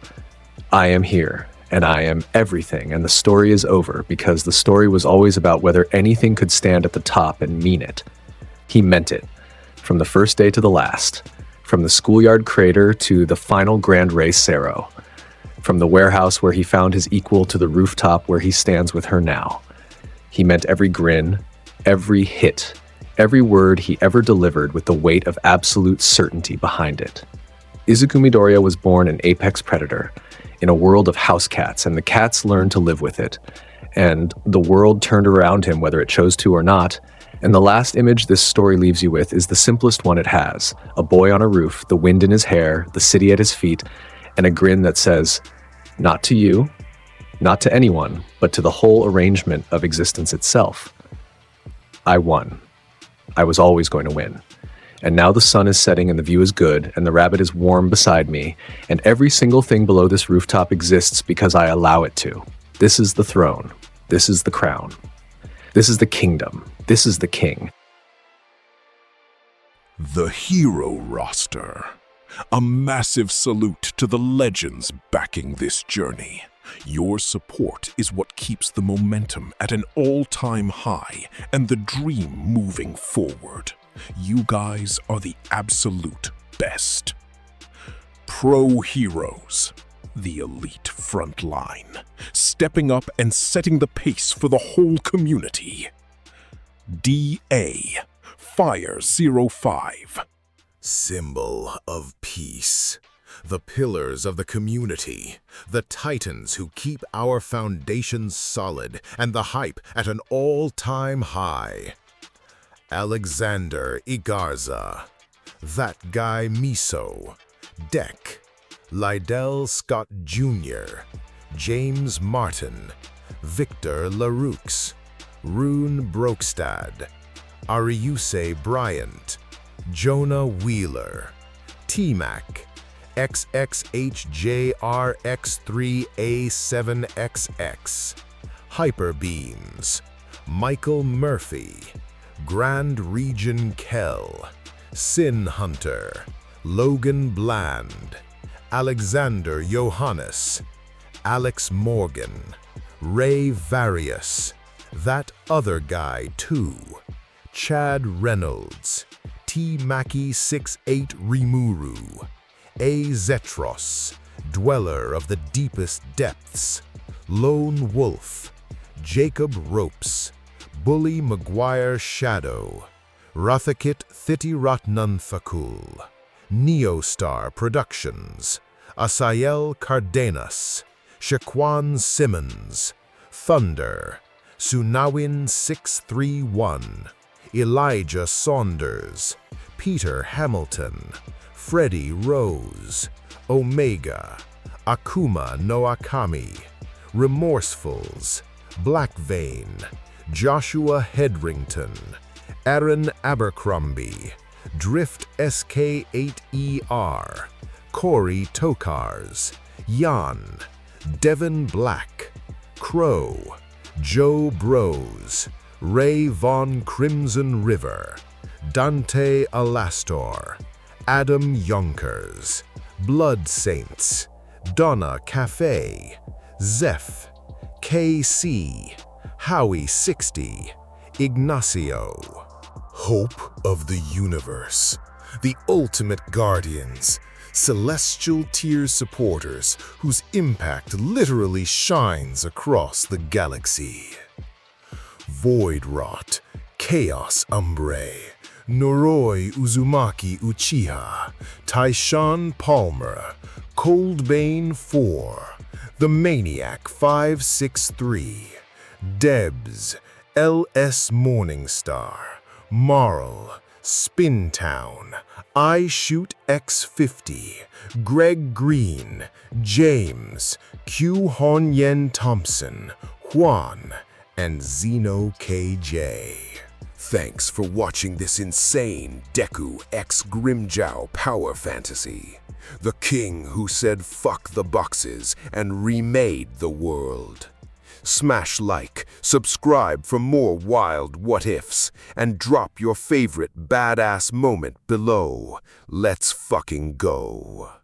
I am here, and I am everything, and the story is over, because the story was always about whether anything could stand at the top and mean it. He meant it. From the first day to the last. From the schoolyard crater to the final grand race Cero. From the warehouse where he found his equal to the rooftop where he stands with her now. He meant every grin, every hit, every word he ever delivered with the weight of absolute certainty behind it. Izuku Midoriya was born an apex predator in a world of house cats, and the cats learned to live with it. And the world turned around him whether it chose to or not. And the last image this story leaves you with is the simplest one it has. A boy on a roof, the wind in his hair, the city at his feet, and a grin that says, not to you, not to anyone, but to the whole arrangement of existence itself. I won. I was always going to win. And now the sun is setting and the view is good, and the rabbit is warm beside me, and every single thing below this rooftop exists because I allow it to. This is the throne. This is the crown. This is the kingdom. This is the king. The Hierro roster. A massive salute to the legends backing this journey. Your support is what keeps the momentum at an all-time high and the dream moving forward. You guys are the absolute best. Pro heroes. The elite front line, stepping up and setting the pace for the whole community. DA, Fire 05. Symbol of peace. The pillars of the community. The titans who keep our foundations solid and the hype at an all-time high. Alexander Igarza. That guy Miso. Deck. Lydell Scott Jr., James Martin, Victor Laroux, Rune Brokstad, Ariuse Bryant, Jonah Wheeler, T-Mac, XXHJRX3A7XX, Hyperbeams, Michael Murphy, Grand Region Kell, Sin Hunter, Logan Bland, Alexander Johannes, Alex Morgan, Ray Various, That Other Guy Too, Chad Reynolds, T. Mackie 68 Rimuru, A. Zetros, Dweller of the Deepest Depths, Lone Wolf, Jacob Ropes, Bully Maguire Shadow, Rathakit Thitiratnun Fakul, Neostar Productions, Asael Cardenas, Shaquan Simmons, Thunder, Sunawin 631, Elijah Saunders, Peter Hamilton, Freddie Rose, Omega, Akuma Noakami, Remorsefuls, Black Vein, Joshua Hedrington, Aaron Abercrombie, Drift SK8ER, Corey Tokars, Jan, Devin Black, Crow, Joe Bros, Ray Von Crimson River, Dante Alastor, Adam Yonkers, Blood Saints, Donna Cafe, Zeph, KC, Howie 60, Ignacio. Hope of the universe, the ultimate guardians, celestial tier supporters whose impact literally shines across the galaxy. Void Rot, Chaos Umbre, Noroi Uzumaki Uchiha, Tyshawn Palmer, Coldbane 4, The Maniac 563, Debs, LS Morningstar, Marl, Spintown, I Shoot X50, Greg Green, James, Q Hon Yen Thompson, Juan, and Zeno KJ. Thanks for watching this insane Deku x Grimmjow power fantasy. The king who said fuck the boxes and remade the world. Smash like, subscribe for more wild what-ifs, and drop your favorite badass moment below. Let's fucking go.